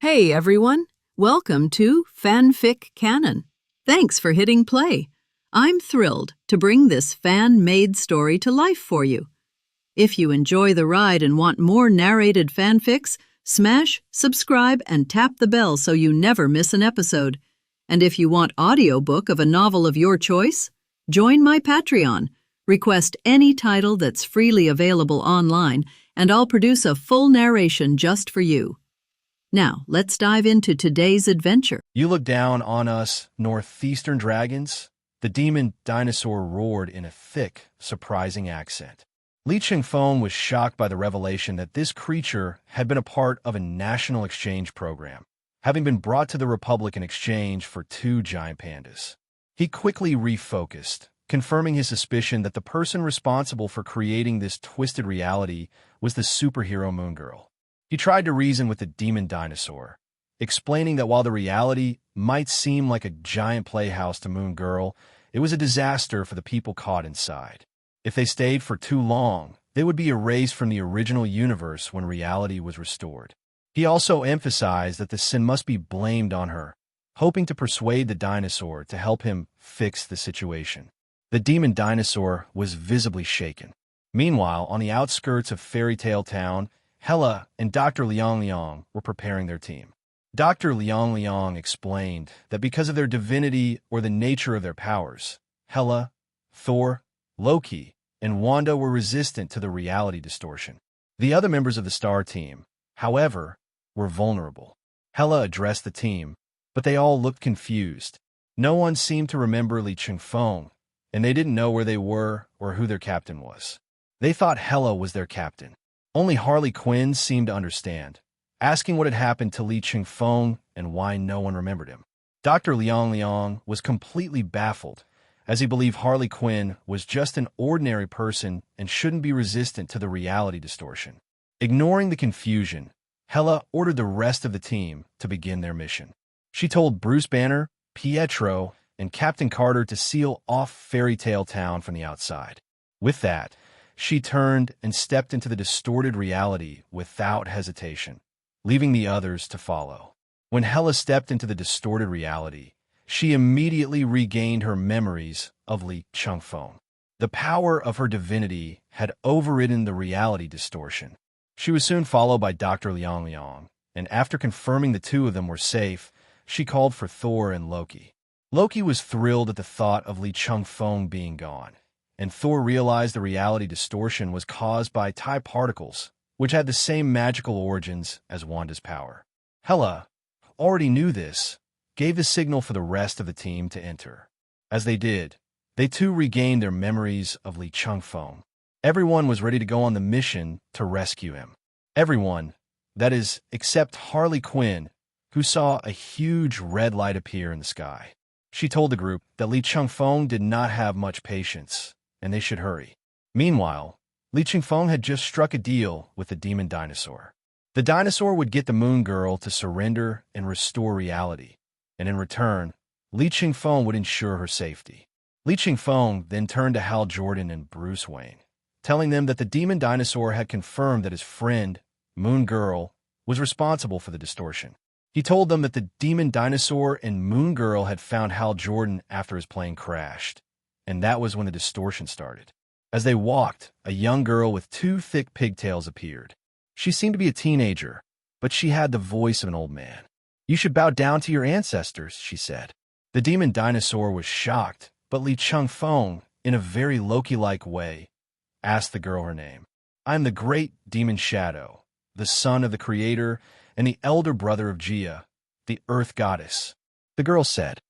Hey everyone, welcome to FanFic Canon. Thanks for hitting play. I'm thrilled to bring this fan-made story to life for you. If you enjoy the ride and want more narrated fanfics, smash, subscribe, and tap the bell so you never miss an episode. And if you want audiobook of a novel of your choice, join my Patreon. Request any title that's freely available online, and I'll produce a full narration just for you. Now, let's dive into today's adventure. You look down on us, northeastern dragons? The demon dinosaur roared in a thick, surprising accent. Li Chengfeng was shocked by the revelation that this creature had been a part of a national exchange program, having been brought to the Republic in exchange for 2 giant pandas. He quickly refocused, confirming his suspicion that the person responsible for creating this twisted reality was the superhero Moon Girl. He tried to reason with the demon dinosaur, explaining that while the reality might seem like a giant playhouse to Moon Girl, it was a disaster for the people caught inside. If they stayed for too long, they would be erased from the original universe when reality was restored. He also emphasized that the sin must be blamed on her, hoping to persuade the dinosaur to help him fix the situation. The demon dinosaur was visibly shaken. Meanwhile, on the outskirts of Fairy Tale Town, Hella and Dr. Liang Liang were preparing their team. Dr. Liang Liang explained that because of their divinity or the nature of their powers, Hella, Thor, Loki, and Wanda were resistant to the reality distortion. The other members of the Star team, however, were vulnerable. Hella addressed the team, but they all looked confused. No one seemed to remember Li Chengfeng, and they didn't know where they were or who their captain was. They thought Hella was their captain. Only Harley Quinn seemed to understand, asking what had happened to Li Chengfeng and why no one remembered him. Dr. Liang Liang was completely baffled, as he believed Harley Quinn was just an ordinary person and shouldn't be resistant to the reality distortion. Ignoring the confusion, Hella ordered the rest of the team to begin their mission. She told Bruce Banner, Pietro, and Captain Carter to seal off Fairy Tale Town from the outside. With that, she turned and stepped into the distorted reality without hesitation, leaving the others to follow. When Hella stepped into the distorted reality, she immediately regained her memories of Li Chengfeng. The power of her divinity had overridden the reality distortion. She was soon followed by Dr. Liang Liang, and after confirming the 2 of them were safe, she called for Thor and Loki. Loki was thrilled at the thought of Li Chengfeng being gone, and Thor realized the reality distortion was caused by TIE particles, which had the same magical origins as Wanda's power. Hella, who already knew this, gave the signal for the rest of the team to enter. As they did, they too regained their memories of Li Chengfeng. Everyone was ready to go on the mission to rescue him. Everyone, that is, except Harley Quinn, who saw a huge red light appear in the sky. She told the group that Li Chengfeng did not have much patience, and they should hurry. Meanwhile, Li Chengfeng had just struck a deal with the demon dinosaur. The dinosaur would get the Moon Girl to surrender and restore reality, and in return, Li Chengfeng would ensure her safety. Li Chengfeng then turned to Hal Jordan and Bruce Wayne, telling them that the demon dinosaur had confirmed that his friend, Moon Girl, was responsible for the distortion. He told them that the demon dinosaur and Moon Girl had found Hal Jordan after his plane crashed, and that was when the distortion started. As they walked, a young girl with 2 thick pigtails appeared. She seemed to be a teenager, but she had the voice of an old man. "You should bow down to your ancestors," she said. The demon dinosaur was shocked, but Li Chengfeng, in a very Loki-like way, asked the girl her name. "I am the great demon Shadow, the son of the creator and the elder brother of Gia, the earth goddess," the girl said.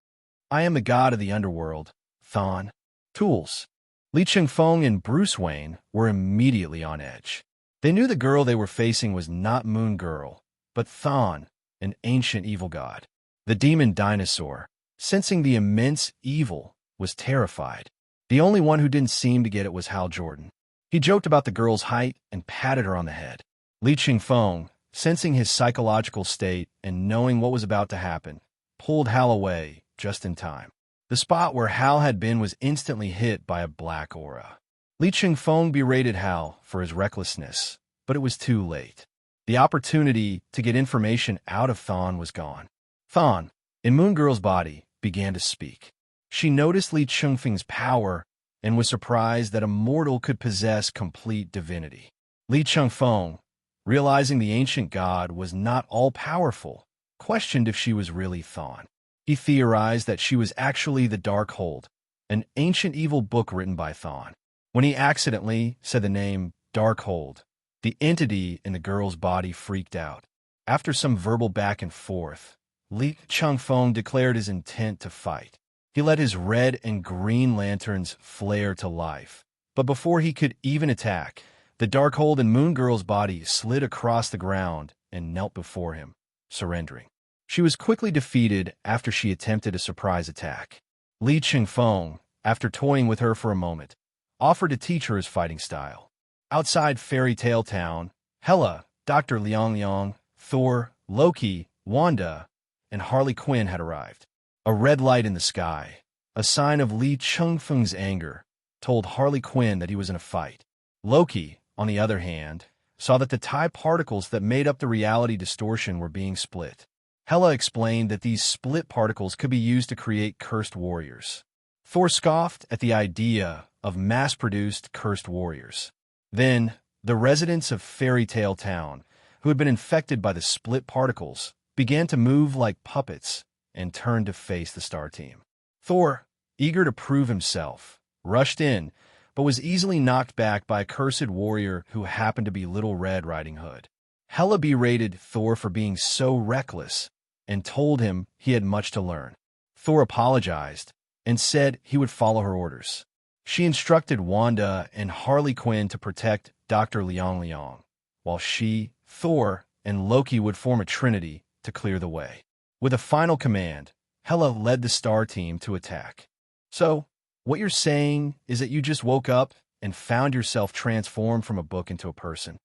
"I am the god of the underworld, Thon. Tools." Li Chengfeng and Bruce Wayne were immediately on edge. They knew the girl they were facing was not Moon Girl, but Thon, an ancient evil god. The demon dinosaur, sensing the immense evil, was terrified. The only one who didn't seem to get it was Hal Jordan. He joked about the girl's height and patted her on the head. Li Chengfeng, sensing his psychological state and knowing what was about to happen, pulled Hal away just in time. The spot where Hal had been was instantly hit by a black aura. Li Chengfeng berated Hal for his recklessness, but it was too late. The opportunity to get information out of Thawne was gone. Thawne, in Moon Girl's body, began to speak. She noticed Li Chengfeng's power and was surprised that a mortal could possess complete divinity. Li Chengfeng, realizing the ancient god was not all-powerful, questioned if she was really Thawne. He theorized that she was actually the Darkhold, an ancient evil book written by Thawne. When he accidentally said the name Darkhold, the entity in the girl's body freaked out. After some verbal back and forth, Li Chengfeng declared his intent to fight. He let his red and green lanterns flare to life. But before he could even attack, the Darkhold in Moon Girl's body slid across the ground and knelt before him, surrendering. She was quickly defeated after she attempted a surprise attack. Li Chengfeng, after toying with her for a moment, offered to teach her his fighting style. Outside Fairy Tale Town, Hela, Dr. Liang, Thor, Loki, Wanda, and Harley Quinn had arrived. A red light in the sky, a sign of Li Chengfeng's anger, told Harley Quinn that he was in a fight. Loki, on the other hand, saw that the tie particles that made up the reality distortion were being split. Hela explained that these split particles could be used to create cursed warriors. Thor scoffed at the idea of mass-produced cursed warriors. Then, the residents of Fairy Tale Town, who had been infected by the split particles, began to move like puppets and turned to face the Star Team. Thor, eager to prove himself, rushed in, but was easily knocked back by a cursed warrior who happened to be Little Red Riding Hood. Hela berated Thor for being so reckless and told him he had much to learn. Thor apologized and said he would follow her orders. She instructed Wanda and Harley Quinn to protect Dr. Liang, while she, Thor, and Loki would form a trinity to clear the way. With a final command, Hela led the Star Team to attack. So, what you're saying is that you just woke up and found yourself transformed from a book into a person?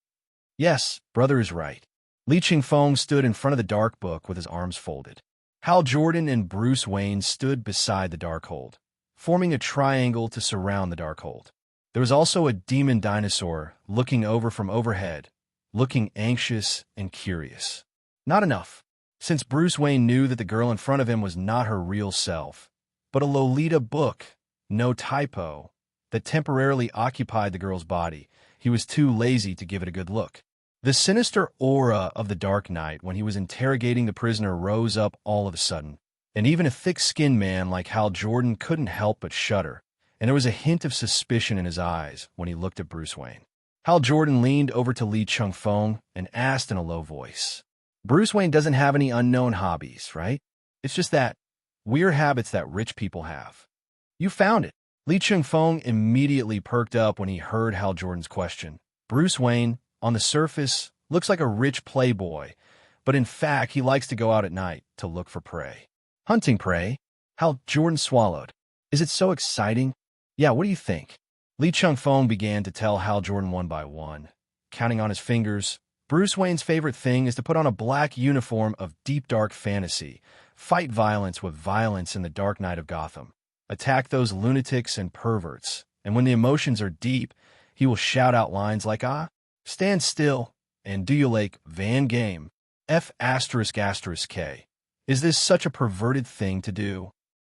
Yes, brother is right. Li Chengfeng stood in front of the Dark Book with his arms folded. Hal Jordan and Bruce Wayne stood beside the Darkhold, forming a triangle to surround the Darkhold. There was also a demon dinosaur looking over from overhead, looking anxious and curious. Not enough. Since Bruce Wayne knew that the girl in front of him was not her real self, but a Lolita book, no typo, that temporarily occupied the girl's body, he was too lazy to give it a good look. The sinister aura of the Dark Knight when he was interrogating the prisoner rose up all of a sudden, and even a thick-skinned man like Hal Jordan couldn't help but shudder, and there was a hint of suspicion in his eyes when he looked at Bruce Wayne. Hal Jordan leaned over to Li Chengfeng and asked in a low voice, "Bruce Wayne doesn't have any unknown hobbies, right? It's just that weird habits that rich people have. You found it." Li Chengfeng immediately perked up when he heard Hal Jordan's question. Bruce Wayne, on the surface, looks like a rich playboy, but in fact he likes to go out at night to look for prey. Hunting prey? Hal Jordan swallowed. Is it so exciting? Yeah, what do you think? Li Chengfeng began to tell Hal Jordan one by one. Counting on his fingers, Bruce Wayne's favorite thing is to put on a black uniform of deep dark fantasy, fight violence with violence in the Dark Knight of Gotham, attack those lunatics and perverts, and when the emotions are deep, he will shout out lines like, stand still, and do you like Van Game, F***K. Is this such a perverted thing to do?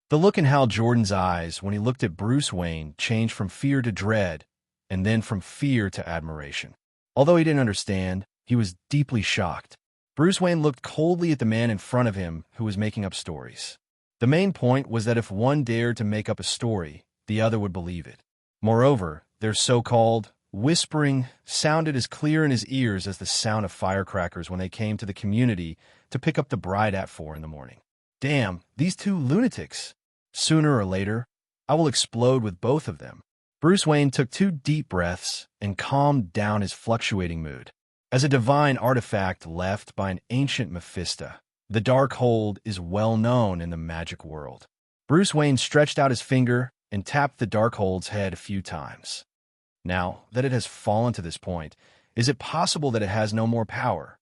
The look in Hal Jordan's eyes when he looked at Bruce Wayne changed from fear to dread, and then from fear to admiration. Although he didn't understand, he was deeply shocked. Bruce Wayne looked coldly at the man in front of him who was making up stories. The main point was that if one dared to make up a story, the other would believe it. Moreover, their so-called whispering sounded as clear in his ears as the sound of firecrackers when they came to the community to pick up the bride at 4 in the morning. Damn, these two lunatics. Sooner or later, I will explode with both of them. Bruce Wayne took 2 deep breaths and calmed down his fluctuating mood. As a divine artifact left by an ancient Mephisto, the Darkhold is well known in the magic world. Bruce Wayne stretched out his finger and tapped the Darkhold's head a few times. Now that it has fallen to this point, is it possible that it has no more power?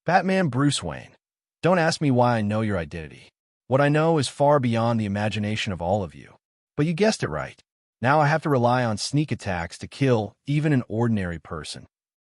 Batman Bruce Wayne. Don't ask me why I know your identity. What I know is far beyond the imagination of all of you. But you guessed it right. Now I have to rely on sneak attacks to kill even an ordinary person.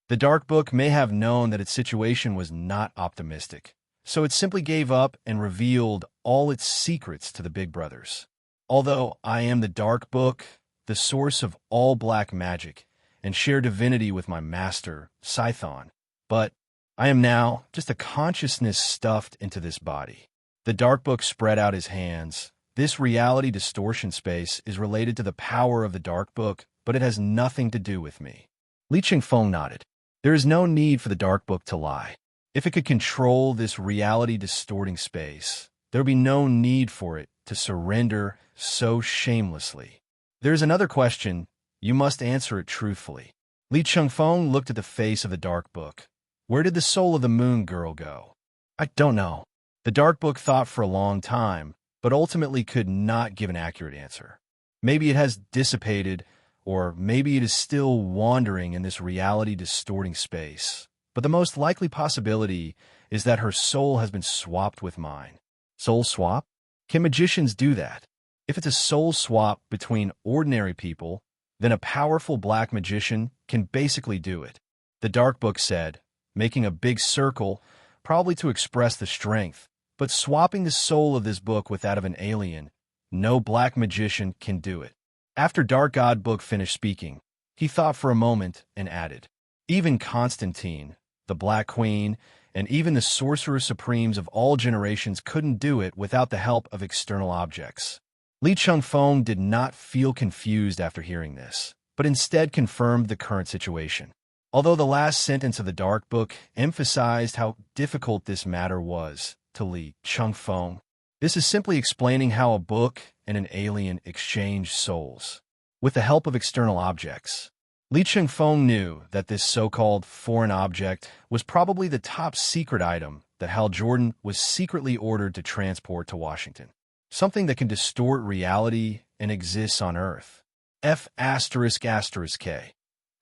The Dark Book may have known that its situation was not optimistic, so it simply gave up and revealed all its secrets to the Big Brothers. Although I am the Dark Book, the source of all black magic, and share divinity with my master, Scython, but I am now just a consciousness stuffed into this body. The Dark Book spread out his hands. This reality distortion space is related to the power of the Dark Book, but it has nothing to do with me. Li Chengfeng nodded. There is no need for the Dark Book to lie. If it could control this reality distorting space, there would be no need for it to surrender so shamelessly. There is another question. You must answer it truthfully. Li Chengfeng looked at the face of the Dark Book. Where did the soul of the Moon Girl go? I don't know. The Dark Book thought for a long time, but ultimately could not give an accurate answer. Maybe it has dissipated, or maybe it is still wandering in this reality-distorting space. But the most likely possibility is that her soul has been swapped with mine. Soul swap? Can magicians do that? If it's a soul swap between ordinary people, then a powerful black magician can basically do it. The Dark Book said, making a big circle, probably to express the strength, but swapping the soul of this book with that of an alien, no black magician can do it. After Dark God Book finished speaking, he thought for a moment and added, even Constantine, the Black Queen, and even the Sorcerer Supremes of all generations couldn't do it without the help of external objects. Li Chengfeng did not feel confused after hearing this, but instead confirmed the current situation. Although the last sentence of the Dark Book emphasized how difficult this matter was to Li Chengfeng, this is simply explaining how a book and an alien exchange souls. With the help of external objects, Li Chengfeng knew that this so-called foreign object was probably the top secret item that Hal Jordan was secretly ordered to transport to Washington. Something that can distort reality and exists on Earth. F***K.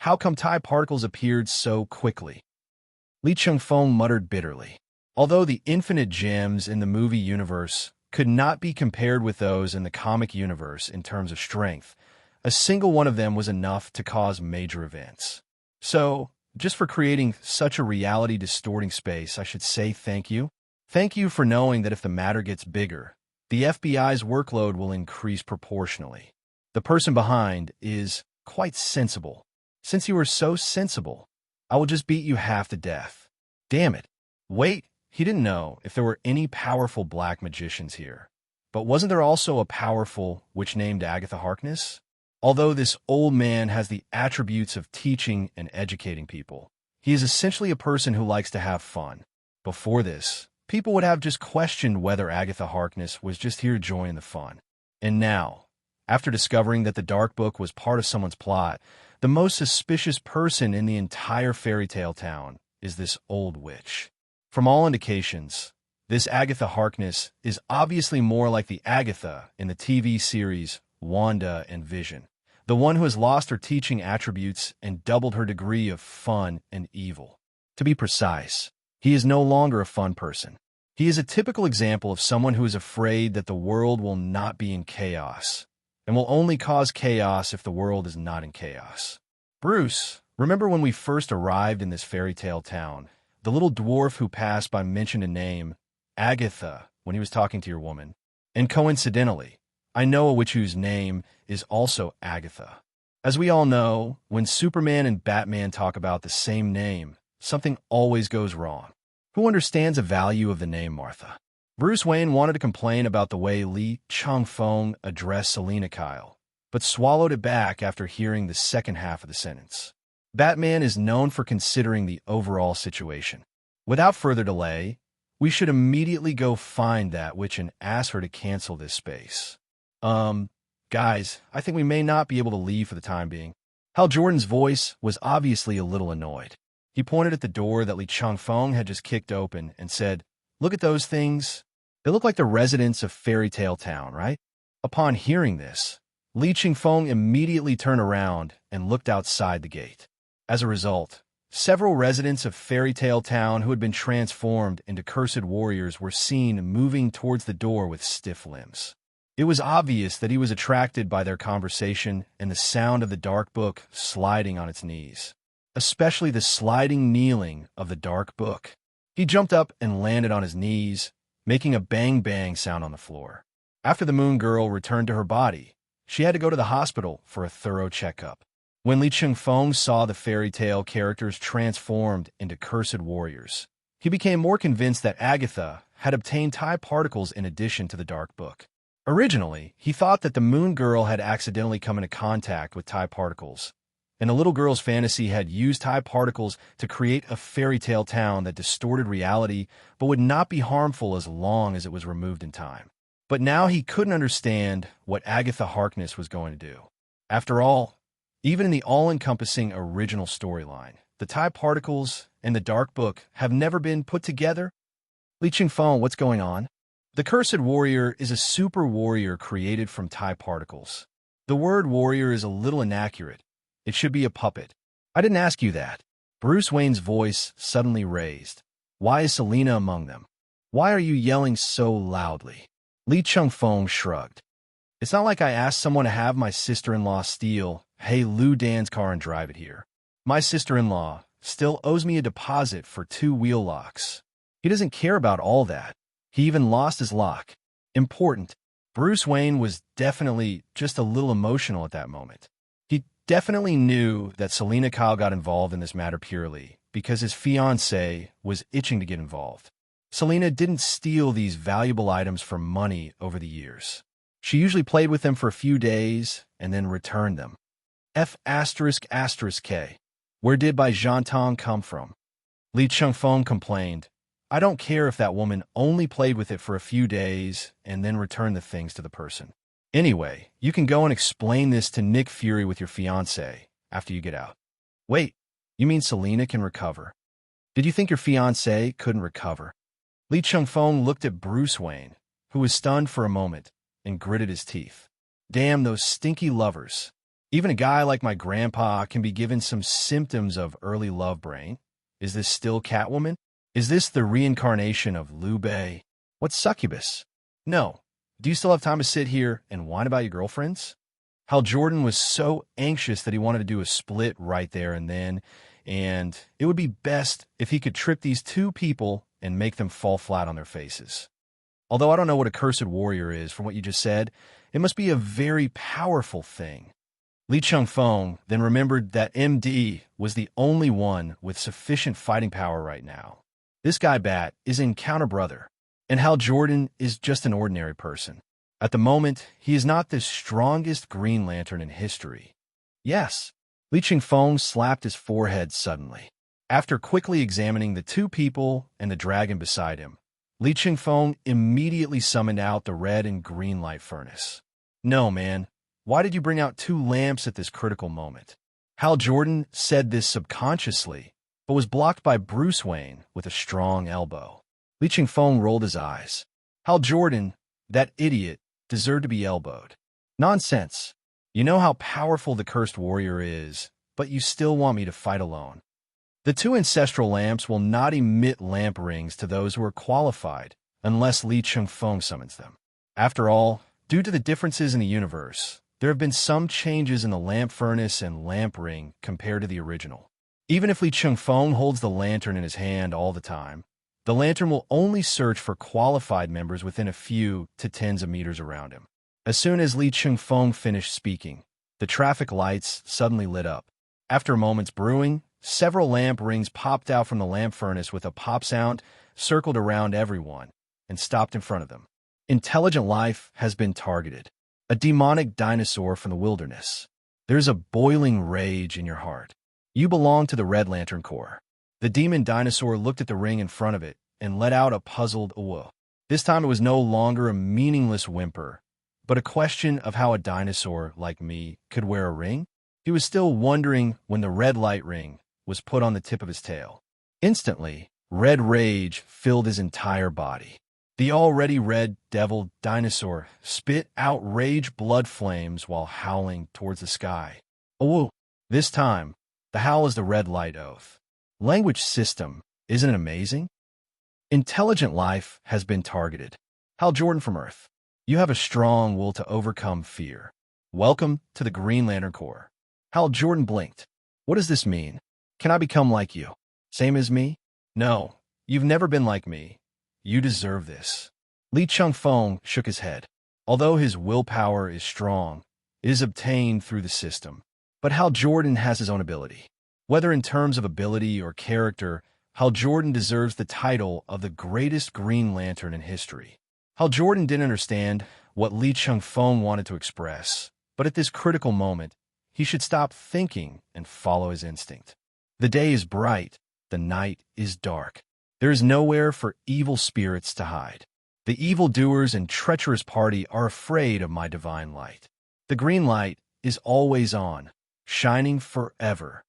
How come TIE particles appeared so quickly? Li Chengfeng muttered bitterly. Although the infinite gems in the movie universe could not be compared with those in the comic universe in terms of strength, a single one of them was enough to cause major events. So, just for creating such a reality-distorting space, I should say thank you. Thank you for knowing that if the matter gets bigger, the FBI's workload will increase proportionally. The person behind is quite sensible. Since you are so sensible, I will just beat you half to death. Damn it. Wait, he didn't know if there were any powerful black magicians here. But wasn't there also a powerful witch named Agatha Harkness? Although this old man has the attributes of teaching and educating people, he is essentially a person who likes to have fun. Before this, people would have just questioned whether Agatha Harkness was just here to join the fun. And now, after discovering that the Dark Book was part of someone's plot, the most suspicious person in the entire fairy tale town is this old witch. From all indications, this Agatha Harkness is obviously more like the Agatha in the TV series Wanda and Vision, the one who has lost her teaching attributes and doubled her degree of fun and evil. To be precise, he is no longer a fun person. He is a typical example of someone who is afraid that the world will not be in chaos, and will only cause chaos if the world is not in chaos. Bruce, remember when we first arrived in this fairy tale town, the little dwarf who passed by mentioned a name, Agatha, when he was talking to your woman. And coincidentally, I know a witch whose name is also Agatha. As we all know, when Superman and Batman talk about the same name, something always goes wrong. Who understands the value of the name Martha? Bruce Wayne wanted to complain about the way Li Chengfeng addressed Selina Kyle, but swallowed it back after hearing the second half of the sentence. Batman is known for considering the overall situation. Without further delay, we should immediately go find that witch and ask her to cancel this space. Guys, I think we may not be able to leave for the time being. Hal Jordan's voice was obviously a little annoyed. He pointed at the door that Li Chengfeng had just kicked open and said, "Look at those things. They look like the residents of Fairy Tale Town, right?" Upon hearing this, Li Chengfeng immediately turned around and looked outside the gate. As a result, several residents of Fairy Tale Town who had been transformed into cursed warriors were seen moving towards the door with stiff limbs. It was obvious that he was attracted by their conversation and the sound of the Dark Book sliding on its knees. especially the sliding kneeling of the dark book. He jumped up and landed on his knees, making a bang-bang sound on the floor. After the moon girl returned to her body, she had to go to the hospital for a thorough checkup. When Li Chengfeng saw the fairy tale characters transformed into cursed warriors, he became more convinced that Agatha had obtained TIE particles in addition to the dark book. Originally, he thought that the moon girl had accidentally come into contact with TIE particles, and the little girl's fantasy had used TIE particles to create a fairy tale town that distorted reality but would not be harmful as long as it was removed in time. But now he couldn't understand what Agatha Harkness was going to do. After all, even in the all-encompassing original storyline, the TIE particles and the dark book have never been put together. Li Chengfeng, what's going on? The Cursed Warrior is a super warrior created from TIE particles. The word warrior is a little inaccurate. It should be a puppet. I didn't ask you that. Bruce Wayne's voice suddenly raised. Why is Selina among them? Why are you yelling so loudly? Li Chengfeng shrugged. It's not like I asked someone to have my sister-in-law steal Lu Dan's car and drive it here. My sister-in-law still owes me a deposit for 2 wheel locks. He doesn't care about all that. He even lost his lock. Important. Bruce Wayne was definitely just a little emotional at that moment. He definitely knew that Selina Kyle got involved in this matter purely because his fiancée was itching to get involved. Selina didn't steal these valuable items for money over the years. She usually played with them for a few days and then returned them. F***K. Where did Bai Zhantong come from? Li Chengfeng complained. I don't care if that woman only played with it for a few days and then returned the things to the person. Anyway, you can go and explain this to Nick Fury with your fiancé after you get out. Wait, you mean Selina can recover? Did you think your fiancé couldn't recover? Li Chengfeng looked at Bruce Wayne, who was stunned for a moment, and gritted his teeth. Damn those stinky lovers. Even a guy like my grandpa can be given some symptoms of early love brain. Is this still Catwoman? Is this the reincarnation of Liu Bei? What's succubus? No. Do you still have time to sit here and whine about your girlfriends? Hal Jordan was so anxious that he wanted to do a split right there and then, and it would be best if he could trip these 2 people and make them fall flat on their faces. Although I don't know what a cursed warrior is from what you just said, it must be a very powerful thing. Li Chengfeng then remembered that MD was the only one with sufficient fighting power right now. This guy Bat is Encounter Brother, and Hal Jordan is just an ordinary person. At the moment, he is not the strongest Green Lantern in history. Yes, Li Chengfeng slapped his forehead suddenly. After quickly examining the 2 people and the dragon beside him, Li Chengfeng immediately summoned out the red and green light furnace. No, man. Why did you bring out 2 lamps at this critical moment? Hal Jordan said this subconsciously, but was blocked by Bruce Wayne with a strong elbow. Li Chengfeng rolled his eyes. Hal Jordan, that idiot, deserved to be elbowed. Nonsense. You know how powerful the Cursed Warrior is, but you still want me to fight alone. The 2 ancestral lamps will not emit lamp rings to those who are qualified, unless Li Chengfeng summons them. After all, due to the differences in the universe, there have been some changes in the lamp furnace and lamp ring compared to the original. Even if Li Chengfeng holds the lantern in his hand all the time, the lantern will only search for qualified members within a few to tens of meters around him. As soon as Li Chengfeng finished speaking, the traffic lights suddenly lit up. After a moment's brewing, several lamp rings popped out from the lamp furnace with a pop sound, circled around everyone, and stopped in front of them. Intelligent life has been targeted. A demonic dinosaur from the wilderness. There's a boiling rage in your heart. You belong to the Red Lantern Corps. The demon dinosaur looked at the ring in front of it and let out a puzzled "whoa." This time it was no longer a meaningless whimper, but a question of how a dinosaur like me could wear a ring. He was still wondering when the red light ring was put on the tip of his tail. Instantly, red rage filled his entire body. The already red devil dinosaur spit out rage blood flames while howling towards the sky. Oh, this time, the howl is the red light oath. Language system, isn't it amazing? Intelligent life has been targeted. Hal Jordan from Earth. You have a strong will to overcome fear. Welcome to the Green Lantern Corps. Hal Jordan blinked. What does this mean? Can I become like you? Same as me? No, you've never been like me. You deserve this. Li Chengfeng shook his head. Although his willpower is strong, it is obtained through the system. But Hal Jordan has his own ability. Whether in terms of ability or character, Hal Jordan deserves the title of the greatest Green Lantern in history. Hal Jordan didn't understand what Li Chengfeng wanted to express, but at this critical moment, he should stop thinking and follow his instinct. The day is bright, the night is dark. There is nowhere for evil spirits to hide. The evildoers and treacherous party are afraid of my divine light. The green light is always on, shining forever.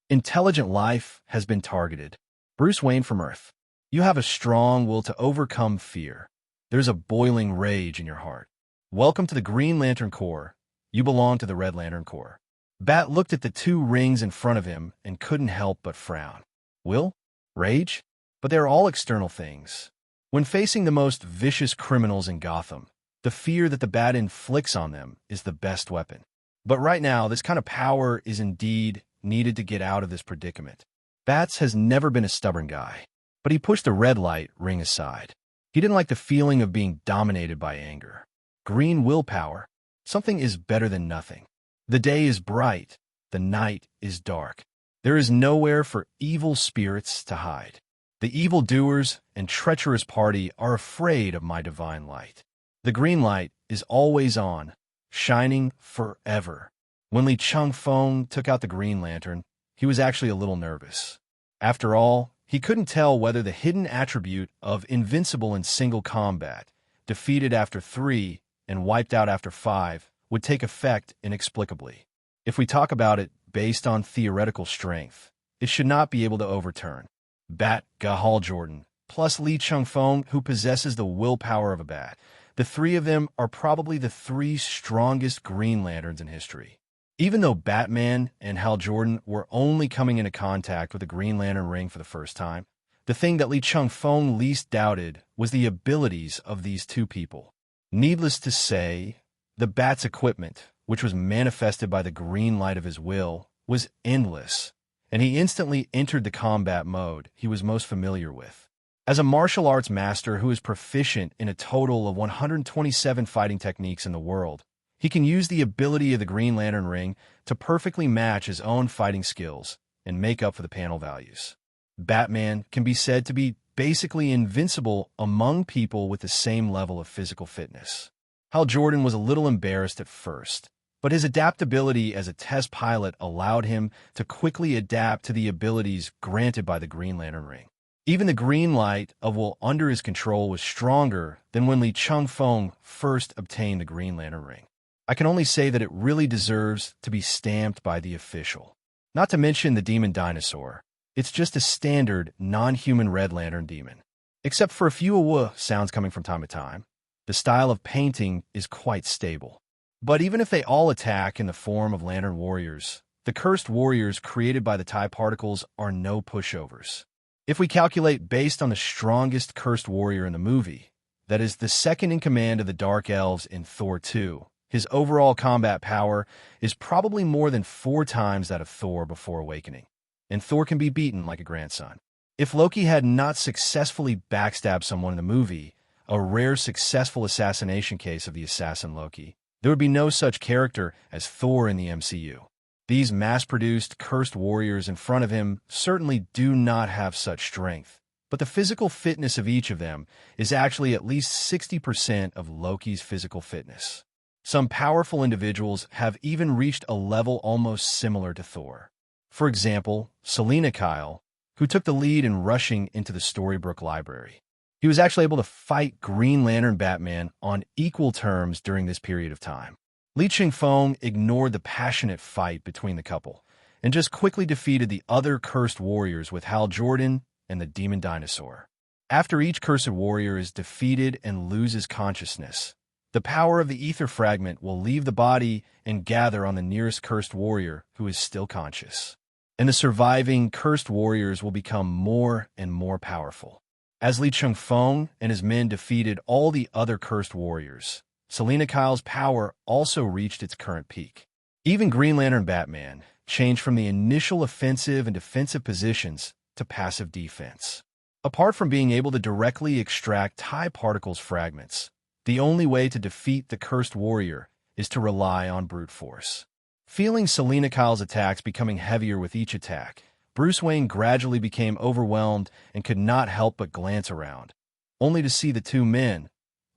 Intelligent life has been targeted. Bruce Wayne from Earth. You have a strong will to overcome fear. There's a boiling rage in your heart. Welcome to the Green Lantern Corps. You belong to the Red Lantern Corps. Bat looked at the two rings in front of him and couldn't help but frown. Will? Rage? But they're all external things. When facing the most vicious criminals in Gotham, the fear that the Bat inflicts on them is the best weapon. But right now, this kind of power is indeed needed to get out of this predicament. Bats has never been a stubborn guy, but he pushed the red light ring aside. He didn't like the feeling of being dominated by anger. Green willpower. Something is better than nothing. The day is bright. The night is dark. There is nowhere for evil spirits to hide. The evildoers and treacherous party are afraid of my divine light. The green light is always on, shining forever. When Li Chengfeng took out the Green Lantern, he was actually a little nervous. After all, he couldn't tell whether the hidden attribute of invincible in single combat, defeated after 3 and wiped out after 5, would take effect inexplicably. If we talk about it based on theoretical strength, it should not be able to overturn. Bat, Hal Jordan, plus Li Chengfeng, who possesses the willpower of a bat. The three of them are probably the 3 strongest Green Lanterns in history. Even though Batman and Hal Jordan were only coming into contact with the Green Lantern ring for the first time, the thing that Li Chengfeng least doubted was the abilities of these two people. Needless to say, the Bat's equipment, which was manifested by the green light of his will, was endless, and he instantly entered the combat mode he was most familiar with. As a martial arts master who is proficient in a total of 127 fighting techniques in the world, he can use the ability of the Green Lantern ring to perfectly match his own fighting skills and make up for the panel values. Batman can be said to be basically invincible among people with the same level of physical fitness. Hal Jordan was a little embarrassed at first, but his adaptability as a test pilot allowed him to quickly adapt to the abilities granted by the Green Lantern ring. Even the green light of will under his control was stronger than when Li Chengfeng first obtained the Green Lantern ring. I can only say that it really deserves to be stamped by the official. Not to mention the demon dinosaur. It's just a standard, non-human Red Lantern demon. Except for a few sounds coming from time to time, the style of painting is quite stable. But even if they all attack in the form of Lantern Warriors, the cursed warriors created by the TIE particles are no pushovers. If we calculate based on the strongest cursed warrior in the movie, that is the second in command of the Dark Elves in Thor 2, his overall combat power is probably more than 4 times that of Thor before awakening. And Thor can be beaten like a grandson. If Loki had not successfully backstabbed someone in the movie, a rare successful assassination case of the assassin Loki, there would be no such character as Thor in the MCU. These mass-produced, cursed warriors in front of him certainly do not have such strength, but the physical fitness of each of them is actually at least 60% of Loki's physical fitness. Some powerful individuals have even reached a level almost similar to Thor. For example, Selina Kyle, who took the lead in rushing into the Storybrooke Library. He was actually able to fight Green Lantern Batman on equal terms during this period of time. Li Chengfeng ignored the passionate fight between the couple and just quickly defeated the other cursed warriors with Hal Jordan and the Demon Dinosaur. After each cursed warrior is defeated and loses consciousness, the power of the ether fragment will leave the body and gather on the nearest cursed warrior who is still conscious. And the surviving cursed warriors will become more and more powerful. As Li Chengfeng and his men defeated all the other cursed warriors, Selina Kyle's power also reached its current peak. Even Green Lantern and Batman changed from the initial offensive and defensive positions to passive defense. Apart from being able to directly extract TIE particles fragments, the only way to defeat the cursed warrior is to rely on brute force. Feeling Selina Kyle's attacks becoming heavier with each attack, Bruce Wayne gradually became overwhelmed and could not help but glance around, only to see the two men,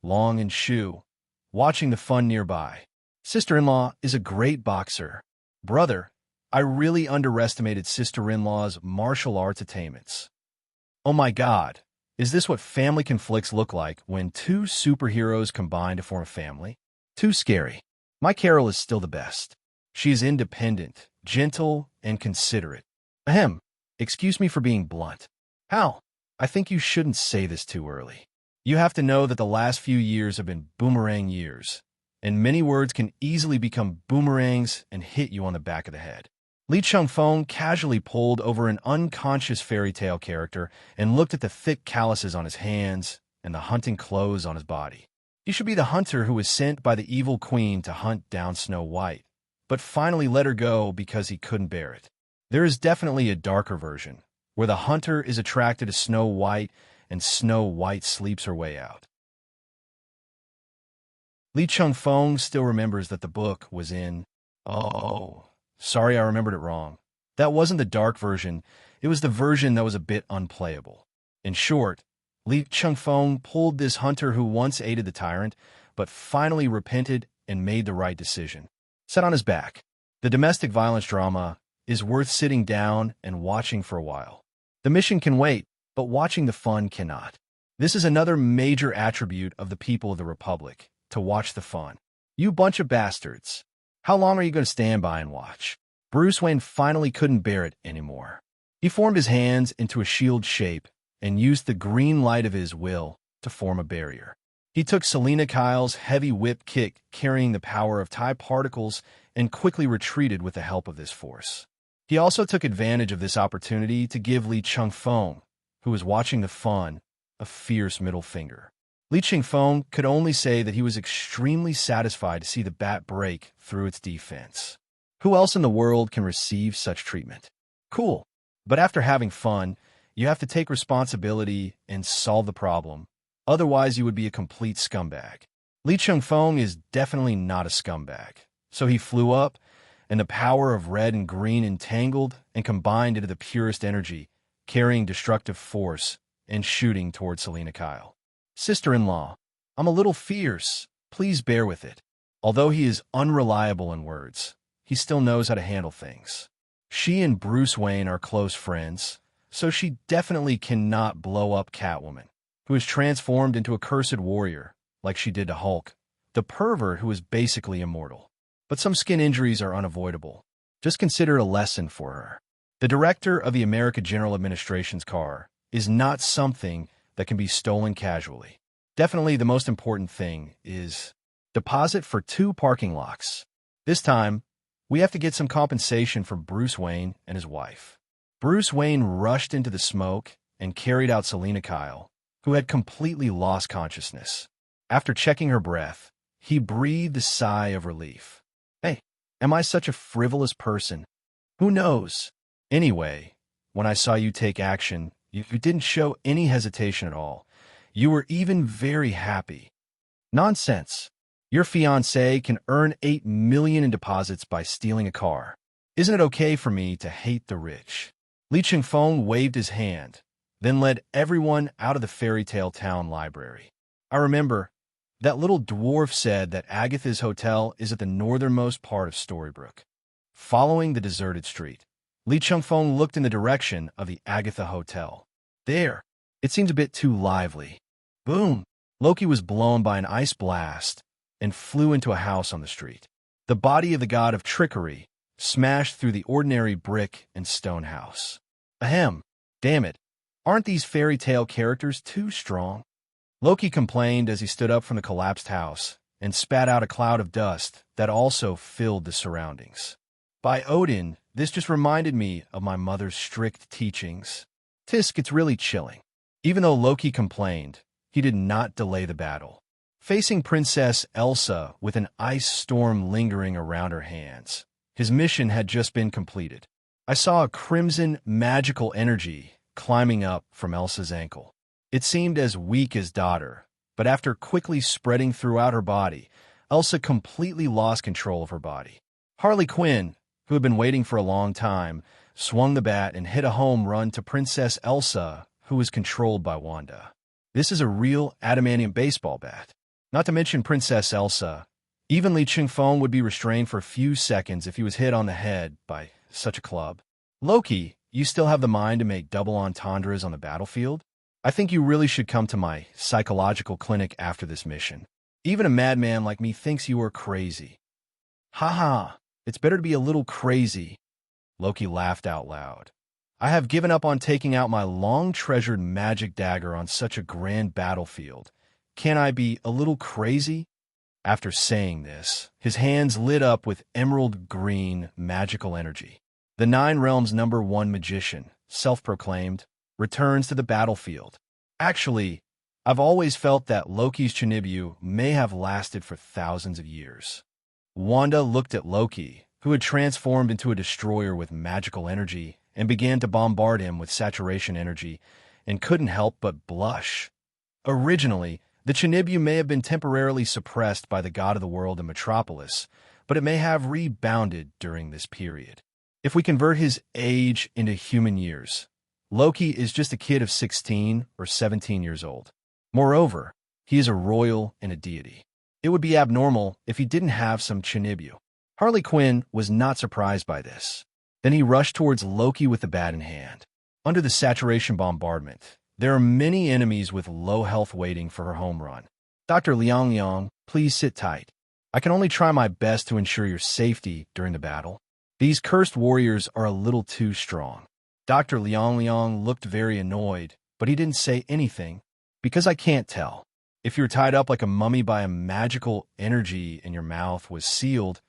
Long and Shu, watching the fun nearby. Sister-in-law is a great boxer. Brother, I really underestimated sister-in-law's martial arts attainments. Oh my God, is this what family conflicts look like when two superheroes combine to form a family? Too scary. My Carol is still the best. She is independent, gentle, and considerate. Ahem, excuse me for being blunt. Hal, I think you shouldn't say this too early. You have to know that the last few years have been boomerang years, and many words can easily become boomerangs and hit you on the back of the head. Li Chengfeng casually pulled over an unconscious fairy tale character and looked at the thick calluses on his hands and the hunting clothes on his body. He should be the hunter who was sent by the evil queen to hunt down Snow White, but finally let her go because he couldn't bear it. There is definitely a darker version, where the hunter is attracted to Snow White and Snow White sleeps her way out. Li Chengfeng still remembers that the book was in... Oh, sorry, I remembered it wrong. That wasn't the dark version, it was the version that was a bit unplayable. In short, Li Chengfeng pulled this hunter who once aided the tyrant, but finally repented and made the right decision. Sat on his back. The domestic violence drama is worth sitting down and watching for a while. The mission can wait, but watching the fun cannot. This is another major attribute of the people of the Republic, to watch the fun. You bunch of bastards. How long are you going to stand by and watch? Bruce Wayne finally couldn't bear it anymore. He formed his hands into a shield shape and used the green light of his will to form a barrier. He took Selina Kyle's heavy whip kick carrying the power of TIE particles and quickly retreated with the help of this force. He also took advantage of this opportunity to give Li Chengfeng, who was watching the fun, a fierce middle finger. Li Chengfeng could only say that he was extremely satisfied to see the bat break through its defense. Who else in the world can receive such treatment? Cool. But after having fun, you have to take responsibility and solve the problem. Otherwise, you would be a complete scumbag. Li Chengfeng is definitely not a scumbag. So he flew up, and the power of red and green entangled and combined into the purest energy, carrying destructive force and shooting toward Selina Kyle. Sister-in-law, I'm a little fierce. Please bear with it. Although he is unreliable in words, he still knows how to handle things. She and Bruce Wayne are close friends, so she definitely cannot blow up Catwoman, who is transformed into a cursed warrior, like she did to Hulk, the pervert who is basically immortal. But some skin injuries are unavoidable. Just consider a lesson for her. The director of the America General Administration's car is not something that can be stolen casually. Definitely the most important thing is deposit for 2 parking lots. This time, we have to get some compensation from Bruce Wayne and his wife. Bruce Wayne rushed into the smoke and carried out Selina Kyle, who had completely lost consciousness. After checking her breath, he breathed a sigh of relief. Hey, am I such a frivolous person? Who knows? Anyway, when I saw you take action, you didn't show any hesitation at all. You were even very happy. Nonsense. Your fiancé can earn $8 million in deposits by stealing a car. Isn't it okay for me to hate the rich? Li Chengfeng waved his hand, then led everyone out of the fairy tale town library. I remember, that little dwarf said that Agatha's hotel is at the northernmost part of Storybrooke. Following the deserted street, Li Chengfeng looked in the direction of the Agatha Hotel. There, it seems a bit too lively. Boom! Loki was blown by an ice blast and flew into a house on the street. The body of the god of trickery smashed through the ordinary brick and stone house. Ahem! Damn it! Aren't these fairy tale characters too strong? Loki complained as he stood up from the collapsed house and spat out a cloud of dust that also filled the surroundings. By Odin, this just reminded me of my mother's strict teachings. Tisk, it's really chilling. Even though Loki complained, he did not delay the battle. Facing Princess Elsa with an ice storm lingering around her hands, His mission had just been completed. I saw a crimson magical energy climbing up from Elsa's ankle. It seemed as weak as daughter, but after quickly spreading throughout her body, Elsa completely lost control of her body. Harley Quinn, who had been waiting for a long time, swung the bat and hit a home run to Princess Elsa, who was controlled by Wanda. This is a real adamantium baseball bat. Not to mention Princess Elsa. Even Li Chengfeng would be restrained for a few seconds if he was hit on the head by such a club. Loki, you still have the mind to make double entendres on the battlefield? I think you really should come to my psychological clinic after this mission. Even a madman like me thinks you are crazy. Haha, it's better to be a little crazy. Loki laughed out loud. I have given up on taking out my long-treasured magic dagger on such a grand battlefield. Can I be a little crazy? After saying this, his hands lit up with emerald green magical energy. The Nine Realms #1 magician, self-proclaimed, returns to the battlefield. Actually, I've always felt that Loki's Chinibu may have lasted for thousands of years. Wanda looked at Loki, who had transformed into a destroyer with magical energy, and began to bombard him with saturation energy, and couldn't help but blush. Originally, the Chinibu may have been temporarily suppressed by the god of the world in Metropolis, but it may have rebounded during this period. If we convert his age into human years, Loki is just a kid of 16 or 17 years old. Moreover, he is a royal and a deity. It would be abnormal if he didn't have some Chinibu. Harley Quinn was not surprised by this. Then he rushed towards Loki with the bat in hand. Under the saturation bombardment, there are many enemies with low health waiting for her home run. Dr. Liang Liang, please sit tight. I can only try my best to ensure your safety during the battle. These cursed warriors are a little too strong. Dr. Liang Liang looked very annoyed, but he didn't say anything. Because I can't tell. If you're tied up like a mummy by a magical energy and your mouth was sealed,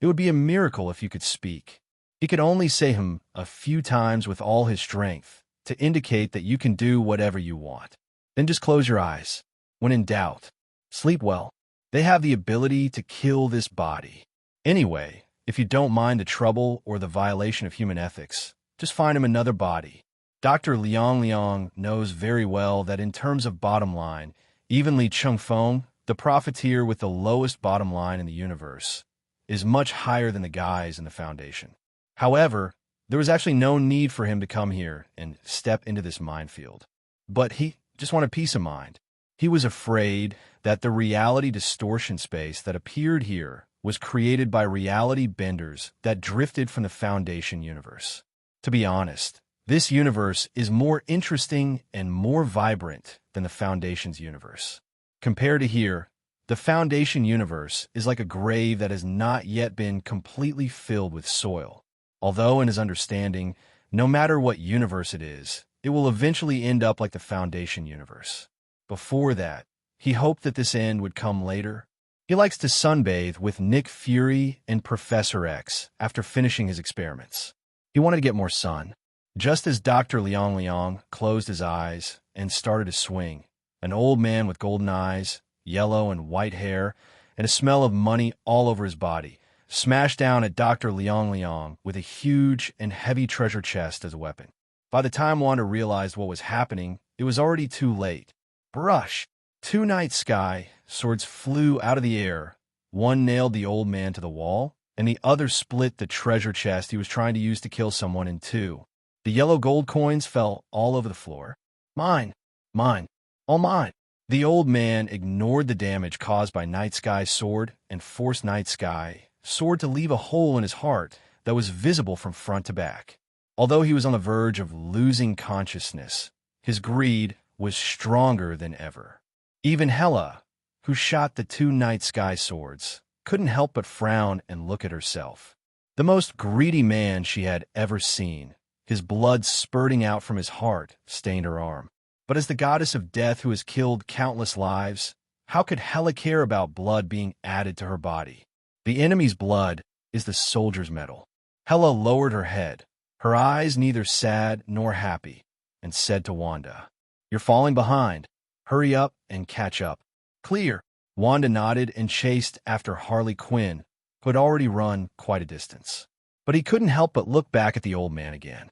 it would be a miracle if you could speak. He could only say him a few times with all his strength to indicate that you can do whatever you want. Then just close your eyes. When in doubt, sleep well. They have the ability to kill this body. Anyway, if you don't mind the trouble or the violation of human ethics, just find him another body. Dr. Liang Liang knows very well that in terms of bottom line, even Li Chengfeng, the profiteer with the lowest bottom line in the universe, is much higher than the guys in the Foundation. However, there was actually no need for him to come here and step into this minefield. But he just wanted peace of mind. He was afraid that the reality distortion space that appeared here was created by reality benders that drifted from the Foundation universe. To be honest, this universe is more interesting and more vibrant than the Foundation's universe. Compared to here, the Foundation universe is like a grave that has not yet been completely filled with soil. Although in his understanding, no matter what universe it is, it will eventually end up like the Foundation universe. Before that, he hoped that this end would come later. He likes to sunbathe with Nick Fury and Professor X after finishing his experiments. He wanted to get more sun. Just as Dr. Liang Liang closed his eyes and started to swing, an old man with golden eyes, yellow and white hair, and a smell of money all over his body, smashed down at Dr. Liang Liang with a huge and heavy treasure chest as a weapon. By the time Wanda realized what was happening, it was already too late. Brush! 2 night sky swords flew out of the air. One nailed the old man to the wall, and the other split the treasure chest he was trying to use to kill someone in 2. The yellow gold coins fell all over the floor. Mine! Mine! All mine! The old man ignored the damage caused by Night Sky's sword and forced Night Sky sword to leave a hole in his heart that was visible from front to back. Although he was on the verge of losing consciousness, his greed was stronger than ever. Even Hela, who shot the 2 Night Sky swords, couldn't help but frown and look at herself. The most greedy man she had ever seen, his blood spurting out from his heart, stained her arm. But as the goddess of death who has killed countless lives, how could Hela care about blood being added to her body? The enemy's blood is the soldier's metal. Hela lowered her head, her eyes neither sad nor happy, and said to Wanda, "You're falling behind. Hurry up and catch up." "Clear." Wanda nodded and chased after Harley Quinn, who had already run quite a distance. But he couldn't help but look back at the old man again.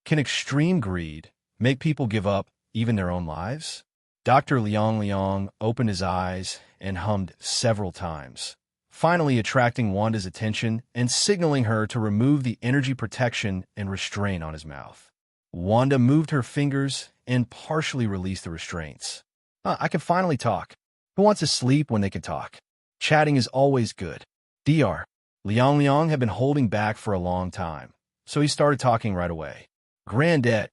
Can extreme greed make people give up even their own lives? Dr. Liang opened his eyes and hummed several times, finally attracting Wanda's attention and signaling her to remove the energy protection and restraint on his mouth. Wanda moved her fingers and partially released the restraints. I can finally talk. Who wants to sleep when they can talk? Chatting is always good. Dr. Liang had been holding back for a long time, so he started talking right away. Granddad,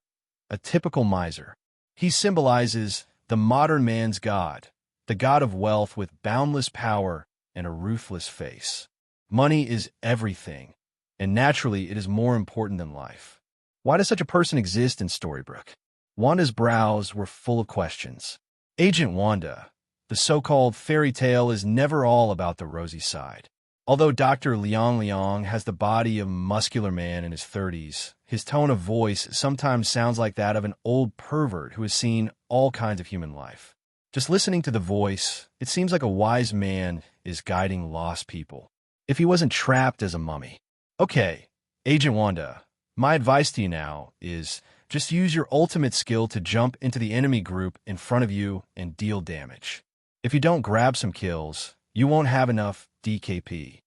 a typical miser. He symbolizes the modern man's god, the god of wealth with boundless power and a ruthless face. Money is everything, and naturally it is more important than life. Why does such a person exist in Storybrooke? Wanda's brows were full of questions. Agent Wanda, the so-called fairy tale is never all about the rosy side. Although Dr. Liang has the body of a muscular man in his 30s, his tone of voice sometimes sounds like that of an old pervert who has seen all kinds of human life. Just listening to the voice, it seems like a wise man is guiding lost people, if he wasn't trapped as a mummy. Okay, Agent Wanda, my advice to you now is just use your ultimate skill to jump into the enemy group in front of you and deal damage. If you don't grab some kills, you won't have enough DKP.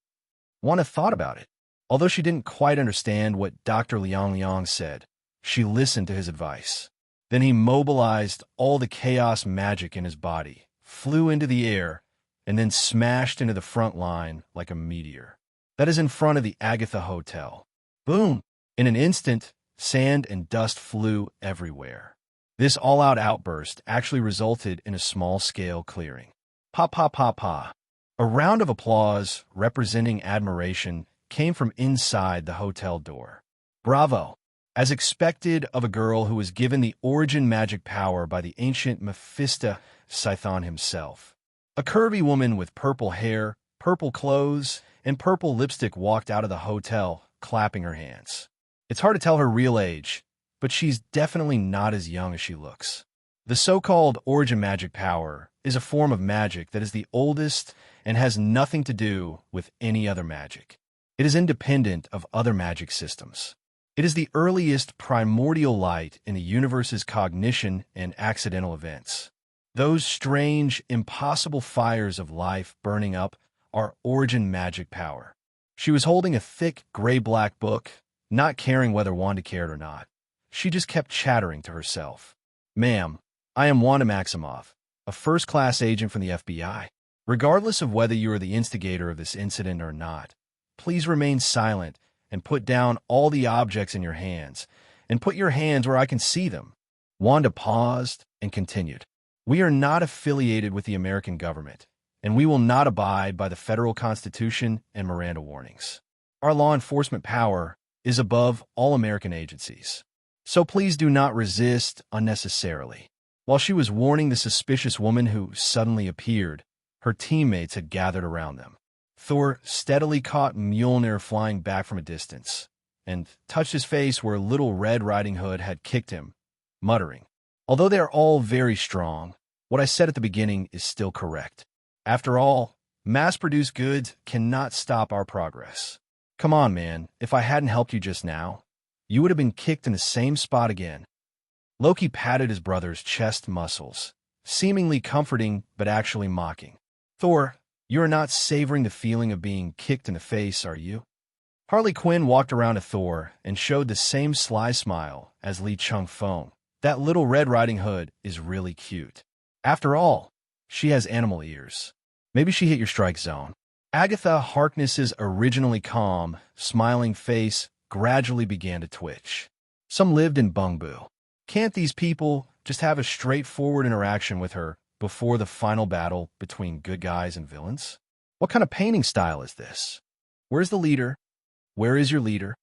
Wanda thought about it. Although she didn't quite understand what Dr. Liang said, she listened to his advice. Then he mobilized all the chaos magic in his body, flew into the air, and then smashed into the front line like a meteor. That is in front of the Agatha Hotel. Boom! In an instant, sand and dust flew everywhere. This all-out outburst actually resulted in a small-scale clearing. Pa pa pa pa. A round of applause representing admiration came from inside the hotel door. Bravo! As expected of a girl who was given the origin magic power by the ancient Mephisto Scython himself. A curvy woman with purple hair, purple clothes, and purple lipstick walked out of the hotel, clapping her hands. It's hard to tell her real age, but she's definitely not as young as she looks. The so-called origin magic power is a form of magic that is the oldest and has nothing to do with any other magic. It is independent of other magic systems. It is the earliest primordial light in the universe's cognition and accidental events. Those strange, impossible fires of life burning up are origin magic power. She was holding a thick, gray-black book, not caring whether Wanda cared or not. She just kept chattering to herself. Ma'am, I am Wanda Maximoff, a first-class agent from the FBI. Regardless of whether you are the instigator of this incident or not, please remain silent and put down all the objects in your hands, and put your hands where I can see them. Wanda paused and continued. We are not affiliated with the American government, and we will not abide by the federal Constitution and Miranda warnings. Our law enforcement power is above all American agencies. So please do not resist unnecessarily. While she was warning the suspicious woman who suddenly appeared, her teammates had gathered around them. Thor steadily caught Mjolnir flying back from a distance, and touched his face where Little Red Riding Hood had kicked him, muttering, although they are all very strong, what I said at the beginning is still correct. After all, mass-produced goods cannot stop our progress. Come on, man, if I hadn't helped you just now, you would have been kicked in the same spot again. Loki patted his brother's chest muscles, seemingly comforting but actually mocking. Thor, you are not savoring the feeling of being kicked in the face, are you? Harley Quinn walked around to Thor and showed the same sly smile as Chengfeng. That Little Red Riding Hood is really cute. After all, she has animal ears. Maybe she hit your strike zone. Agatha Harkness's originally calm, smiling face gradually began to twitch. Some lived in Bungbu. Can't these people just have a straightforward interaction with her before the final battle between good guys and villains? What kind of painting style is this? Where's the leader? Where is your leader?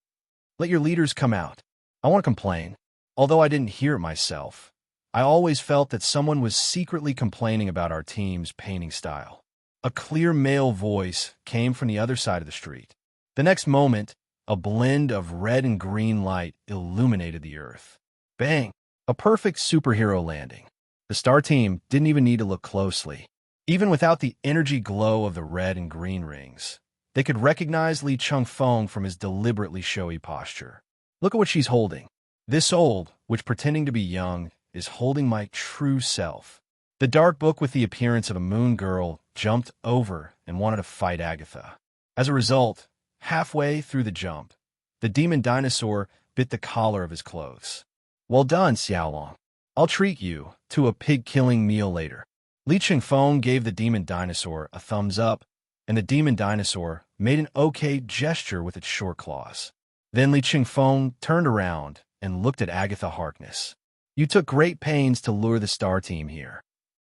Let your leaders come out. I want to complain. Although I didn't hear it myself, I always felt that someone was secretly complaining about our team's painting style. A clear male voice came from the other side of the street. The next moment, a blend of red and green light illuminated the earth. Bang! A perfect superhero landing. The star team didn't even need to look closely. Even without the energy glow of the red and green rings, They could recognize Li Chengfeng from his deliberately showy posture. Look at what she's holding. This old, which pretending to be young, is holding my true self. The dark book with the appearance of a moon girl jumped over and wanted to fight Agatha. As a result, halfway through the jump, the demon dinosaur bit the collar of his clothes. Well done, Xiaolong. I'll treat you to a pig-killing meal later. Li Chengfeng gave the demon dinosaur a thumbs up, and the demon dinosaur made an okay gesture with its short claws. Then Li Chengfeng turned around and looked at Agatha Harkness. You took great pains to lure the star team here.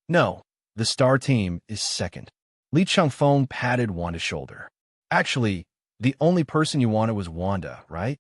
No, the star team is second. Li Chengfeng patted Wanda's shoulder. Actually, the only person you wanted was Wanda, right?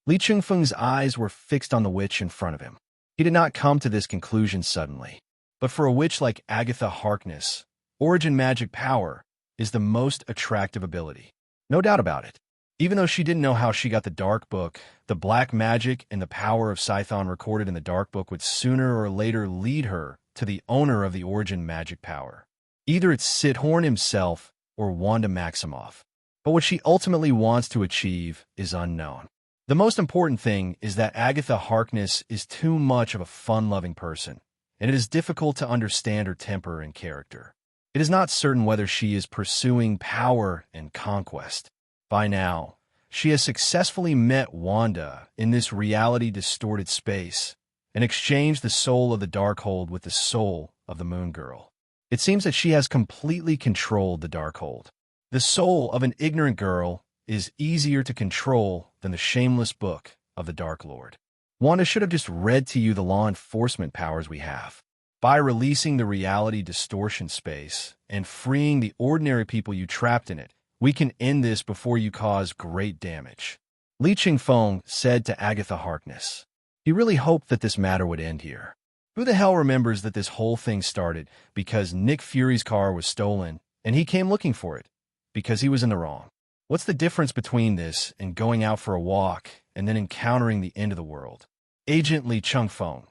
Li Chengfeng's eyes were fixed on the witch in front of him. He did not come to this conclusion suddenly. But for a witch like Agatha Harkness, origin magic power is the most attractive ability. No doubt about it. Even though she didn't know how she got the Dark Book, the black magic and the power of Scython recorded in the Dark Book would sooner or later lead her to the owner of the origin magic power. Either it's Sithorn himself or Wanda Maximoff. But what she ultimately wants to achieve is unknown. The most important thing is that Agatha Harkness is too much of a fun-loving person, and it is difficult to understand her temper and character. It is not certain whether she is pursuing power and conquest. By now, she has successfully met Wanda in this reality-distorted space and exchanged the soul of the Darkhold with the soul of the Moon Girl. It seems that she has completely controlled the Darkhold. The soul of an ignorant girl is easier to control than the shameless book of the Dark Lord. Wanda should have just read to you the law enforcement powers we have. By releasing the reality distortion space and freeing the ordinary people you trapped in it, we can end this before you cause great damage. Li Chengfeng said to Agatha Harkness. He really hoped that this matter would end here. Who the hell remembers that this whole thing started because Nick Fury's car was stolen and he came looking for it because he was in the wrong? What's the difference between this and going out for a walk and then encountering the end of the world? Agent Li Chengfeng,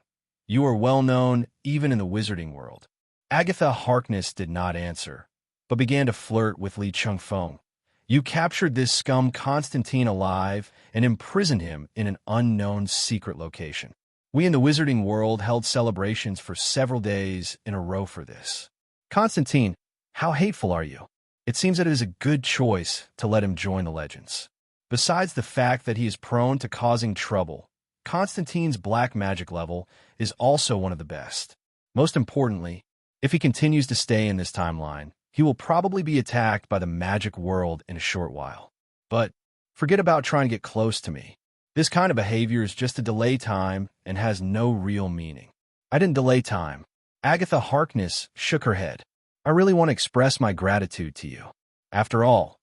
you are well known even in the wizarding world. Agatha Harkness did not answer, but began to flirt with Li Chengfeng. You captured this scum Constantine alive and imprisoned him in an unknown secret location. We in the wizarding world held celebrations for several days in a row for this. Constantine, how hateful are you? It seems that it is a good choice to let him join the legends. Besides the fact that he is prone to causing trouble, Constantine's black magic level is also one of the best. Most importantly, if he continues to stay in this timeline, he will probably be attacked by the magic world in a short while. But forget about trying to get close to me. This kind of behavior is just to delay time and has no real meaning. I didn't delay time. Agatha Harkness shook her head. I really want to express my gratitude to you. After all,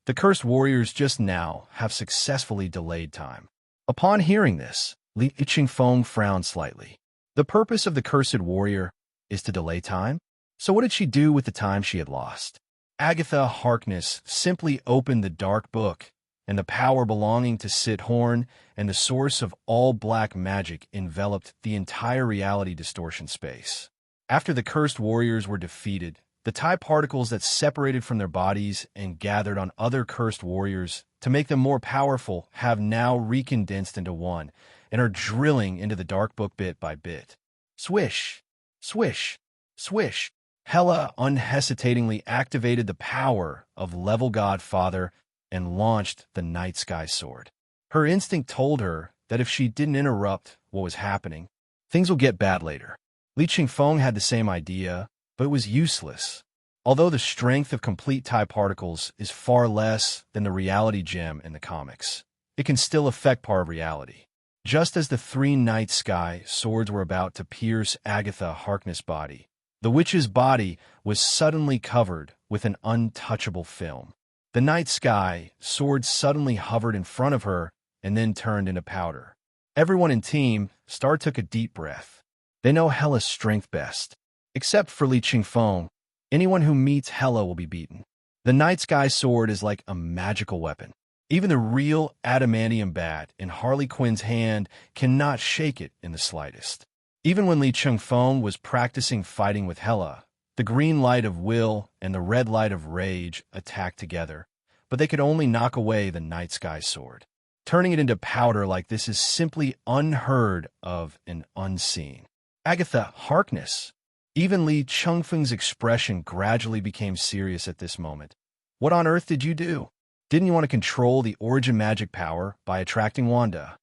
the cursed warriors just now have successfully delayed time. Upon hearing this, Li Chengfeng frowned slightly. The purpose of the cursed warrior is to delay time? So what did she do with the time she had lost? Agatha Harkness simply opened the Dark Book, and the power belonging to Sithorn and the source of all black magic enveloped the entire reality distortion space. After the cursed warriors were defeated, the TIE particles that separated from their bodies and gathered on other cursed warriors to make them more powerful have now recondensed into one and are drilling into the Dark Book bit by bit. Swish, swish, swish. Hela unhesitatingly activated the power of Level Godfather and launched the Night Sky Sword. Her instinct told her that if she didn't interrupt what was happening, things will get bad later. Li Chengfeng had the same idea, but it was useless. Although the strength of complete TIE particles is far less than the reality gem in the comics, it can still affect part of reality. Just as the three Night Sky swords were about to pierce Agatha Harkness' body, the witch's body was suddenly covered with an untouchable film. The Night Sky sword suddenly hovered in front of her and then turned into powder. Everyone in Team Star took a deep breath. They know Hela's strength best. Except for Li Chengfeng, anyone who meets Hela will be beaten. The Night Sky sword is like a magical weapon. Even the real adamantium bat in Harley Quinn's hand cannot shake it in the slightest. Even when Li Chengfeng was practicing fighting with Hela, the green light of will and the red light of rage attacked together, but they could only knock away the night sky sword. Turning it into powder like this is simply unheard of and unseen. Agatha Harkness. Even Li Chengfeng's expression gradually became serious at this moment. What on earth did you do? Didn't you want to control the origin magic power by attracting Wanda?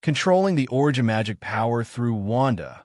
Controlling the origin magic power through Wanda.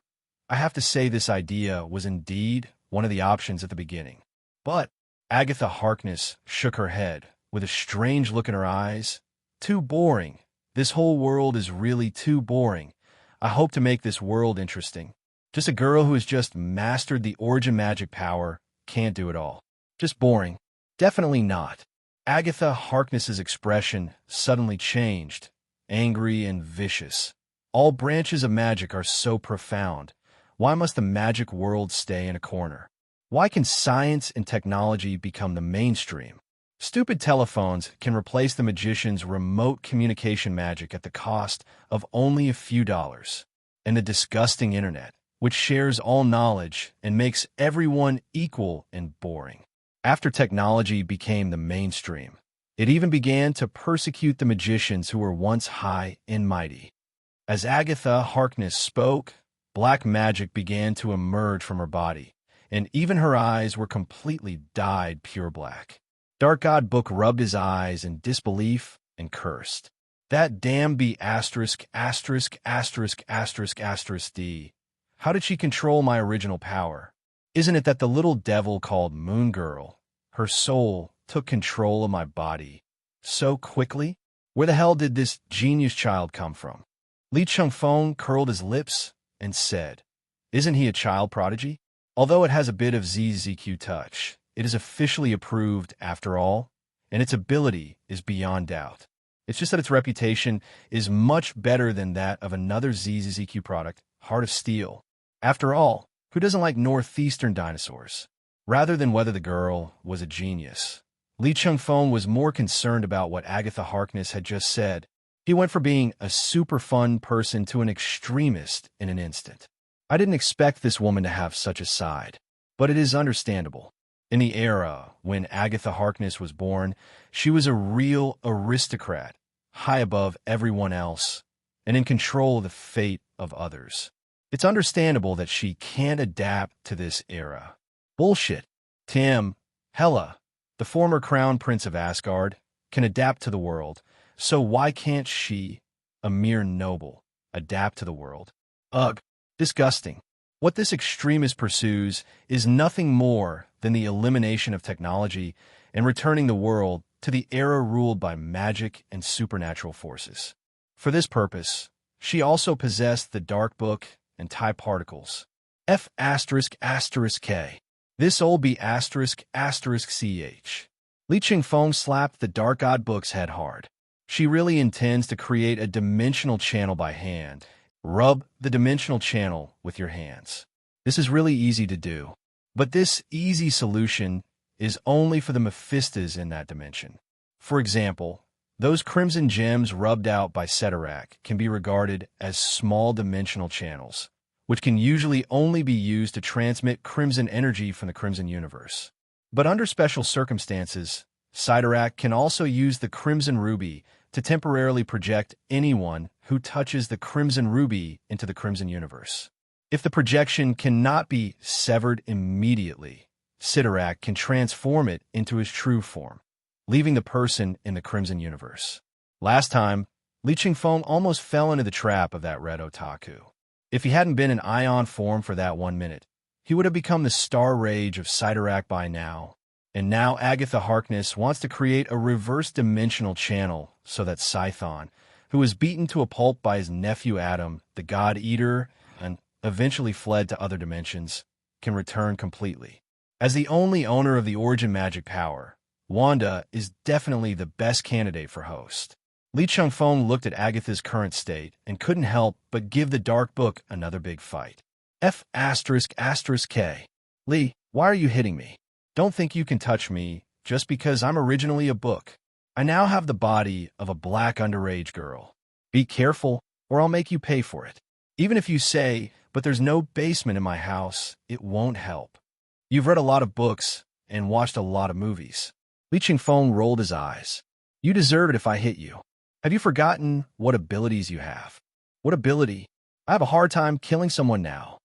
I have to say this idea was indeed one of the options at the beginning. But Agatha Harkness shook her head, with a strange look in her eyes. Too boring. This whole world is really too boring. I hope to make this world interesting. Just a girl who has just mastered the origin magic power can't do it all. Just boring. Definitely not. Agatha Harkness's expression suddenly changed, angry and vicious. All branches of magic are so profound. Why must the magic world stay in a corner? Why can science and technology become the mainstream? Stupid telephones can replace the magician's remote communication magic at the cost of only a few dollars. And the disgusting internet, which shares all knowledge and makes everyone equal and boring. After technology became the mainstream, it even began to persecute the magicians who were once high and mighty. As Agatha Harkness spoke, black magic began to emerge from her body, and even her eyes were completely dyed pure black. Dark God Book rubbed his eyes in disbelief and cursed. That damn B***************************************************************************************************************************************************************************************************************************************************************** original Original power isn't't't isn't it that the little devil called Moon Girl, her soul, took control of my body so quickly? Where the hell did this genius child come from? Li Chengfeng curled his lips and said, "Isn't he a child prodigy? Although it has a bit of ZZQ touch, it is officially approved after all, and its ability is beyond doubt. It's just that its reputation is much better than that of another ZZQ product, Heart of Steel. After all, who doesn't like northeastern dinosaurs? Rather than whether the girl was a genius, Li Chengfeng was more concerned about what Agatha Harkness had just said. He went from being a super fun person to an extremist in an instant. I didn't expect this woman to have such a side, but it is understandable. In the era when Agatha Harkness was born, she was a real aristocrat, high above everyone else, and in control of the fate of others. It's understandable that she can't adapt to this era. Bullshit. Tim, Hela, the former crown prince of Asgard, can adapt to the world, so why can't she, a mere noble, adapt to the world? Ugh, disgusting. What this extremist pursues is nothing more than the elimination of technology and returning the world to the era ruled by magic and supernatural forces. For this purpose, she also possessed the Dark Book and Tie Particles. F***K. This old B******ch. Li Chengfeng slapped the Dark God Book's head hard. She really intends to create a dimensional channel by hand. Rub the dimensional channel with your hands. This is really easy to do. But this easy solution is only for the Mephistas in that dimension. For example, those crimson gems rubbed out by Ceterak can be regarded as small dimensional channels, which can usually only be used to transmit crimson energy from the crimson universe. But under special circumstances, Ceterak can also use the crimson ruby to temporarily project anyone who touches the crimson ruby into the crimson universe. If the projection cannot be severed immediately, Ceterak can transform it into his true form, leaving the person in the crimson universe. Last time, Li Chengfeng almost fell into the trap of that red otaku. If he hadn't been in ion form for that 1 minute, he would have become the star rage of Ceterak by now. And now Agatha Harkness wants to create a reverse dimensional channel so that Scython, who was beaten to a pulp by his nephew Adam, the God Eater, and eventually fled to other dimensions, can return completely. As the only owner of the origin magic power, Wanda is definitely the best candidate for host. Li Chengfeng looked at Agatha's current state and couldn't help but give the Dark Book another big fight. F***K. Li, why are you hitting me? Don't think you can touch me just because I'm originally a book. I now have the body of a black underage girl. Be careful, or I'll make you pay for it. Even if you say, but there's no basement in my house, it won't help. You've read a lot of books and watched a lot of movies. Li Chengfeng rolled his eyes. You deserve it if I hit you. Have you forgotten what abilities you have? What ability? I have a hard time killing someone now.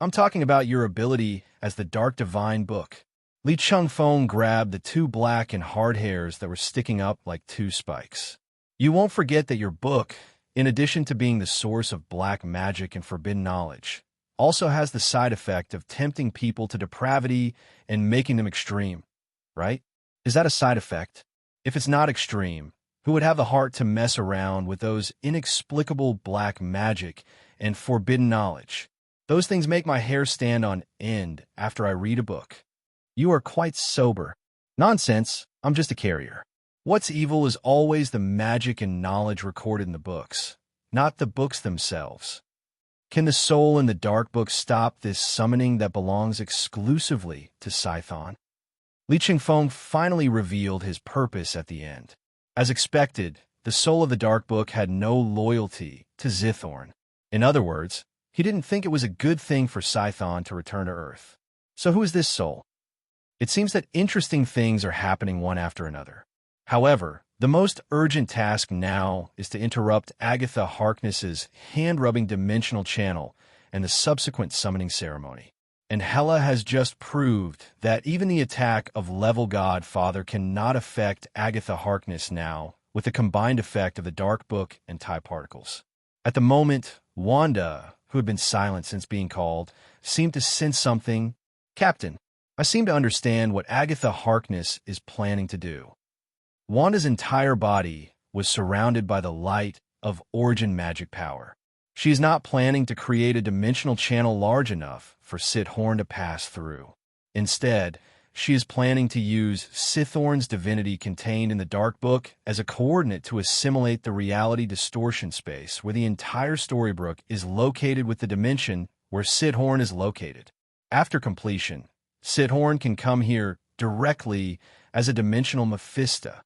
I'm talking about your ability as the Dark Divine Book. Li Chengfeng grabbed the two black and hard hairs that were sticking up like two spikes. You won't forget that your book, in addition to being the source of black magic and forbidden knowledge, also has the side effect of tempting people to depravity and making them extreme, right? Is that a side effect? If it's not extreme, who would have the heart to mess around with those inexplicable black magic and forbidden knowledge? Those things make my hair stand on end after I read a book. You are quite sober. Nonsense, I'm just a carrier. What's evil is always the magic and knowledge recorded in the books, not the books themselves. Can the soul in the dark book stop this summoning that belongs exclusively to Scython? Li Chengfeng finally revealed his purpose at the end. As expected, the soul of the dark book had no loyalty to Zithorn. In other words, he didn't think it was a good thing for Scython to return to Earth. So who is this soul? It seems that interesting things are happening one after another. However, the most urgent task now is to interrupt Agatha Harkness's hand-rubbing dimensional channel and the subsequent summoning ceremony. And Hela has just proved that even the attack of Level God Father cannot affect Agatha Harkness now, with the combined effect of the Dark Book and Type Particles. At the moment, Wanda, who had been silent since being called, seemed to sense something. Captain, I seem to understand what Agatha Harkness is planning to do. Wanda's entire body was surrounded by the light of origin magic power. She is not planning to create a dimensional channel large enough for Sithorn to pass through. Instead, she is planning to use Sithorn's divinity contained in the Dark Book as a coordinate to assimilate the reality distortion space where the entire Storybook is located with the dimension where Sithorn is located. After completion, Sithorn can come here directly as a dimensional Mephisto.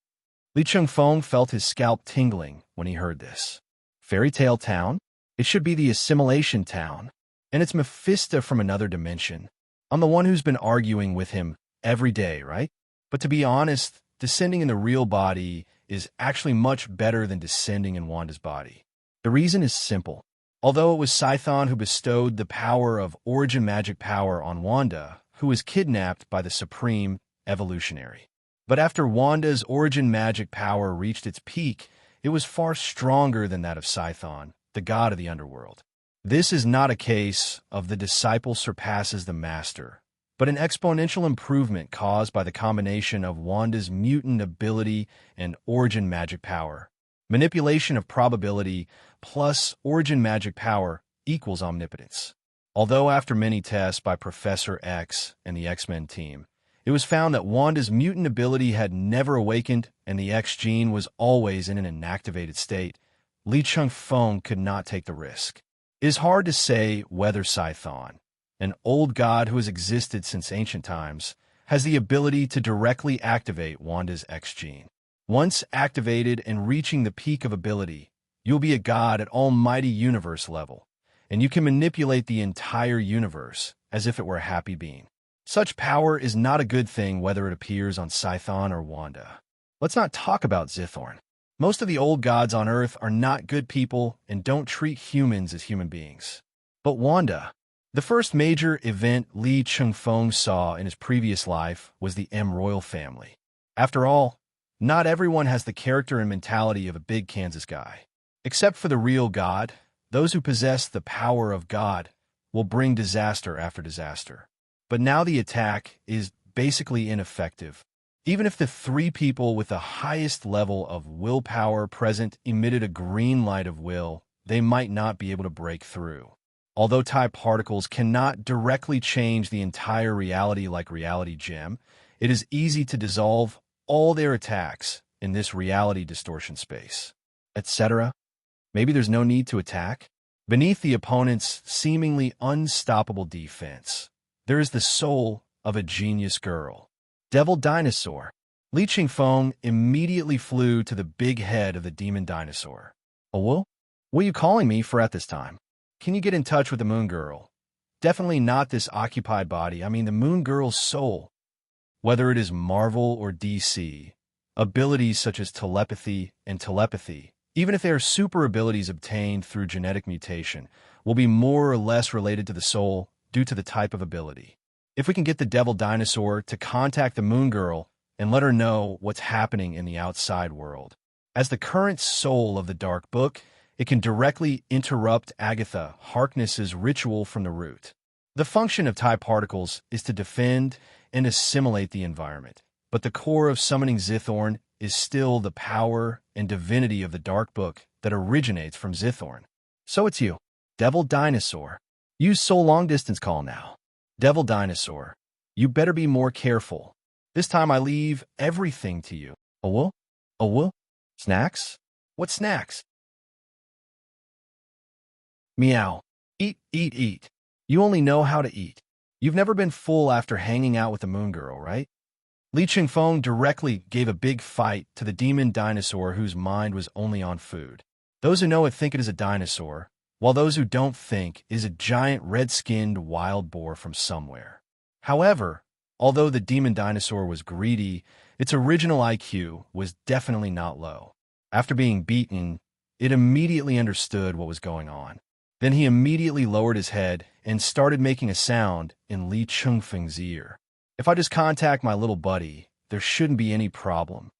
Li Chengfeng felt his scalp tingling when he heard this. Fairy Tale Town? It should be the Assimilation Town. And it's Mephisto from another dimension. I'm the one who's been arguing with him every day, right? But to be honest, descending in the real body is actually much better than descending in Wanda's body. The reason is simple. Although it was Scython who bestowed the power of origin magic power on Wanda, who was kidnapped by the Supreme Evolutionary. But after Wanda's origin magic power reached its peak, it was far stronger than that of Scython, the god of the underworld. This is not a case of the disciple surpasses the master, but an exponential improvement caused by the combination of Wanda's mutant ability and origin magic power. Manipulation of probability plus origin magic power equals omnipotence. Although after many tests by Professor X and the X-Men team, it was found that Wanda's mutant ability had never awakened and the X gene was always in an inactivated state, Li Chengfeng could not take the risk. It is hard to say whether Scython, an old god who has existed since ancient times, has the ability to directly activate Wanda's X gene. Once activated and reaching the peak of ability, you'll be a god at almighty universe level, and you can manipulate the entire universe as if it were a happy being. Such power is not a good thing whether it appears on Scython or Wanda. Let's not talk about Zithorn. Most of the old gods on Earth are not good people and don't treat humans as human beings. But Wanda, the first major event Li Chengfeng saw in his previous life was the M royal family. After all, not everyone has the character and mentality of a big Kansas guy. Except for the real God, those who possess the power of God will bring disaster after disaster. But now the attack is basically ineffective. Even if the three people with the highest level of willpower present emitted a green light of will, they might not be able to break through. Although type particles cannot directly change the entire reality like reality gem, it is easy to dissolve all their attacks in this reality distortion space, etc. Maybe there's no need to attack. Beneath the opponent's seemingly unstoppable defense, there is the soul of a genius girl. Devil Dinosaur. Li Chengfeng immediately flew to the big head of the demon dinosaur. Oh, well? What are you calling me for at this time? Can you get in touch with the moon girl? Definitely not this occupied body, I mean the moon girl's soul. Whether it is Marvel or DC, abilities such as telepathy, even if they are super abilities obtained through genetic mutation, will be more or less related to the soul due to the type of ability. If we can get the devil dinosaur to contact the moon girl and let her know what's happening in the outside world. As the current soul of the Dark Book, it can directly interrupt Agatha Harkness's ritual from the root. The function of TIE particles is to defend and assimilate the environment, but the core of summoning Zithorn is still the power and divinity of the Dark Book that originates from Zithorn. So it's you, Devil Dinosaur. Use Soul Long Distance Call now. Devil Dinosaur, you better be more careful. This time I leave everything to you. Oh, well? Snacks? What snacks? Meow. Eat, eat, eat. You only know how to eat. You've never been full after hanging out with the moon girl, right? Li Chengfeng directly gave a big fight to the demon dinosaur whose mind was only on food. Those who know it think it is a dinosaur, while those who don't think it is a giant red-skinned wild boar from somewhere. However, although the demon dinosaur was greedy, its original IQ was definitely not low. After being beaten, it immediately understood what was going on. Then he immediately lowered his head and started making a sound in Li Chengfeng's ear. If I just contact my little buddy, there shouldn't be any problem.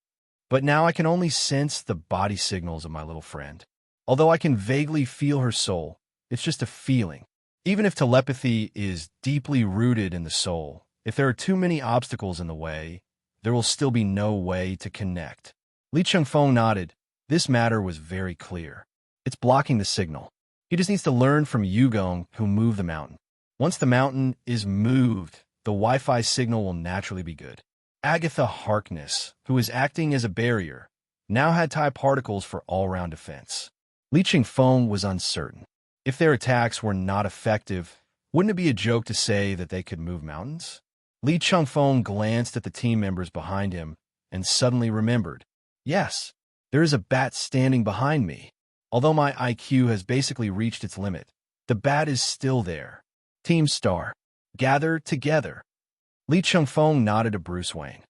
But now I can only sense the body signals of my little friend. Although I can vaguely feel her soul, it's just a feeling. Even if telepathy is deeply rooted in the soul, if there are too many obstacles in the way, there will still be no way to connect. Li Chengfeng nodded. This matter was very clear. It's blocking the signal. He just needs to learn from Yugong who moved the mountain. Once the mountain is moved, the Wi-Fi signal will naturally be good. Agatha Harkness, who is acting as a barrier, now had TIE particles for all-round defense. Li Chengfeng was uncertain. If their attacks were not effective, wouldn't it be a joke to say that they could move mountains? Li Chengfeng glanced at the team members behind him and suddenly remembered. Yes, there is a bat standing behind me. Although my IQ has basically reached its limit, the bat is still there. Team Star, gather together. Li Chengfeng nodded to Bruce Wayne.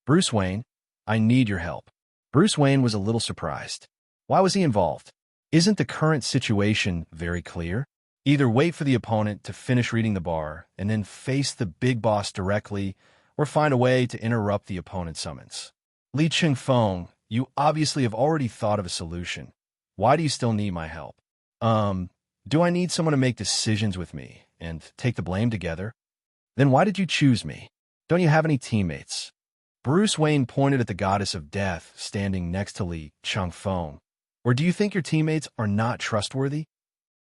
Bruce Wayne, I need your help. Bruce Wayne was a little surprised. Why was he involved? Isn't the current situation very clear? Either wait for the opponent to finish reading the bar and then face the big boss directly, or find a way to interrupt the opponent's summons. Li Chengfeng, you obviously have already thought of a solution. Why do you still need my help? Do I need someone to make decisions with me and take the blame together? Then why did you choose me? Don't you have any teammates? Bruce Wayne pointed at the goddess of death standing next to Li Chengfeng. Or do you think your teammates are not trustworthy?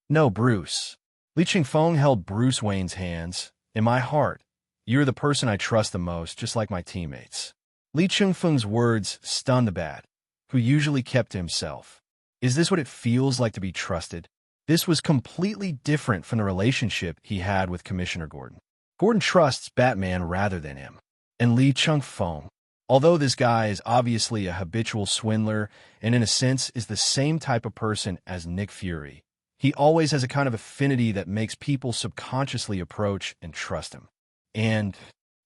No, Bruce. Li Chengfeng held Bruce Wayne's hands. In my heart, you're the person I trust the most, just like my teammates. Li Chengfeng's words stunned the bat, who usually kept to himself. Is this what it feels like to be trusted? This was completely different from the relationship he had with Commissioner Gordon. Gordon trusts Batman rather than him. And Li Chengfeng, although this guy is obviously a habitual swindler and in a sense is the same type of person as Nick Fury, he always has a kind of affinity that makes people subconsciously approach and trust him. And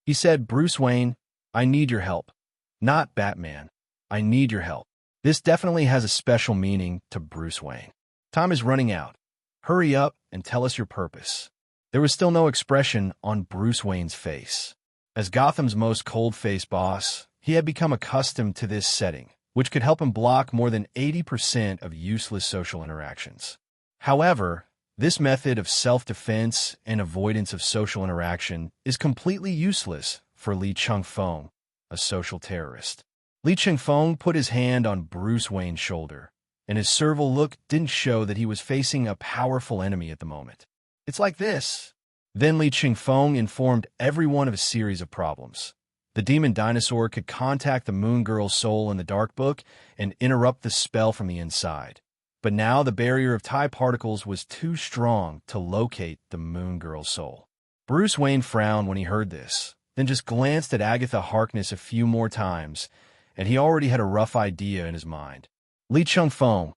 he said, Bruce Wayne, I need your help. Not Batman. I need your help. This definitely has a special meaning to Bruce Wayne. Time is running out. Hurry up and tell us your purpose. There was still no expression on Bruce Wayne's face. As Gotham's most cold-faced boss, he had become accustomed to this setting, which could help him block more than 80% of useless social interactions. However, this method of self-defense and avoidance of social interaction is completely useless for Li Chengfeng, a social terrorist. Li Chengfeng put his hand on Bruce Wayne's shoulder, and his servile look didn't show that he was facing a powerful enemy at the moment. It's like this. Then Li Chengfeng informed everyone of a series of problems. The demon dinosaur could contact the moon girl's soul in the Dark Book and interrupt the spell from the inside. But now the barrier of TIE particles was too strong to locate the moon girl's soul. Bruce Wayne frowned when he heard this, then just glanced at Agatha Harkness a few more times, and he already had a rough idea in his mind. Li Chengfeng,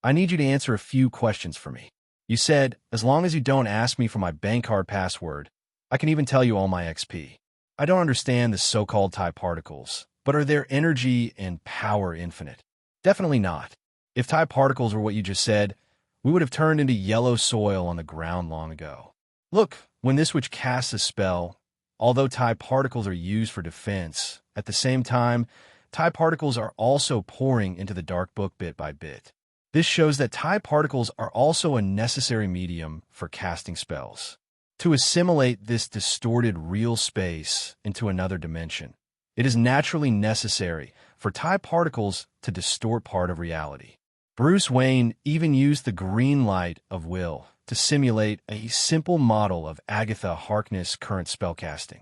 I need you to answer a few questions for me. You said, as long as you don't ask me for my bank card password, I can even tell you all my XP. I don't understand the so-called type particles, but are their energy and power infinite? Definitely not. If type particles were what you just said, we would have turned into yellow soil on the ground long ago. Look, when this witch casts a spell, although type particles are used for defense, at the same time, type particles are also pouring into the dark book bit by bit. This shows that type particles are also a necessary medium for casting spells, to assimilate this distorted real space into another dimension. It is naturally necessary for type particles to distort part of reality. Bruce Wayne even used the green light of will to simulate a simple model of Agatha Harkness' current spellcasting.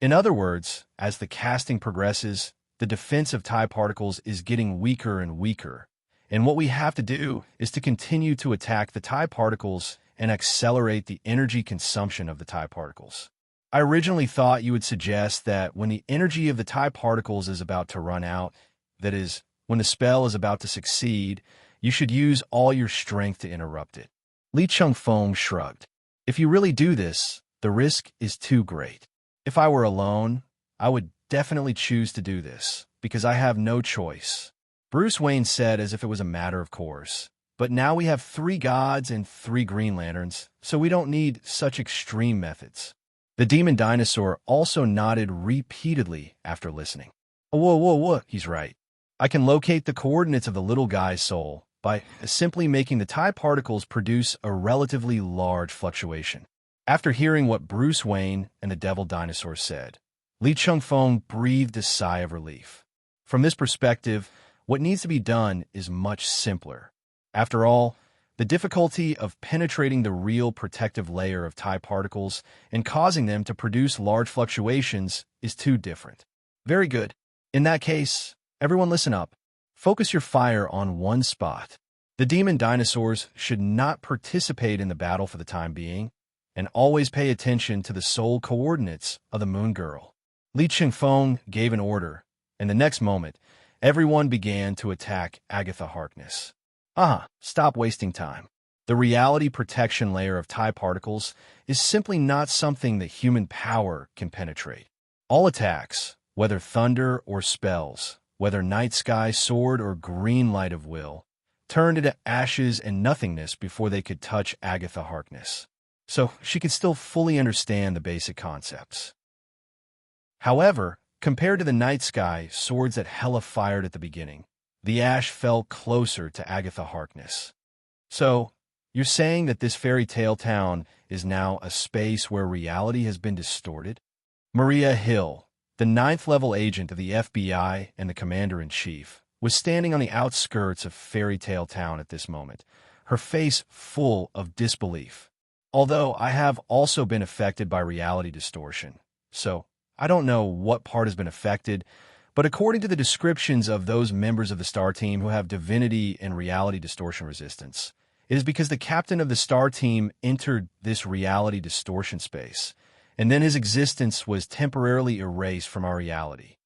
In other words, as the casting progresses, the defense of type particles is getting weaker and weaker, and what we have to do is to continue to attack the type particles and accelerate the energy consumption of the type particles. I originally thought you would suggest that when the energy of the type particles is about to run out, that is, when the spell is about to succeed, you should use all your strength to interrupt it. Li Chengfeng shrugged. If you really do this, the risk is too great. If I were alone, I would definitely choose to do this, because I have no choice. Bruce Wayne said as if it was a matter of course. But now we have 3 gods and 3 Green Lanterns, so we don't need such extreme methods. The demon dinosaur also nodded repeatedly after listening. Whoa, he's right. I can locate the coordinates of the little guy's soul by simply making the type particles produce a relatively large fluctuation. After hearing what Bruce Wayne and the devil dinosaur said, Li Chengfeng breathed a sigh of relief. From this perspective, what needs to be done is much simpler. After all, the difficulty of penetrating the real protective layer of type particles and causing them to produce large fluctuations is too different. Very good. In that case, everyone listen up. Focus your fire on one spot. The demon dinosaurs should not participate in the battle for the time being, and always pay attention to the soul coordinates of the Moon Girl. Li Chengfeng gave an order, and the next moment, everyone began to attack Agatha Harkness. Stop wasting time. The reality protection layer of type particles is simply not something that human power can penetrate. All attacks, whether thunder or spells, whether night sky sword or green light of will, turned into ashes and nothingness before they could touch Agatha Harkness. So she could still fully understand the basic concepts. However, compared to the night sky swords that Hela fired at the beginning, the ash fell closer to Agatha Harkness. So, you're saying that this fairy tale town is now a space where reality has been distorted? Maria Hill, the 9th-level agent of the FBI and the commander-in-chief, was standing on the outskirts of Fairy Tale Town at this moment, her face full of disbelief. Although I have also been affected by reality distortion, so I don't know what part has been affected, but according to the descriptions of those members of the STAR team who have divinity and reality distortion resistance, it is because the captain of the STAR team entered this reality distortion space, and then his existence was temporarily erased from our reality.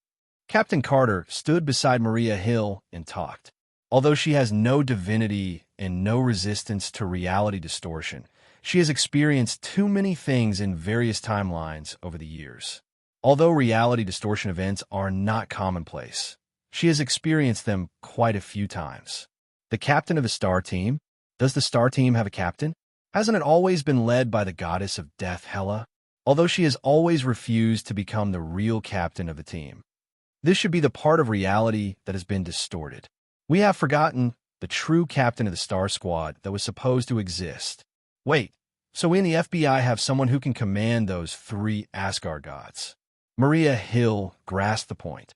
Captain Carter stood beside Maria Hill and talked. Although she has no divinity and no resistance to reality distortion, she has experienced too many things in various timelines over the years. Although reality distortion events are not commonplace, she has experienced them quite a few times. The captain of the STAR team? Does the STAR team have a captain? Hasn't it always been led by the goddess of death, Hela? Although she has always refused to become the real captain of the team. This should be the part of reality that has been distorted. We have forgotten the true captain of the STAR Squad that was supposed to exist. Wait, so we in the FBI have someone who can command those 3 Asgard gods? Maria Hill grasped the point.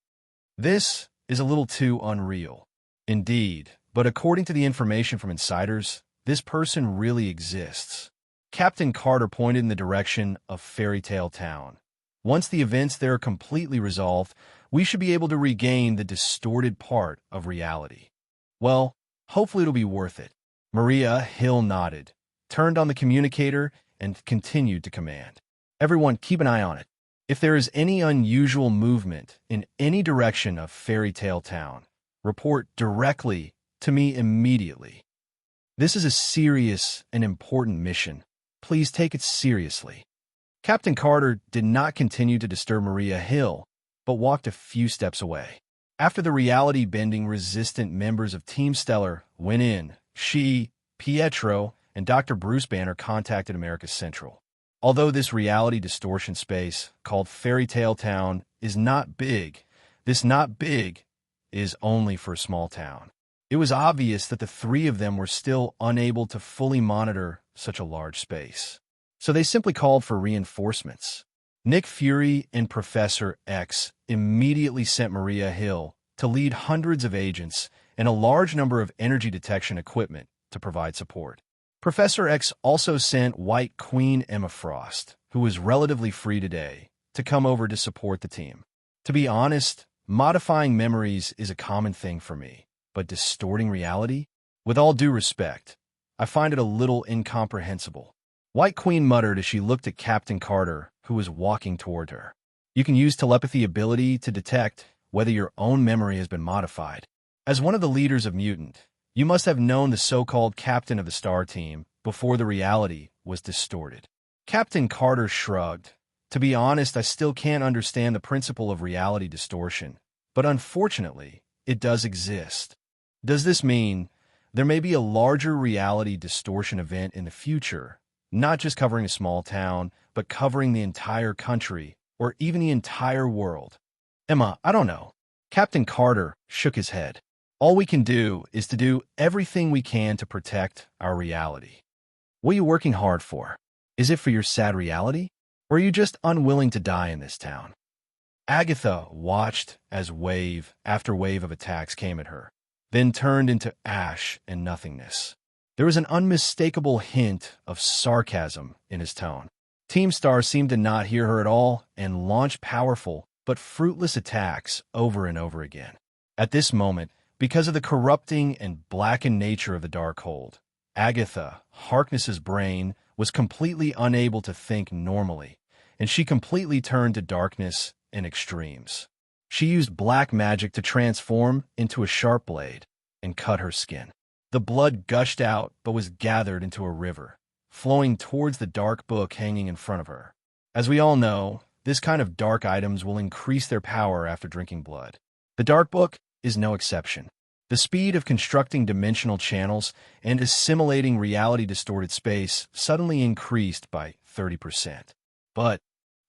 This is a little too unreal. Indeed, but according to the information from insiders, this person really exists. Captain Carter pointed in the direction of Fairy Tale Town. Once the events there are completely resolved, we should be able to regain the distorted part of reality. Well, hopefully it'll be worth it. Maria Hill nodded, turned on the communicator, and continued to command. Everyone, keep an eye on it. If there is any unusual movement in any direction of Fairy Tale Town, report directly to me immediately. This is a serious and important mission. Please take it seriously. Captain Carter did not continue to disturb Maria Hill, but walked a few steps away. After the reality-bending resistant members of Team Stellar went in, she, Pietro, and Dr. Bruce Banner contacted America Central. Although this reality distortion space, called Fairy Tale Town, is not big, this not big is only for a small town. It was obvious that the three of them were still unable to fully monitor such a large space. So they simply called for reinforcements. Nick Fury and Professor X immediately sent Maria Hill to lead hundreds of agents and a large number of energy detection equipment to provide support. Professor X also sent White Queen Emma Frost, who was relatively free today, to come over to support the team. To be honest, modifying memories is a common thing for me, but distorting reality? With all due respect, I find it a little incomprehensible. White Queen muttered as she looked at Captain Carter, who was walking toward her. You can use telepathy ability to detect whether your own memory has been modified. As one of the leaders of Mutant, you must have known the so-called captain of the Star Team before the reality was distorted. Captain Carter shrugged. To be honest, I still can't understand the principle of reality distortion, but unfortunately, it does exist. Does this mean there may be a larger reality distortion event in the future, not just covering a small town, but covering the entire country or even the entire world? Emma, I don't know. Captain Carter shook his head. All we can do is to do everything we can to protect our reality. What are you working hard for? Is it for your sad reality? Or are you just unwilling to die in this town? Agatha watched as wave after wave of attacks came at her, then turned into ash and nothingness. There was an unmistakable hint of sarcasm in his tone. Team Star seemed to not hear her at all and launched powerful but fruitless attacks over and over again. At this moment, because of the corrupting and blackened nature of the Darkhold, Agatha, Harkness's brain, was completely unable to think normally, and she completely turned to darkness and extremes. She used black magic to transform into a sharp blade and cut her skin. The blood gushed out but was gathered into a river, flowing towards the dark book hanging in front of her. As we all know, this kind of dark items will increase their power after drinking blood. The dark book is no exception. The speed of constructing dimensional channels and assimilating reality-distorted space suddenly increased by 30%. But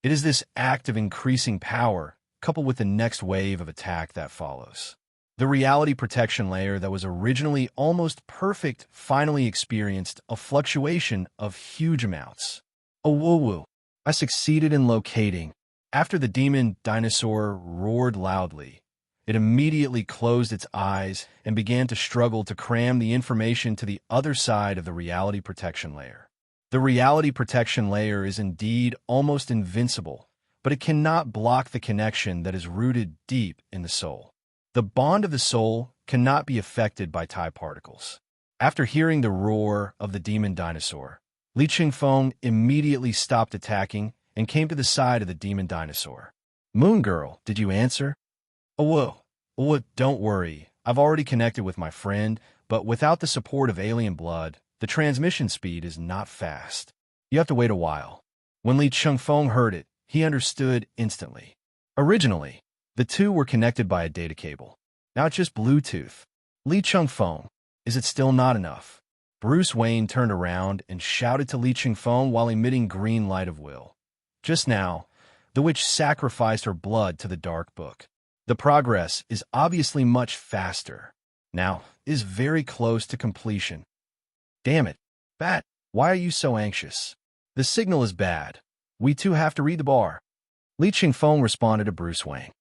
it is this act of increasing power, coupled with the next wave of attack that follows. The reality protection layer that was originally almost perfect finally experienced a fluctuation of huge amounts. Oh, woo-woo. I succeeded in locating. After the demon dinosaur roared loudly, it immediately closed its eyes and began to struggle to cram the information to the other side of the reality protection layer. The reality protection layer is indeed almost invincible, but it cannot block the connection that is rooted deep in the soul. The bond of the soul cannot be affected by TIE particles. After hearing the roar of the demon dinosaur, Li Chengfeng immediately stopped attacking and came to the side of the demon dinosaur. Moon Girl, did you answer? Oh, whoa, don't worry. I've already connected with my friend, but without the support of alien blood, the transmission speed is not fast. You have to wait a while. When Li Chengfeng heard it, he understood instantly. Originally, the two were connected by a data cable. Now it's just Bluetooth. Li Chengfeng, is it still not enough? Bruce Wayne turned around and shouted to Li Chengfeng while emitting green light of will. Just now, the witch sacrificed her blood to the dark book. The progress is obviously much faster. Now, it is very close to completion. Damn it, Bat, why are you so anxious? The signal is bad. We too have to read the bar. Li Chengfeng responded to Bruce Wayne.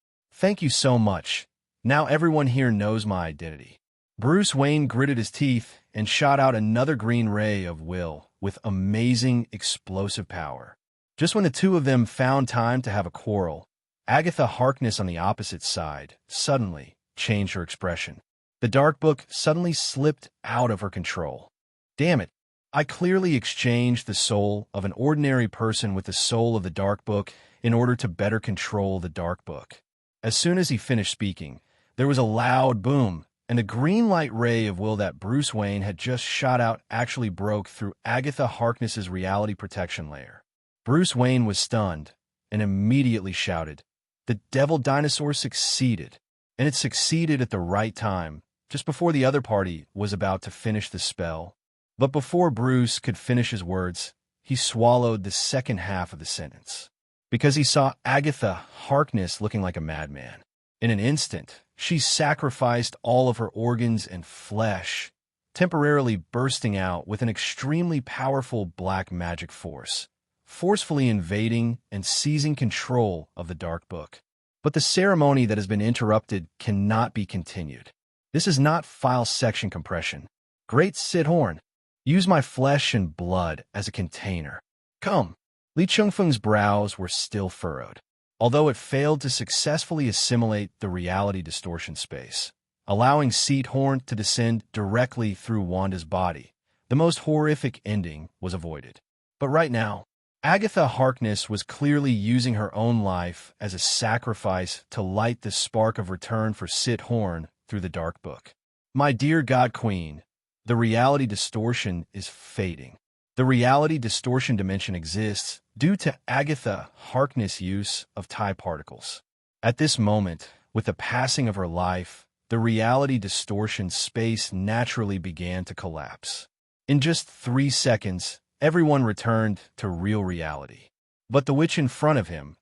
Thank you so much. Now everyone here knows my identity. Bruce Wayne gritted his teeth and shot out another green ray of will with amazing explosive power. Just when the two of them found time to have a quarrel, Agatha Harkness on the opposite side suddenly changed her expression. The dark book suddenly slipped out of her control. Damn it, I clearly exchanged the soul of an ordinary person with the soul of the dark book in order to better control the dark book. As soon as he finished speaking, there was a loud boom, and the green light ray of will that Bruce Wayne had just shot out actually broke through Agatha Harkness's reality protection layer. Bruce Wayne was stunned and immediately shouted, "The devil dinosaur succeeded!" And it succeeded at the right time, just before the other party was about to finish the spell. But before Bruce could finish his words, he swallowed the second half of the sentence, because he saw Agatha Harkness looking like a madman. In an instant, she sacrificed all of her organs and flesh, temporarily bursting out with an extremely powerful black magic force, forcefully invading and seizing control of the Dark Book. But the ceremony that has been interrupted cannot be continued. This is not file section compression. Great Sid Horn, use my flesh and blood as a container. Come. Li Chengfeng's brows were still furrowed, although it failed to successfully assimilate the reality distortion space, allowing Sid Horn to descend directly through Wanda's body. The most horrific ending was avoided. But right now, Agatha Harkness was clearly using her own life as a sacrifice to light the spark of return for Sid Horn through the Dark Book. My dear God Queen, the reality distortion is fading. The reality distortion dimension exists due to Agatha Harkness' use of TIE particles. At this moment, with the passing of her life, the reality distortion space naturally began to collapse. In just 3 seconds, everyone returned to real reality. But the witch in front of him,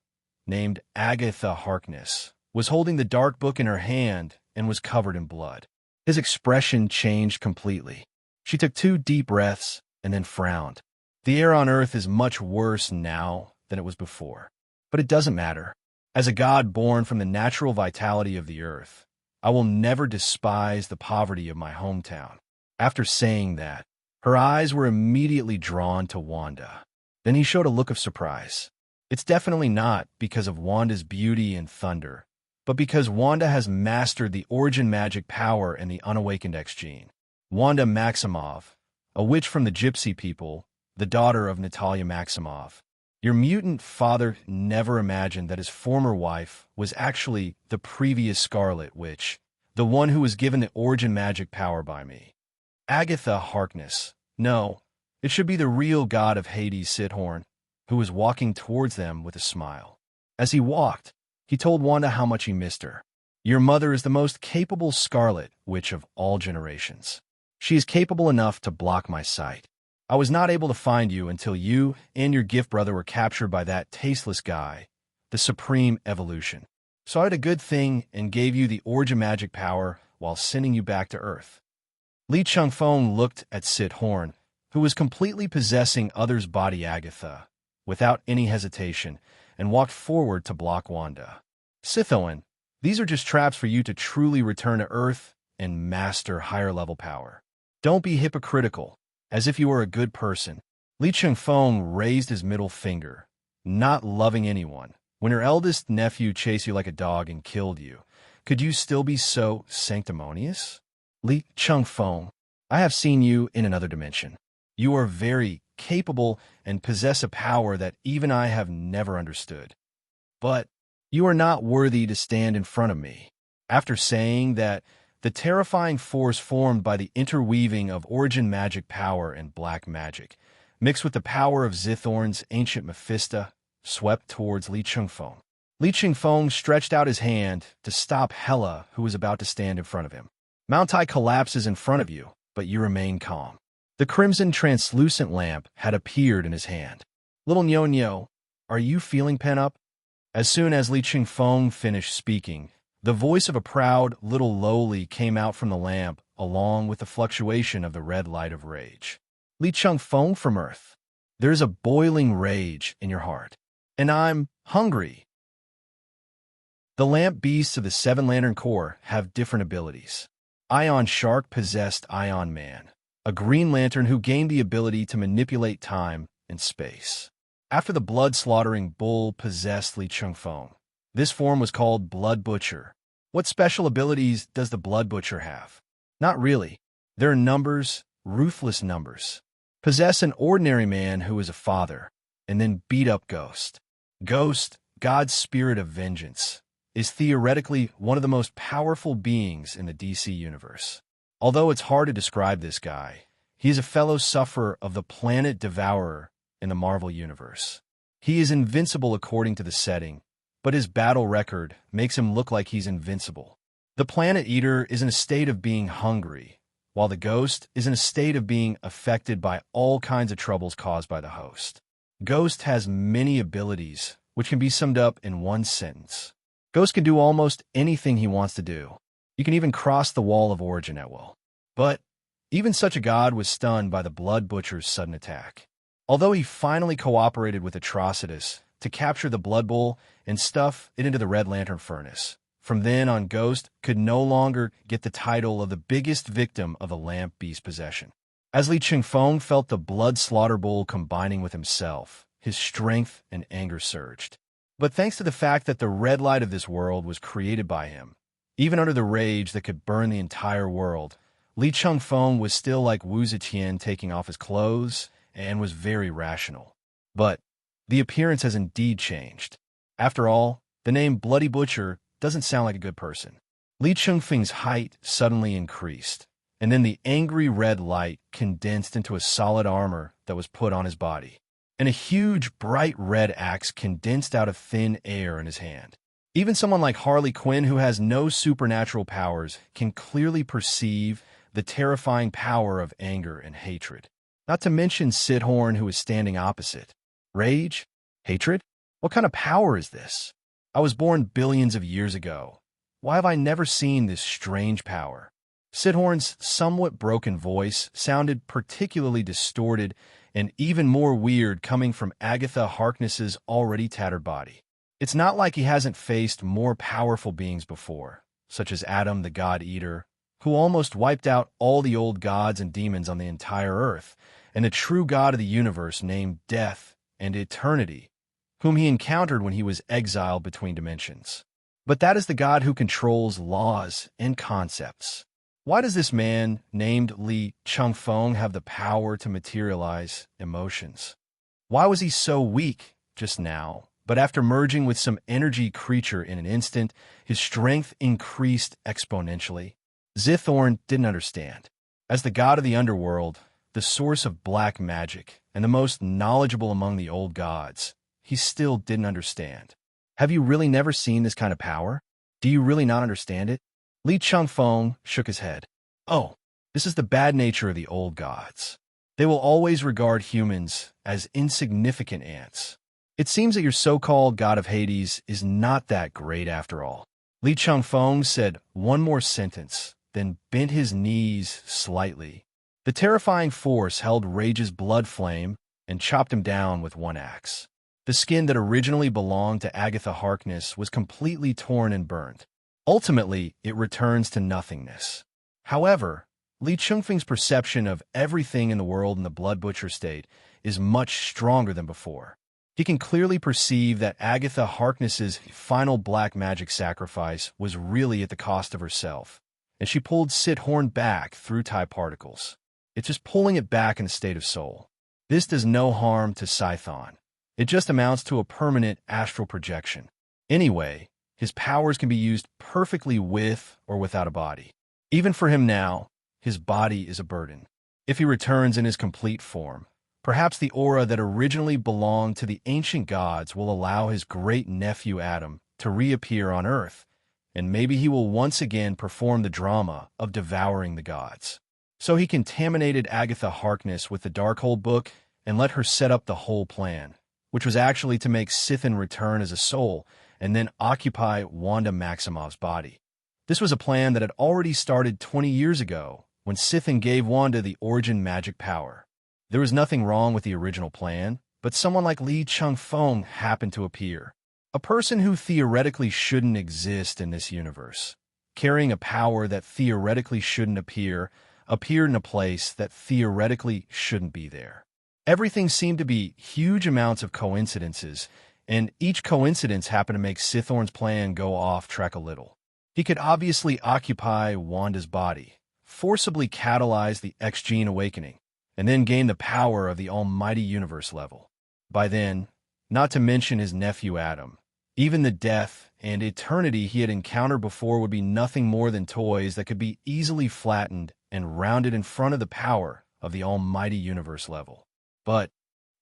named Agatha Harkness, was holding the Dark Book in her hand and was covered in blood. His expression changed completely. She took 2 deep breaths and then frowned. The air on Earth is much worse now than it was before. But it doesn't matter. As a god born from the natural vitality of the Earth, I will never despise the poverty of my hometown. After saying that, her eyes were immediately drawn to Wanda. Then he showed a look of surprise. It's definitely not because of Wanda's beauty and thunder, but because Wanda has mastered the origin magic power and the unawakened X gene. Wanda Maximoff, a witch from the Gypsy people, the daughter of Natalia Maximoff. Your mutant father never imagined that his former wife was actually the previous Scarlet Witch, the one who was given the origin magic power by me. Agatha Harkness. No, it should be the real god of Hades, Sid Horn, who was walking towards them with a smile. As he walked, he told Wanda how much he missed her. Your mother is the most capable Scarlet Witch of all generations. She is capable enough to block my sight. I was not able to find you until you and your gift brother were captured by that tasteless guy, the Supreme Evolution. So I did a good thing and gave you the origin magic power while sending you back to Earth. Li Chengfeng looked at Sid Horn, who was completely possessing others' body Agatha, without any hesitation, and walked forward to block Wanda. Sithoan, these are just traps for you to truly return to Earth and master higher-level power. Don't be hypocritical, as if you were a good person. Li Chengfeng raised his middle finger, not loving anyone. When your eldest nephew chased you like a dog and killed you, could you still be so sanctimonious? Li Chengfeng, I have seen you in another dimension. You are very capable and possess a power that even I have never understood. But you are not worthy to stand in front of me. After saying that, the terrifying force formed by the interweaving of origin magic power and black magic, mixed with the power of Zithorn's ancient Mephisto, swept towards Li Chengfeng. Li Chengfeng stretched out his hand to stop Hela, who was about to stand in front of him. Mount Tai collapses in front of you, but you remain calm. The crimson translucent lamp had appeared in his hand. Little Nyo-Nyo, are you feeling pent up? As soon as Li Chengfeng finished speaking, the voice of a proud little lowly came out from the lamp, along with the fluctuation of the red light of rage. Li Chengfeng from Earth, there's a boiling rage in your heart, and I'm hungry. The lamp beasts of the Seven Lantern Corps have different abilities. Ion Shark possessed Ion Man, a Green Lantern who gained the ability to manipulate time and space. After the blood-slaughtering bull possessed Li Chengfeng, this form was called Blood Butcher. What special abilities does the Blood Butcher have? Not really. They're numbers, ruthless numbers. Possess an ordinary man who is a father, and then beat up Ghost. Ghost, God's spirit of vengeance, is theoretically one of the most powerful beings in the DC universe. Although it's hard to describe this guy, he is a fellow sufferer of the planet Devourer in the Marvel Universe. He is invincible according to the setting, but his battle record makes him look like he's invincible. The Planet Eater is in a state of being hungry, while the Ghost is in a state of being affected by all kinds of troubles caused by the host. Ghost has many abilities, which can be summed up in one sentence. Ghost can do almost anything he wants to do. He can even cross the wall of origin at will. But even such a god was stunned by the Blood Butcher's sudden attack. Although he finally cooperated with Atrocitus to capture the Blood Bowl and stuff it into the Red Lantern furnace, from then on Ghost could no longer get the title of the biggest victim of the Lamp Beast possession. As Li Chengfeng felt the Blood Slaughter Bowl combining with himself, his strength and anger surged. But thanks to the fact that the red light of this world was created by him, even under the rage that could burn the entire world, Li Chengfeng was still like Wu Zetian taking off his clothes and was very rational. But the appearance has indeed changed. After all, the name Bloody Butcher doesn't sound like a good person. Li Chengfeng's height suddenly increased, and then the angry red light condensed into a solid armor that was put on his body, and a huge bright red axe condensed out of thin air in his hand. Even someone like Harley Quinn, who has no supernatural powers, can clearly perceive the terrifying power of anger and hatred. Not to mention Sidhorn, who is standing opposite. Rage? Hatred? What kind of power is this? I was born billions of years ago. Why have I never seen this strange power? Sidhorn's somewhat broken voice sounded particularly distorted and even more weird coming from Agatha Harkness's already tattered body. It's not like he hasn't faced more powerful beings before, such as Adam the God Eater, who almost wiped out all the old gods and demons on the entire earth, and the true god of the universe named Death and Eternity, whom he encountered when he was exiled between dimensions. But that is the god who controls laws and concepts. Why does this man named Li Chengfeng have the power to materialize emotions? Why was he so weak just now, but after merging with some energy creature in an instant, his strength increased exponentially? Zithorn didn't understand. As the god of the underworld, the source of black magic, and the most knowledgeable among the old gods, he still didn't understand. Have you really never seen this kind of power? Do you really not understand it? Li Chengfeng shook his head. Oh, this is the bad nature of the old gods. They will always regard humans as insignificant ants. It seems that your so-called god of Hades is not that great after all. Li Chengfeng said one more sentence, then bent his knees slightly. The terrifying force held Rage's blood flame and chopped him down with one axe. The skin that originally belonged to Agatha Harkness was completely torn and burnt. Ultimately, it returns to nothingness. However, Li Chengfeng's perception of everything in the world in the Blood Butcher state is much stronger than before. He can clearly perceive that Agatha Harkness's final black magic sacrifice was really at the cost of herself, and she pulled Sidhorn back through type particles. It's just pulling it back in a state of soul. This does no harm to Scython. It just amounts to a permanent astral projection. Anyway, his powers can be used perfectly with or without a body. Even for him now, his body is a burden. If he returns in his complete form, perhaps the aura that originally belonged to the ancient gods will allow his great-nephew Adam to reappear on Earth, and maybe he will once again perform the drama of devouring the gods. So he contaminated Agatha Harkness with the Darkhold book and let her set up the whole plan, which was actually to make Scythian return as a soul and then occupy Wanda Maximoff's body. This was a plan that had already started 20 years ago when Scythian gave Wanda the origin magic power. There was nothing wrong with the original plan, but someone like Li Chengfeng happened to appear. A person who theoretically shouldn't exist in this universe, carrying a power that theoretically shouldn't appeared in a place that theoretically shouldn't be there. Everything seemed to be huge amounts of coincidences, and each coincidence happened to make Sithorn's plan go off track a little. He could obviously occupy Wanda's body, forcibly catalyze the X-gene awakening, and then gain the power of the almighty universe level. By then, not to mention his nephew Adam, even the death and eternity he had encountered before would be nothing more than toys that could be easily flattened and rounded in front of the power of the almighty universe level. But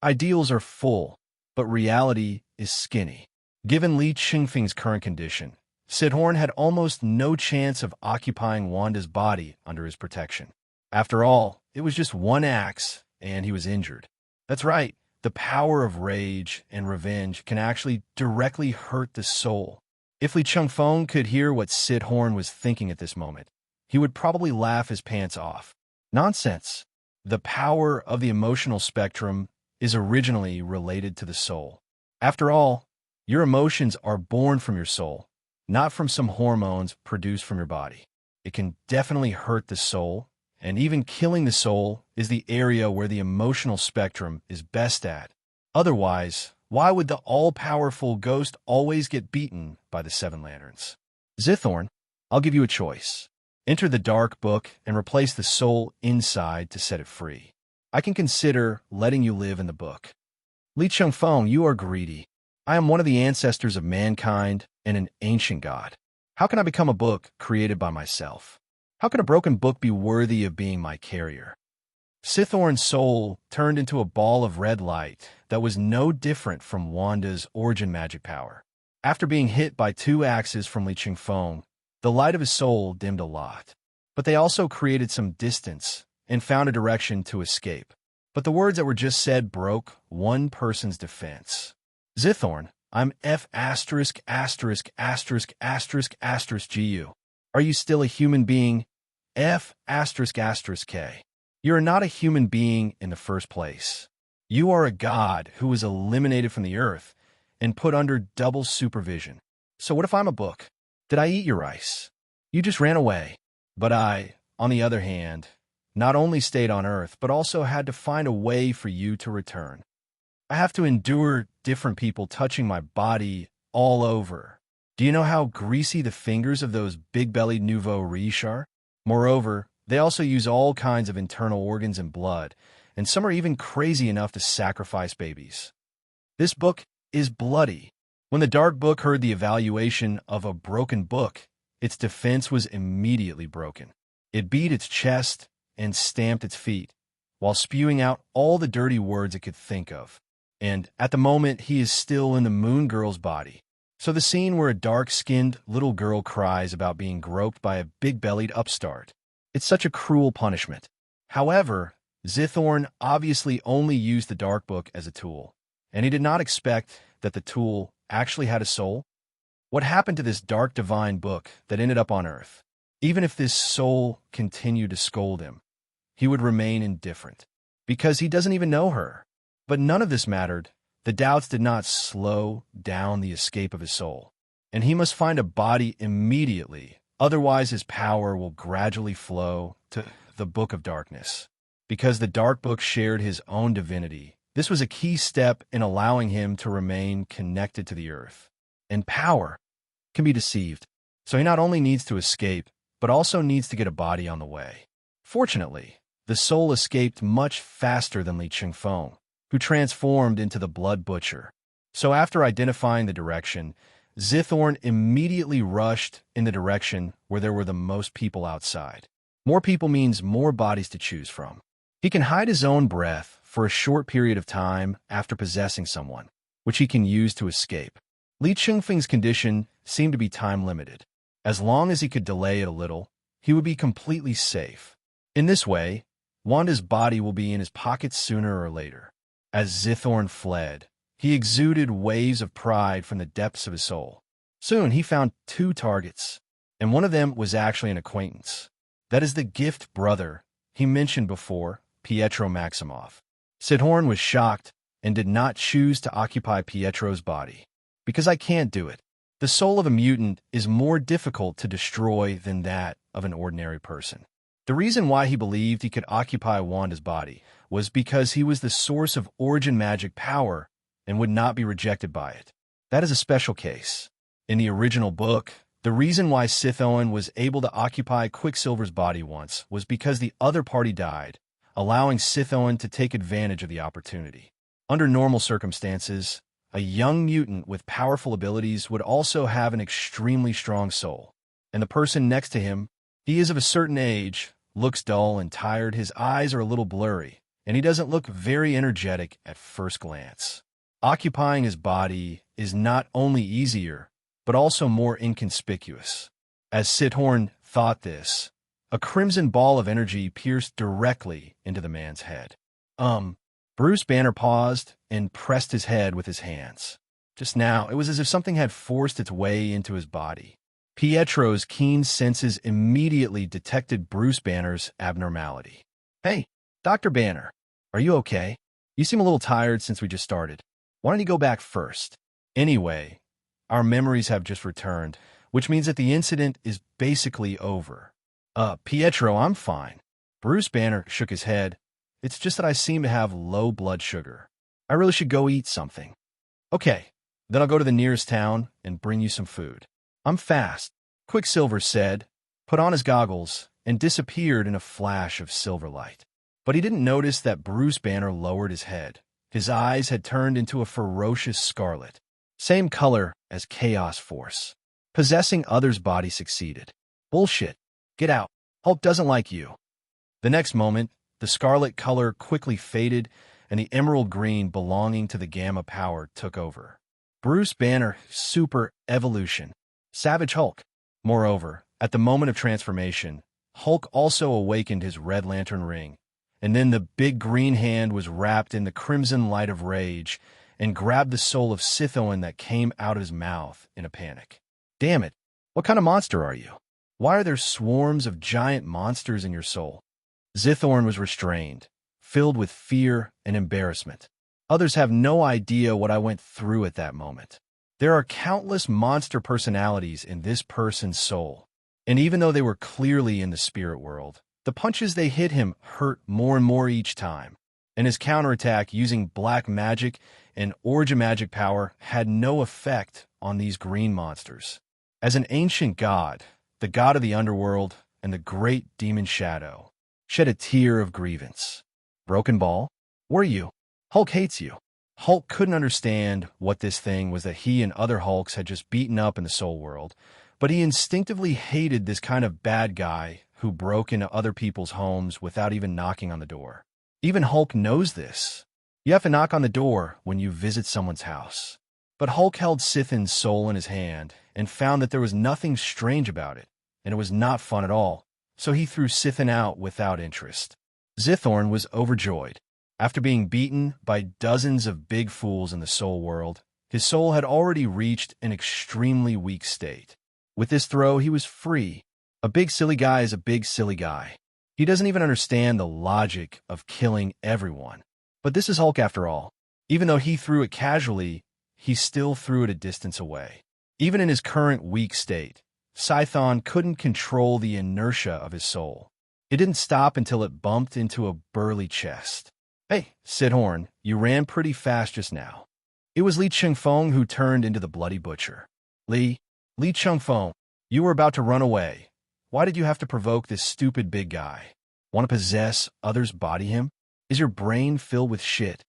ideals are full, but reality is skinny. Given Li Chengfeng's current condition, Sidhorn had almost no chance of occupying Wanda's body under his protection. After all, it was just one axe, and he was injured. That's right, the power of rage and revenge can actually directly hurt the soul. If Li Chengfeng could hear what Sidhorn was thinking at this moment, he would probably laugh his pants off. Nonsense. The power of the emotional spectrum is originally related to the soul. After all, your emotions are born from your soul, not from some hormones produced from your body. It can definitely hurt the soul, and even killing the soul is the area where the emotional spectrum is best at. Otherwise, why would the all-powerful ghost always get beaten by the Seven Lanterns? Zithorn, I'll give you a choice. Enter the dark book and replace the soul inside to set it free. I can consider letting you live in the book. Li Chengfeng, you are greedy. I am one of the ancestors of mankind and an ancient god. How can I become a book created by myself? How can a broken book be worthy of being my carrier? Sithorn's soul turned into a ball of red light that was no different from Wanda's origin magic power. After being hit by 2 axes from Li Chengfeng, the light of his soul dimmed a lot. But they also created some distance and found a direction to escape. But the words that were just said broke one person's defense. Zithorn, I'm F*******************************************************************************************************************************************************************************************************************************************************************************being F****K. You are not a human being in the first place. You are a god who was eliminated from the earth and put under double supervision. So what if I'm a book? Did I eat your rice? You just ran away. But I, on the other hand, not only stayed on Earth, but also had to find a way for you to return. I have to endure different people touching my body all over. Do you know how greasy the fingers of those big-bellied nouveau riche are? Moreover, they also use all kinds of internal organs and blood, and some are even crazy enough to sacrifice babies. This book is bloody. When the Dark Book heard the evaluation of a broken book, its defense was immediately broken. It beat its chest and stamped its feet, while spewing out all the dirty words it could think of. And at the moment, he is still in the Moon Girl's body. So the scene where a dark-skinned little girl cries about being groped by a big-bellied upstart. It's such a cruel punishment. However, Zithorn obviously only used the Dark Book as a tool, and he did not expect that the tool actually had a soul. What happened to this dark divine book that ended up on Earth? Even if this soul continued to scold him, he would remain indifferent, because he doesn't even know her. But none of this mattered. The doubts did not slow down the escape of his soul, and he must find a body immediately, otherwise his power will gradually flow to the Book of Darkness. Because the Dark Book shared his own divinity, this was a key step in allowing him to remain connected to the Earth. And power can be deceived, so he not only needs to escape, but also needs to get a body on the way. Fortunately, the soul escaped much faster than Li Chengfeng, who transformed into the Blood Butcher. So after identifying the direction, Zithorn immediately rushed in the direction where there were the most people outside. More people means more bodies to choose from. He can hide his own breath for a short period of time after possessing someone, which he can use to escape. Li Chengfeng's condition seemed to be time-limited. As long as he could delay it a little, he would be completely safe. In this way, Wanda's body will be in his pockets sooner or later. As Zithorn fled, he exuded waves of pride from the depths of his soul. Soon he found 2 targets, and one of them was actually an acquaintance. That is the gift brother he mentioned before, Pietro Maximoff. Sidhorn was shocked and did not choose to occupy Pietro's body. Because I can't do it. The soul of a mutant is more difficult to destroy than that of an ordinary person. The reason why he believed he could occupy Wanda's body was because he was the source of origin magic power and would not be rejected by it. That is a special case. In the original book, the reason why Sithorn was able to occupy Quicksilver's body once was because the other party died, allowing Sithorn to take advantage of the opportunity. Under normal circumstances, a young mutant with powerful abilities would also have an extremely strong soul, and the person next to him, he is of a certain age, looks dull and tired, his eyes are a little blurry, and he doesn't look very energetic at first glance. Occupying his body is not only easier, but also more inconspicuous. As Sithorn thought this, a crimson ball of energy pierced directly into the man's head. Bruce Banner paused and pressed his head with his hands. Just now, it was as if something had forced its way into his body. Pietro's keen senses immediately detected Bruce Banner's abnormality. "Hey, Dr. Banner, are you okay? You seem a little tired since we just started. Why don't you go back first? Anyway, our memories have just returned, which means that the incident is basically over." Pietro, I'm fine." Bruce Banner shook his head. "It's just that I seem to have low blood sugar. I really should go eat something." "Okay, then I'll go to the nearest town and bring you some food." "I'm fast," Quicksilver said, put on his goggles, and disappeared in a flash of silver light. But he didn't notice that Bruce Banner lowered his head. His eyes had turned into a ferocious scarlet, same color as Chaos Force. Possessing others' body succeeded. "Bullshit. Get out. Hulk doesn't like you." The next moment, the scarlet color quickly faded, and the emerald green belonging to the Gamma power took over. Bruce Banner Super Evolution. Savage Hulk. Moreover, at the moment of transformation, Hulk also awakened his Red Lantern ring, and then the big green hand was wrapped in the crimson light of rage and grabbed the soul of Sithorn that came out of his mouth in a panic. "Damn it, what kind of monster are you? Why are there swarms of giant monsters in your soul?" Sithorn was restrained, filled with fear and embarrassment. Others have no idea what I went through at that moment. There are countless monster personalities in this person's soul, and even though they were clearly in the spirit world, the punches they hit him hurt more and more each time, and his counterattack using black magic and origin magic power had no effect on these green monsters. As an ancient god, the god of the underworld and the great demon Shadow shed a tear of grievance. "Broken Ball? Were you? Hulk hates you." Hulk couldn't understand what this thing was that he and other Hulks had just beaten up in the soul world, but he instinctively hated this kind of bad guy who broke into other people's homes without even knocking on the door. Even Hulk knows this. You have to knock on the door when you visit someone's house. But Hulk held Sithorn's soul in his hand and found that there was nothing strange about it, and it was not fun at all, so he threw Sithorn out without interest. Sithorn was overjoyed. After being beaten by dozens of big fools in the soul world, his soul had already reached an extremely weak state. With this throw, he was free. A big silly guy is a big silly guy. He doesn't even understand the logic of killing everyone. But this is Hulk after all. Even though he threw it casually, he still threw it a distance away. Even in his current weak state, Scython couldn't control the inertia of his soul. It didn't stop until it bumped into a burly chest. "Hey, Sithorn, you ran pretty fast just now." It was Li Chengfeng who turned into the Bloody Butcher. Li Chengfeng, you were about to run away. Why did you have to provoke this stupid big guy? Want to possess others' body him? Is your brain filled with shit?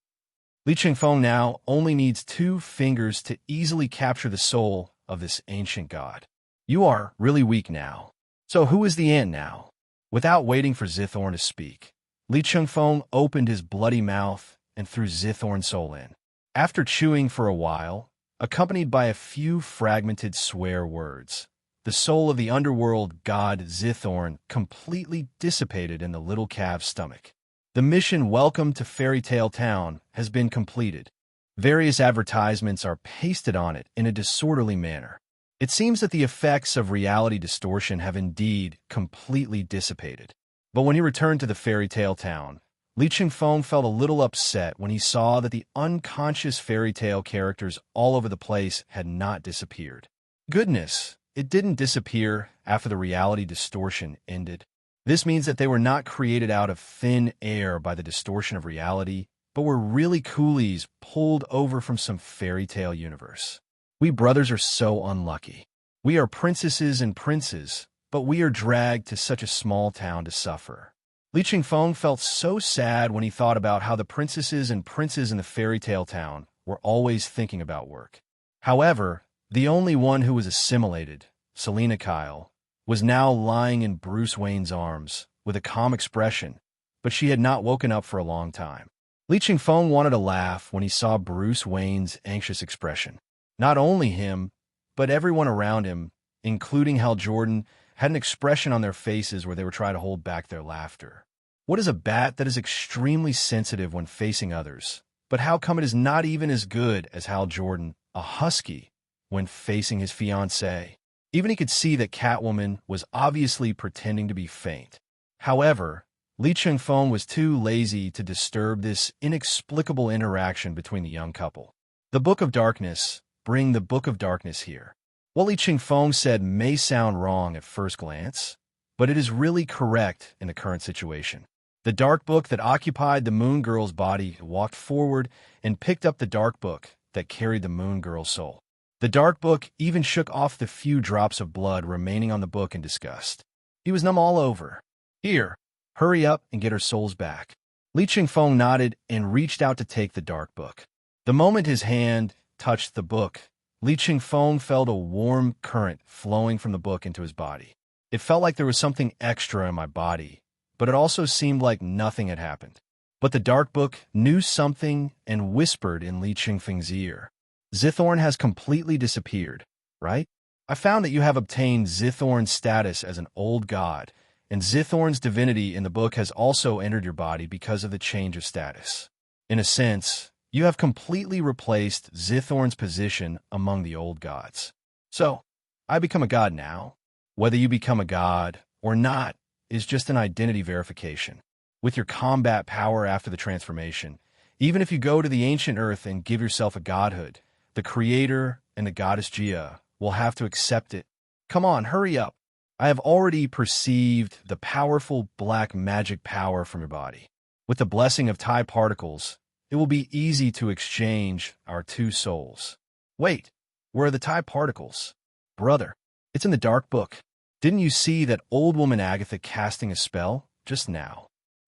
Li Chengfeng now only needs 2 fingers to easily capture the soul of this ancient god. You are really weak now. So who is the ant now? Without waiting for Sithorn to speak, Li Chengfeng opened his bloody mouth and threw Sithorn's soul in. After chewing for a while, accompanied by a few fragmented swear words, the soul of the underworld god Sithorn completely dissipated in the little calf's stomach. The mission Welcome to Fairy Tale Town has been completed. Various advertisements are pasted on it in a disorderly manner. It seems that the effects of reality distortion have indeed completely dissipated. But when he returned to the fairy tale town, Li Chengfeng felt a little upset when he saw that the unconscious fairy tale characters all over the place had not disappeared. Goodness, it didn't disappear after the reality distortion ended. This means that they were not created out of thin air by the distortion of reality, but were really coolies pulled over from some fairy tale universe. We brothers are so unlucky. We are princesses and princes, but we are dragged to such a small town to suffer. Li Chengfeng felt so sad when he thought about how the princesses and princes in the fairy tale town were always thinking about work. However, the only one who was assimilated, Selena Kyle, was now lying in Bruce Wayne's arms with a calm expression, but she had not woken up for a long time. Li Chengfeng wanted to laugh when he saw Bruce Wayne's anxious expression. Not only him, but everyone around him, including Hal Jordan, had an expression on their faces where they were trying to hold back their laughter. What is a bat that is extremely sensitive when facing others? But how come it is not even as good as Hal Jordan, a husky, when facing his fiancée? Even he could see that Catwoman was obviously pretending to be faint. However, Li Chengfeng was too lazy to disturb this inexplicable interaction between the young couple. The Book of Darkness, bring the Book of Darkness here. What Li Chengfeng said may sound wrong at first glance, but it is really correct in the current situation. The dark book that occupied the Moon Girl's body walked forward and picked up the dark book that carried the Moon Girl's soul. The dark book even shook off the few drops of blood remaining on the book in disgust. He was numb all over. Here, hurry up and get her souls back. Li Chengfeng nodded and reached out to take the dark book. The moment his hand touched the book, Li Chengfeng felt a warm current flowing from the book into his body. It felt like there was something extra in my body, but it also seemed like nothing had happened. But the dark book knew something and whispered in Li Chengfeng's ear. Zithorn has completely disappeared, right? I found that you have obtained Zithorn's status as an old god, and Zithorn's divinity in the book has also entered your body because of the change of status. In a sense, you have completely replaced Zithorn's position among the old gods. So, I become a god now. Whether you become a god or not is just an identity verification. With your combat power after the transformation, even if you go to the ancient earth and give yourself a godhood, the creator and the goddess Jia will have to accept it. Come on, hurry up. I have already perceived the powerful black magic power from your body. With the blessing of Tai particles, it will be easy to exchange our two souls. Wait, where are the Tai particles? Brother, it's in the dark book. Didn't you see that old woman Agatha casting a spell just now?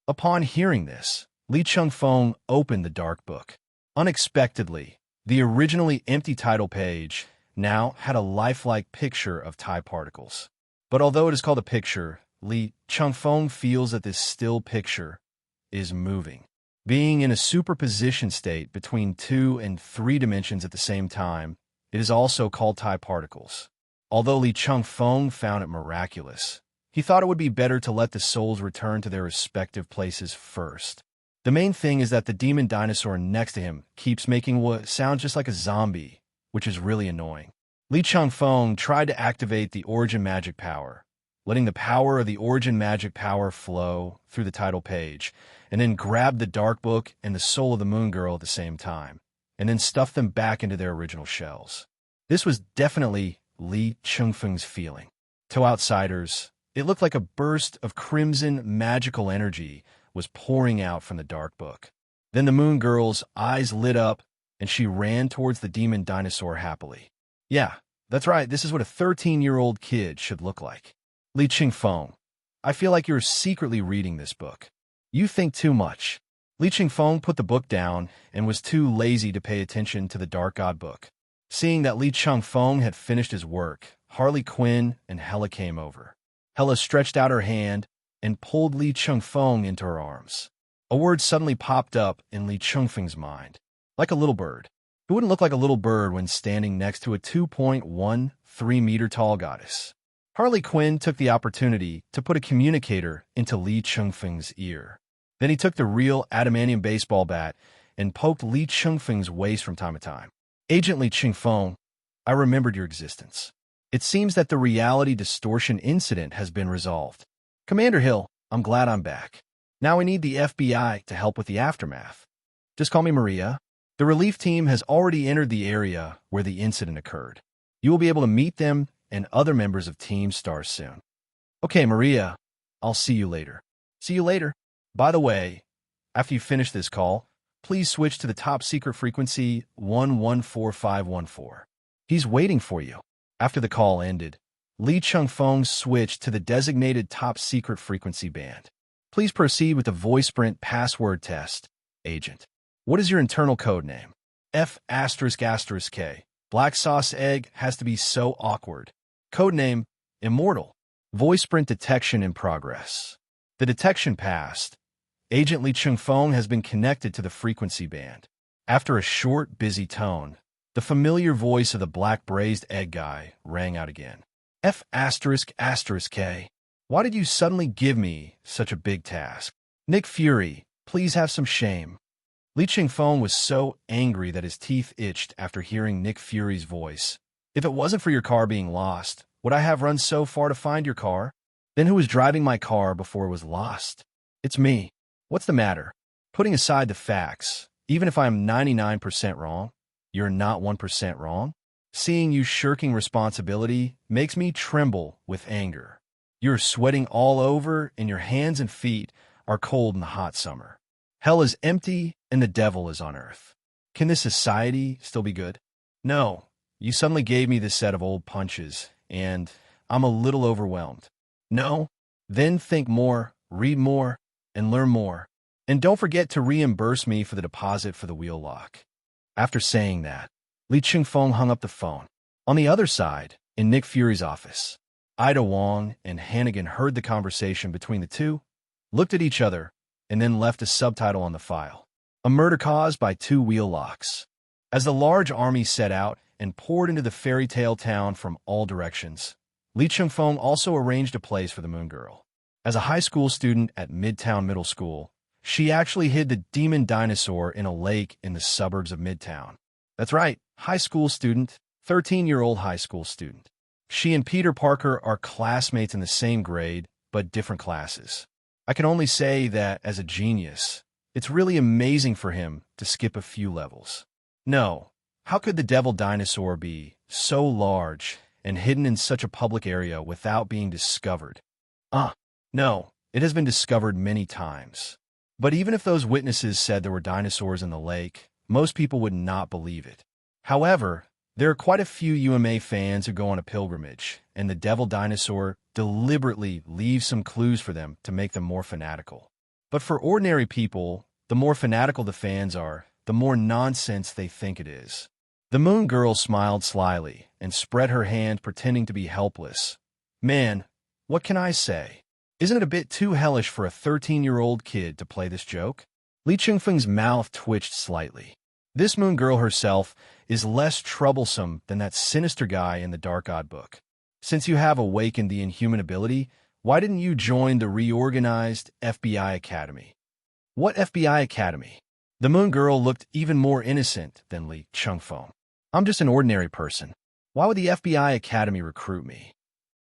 Upon hearing this, Li Chengfeng opened the dark book. Unexpectedly, the originally empty title page now had a lifelike picture of Tai particles. But although it is called a picture, Li Chengfeng feels that this still picture is moving. Being in a superposition state between 2 and 3 dimensions at the same time, it is also called Tai particles. Although Li Chengfeng found it miraculous, he thought it would be better to let the souls return to their respective places first. The main thing is that the demon dinosaur next to him keeps making what sounds just like a zombie, which is really annoying. Li Chengfeng tried to activate the origin magic power, letting the power of the origin magic power flow through the title page, and then grabbed the dark book and the soul of the Moon Girl at the same time, and then stuffed them back into their original shells. This was definitely Li Chengfeng's feeling. To outsiders, it looked like a burst of crimson magical energy was pouring out from the dark book. Then the Moon Girl's eyes lit up, and she ran towards the demon dinosaur happily. Yeah, that's right, this is what a 13-year-old kid should look like. Li Chengfeng, I feel like you're secretly reading this book. You think too much. Li Chengfeng put the book down and was too lazy to pay attention to the Dark God book. Seeing that Li Chengfeng had finished his work, Harley Quinn and Hela came over. Hela stretched out her hand and pulled Li Chengfeng into her arms. A word suddenly popped up in Li Chengfeng's mind. Like a little bird. Who wouldn't look like a little bird when standing next to a 2.13-meter-tall goddess? Harley Quinn took the opportunity to put a communicator into Li Chengfeng's ear. Then he took the real adamantium baseball bat and poked Li Chengfeng's waist from time to time. Agent Li Chengfeng, I remembered your existence. It seems that the reality distortion incident has been resolved. Commander Hill, I'm glad I'm back. Now we need the FBI to help with the aftermath. Just call me Maria. The relief team has already entered the area where the incident occurred. You will be able to meet them and other members of Team Star soon. Okay, Maria, I'll see you later. See you later. By the way, after you finish this call, please switch to the top secret frequency 114514. He's waiting for you. After the call ended, Li Chengfeng switched to the designated top secret frequency band. Please proceed with the voice sprint password test, Agent. What is your internal code name? F***K. Black sauce egg has to be so awkward. Codename, Immortal. Voice sprint detection in progress. The detection passed, Agent Li Chengfeng has been connected to the frequency band. After a short, busy tone, the familiar voice of the black braised egg guy rang out again. F***K. Why did you suddenly give me such a big task? Nick Fury, please have some shame. Li Chengfeng was so angry that his teeth itched after hearing Nick Fury's voice. If it wasn't for your car being lost, would I have run so far to find your car? Then who was driving my car before it was lost? It's me. What's the matter? Putting aside the facts, even if I'm 99% wrong, you're not 1% wrong? Seeing you shirking responsibility makes me tremble with anger. You're sweating all over and your hands and feet are cold in the hot summer. Hell is empty and the devil is on earth. Can this society still be good? No, you suddenly gave me this set of old punches, and I'm a little overwhelmed. No? Then think more, read more, and learn more. And don't forget to reimburse me for the deposit for the wheel lock. After saying that, Li Chengfeng hung up the phone. On the other side, in Nick Fury's office, Ida Wong and Hannigan heard the conversation between the two, looked at each other, and then left a subtitle on the file. A murder caused by two wheel locks. As the large army set out and poured into the fairy tale town from all directions, Li Chengfeng also arranged a place for the Moon Girl. As a high school student at Midtown Middle School, she actually hid the demon dinosaur in a lake in the suburbs of Midtown. That's right, high school student, 13-year-old high school student. She and Peter Parker are classmates in the same grade, but different classes. I can only say that, as a genius, it's really amazing for him to skip a few levels. No, how could the devil dinosaur be so large and hidden in such a public area without being discovered? No, it has been discovered many times. But even if those witnesses said there were dinosaurs in the lake, most people would not believe it. However, there are quite a few UMA fans who go on a pilgrimage, and the devil dinosaur deliberately leaves some clues for them to make them more fanatical. But for ordinary people, the more fanatical the fans are, the more nonsense they think it is. The Moon Girl smiled slyly and spread her hand, pretending to be helpless. Man, what can I say? Isn't it a bit too hellish for a 13-year-old kid to play this joke? Li Chengfeng's mouth twitched slightly. This Moon Girl herself is less troublesome than that sinister guy in the Dark God book. Since you have awakened the inhuman ability, why didn't you join the reorganized F.B.I. Academy? What F.B.I. Academy? The Moon Girl looked even more innocent than Li Chengfeng. I'm just an ordinary person. Why would the F.B.I. Academy recruit me?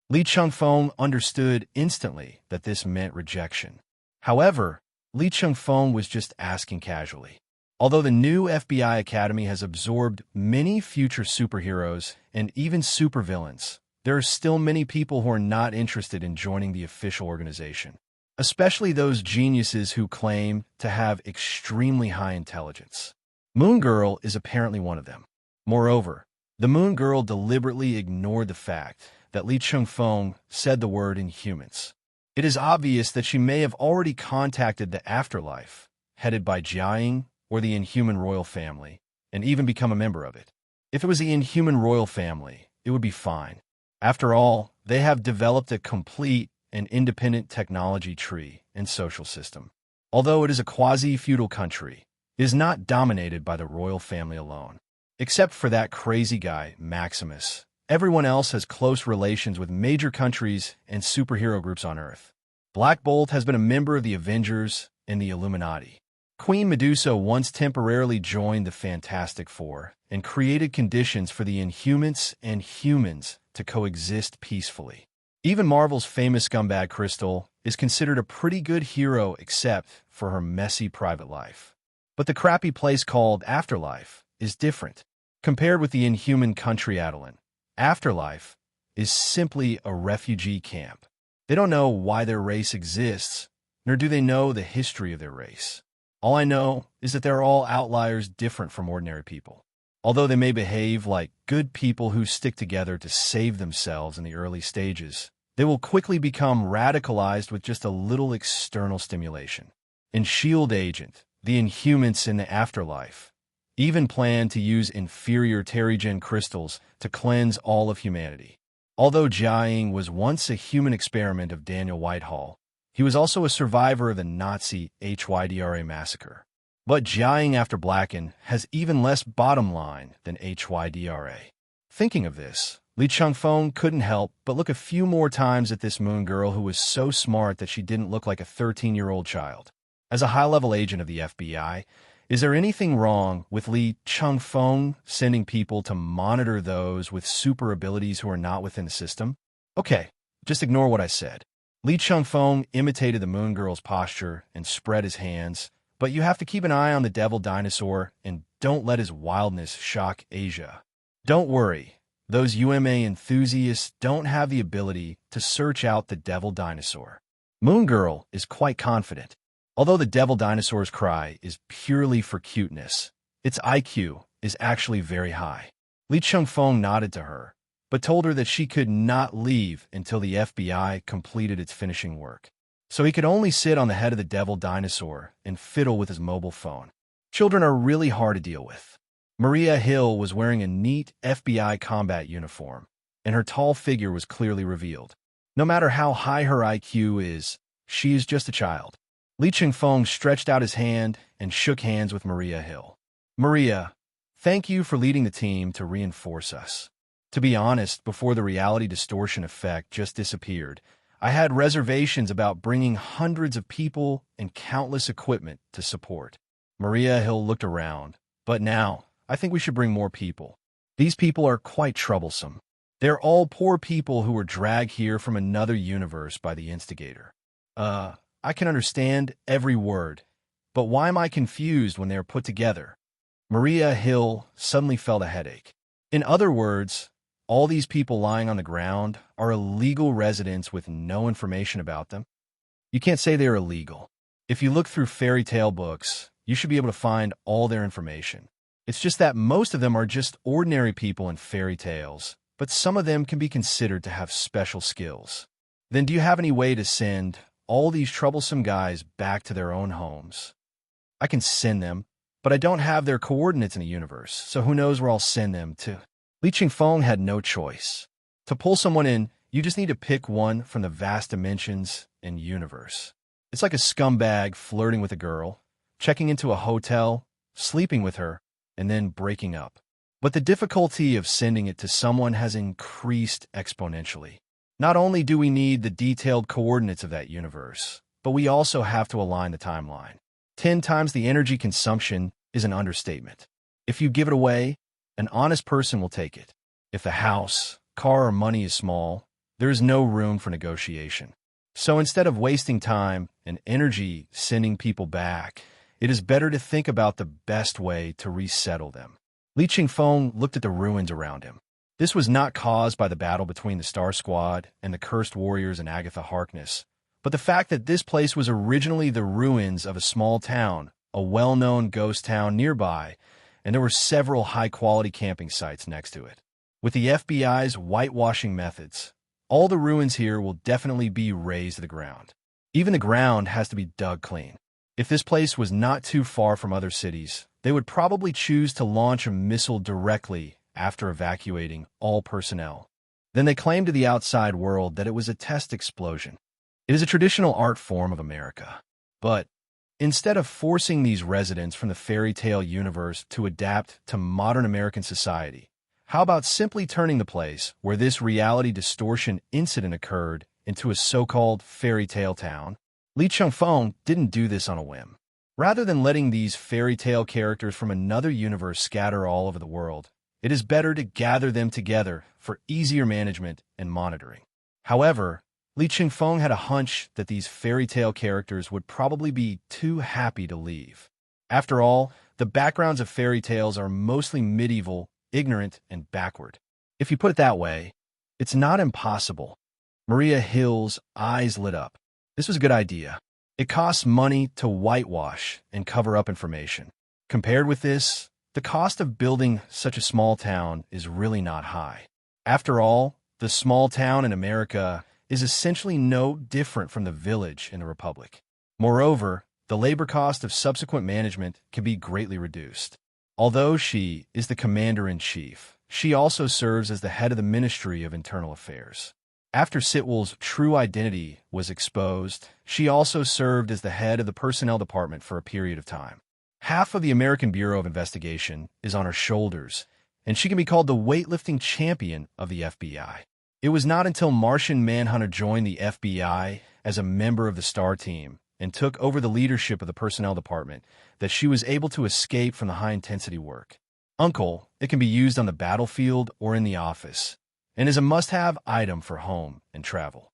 Li Chengfeng understood instantly that this meant rejection. However, Li Chengfeng was just asking casually. Although the new F.B.I. Academy has absorbed many future superheroes and even supervillains, there are still many people who are not interested in joining the official organization, especially those geniuses who claim to have extremely high intelligence. Moon Girl is apparently one of them. Moreover, the Moon Girl deliberately ignored the fact that Li Chengfeng said the word Inhumans. It is obvious that she may have already contacted the afterlife, headed by Jiaying or the Inhuman royal family, and even become a member of it. If it was the Inhuman royal family, it would be fine. After all, they have developed a complete and independent technology tree and social system. Although it is a quasi-feudal country, it is not dominated by the royal family alone. Except for that crazy guy, Maximus, everyone else has close relations with major countries and superhero groups on Earth. Black Bolt has been a member of the Avengers and the Illuminati. Queen Medusa once temporarily joined the Fantastic Four and created conditions for the Inhumans and humans to coexist peacefully. Even Marvel's famous scumbag Crystal is considered a pretty good hero except for her messy private life. But the crappy place called Afterlife is different. Compared with the Inhuman country Adelan, Afterlife is simply a refugee camp. They don't know why their race exists, nor do they know the history of their race. All I know is that they're all outliers different from ordinary people. Although they may behave like good people who stick together to save themselves in the early stages, they will quickly become radicalized with just a little external stimulation. In S.H.I.E.L.D. Agent, the Inhumans in the Afterlife even plan to use inferior Terrigen crystals to cleanse all of humanity. Although Jiaying was once a human experiment of Daniel Whitehall, He was also a survivor of the Nazi HYDRA massacre. But Jiaying after Blacken has even less bottom line than HYDRA. Thinking of this, Li Chengfeng couldn't help but look a few more times at this moon girl who was so smart that she didn't look like a 13-year-old child. As a high-level agent of the FBI, is there anything wrong with Li Chengfeng sending people to monitor those with super abilities who are not within the system? Okay, just ignore what I said. Li Chengfeng imitated the moon girl's posture and spread his hands, but you have to keep an eye on the devil dinosaur and don't let his wildness shock Asia. Don't worry, those UMA enthusiasts don't have the ability to search out the devil dinosaur. Moon Girl is quite confident. Although the devil dinosaur's cry is purely for cuteness, its IQ is actually very high. Li Chengfeng nodded to her, but told her that she could not leave until the FBI completed its finishing work. So he could only sit on the head of the devil dinosaur and fiddle with his mobile phone. Children are really hard to deal with. Maria Hill was wearing a neat FBI combat uniform, and her tall figure was clearly revealed. No matter how high her IQ is, she is just a child. Li Chengfeng stretched out his hand and shook hands with Maria Hill. Maria, thank you for leading the team to reinforce us. To be honest, before the reality distortion effect just disappeared, I had reservations about bringing hundreds of people and countless equipment to support. Maria Hill looked around, but now, I think we should bring more people. These people are quite troublesome. They're all poor people who were dragged here from another universe by the instigator. I can understand every word, but why am I confused when they are put together? Maria Hill suddenly felt a headache. In other words, all these people lying on the ground are illegal residents with no information about them? You can't say they're illegal. If you look through fairy tale books, you should be able to find all their information. It's just that most of them are just ordinary people in fairy tales, but some of them can be considered to have special skills. Then do you have any way to send all these troublesome guys back to their own homes? I can send them, but I don't have their coordinates in the universe, so who knows where I'll send them to. Li Chengfeng had no choice. To pull someone in, you just need to pick one from the vast dimensions and universe. It's like a scumbag flirting with a girl, checking into a hotel, sleeping with her, and then breaking up. But the difficulty of sending it to someone has increased exponentially. Not only do we need the detailed coordinates of that universe, but we also have to align the timeline. 10 times the energy consumption is an understatement. If you give it away, an honest person will take it. If the house, car, or money is small, there is no room for negotiation. So instead of wasting time and energy sending people back, it is better to think about the best way to resettle them. Li Chengfeng looked at the ruins around him. This was not caused by the battle between the Star Squad and the Cursed Warriors and Agatha Harkness, but the fact that this place was originally the ruins of a small town, a well-known ghost town nearby, and there were several high-quality camping sites next to it. With the FBI's whitewashing methods, all the ruins here will definitely be razed to the ground. Even the ground has to be dug clean. If this place was not too far from other cities, they would probably choose to launch a missile directly after evacuating all personnel. Then they claimed to the outside world that it was a test explosion. It is a traditional art form of America. But instead of forcing these residents from the fairy tale universe to adapt to modern American society, how about simply turning the place where this reality distortion incident occurred into a so-called fairy tale town? Li Chengfeng didn't do this on a whim. Rather than letting these fairy tale characters from another universe scatter all over the world, it is better to gather them together for easier management and monitoring. However, Li Chengfeng had a hunch that these fairy tale characters would probably be too happy to leave. After all, the backgrounds of fairy tales are mostly medieval, ignorant, and backward. If you put it that way, it's not impossible. Maria Hill's eyes lit up. This was a good idea. It costs money to whitewash and cover up information. Compared with this, the cost of building such a small town is really not high. After all, the small town in America is essentially no different from the village in the Republic. Moreover, the labor cost of subsequent management can be greatly reduced. Although she is the commander-in-chief, she also serves as the head of the Ministry of Internal Affairs. After Sitwell's true identity was exposed, she also served as the head of the personnel department for a period of time. Half of the American Bureau of Investigation is on her shoulders, and she can be called the weightlifting champion of the FBI. It was not until Martian Manhunter joined the FBI as a member of the STAR team and took over the leadership of the personnel department that she was able to escape from the high-intensity work. Uncle, it can be used on the battlefield or in the office, and is a must-have item for home and travel.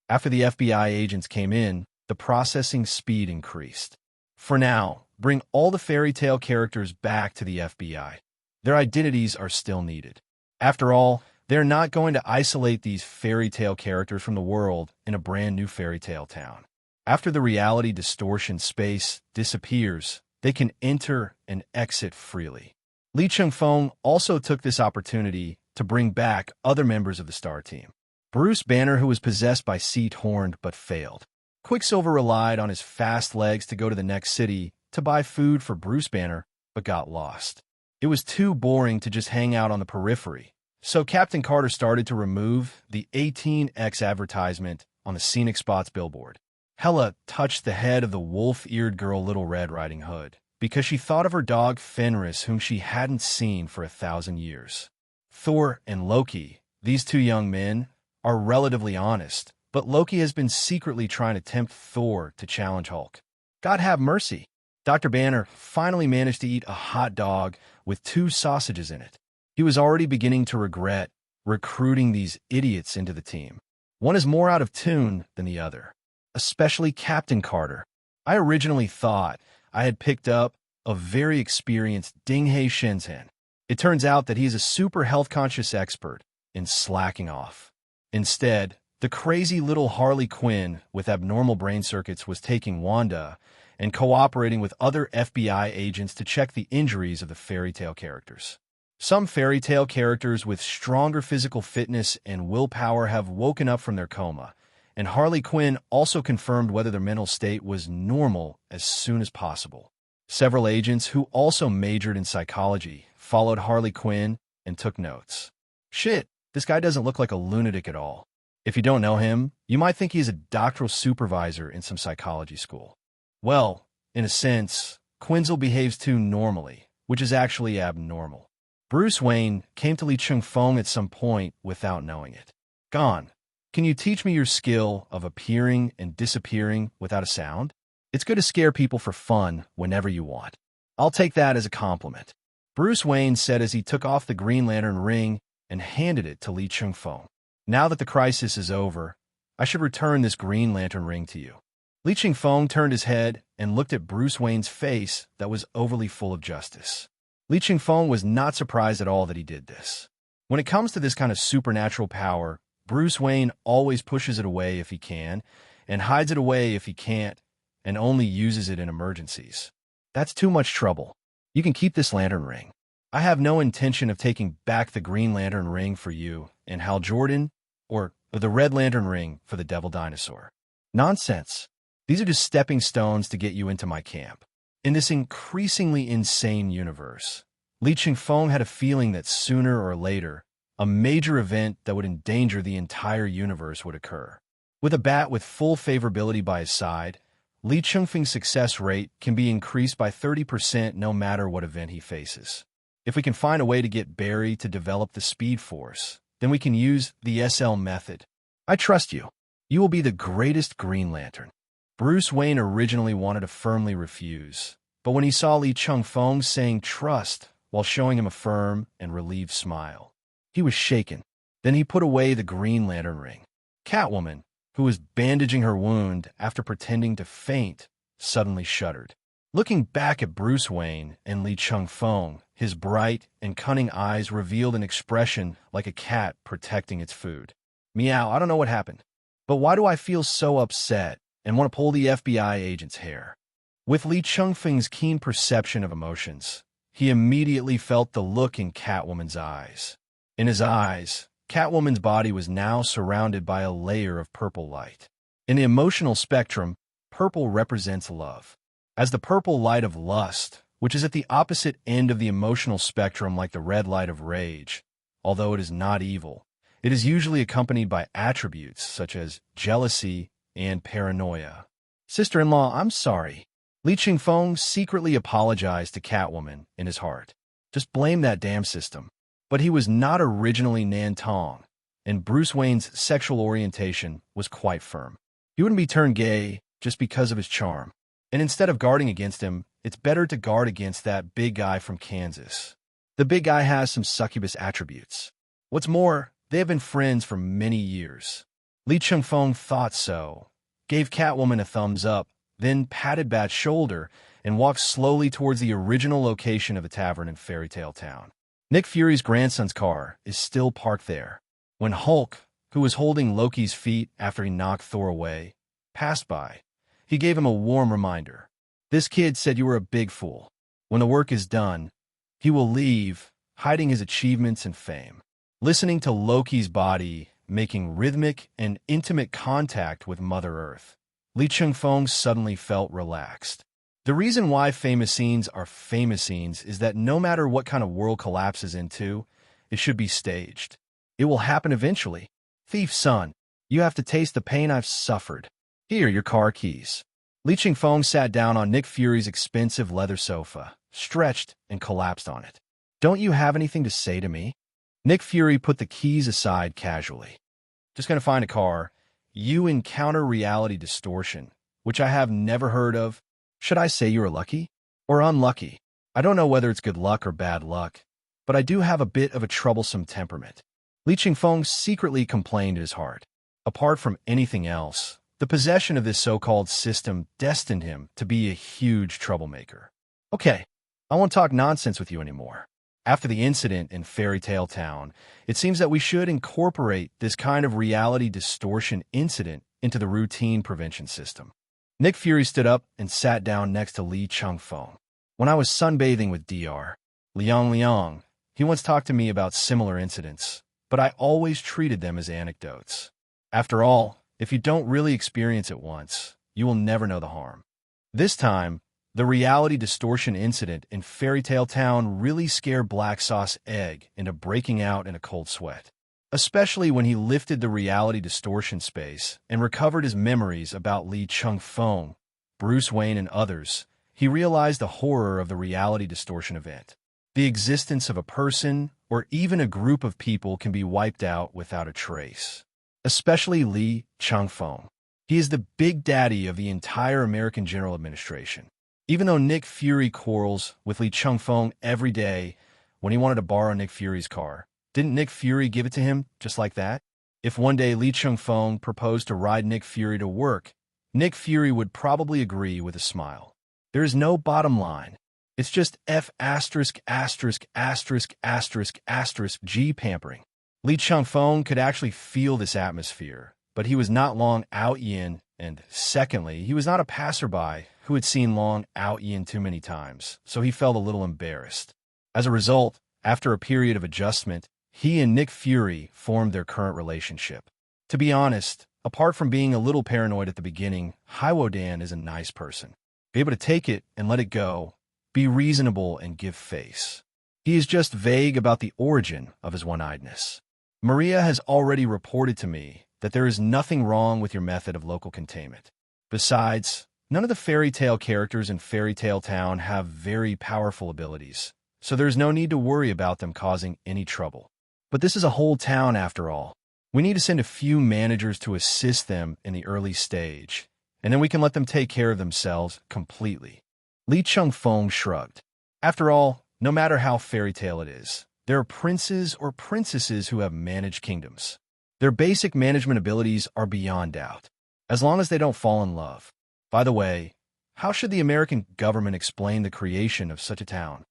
After the FBI agents came in, the processing speed increased. For now, bring all the fairy tale characters back to the FBI. Their identities are still needed. After all, they're not going to isolate these fairy tale characters from the world in a brand new fairy tale town. After the reality distortion space disappears, they can enter and exit freely. Li Chengfeng also took this opportunity to bring back other members of the STAR team. Bruce Banner, who was possessed by Seat Horned but failed. Quicksilver relied on his fast legs to go to the next city to buy food for Bruce Banner, but got lost. It was too boring to just hang out on the periphery, so Captain Carter started to remove the 18X advertisement on the Scenic Spots billboard. Hela touched the head of the wolf-eared girl Little Red Riding Hood because she thought of her dog Fenris, whom she hadn't seen for 1,000 years. Thor and Loki, these two young men, are relatively honest, but Loki has been secretly trying to tempt Thor to challenge Hulk. God have mercy. Dr. Banner finally managed to eat a hot dog with 2 sausages in it. He was already beginning to regret recruiting these idiots into the team. One is more out of tune than the other, especially Captain Carter. I originally thought I had picked up a very experienced Dinghe Shenzhen. It turns out that he's a super health-conscious expert in slacking off. Instead, the crazy little Harley Quinn with abnormal brain circuits was taking Wanda and cooperating with other FBI agents to check the injuries of the fairy tale characters. Some fairy tale characters with stronger physical fitness and willpower have woken up from their coma, and Harley Quinn also confirmed whether their mental state was normal as soon as possible. Several agents who also majored in psychology followed Harley Quinn and took notes. Shit, this guy doesn't look like a lunatic at all. If you don't know him, you might think he's a doctoral supervisor in some psychology school. Well, in a sense, Quinzel behaves too normally, which is actually abnormal. Bruce Wayne came to Li Chengfeng at some point without knowing it. Gone. Can you teach me your skill of appearing and disappearing without a sound? It's good to scare people for fun whenever you want. I'll take that as a compliment. Bruce Wayne said as he took off the Green Lantern ring and handed it to Li Chengfeng. Now that the crisis is over, I should return this Green Lantern ring to you. Li Chengfeng turned his head and looked at Bruce Wayne's face that was overly full of justice. Li Chengfeng was not surprised at all that he did this. When it comes to this kind of supernatural power, Bruce Wayne always pushes it away if he can, and hides it away if he can't, and only uses it in emergencies. That's too much trouble. You can keep this lantern ring. I have no intention of taking back the Green Lantern ring for you and Hal Jordan, or the Red Lantern ring for the Devil Dinosaur. Nonsense. These are just stepping stones to get you into my camp. In this increasingly insane universe, Li Chengfeng had a feeling that sooner or later, a major event that would endanger the entire universe would occur. With a bat with full favorability by his side, Li Chengfeng's success rate can be increased by 30% no matter what event he faces. If we can find a way to get Barry to develop the Speed Force, then we can use the SL method. I trust you. You will be the greatest Green Lantern. Bruce Wayne originally wanted to firmly refuse, but when he saw Li Chengfeng saying trust while showing him a firm and relieved smile, he was shaken. Then he put away the Green Lantern ring. Catwoman, who was bandaging her wound after pretending to faint, suddenly shuddered. Looking back at Bruce Wayne and Li Chengfeng, his bright and cunning eyes revealed an expression like a cat protecting its food. Meow, I don't know what happened, but why do I feel so upset and want to pull the FBI agent's hair? With Li Chengfeng's keen perception of emotions, he immediately felt the look in Catwoman's eyes. In his eyes, Catwoman's body was now surrounded by a layer of purple light. In the emotional spectrum, purple represents love. As the purple light of lust, which is at the opposite end of the emotional spectrum like the red light of rage, although it is not evil, It is usually accompanied by attributes such as jealousy and paranoia. Sister-in-law, I'm sorry. Li Chengfeng secretly apologized to Catwoman in his heart. Just blame that damn system. But he was not originally Nantong, and Bruce Wayne's sexual orientation was quite firm. He wouldn't be turned gay just because of his charm. And instead of guarding against him, it's better to guard against that big guy from Kansas. The big guy has some succubus attributes. What's more, they have been friends for many years. Li Chengfeng thought so, gave Catwoman a thumbs up, then patted Bat's shoulder and walked slowly towards the original location of the tavern in Fairytale Town. Nick Fury's grandson's car is still parked there. When Hulk, who was holding Loki's feet after he knocked Thor away, passed by, he gave him a warm reminder. This kid said you were a big fool. When the work is done, he will leave, hiding his achievements and fame. Listening to Loki's body making rhythmic and intimate contact with Mother Earth, Li Chengfeng suddenly felt relaxed. The reason why famous scenes are famous scenes is that no matter what kind of world collapses into, it should be staged. It will happen eventually. Thief son, you have to taste the pain I've suffered. Here, your car keys. Li Chengfeng sat down on Nick Fury's expensive leather sofa, stretched and collapsed on it. Don't you have anything to say to me? Nick Fury put the keys aside casually. Just gonna find a car. You encounter reality distortion, which I have never heard of. Should I say you are lucky or unlucky? I don't know whether it's good luck or bad luck, but I do have a bit of a troublesome temperament. Li Chengfeng secretly complained in his heart. Apart from anything else, the possession of this so-called system destined him to be a huge troublemaker. Okay, I won't talk nonsense with you anymore. After the incident in Fairytale Town, it seems that we should incorporate this kind of reality distortion incident into the routine prevention system. Nick Fury stood up and sat down next to Li Chengfeng. When I was sunbathing with Dr. Liang, he once talked to me about similar incidents, but I always treated them as anecdotes. After all, if you don't really experience it once, you will never know the harm. This time, the reality distortion incident in Fairytale Town really scared Black Sauce Egg into breaking out in a cold sweat, especially when he lifted the reality distortion space and recovered his memories about Li Chengfeng, Bruce Wayne, and others. He realized the horror of the reality distortion event. The existence of a person or even a group of people can be wiped out without a trace. Especially Li Chengfeng. He is the big daddy of the entire American General Administration. Even though Nick Fury quarrels with Li Chengfeng every day, when he wanted to borrow Nick Fury's car, didn't Nick Fury give it to him just like that? If one day Li Chengfeng proposed to ride Nick Fury to work, Nick Fury would probably agree with a smile. There is no bottom line. It's just G pampering. Li Chengfeng could actually feel this atmosphere, but he was not Long Out Yin, and secondly, he was not a passerby who had seen Long Out Yin too many times, so he felt a little embarrassed. As a result, after a period of adjustment, he and Nick Fury formed their current relationship. To be honest, apart from being a little paranoid at the beginning, Haiwodan is a nice person. Be able to take it and let it go, be reasonable and give face. He is just vague about the origin of his one-eyedness. Maria has already reported to me that there is nothing wrong with your method of local containment. Besides, none of the fairy tale characters in Fairytale Town have very powerful abilities, so there's no need to worry about them causing any trouble. But this is a whole town after all. We need to send a few managers to assist them in the early stage, and then we can let them take care of themselves completely. Li Chengfeng shrugged. After all, no matter how fairy tale it is, there are princes or princesses who have managed kingdoms. Their basic management abilities are beyond doubt, as long as they don't fall in love. By the way, how should the American government explain the creation of such a town?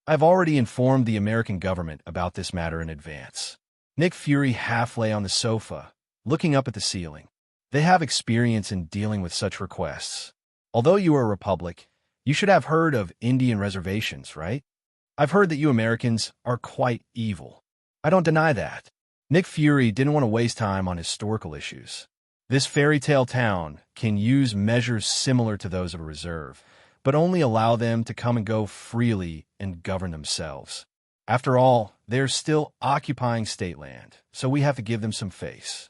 I've already informed the American government about this matter in advance. Nick Fury half lay on the sofa, looking up at the ceiling. They have experience in dealing with such requests. Although you are a republic, you should have heard of Indian reservations, right? I've heard that you Americans are quite evil. I don't deny that. Nick Fury didn't want to waste time on historical issues. This fairy tale town can use measures similar to those of a reserve, but only allow them to come and go freely and govern themselves. After all, they're still occupying state land, so we have to give them some face.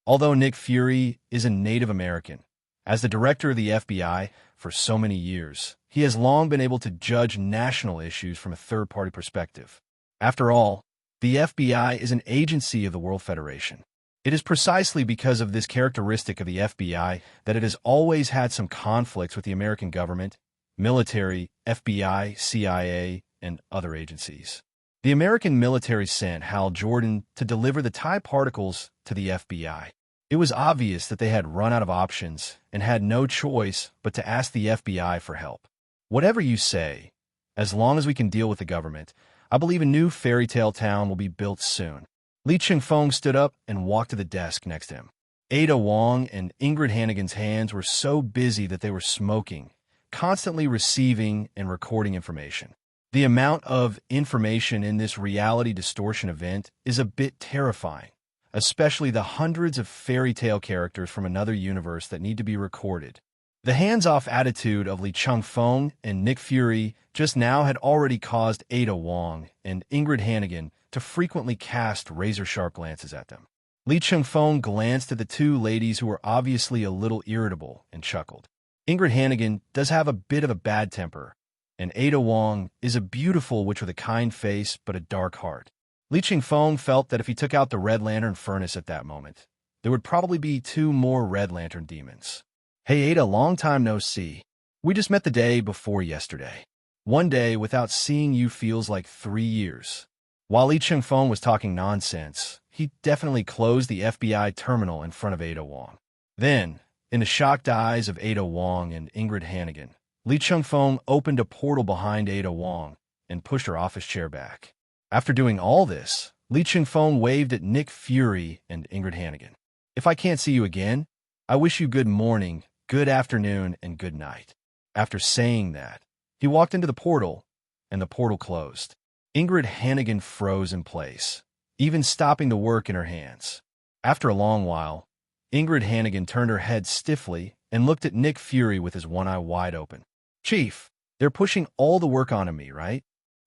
Although Nick Fury is a Native American, as the director of the FBI for so many years, he has long been able to judge national issues from a third-party perspective. After all, the FBI is an agency of the World Federation. It is precisely because of this characteristic of the FBI that it has always had some conflicts with the American government, military, FBI, CIA, and other agencies. The American military sent Hal Jordan to deliver the TIE particles to the FBI. It was obvious that they had run out of options and had no choice but to ask the FBI for help. Whatever you say, as long as we can deal with the government, I believe a new fairy tale town will be built soon. Li Chengfeng stood up and walked to the desk next to him. Ada Wong and Ingrid Hannigan's hands were so busy that they were smoking, constantly receiving and recording information. The amount of information in this reality distortion event is a bit terrifying, especially the hundreds of fairy tale characters from another universe that need to be recorded. The hands-off attitude of Li Chengfeng and Nick Fury just now had already caused Ada Wong and Ingrid Hannigan to frequently cast razor-sharp glances at them. Li Chengfeng glanced at the two ladies who were obviously a little irritable and chuckled. Ingrid Hannigan does have a bit of a bad temper, and Ada Wong is a beautiful witch with a kind face but a dark heart. Li Chengfeng felt that if he took out the Red Lantern furnace at that moment, there would probably be 2 more Red Lantern demons. Hey Ada, long time no see. We just met the day before yesterday. One day without seeing you feels like 3 years. While Li Chengfeng was talking nonsense, he definitely closed the FBI terminal in front of Ada Wong. Then, in the shocked eyes of Ada Wong and Ingrid Hannigan, Li Chengfeng opened a portal behind Ada Wong and pushed her office chair back. After doing all this, Li Chengfeng waved at Nick Fury and Ingrid Hannigan. If I can't see you again, I wish you good morning, good afternoon, and good night. After saying that, he walked into the portal, and the portal closed. Ingrid Hannigan froze in place, even stopping the work in her hands. After a long while, Ingrid Hannigan turned her head stiffly and looked at Nick Fury with his one eye wide open. Chief, they're pushing all the work onto me, right?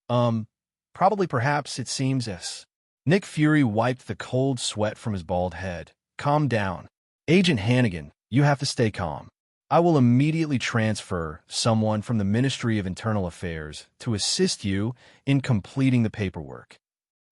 Probably perhaps it seems yes. Nick Fury wiped the cold sweat from his bald head. Calm down. Agent Hannigan, you have to stay calm. I will immediately transfer someone from the Ministry of Internal Affairs to assist you in completing the paperwork.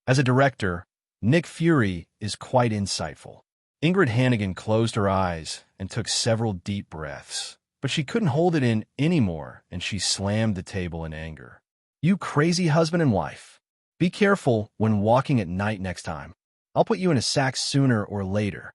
As a director, Nick Fury is quite insightful. Ingrid Hannigan closed her eyes and took several deep breaths, but she couldn't hold it in anymore, and she slammed the table in anger. You crazy husband and wife. Be careful when walking at night next time. I'll put you in a sack sooner or later.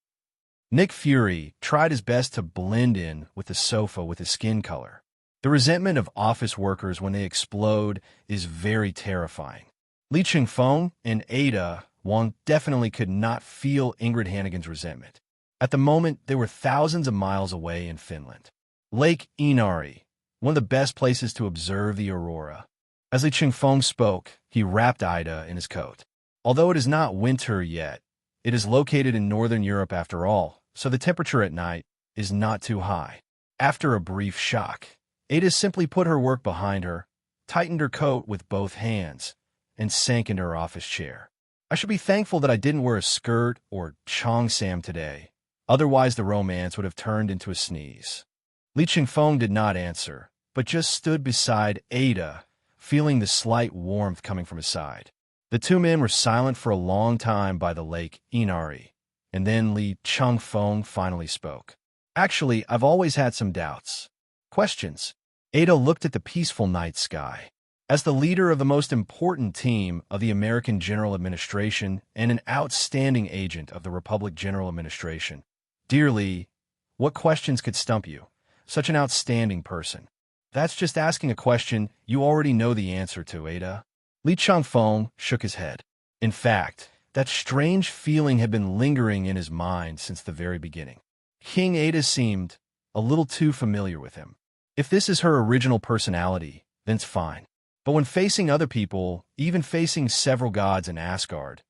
Nick Fury tried his best to blend in with the sofa with his skin color. The resentment of office workers when they explode is very terrifying. Li Chengfeng and Ada Wong definitely could not feel Ingrid Hannigan's resentment. At the moment, they were thousands of miles away in Finland. Lake Inari, one of the best places to observe the aurora. As Li Chengfeng spoke, he wrapped Ida in his coat. Although it is not winter yet, it is located in northern Europe after all, so the temperature at night is not too high. After a brief shock, Ada simply put her work behind her, tightened her coat with both hands, and sank into her office chair. I should be thankful that I didn't wear a skirt or cheongsam today. Otherwise, the romance would have turned into a sneeze. Li Chengfeng did not answer, but just stood beside Ada, feeling the slight warmth coming from his side. The two men were silent for a long time by the lake Inari, and then Li Chengfeng finally spoke. Actually, I've always had some doubts. Questions. Ada looked at the peaceful night sky. As the leader of the most important team of the American General Administration and an outstanding agent of the Republic General Administration, dear Li, what questions could stump you? Such an outstanding person. That's just asking a question you already know the answer to, Ada. Li Chengfeng shook his head. In fact, that strange feeling had been lingering in his mind since the very beginning. King Ada seemed a little too familiar with him. If this is her original personality, then it's fine. But when facing other people, even facing several gods in Asgard,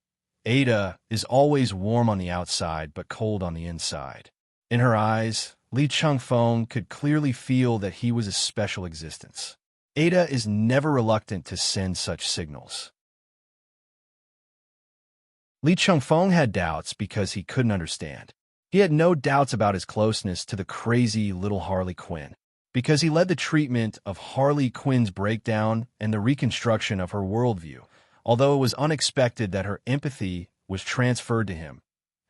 Ada is always warm on the outside but cold on the inside. In her eyes, Li Chengfeng could clearly feel that he was a special existence. Ada is never reluctant to send such signals. Li Chengfeng had doubts because he couldn't understand. He had no doubts about his closeness to the crazy little Harley Quinn, because he led the treatment of Harley Quinn's breakdown and the reconstruction of her worldview. Although it was unexpected that her empathy was transferred to him,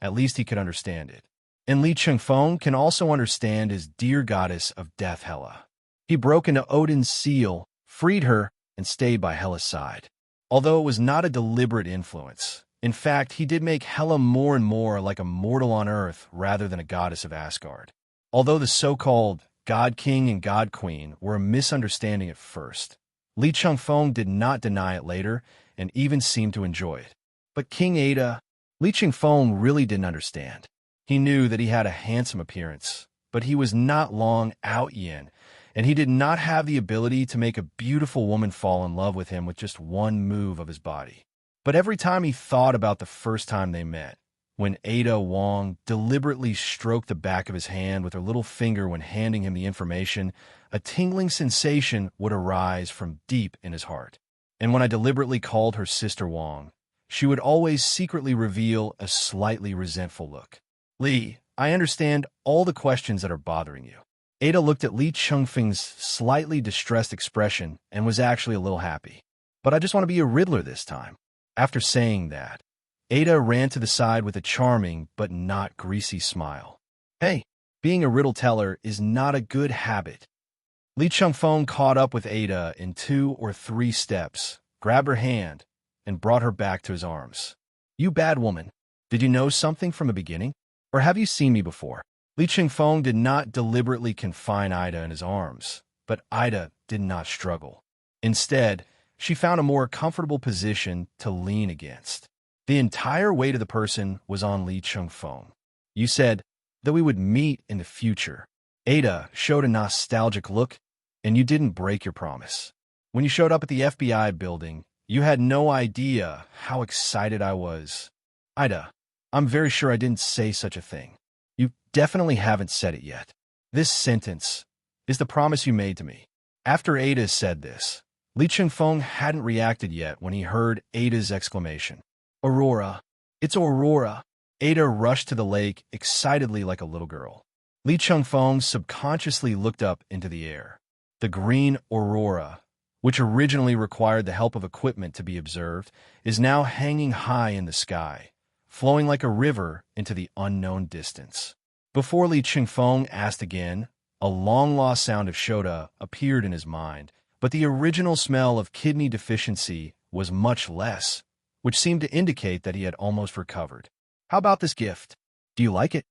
at least he could understand it. And Li Chengfeng can also understand his dear goddess of death, Hela. He broke into Odin's seal, freed her, and stayed by Hela's side. Although it was not a deliberate influence, in fact, he did make Hela more and more like a mortal on Earth rather than a goddess of Asgard. Although the so-called God King and God Queen were a misunderstanding at first, Li Chengfeng did not deny it later and even seemed to enjoy it. But King Ada, Li Chengfeng really didn't understand. He knew that he had a handsome appearance, but he was not long out yin, and he did not have the ability to make a beautiful woman fall in love with him with just one move of his body. But every time he thought about the first time they met, when Ada Wong deliberately stroked the back of his hand with her little finger when handing him the information, a tingling sensation would arise from deep in his heart. And when I deliberately called her Sister Wong, she would always secretly reveal a slightly resentful look. Li, I understand all the questions that are bothering you. Ada looked at Li Chengfeng's slightly distressed expression and was actually a little happy. But I just want to be a Riddler this time. After saying that, Ada ran to the side with a charming but not greasy smile. Hey, being a riddle teller is not a good habit. Li Chengfeng caught up with Ada in 2 or 3 steps, grabbed her hand, and brought her back to his arms. You bad woman, did you know something from the beginning? Or have you seen me before? Li Chengfeng did not deliberately confine Ida in his arms, but Ida did not struggle. Instead, she found a more comfortable position to lean against. The entire weight of the person was on Li Chengfeng. You said that we would meet in the future. Ada showed a nostalgic look, and you didn't break your promise. When you showed up at the FBI building, you had no idea how excited I was. Ida, I'm very sure I didn't say such a thing. You definitely haven't said it yet. This sentence is the promise you made to me. After Ada said this, Li Chengfeng hadn't reacted yet when he heard Ada's exclamation. Aurora! It's Aurora! Ada rushed to the lake excitedly like a little girl. Li Chengfeng subconsciously looked up into the air. The green aurora, which originally required the help of equipment to be observed, is now hanging high in the sky, flowing like a river into the unknown distance. Before Li Chengfeng asked again, a long-lost sound of Shota appeared in his mind, but the original smell of kidney deficiency was much less, which seemed to indicate that he had almost recovered. How about this gift? Do you like it?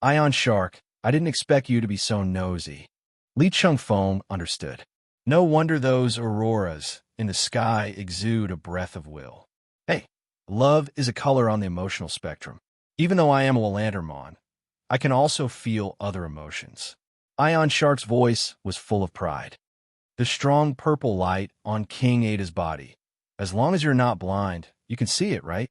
Ion Shark, I didn't expect you to be so nosy. Li Chengfeng understood. No wonder those auroras in the sky exude a breath of will. Hey, love is a color on the emotional spectrum. Even though I am a Lantermon, I can also feel other emotions. Ion Shark's voice was full of pride. The strong purple light on King Ada's body. As long as you're not blind, you can see it, right?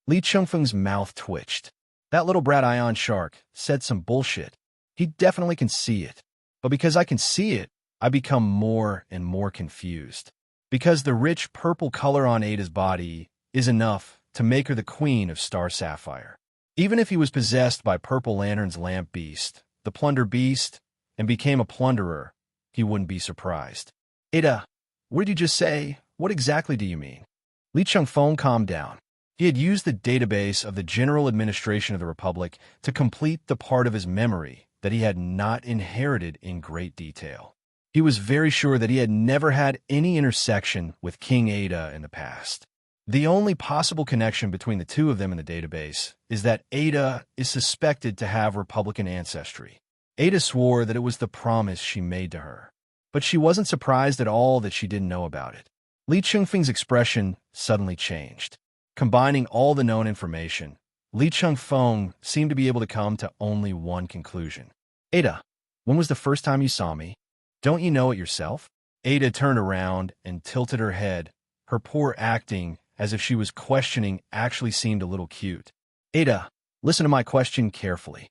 Li Chengfeng's mouth twitched. That little brat Ion Shark said some bullshit. He definitely can see it. But because I can see it, I become more and more confused. Because the rich purple color on Ada's body is enough to make her the queen of Star Sapphire. Even if he was possessed by Purple Lantern's lamp beast, the plunder beast, and became a plunderer, he wouldn't be surprised. Ada, what did you just say? What exactly do you mean? Li Chengfeng calmed down. He had used the database of the General Administration of the Republic to complete the part of his memory that he had not inherited in great detail. He was very sure that he had never had any intersection with King Ada in the past. The only possible connection between the two of them in the database is that Ada is suspected to have Republican ancestry. Ada swore that it was the promise she made to her, but she wasn't surprised at all that she didn't know about it. Li Chengfeng's expression suddenly changed. Combining all the known information, Li Chengfeng seemed to be able to come to only one conclusion. Ada, when was the first time you saw me? Don't you know it yourself? Ada turned around and tilted her head. Her poor acting, as if she was questioning, actually seemed a little cute. Ada, listen to my question carefully.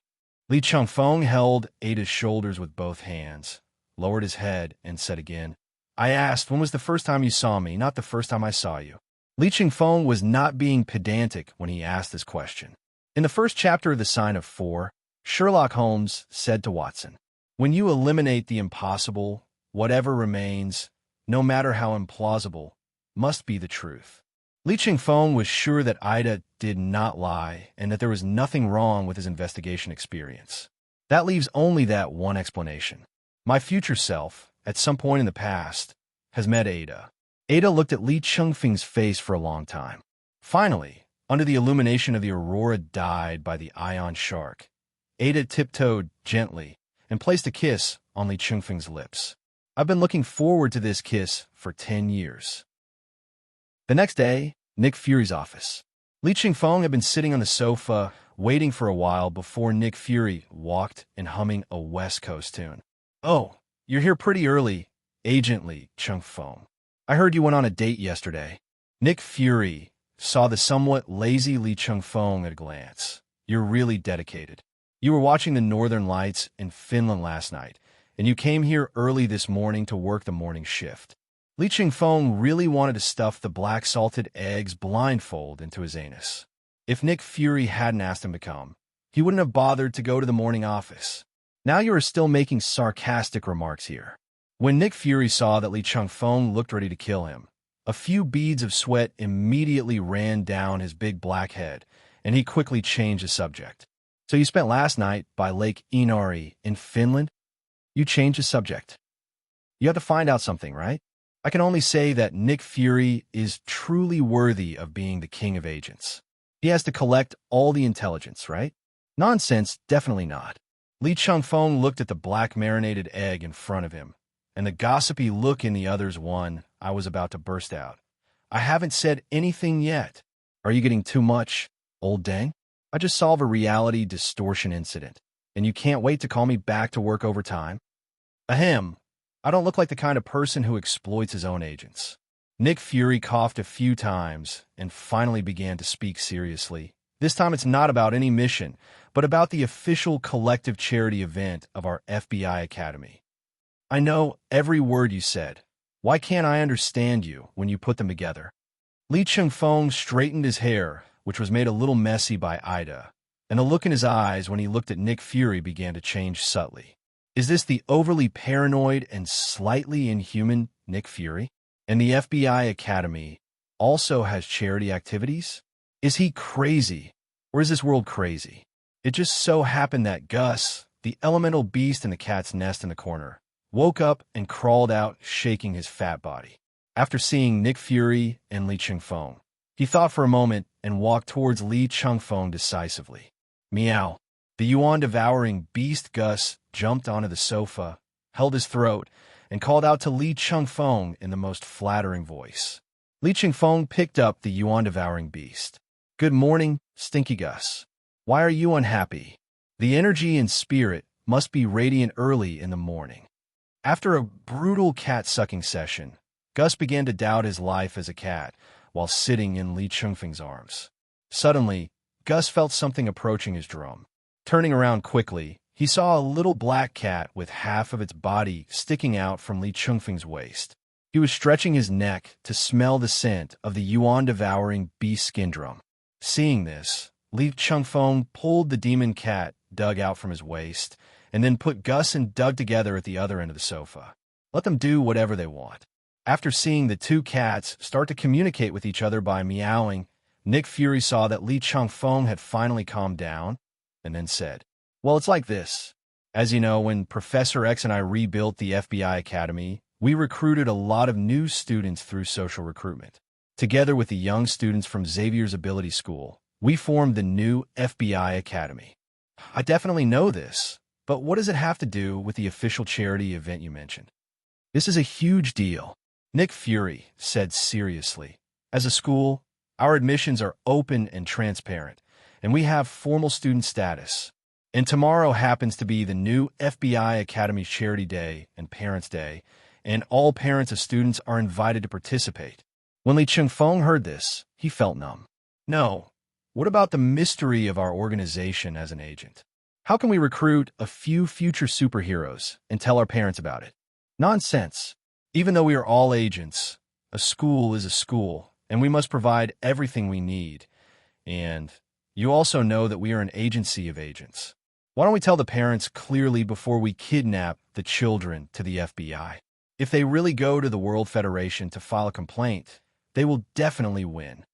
Li Chengfeng held Ada's shoulders with both hands, lowered his head, and said again, I asked, when was the first time you saw me, not the first time I saw you. Li Chengfeng was not being pedantic when he asked this question. In the first chapter of The Sign of Four, Sherlock Holmes said to Watson, "When you eliminate the impossible, whatever remains, no matter how implausible, must be the truth." Li Chengfeng was sure that Ida did not lie and that there was nothing wrong with his investigation experience. That leaves only that one explanation. My future self, at some point in the past, has met Ada. Ada looked at Li Chengfeng's face for a long time. Finally, under the illumination of the aurora dyed by the ion shark, Ada tiptoed gently and placed a kiss on Li Chengfeng's lips. I've been looking forward to this kiss for 10 years. The next day, Nick Fury's office. Li Chengfeng had been sitting on the sofa, waiting for a while before Nick Fury walked in humming a West Coast tune. "Oh, you're here pretty early, Agent Li Chengfeng. I heard you went on a date yesterday." Nick Fury saw the somewhat lazy Li Chengfeng at a glance. "You're really dedicated. You were watching the Northern Lights in Finland last night, and you came here early this morning to work the morning shift." Li Chengfeng really wanted to stuff the black salted eggs blindfold into his anus. If Nick Fury hadn't asked him to come, he wouldn't have bothered to go to the morning office. Now you are still making sarcastic remarks here. When Nick Fury saw that Li Chengfeng looked ready to kill him, a few beads of sweat immediately ran down his big black head, and he quickly changed the subject. "So you spent last night by Lake Inari in Finland?" You changed the subject. You have to find out something, right? I can only say that Nick Fury is truly worthy of being the king of agents. He has to collect all the intelligence, right? Nonsense, definitely not. Li Chengfeng looked at the black marinated egg in front of him, and the gossipy look in the other's one. I was about to burst out. "I haven't said anything yet. Are you getting too much, old dang? I just solved a reality distortion incident, and you can't wait to call me back to work overtime?" Ahem. I don't look like the kind of person who exploits his own agents. Nick Fury coughed a few times and finally began to speak seriously. This time it's not about any mission, but about the official collective charity event of our FBI Academy. I know every word you said. Why can't I understand you when you put them together? Li Chengfeng straightened his hair, which was made a little messy by Ida, and the look in his eyes when he looked at Nick Fury began to change subtly. Is this the overly paranoid and slightly inhuman Nick Fury? And the FBI Academy also has charity activities? Is he crazy? Or is this world crazy? It just so happened that Gus, the elemental beast in the cat's nest in the corner, woke up and crawled out, shaking his fat body. After seeing Nick Fury and Li Chengfeng, he thought for a moment and walked towards Li Chengfeng decisively. Meow. The yuan-devouring beast Gus jumped onto the sofa, held his throat, and called out to Li Chengfeng in the most flattering voice. Li Chengfeng picked up the yuan-devouring beast. "Good morning, Stinky Gus. Why are you unhappy? The energy and spirit must be radiant early in the morning." After a brutal cat-sucking session, Gus began to doubt his life as a cat while sitting in Li Chengfeng's arms. Suddenly, Gus felt something approaching his drum. Turning around quickly, he saw a little black cat with half of its body sticking out from Li Chengfeng's waist. He was stretching his neck to smell the scent of the yuan-devouring beast skin drum. Seeing this, Li Chengfeng pulled the demon cat Doug out from his waist and then put Gus and Doug together at the other end of the sofa. Let them do whatever they want. After seeing the two cats start to communicate with each other by meowing, Nick Fury saw that Li Chengfeng had finally calmed down and then said, "Well, it's like this. As you know, when Professor X and I rebuilt the FBI Academy, we recruited a lot of new students through social recruitment. Together with the young students from Xavier's Ability School, we formed the new FBI Academy." I definitely know this, but what does it have to do with the official charity event you mentioned? This is a huge deal, Nick Fury said seriously. As a school, our admissions are open and transparent, and we have formal student status. And tomorrow happens to be the new FBI Academy Charity Day and Parents' Day, and all parents of students are invited to participate. When Li Chengfeng heard this, he felt numb. No. What about the mystery of our organization as an agent? How can we recruit a few future superheroes and tell our parents about it? Nonsense. Even though we are all agents, a school is a school, and we must provide everything we need. And you also know that we are an agency of agents. Why don't we tell the parents clearly before we kidnap the children to the FBI? If they really go to the World Federation to file a complaint, they will definitely win.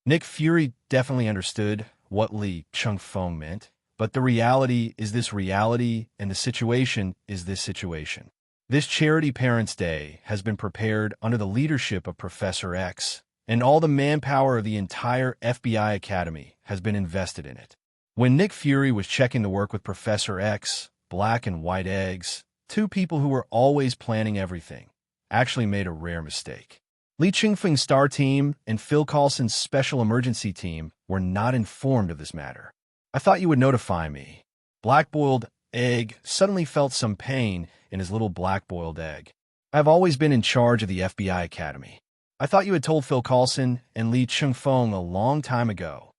Nick Fury definitely understood what Li Chengfeng meant, but the reality is this reality, and the situation is this situation. This Charity Parents' Day has been prepared under the leadership of Professor X, and all the manpower of the entire FBI Academy has been invested in it. When Nick Fury was checking the work with Professor X, Black and White Eggs, two people who were always planning everything, actually made a rare mistake. Li Chengfeng's star team and Phil Coulson's special emergency team were not informed of this matter. I thought you would notify me. Black-boiled egg suddenly felt some pain in his little black-boiled egg. I've always been in charge of the FBI Academy. I thought you had told Phil Coulson and Li Chengfeng a long time ago.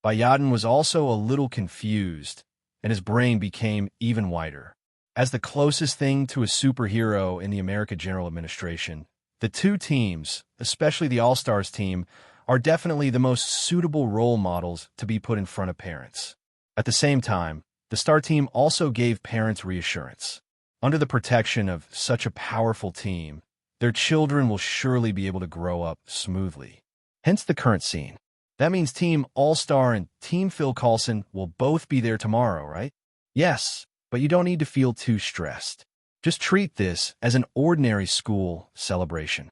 Bayadin was also a little confused, and his brain became even whiter. As the closest thing to a superhero in the American General Administration, the two teams, especially the All-Stars team, are definitely the most suitable role models to be put in front of parents. At the same time, the star team also gave parents reassurance. Under the protection of such a powerful team, their children will surely be able to grow up smoothly. Hence the current scene. That means Team All-Star and Team Phil Coulson will both be there tomorrow, right? Yes, but you don't need to feel too stressed. Just treat this as an ordinary school celebration.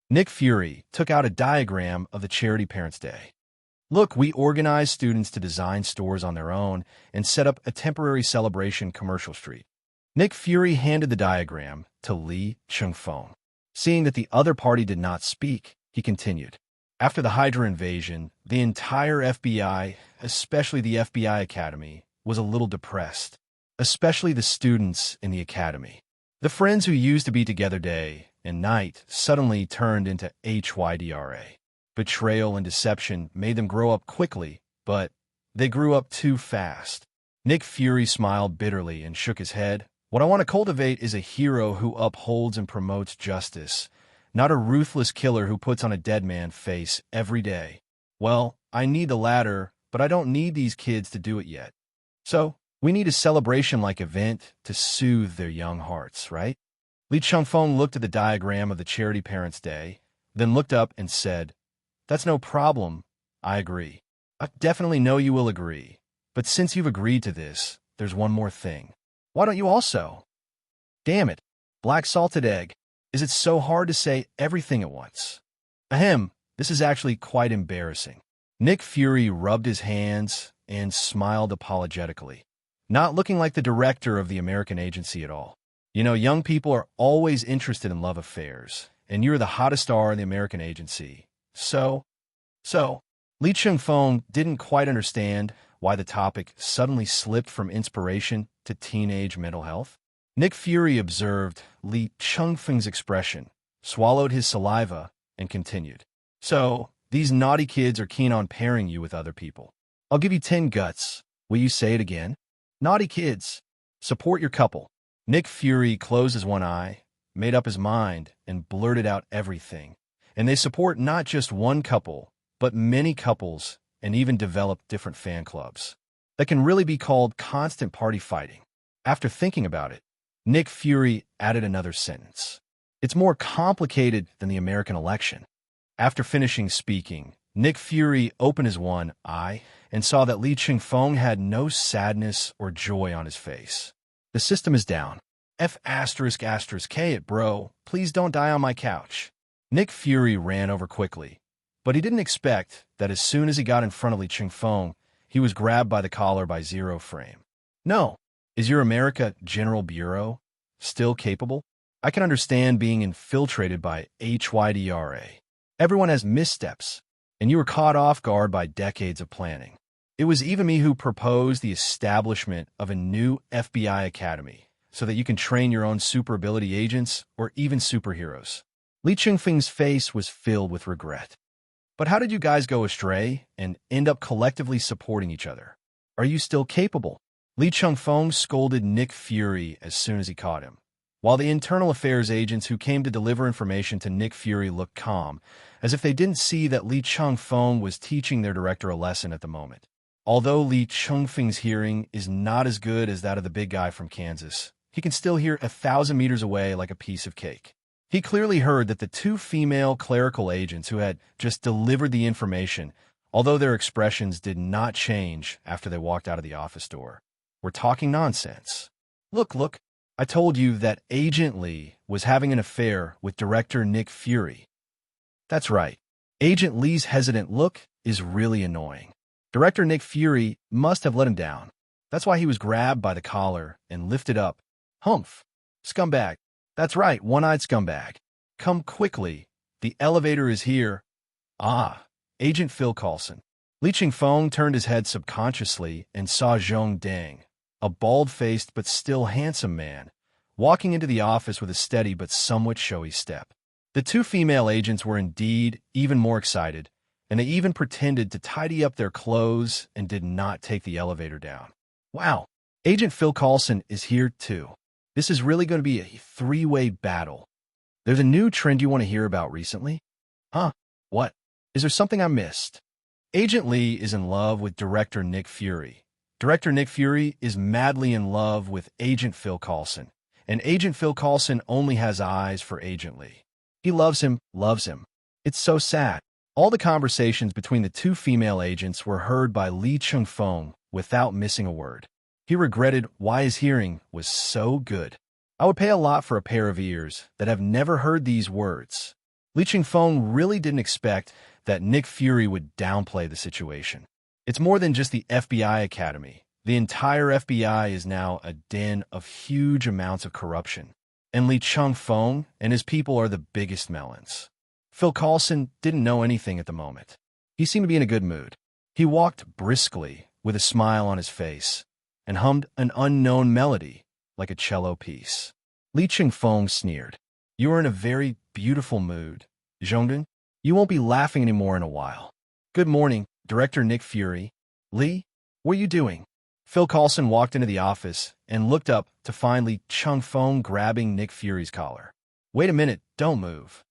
Nick Fury took out a diagram of the Charity Parents' Day. Look, we organize students to design stores on their own and set up a temporary celebration commercial street. Nick Fury handed the diagram to Li Chengfeng. Seeing that the other party did not speak, he continued. After the Hydra invasion, the entire FBI, especially the FBI Academy, was a little depressed, especially the students in the academy. The friends who used to be together day and night suddenly turned into HYDRA. Betrayal and deception made them grow up quickly, but they grew up too fast. Nick Fury smiled bitterly and shook his head. What I want to cultivate is a hero who upholds and promotes justice, not a ruthless killer who puts on a dead man face every day. Well, I need the latter, but I don't need these kids to do it yet. So, we need a celebration-like event to soothe their young hearts, right? Li Chengfeng looked at the diagram of the Charity Parents' Day, then looked up and said, "That's no problem. I agree. I definitely know you will agree. But since you've agreed to this, there's one more thing. Why don't you also? Damn it, black salted egg. Is it so hard to say everything at once? Ahem, this is actually quite embarrassing." Nick Fury rubbed his hands and smiled apologetically, not looking like the director of the American agency at all. You know, young people are always interested in love affairs, and you're the hottest star in the American agency. So, Li Chengfeng didn't quite understand why the topic suddenly slipped from inspiration to teenage mental health. Nick Fury observed Li Chengfeng's expression, swallowed his saliva, and continued. So, these naughty kids are keen on pairing you with other people. I'll give you 10 guts. Will you say it again? Naughty kids, support your couple. Nick Fury closed his one eye, made up his mind, and blurted out everything. And they support not just one couple, but many couples, and even develop different fan clubs. That can really be called constant party fighting. After thinking about it, Nick Fury added another sentence. It's more complicated than the American election. After finishing speaking, Nick Fury opened his one eye and saw that Li Chengfeng had no sadness or joy on his face. The system is down. F***K it, bro. Please don't die on my couch. Nick Fury ran over quickly, but he didn't expect that as soon as he got in front of Li Chengfeng, he was grabbed by the collar by Zero Frame. No. Is your America General Bureau still capable? I can understand being infiltrated by HYDRA. Everyone has missteps, and you were caught off guard by decades of planning. It was even me who proposed the establishment of a new FBI Academy so that you can train your own super ability agents or even superheroes. Li Chengfeng's face was filled with regret. But how did you guys go astray and end up collectively supporting each other? Are you still capable? Li Chengfeng scolded Nick Fury as soon as he caught him. while the internal affairs agents who came to deliver information to Nick Fury looked calm, as if they didn't see that Li Chengfeng was teaching their director a lesson at the moment. Although Li Chengfeng's hearing is not as good as that of the big guy from Kansas, he can still hear 1,000 meters away like a piece of cake. He clearly heard that the two female clerical agents who had just delivered the information, although their expressions did not change after they walked out of the office door, were talking nonsense. Look, I told you that Agent Lee was having an affair with director Nick Fury. That's right. Agent Lee's hesitant look is really annoying. Director Nick Fury must have let him down. That's why he was grabbed by the collar and lifted up. Humph! Scumbag. That's right, one-eyed scumbag. Come quickly. The elevator is here. Ah, Agent Phil Coulson. Li Chengfeng turned his head subconsciously and saw Zhong Deng, a bald-faced but still handsome man, walking into the office with a steady but somewhat showy step. The two female agents were indeed even more excited, and they even pretended to tidy up their clothes and did not take the elevator down. Wow, Agent Phil Coulson is here too. This is really going to be a three-way battle. There's a new trend you want to hear about recently? Huh? What? Is there something I missed? Agent Lee is in love with director Nick Fury. Director Nick Fury is madly in love with Agent Phil Coulson, and Agent Phil Coulson only has eyes for Agent Lee. He loves him. It's so sad. All the conversations between the two female agents were heard by Li Chengfeng without missing a word. He regretted why his hearing was so good. I would pay a lot for a pair of ears that have never heard these words. Li Chengfeng really didn't expect that Nick Fury would downplay the situation. It's more than just the FBI Academy. The entire FBI is now a den of huge amounts of corruption. And Li Chengfeng and his people are the biggest melons. Phil Coulson didn't know anything at the moment. He seemed to be in a good mood. He walked briskly with a smile on his face and hummed an unknown melody like a cello piece. Li Chengfeng sneered. You are in a very beautiful mood, Zhongdeng. You won't be laughing anymore in a while. Good morning, Director Nick Fury. Li, what are you doing? Phil Coulson walked into the office and looked up to find Li Chengfeng grabbing Nick Fury's collar. Wait a minute, don't move.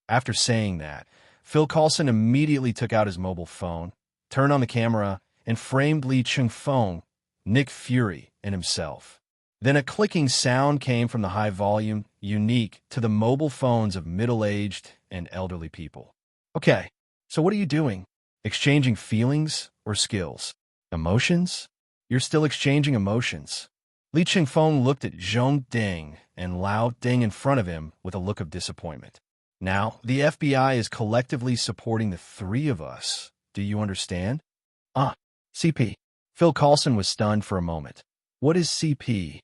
After saying that, Phil Coulson immediately took out his mobile phone, turned on the camera, and framed Li Chengfeng, Nick Fury, and himself. Then a clicking sound came from the high volume, unique to the mobile phones of middle-aged and elderly people. Okay, so what are you doing? Exchanging feelings or skills? Emotions? You're still exchanging emotions. Li Chengfeng looked at Zhong Deng and Lao Deng in front of him with a look of disappointment. Now, the FBI is collectively supporting the three of us. Do you understand? CP. Phil Coulson was stunned for a moment. What is CP?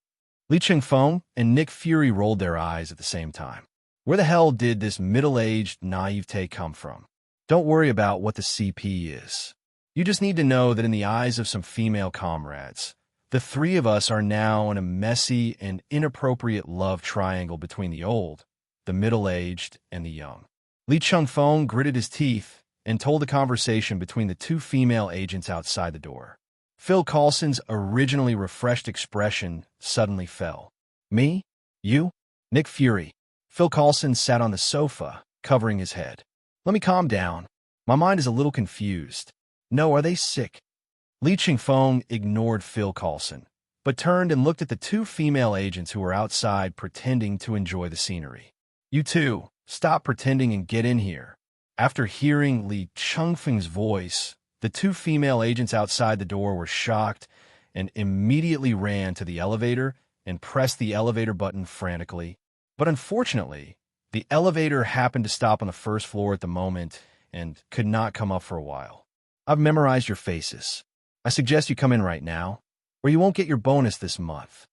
Li Chengfeng and Nick Fury rolled their eyes at the same time. Where the hell did this middle-aged naivete come from? Don't worry about what the CP is. You just need to know that in the eyes of some female comrades, the three of us are now in a messy and inappropriate love triangle between the old, the middle-aged, and the young. Li Chengfeng gritted his teeth and told the conversation between the two female agents outside the door. Phil Coulson's originally refreshed expression suddenly fell. Me? You? Nick Fury. Phil Coulson sat on the sofa, covering his head. Let me calm down. My mind is a little confused. No, are they sick? Li Chengfeng ignored Phil Coulson, but turned and looked at the two female agents who were outside pretending to enjoy the scenery. You two, stop pretending and get in here. After hearing Li Chengfeng's voice, the two female agents outside the door were shocked and immediately ran to the elevator and pressed the elevator button frantically. But unfortunately, the elevator happened to stop on the first floor at the moment and could not come up for a while. I've memorized your faces. I suggest you come in right now, or you won't get your bonus this month.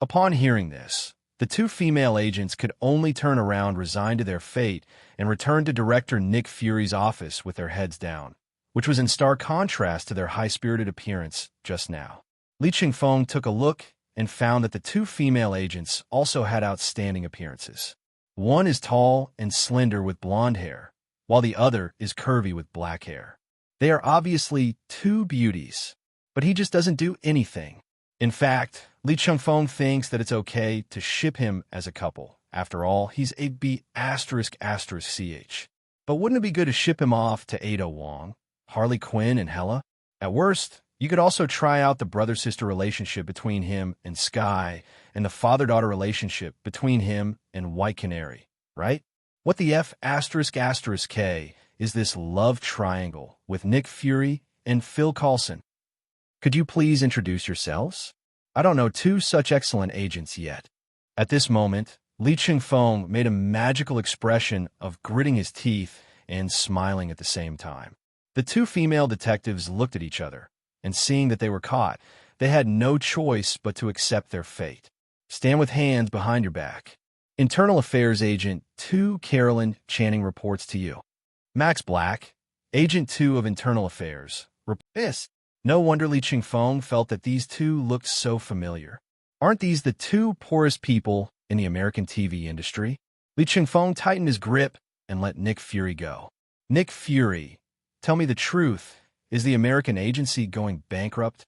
Upon hearing this, the two female agents could only turn around resigned to their fate and return to Director Nick Fury's office with their heads down, which was in stark contrast to their high-spirited appearance just now. Li Chengfeng took a look and found that the two female agents also had outstanding appearances. One is tall and slender with blonde hair, while the other is curvy with black hair. They are obviously two beauties, but he just doesn't do anything. In fact, Li Chengfeng thinks that it's okay to ship him as a couple. After all, he's a B****ch. But wouldn't it be good to ship him off to Ada Wong, Harley Quinn, and Hella? At worst, you could also try out the brother-sister relationship between him and Sky, and the father-daughter relationship between him and White Canary, right? What the F***K is this love triangle with Nick Fury and Phil Coulson? Could you please introduce yourselves? I don't know two such excellent agents yet. At this moment, Li Chengfeng made a magical expression of gritting his teeth and smiling at the same time. The two female detectives looked at each other, and seeing that they were caught, they had no choice but to accept their fate. Stand with hands behind your back. Internal Affairs Agent 2 Carolyn Channing reports to you. Max Black, Agent 2 of Internal Affairs. This. No wonder Li Chengfeng felt that these two looked so familiar. Aren't these the two poorest people in the American TV industry? Li Chengfeng tightened his grip and let Nick Fury go. Nick Fury, tell me the truth. Is the American agency going bankrupt?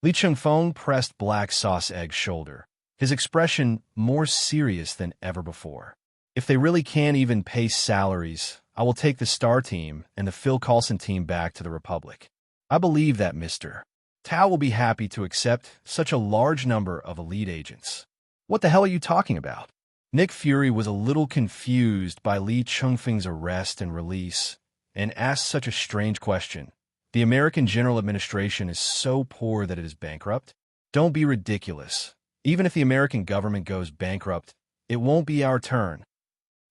Li Chengfeng pressed Black Sauce Egg's shoulder, his expression more serious than ever before. If they really can't even pay salaries, I will take the Star team and the Phil Coulson team back to the Republic. I believe that Mr. Tao will be happy to accept such a large number of elite agents. What the hell are you talking about? Nick Fury was a little confused by Li Chengfeng's arrest and release, and asked such a strange question. The American General Administration is so poor that it is bankrupt? Don't be ridiculous. Even if the American government goes bankrupt, it won't be our turn.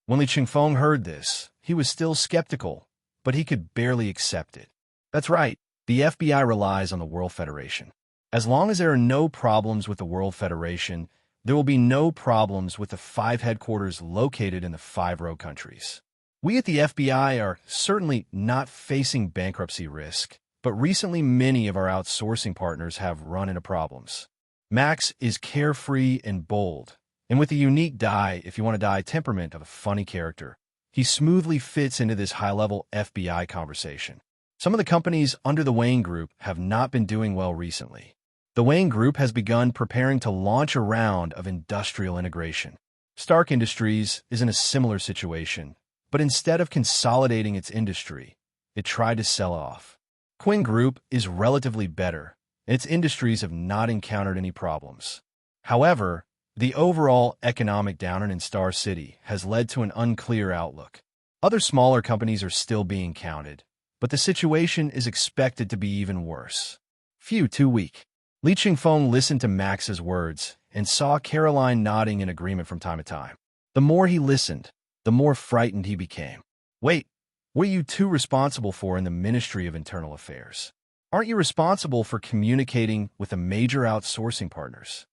When Li Chengfeng heard this, he was still skeptical, but he could barely accept it. That's right. The FBI relies on the World Federation. As long as there are no problems with the World Federation, there will be no problems with the 5 headquarters located in the 5 rogue countries. We at the FBI are certainly not facing bankruptcy risk, but recently many of our outsourcing partners have run into problems. Max is carefree and bold, and with a unique if you want to die temperament of a funny character, he smoothly fits into this high-level FBI conversation. Some of the companies under the Wayne Group have not been doing well recently. The Wayne Group has begun preparing to launch a round of industrial integration. Stark Industries is in a similar situation, but instead of consolidating its industry, it tried to sell off. Quinn Group is relatively better, and its industries have not encountered any problems. However, the overall economic downturn in Star City has led to an unclear outlook. Other smaller companies are still being counted, but the situation is expected to be even worse. Too weak. Li Chengfeng listened to Max's words and saw Caroline nodding in agreement from time to time. The more he listened, the more frightened he became. Wait, what are you two responsible for in the Ministry of Internal Affairs? Aren't you responsible for communicating with the major outsourcing partners?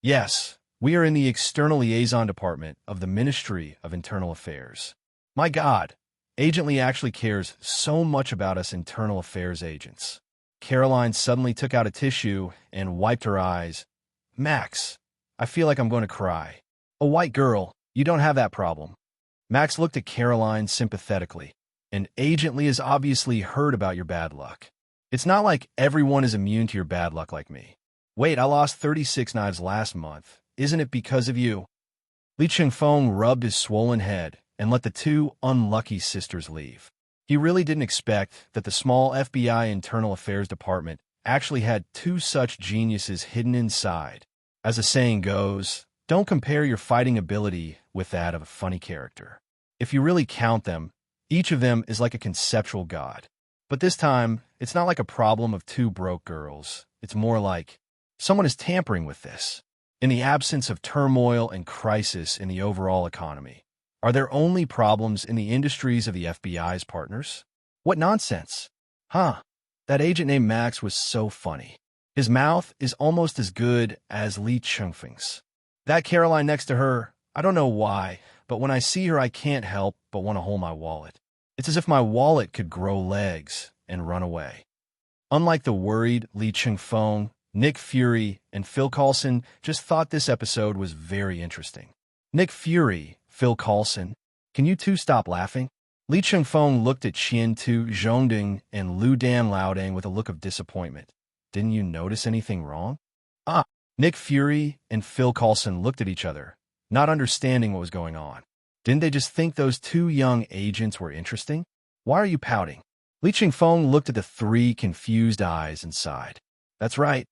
Yes, we are in the External Liaison Department of the Ministry of Internal Affairs. My God, Agent Lee actually cares so much about us Internal Affairs agents. Caroline suddenly took out a tissue and wiped her eyes. Max, I feel like I'm going to cry. A white girl, you don't have that problem. Max looked at Caroline sympathetically. And Agent Lee has obviously heard about your bad luck. It's not like everyone is immune to your bad luck like me. Wait, I lost 36 knives last month. Isn't it because of you? Li Chengfeng rubbed his swollen head and let the two unlucky sisters leave. He really didn't expect that the small FBI Internal Affairs Department actually had two such geniuses hidden inside. As the saying goes, don't compare your fighting ability with that of a funny character. If you really count them, each of them is like a conceptual god. But this time, it's not like a problem of two broke girls. It's more like someone is tampering with this. In the absence of turmoil and crisis in the overall economy, are there only problems in the industries of the FBI's partners? What nonsense. Huh. That agent named Max was so funny. His mouth is almost as good as Li Chengfeng's. That Caroline next to her, I don't know why, but when I see her I can't help but want to hold my wallet. It's as if my wallet could grow legs and run away. Unlike the worried Li Chengfeng, Nick Fury and Phil Coulson just thought this episode was very interesting. Nick Fury, Phil Coulson, can you two stop laughing? Li Chengfeng looked at Qian Tu Zhongding and Lu Dan Laoding with a look of disappointment. Didn't you notice anything wrong? Ah, Nick Fury and Phil Coulson looked at each other, not understanding what was going on. Didn't they just think those two young agents were interesting? Why are you pouting? Li Chengfeng looked at the three confused eyes and sighed. That's right.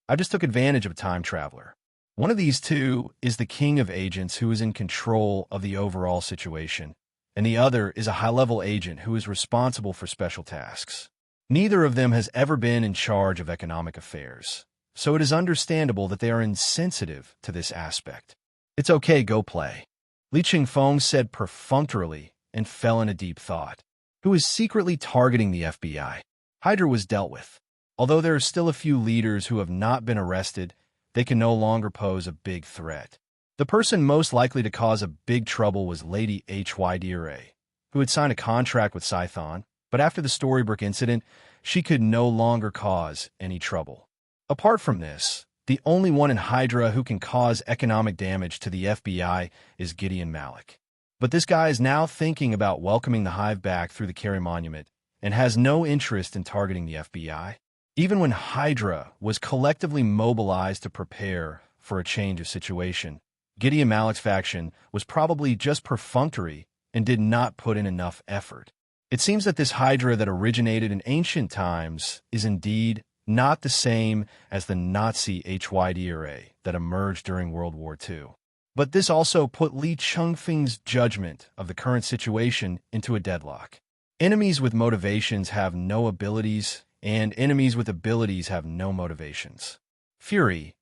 I just took advantage of a time traveler. One of these two is the king of agents who is in control of the overall situation, and the other is a high-level agent who is responsible for special tasks. Neither of them has ever been in charge of economic affairs, so it is understandable that they are insensitive to this aspect. It's okay, go play. Li Chengfeng said perfunctorily and fell in a deep thought. Who is secretly targeting the FBI? Hydra was dealt with. Although there are still a few leaders who have not been arrested, they can no longer pose a big threat. The person most likely to cause a big trouble was Lady Hyra, who had signed a contract with Scython, but after the Storybrooke incident, she could no longer cause any trouble. Apart from this, the only one in Hydra who can cause economic damage to the FBI is Gideon Malik. But this guy is now thinking about welcoming the Hive back through the Kerry Monument and has no interest in targeting the FBI. Even when Hydra was collectively mobilized to prepare for a change of situation, Gideon Malik's faction was probably just perfunctory and did not put in enough effort. It seems that this Hydra that originated in ancient times is indeed not the same as the Nazi Hyra that emerged during World War II. But this also put Li Chengfeng's judgment of the current situation into a deadlock. Enemies with motivations have no abilities, and enemies with abilities have no motivations. Fury,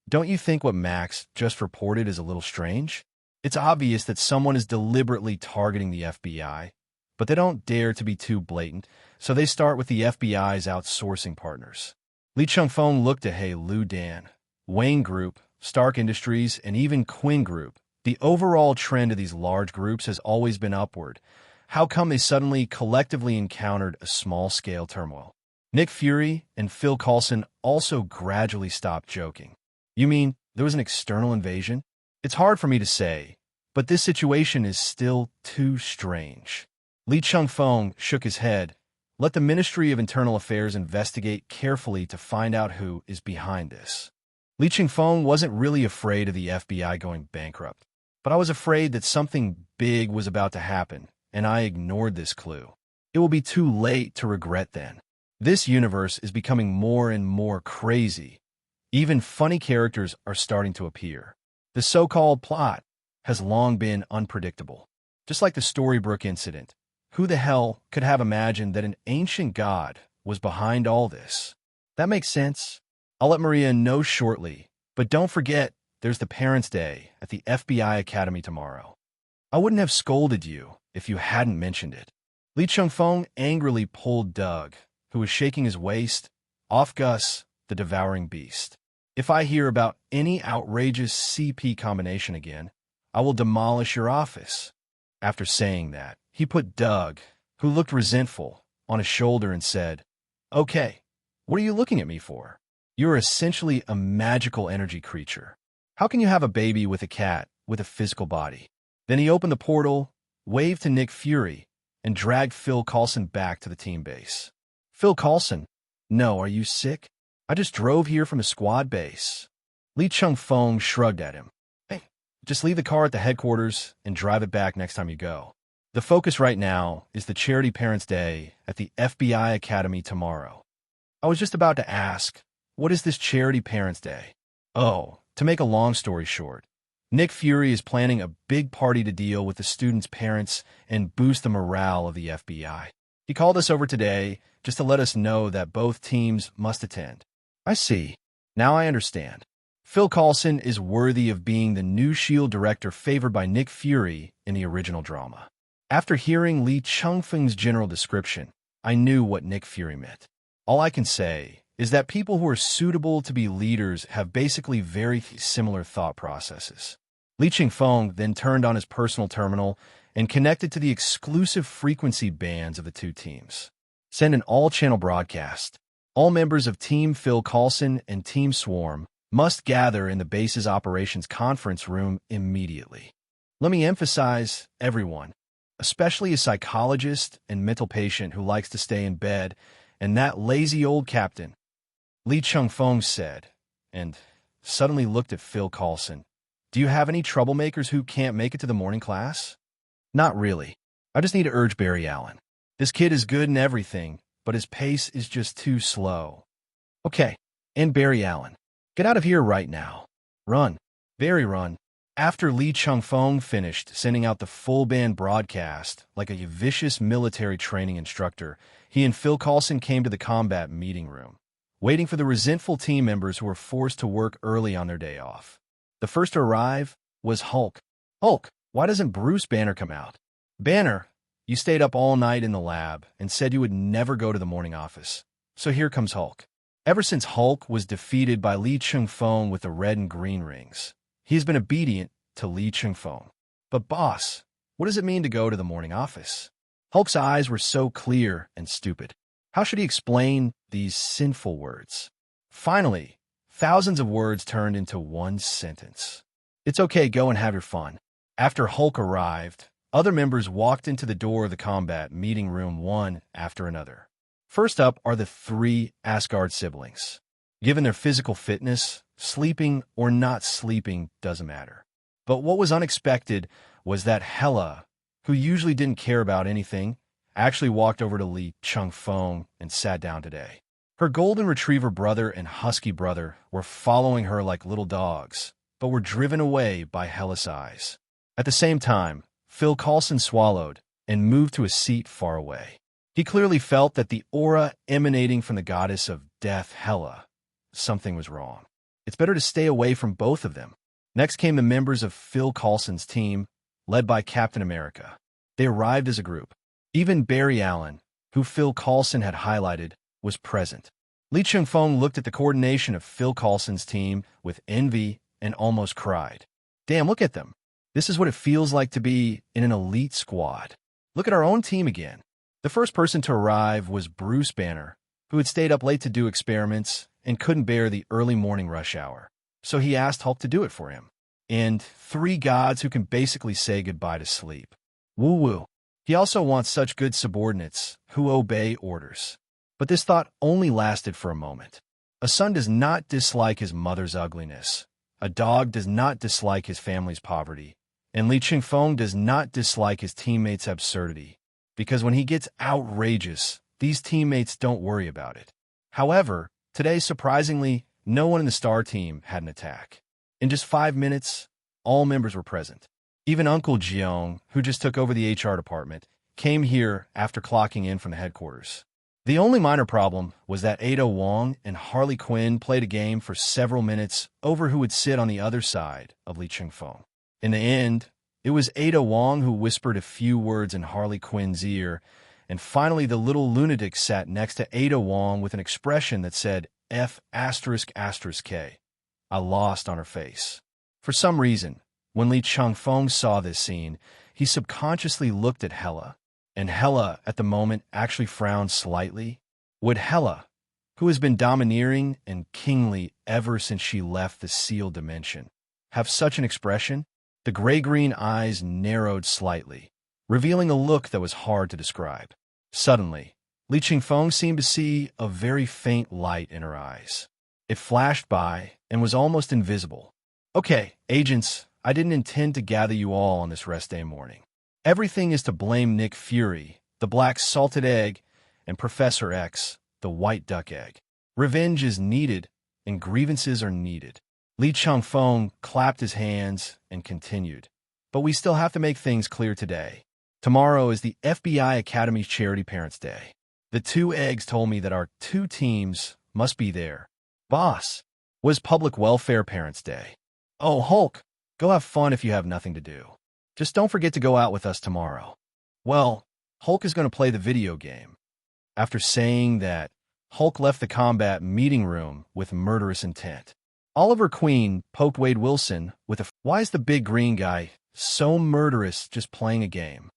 don't you think what Max just reported is a little strange? It's obvious that someone is deliberately targeting the FBI, but they don't dare to be too blatant, so they start with the FBI's outsourcing partners. Li Chengfeng looked at Hey Lu Dan, Wayne Group, Stark Industries, and even Quinn Group. The overall trend of these large groups has always been upward. How come they suddenly collectively encountered a small-scale turmoil? Nick Fury and Phil Coulson also gradually stopped joking. You mean there was an external invasion? It's hard for me to say, but this situation is still too strange. Li Chengfeng shook his head. Let the Ministry of Internal Affairs investigate carefully to find out who is behind this. Li Chengfeng wasn't really afraid of the FBI going bankrupt, but I was afraid that something big was about to happen, and I ignored this clue. It will be too late to regret then. This universe is becoming more and more crazy. Even funny characters are starting to appear. The so-called plot has long been unpredictable. Just like the Storybrooke incident, who the hell could have imagined that an ancient god was behind all this? That makes sense. I'll let Maria know shortly, but don't forget there's the Parents' Day at the FBI Academy tomorrow. I wouldn't have scolded you if you hadn't mentioned it. Li Chengfeng angrily pulled Doug, who was shaking his waist, off Gus, the devouring beast. If I hear about any outrageous CP combination again, I will demolish your office. After saying that, he put Doug, who looked resentful, on his shoulder and said, Okay, what are you looking at me for? You're essentially a magical energy creature. How can you have a baby with a cat with a physical body? Then he opened the portal, waved to Nick Fury, and dragged Phil Coulson back to the team base. Phil Coulson? No, are you sick? I just drove here from a squad base. Li Chengfeng shrugged at him. Hey, just leave the car at the headquarters and drive it back next time you go. The focus right now is the Charity Parents' Day at the FBI Academy tomorrow. I was just about to ask, what is this Charity Parents' Day? Oh, to make a long story short, Nick Fury is planning a big party to deal with the students' parents and boost the morale of the FBI. He called us over today just to let us know that both teams must attend. I see. Now I understand. Phil Coulson is worthy of being the new S.H.I.E.L.D. director favored by Nick Fury in the original drama. After hearing Li Chengfeng's general description, I knew what Nick Fury meant. All I can say is that people who are suitable to be leaders have basically very similar thought processes. Li Chengfeng then turned on his personal terminal and connected to the exclusive frequency bands of the two teams. Send an all-channel broadcast. All members of Team Phil Coulson and Team Swarm must gather in the base's operations conference room immediately. Let me emphasize, everyone, especially a psychologist and mental patient who likes to stay in bed, and that lazy old captain, Li Chengfeng said, and suddenly looked at Phil Coulson. Do you have any troublemakers who can't make it to the morning class? Not really. I just need to urge Barry Allen. This kid is good and everything, but his pace is just too slow. Okay, and Barry Allen. Get out of here right now. Run. Barry, run. After Li Chengfeng finished sending out the full band broadcast like a vicious military training instructor, he and Phil Coulson came to the combat meeting room, waiting for the resentful team members who were forced to work early on their day off. The first to arrive was Hulk. Hulk, why doesn't Bruce Banner come out? Banner, you stayed up all night in the lab and said you would never go to the morning office. So here comes Hulk. Ever since Hulk was defeated by Li Chengfeng with the red and green rings, he's been obedient to Li Chengfeng. But boss, what does it mean to go to the morning office? Hulk's eyes were so clear and stupid. How should he explain these sinful words? Finally, thousands of words turned into one sentence. It's okay, go and have your fun. After Hulk arrived, other members walked into the door of the combat meeting room one after another. First up are the three Asgard siblings. Given their physical fitness, sleeping or not sleeping doesn't matter. But what was unexpected was that Hela, who usually didn't care about anything, actually walked over to Li Chengfeng and sat down today. Her golden retriever brother and husky brother were following her like little dogs, but were driven away by Hela's eyes. At the same time, Phil Coulson swallowed and moved to a seat far away. He clearly felt that the aura emanating from the goddess of death, Hela, something was wrong. It's better to stay away from both of them. Next came the members of Phil Coulson's team, led by Captain America. They arrived as a group. Even Barry Allen, who Phil Coulson had highlighted, was present. Li Chengfeng looked at the coordination of Phil Coulson's team with envy and almost cried. Damn, look at them. This is what it feels like to be in an elite squad. Look at our own team again. The first person to arrive was Bruce Banner, who had stayed up late to do experiments and couldn't bear the early morning rush hour. So he asked Hulk to do it for him. And three gods who can basically say goodbye to sleep. Woo-woo. He also wants such good subordinates who obey orders. But this thought only lasted for a moment. A son does not dislike his mother's ugliness. A dog does not dislike his family's poverty. And Li Chengfeng does not dislike his teammates' absurdity. Because when he gets outrageous, these teammates don't worry about it. However, today, surprisingly, no one in the star team had an attack. In just 5 minutes, all members were present. Even Uncle Jiong, who just took over the HR department, came here after clocking in from the headquarters. The only minor problem was that Ada Wong and Harley Quinn played a game for several minutes over who would sit on the other side of Li Chengfeng. In the end, it was Ada Wong who whispered a few words in Harley Quinn's ear, and finally the little lunatic sat next to Ada Wong with an expression that said F***K. I lost on her face. For some reason, when Li Chengfeng saw this scene, he subconsciously looked at Hela, and Hela at the moment actually frowned slightly. Would Hela, who has been domineering and kingly ever since she left the sealed dimension, have such an expression? The gray-green eyes narrowed slightly, revealing a look that was hard to describe. Suddenly, Li Chengfeng seemed to see a very faint light in her eyes. It flashed by and was almost invisible. Okay, agents, I didn't intend to gather you all on this rest day morning. Everything is to blame Nick Fury, the black salted egg, and Professor X, the white duck egg. Revenge is needed, and grievances are needed. Li Chengfeng clapped his hands and continued. But we still have to make things clear today. Tomorrow is the F.B.I. Academy's Charity Parents' Day. The two eggs told me that our two teams must be there. Boss, was Public Welfare Parents' Day. Oh, Hulk, go have fun if you have nothing to do. Just don't forget to go out with us tomorrow. Well, Hulk is going to play the video game. After saying that, Hulk left the combat meeting room with murderous intent. Oliver Queen poked Wade Wilson with a, "Why is the big green guy so murderous just playing a game?"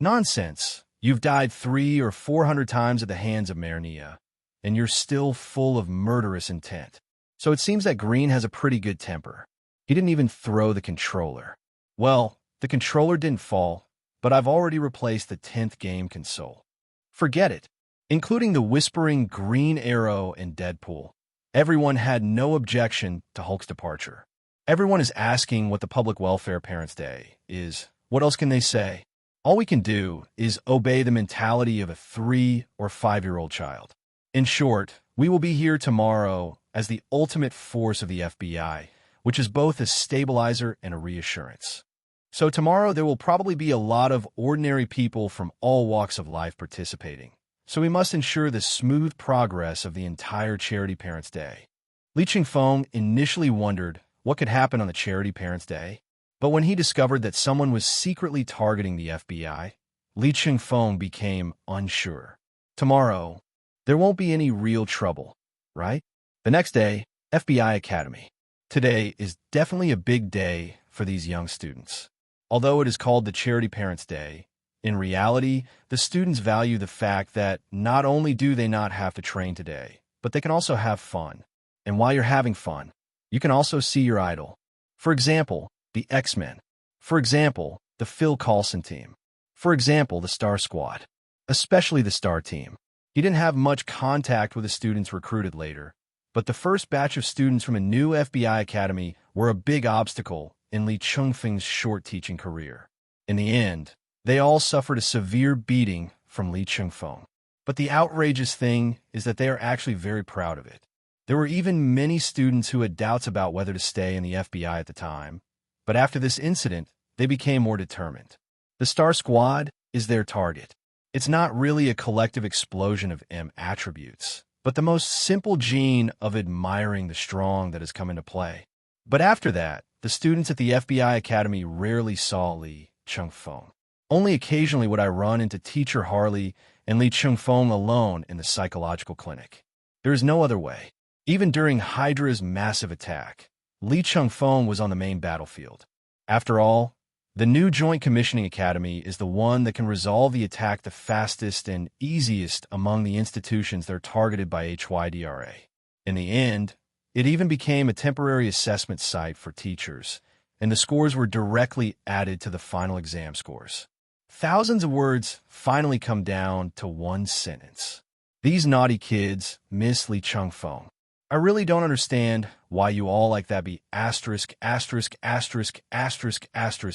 Nonsense. You've died 300 or 400 times at the hands of Marnia, and you're still full of murderous intent. So it seems that Green has a pretty good temper. He didn't even throw the controller. Well, the controller didn't fall, but I've already replaced the 10th game console. Forget it. Including the whispering Green Arrow and Deadpool. Everyone had no objection to Hulk's departure. Everyone is asking what the Public Welfare Parents' Day is. What else can they say? All we can do is obey the mentality of a 3- or 5-year-old child. In short, we will be here tomorrow as the ultimate force of the FBI, which is both a stabilizer and a reassurance. So tomorrow there will probably be a lot of ordinary people from all walks of life participating. So we must ensure the smooth progress of the entire Charity Parents' Day. Li Chengfeng initially wondered what could happen on the Charity Parents' Day, but when he discovered that someone was secretly targeting the FBI, Li Chengfeng became unsure. Tomorrow, there won't be any real trouble, right? The next day, FBI Academy. Today is definitely a big day for these young students. Although it is called the Charity Parents' Day, in reality, the students value the fact that not only do they not have to train today, but they can also have fun. And while you're having fun, you can also see your idol. For example, the X-Men. For example, the Phil Coulson team. For example, the Star Squad. Especially the Star team. He didn't have much contact with the students recruited later, but the first batch of students from a new FBI academy were a big obstacle in Li Chengfeng's short teaching career. In the end, they all suffered a severe beating from Li Chengfeng. But the outrageous thing is that they are actually very proud of it. There were even many students who had doubts about whether to stay in the FBI at the time, but after this incident, they became more determined. The Star Squad is their target. It's not really a collective explosion of M attributes, but the most simple gene of admiring the strong that has come into play. But after that, the students at the FBI Academy rarely saw Li Chengfeng. Only occasionally would I run into teacher Harley and Li Chengfeng alone in the psychological clinic. There is no other way. Even during Hydra's massive attack, Li Chengfeng was on the main battlefield. After all, the new Joint Commissioning Academy is the one that can resolve the attack the fastest and easiest among the institutions that are targeted by HYDRA. In the end, it even became a temporary assessment site for teachers, and the scores were directly added to the final exam scores. Thousands of words finally come down to one sentence. These naughty kids miss Li Chengfeng. I really don't understand why you all like that be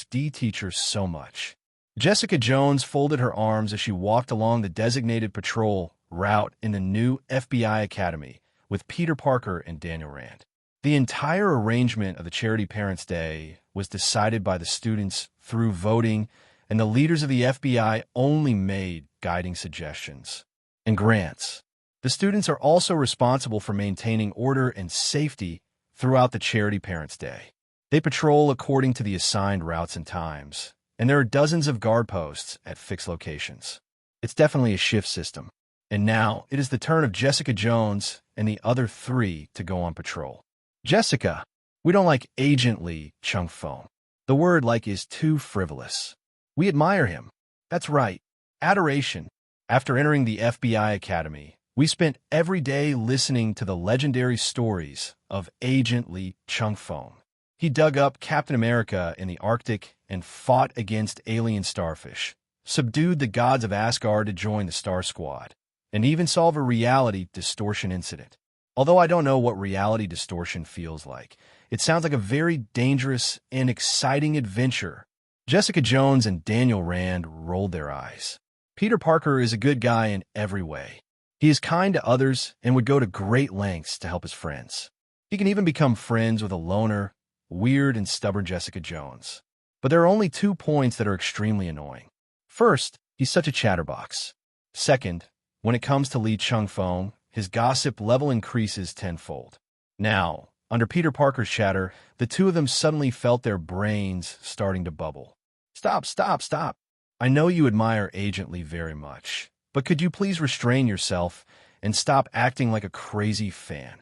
D teachers so much. Jessica Jones folded her arms as she walked along the designated patrol route in the new FBI Academy with Peter Parker and Daniel Rand. The entire arrangement of the Charity Parents' Day was decided by the students through voting, and the leaders of the FBI only made guiding suggestions and grants. The students are also responsible for maintaining order and safety throughout the Charity Parents' Day. They patrol according to the assigned routes and times, and there are dozens of guard posts at fixed locations. It's definitely a shift system. And now it is the turn of Jessica Jones and the other 3 to go on patrol. Jessica, we don't like Agent Li Chengfeng. The word like is too frivolous. We admire him. That's right. Adoration. After entering the FBI Academy, we spent every day listening to the legendary stories of Agent Li Chengfeng. He dug up Captain America in the Arctic and fought against alien starfish, subdued the gods of Asgard to join the Star Squad, and even solve a reality distortion incident. Although I don't know what reality distortion feels like, it sounds like a very dangerous and exciting adventure. Jessica Jones and Daniel Rand rolled their eyes. Peter Parker is a good guy in every way. He is kind to others and would go to great lengths to help his friends. He can even become friends with a loner, weird, and stubborn Jessica Jones. But there are only 2 points that are extremely annoying. First, he's such a chatterbox. Second, when it comes to Li Chengfeng, his gossip level increases tenfold. Now, under Peter Parker's chatter, the 2 of them suddenly felt their brains starting to bubble. Stop. I know you admire Agent Li very much, but could you please restrain yourself and stop acting like a crazy fan?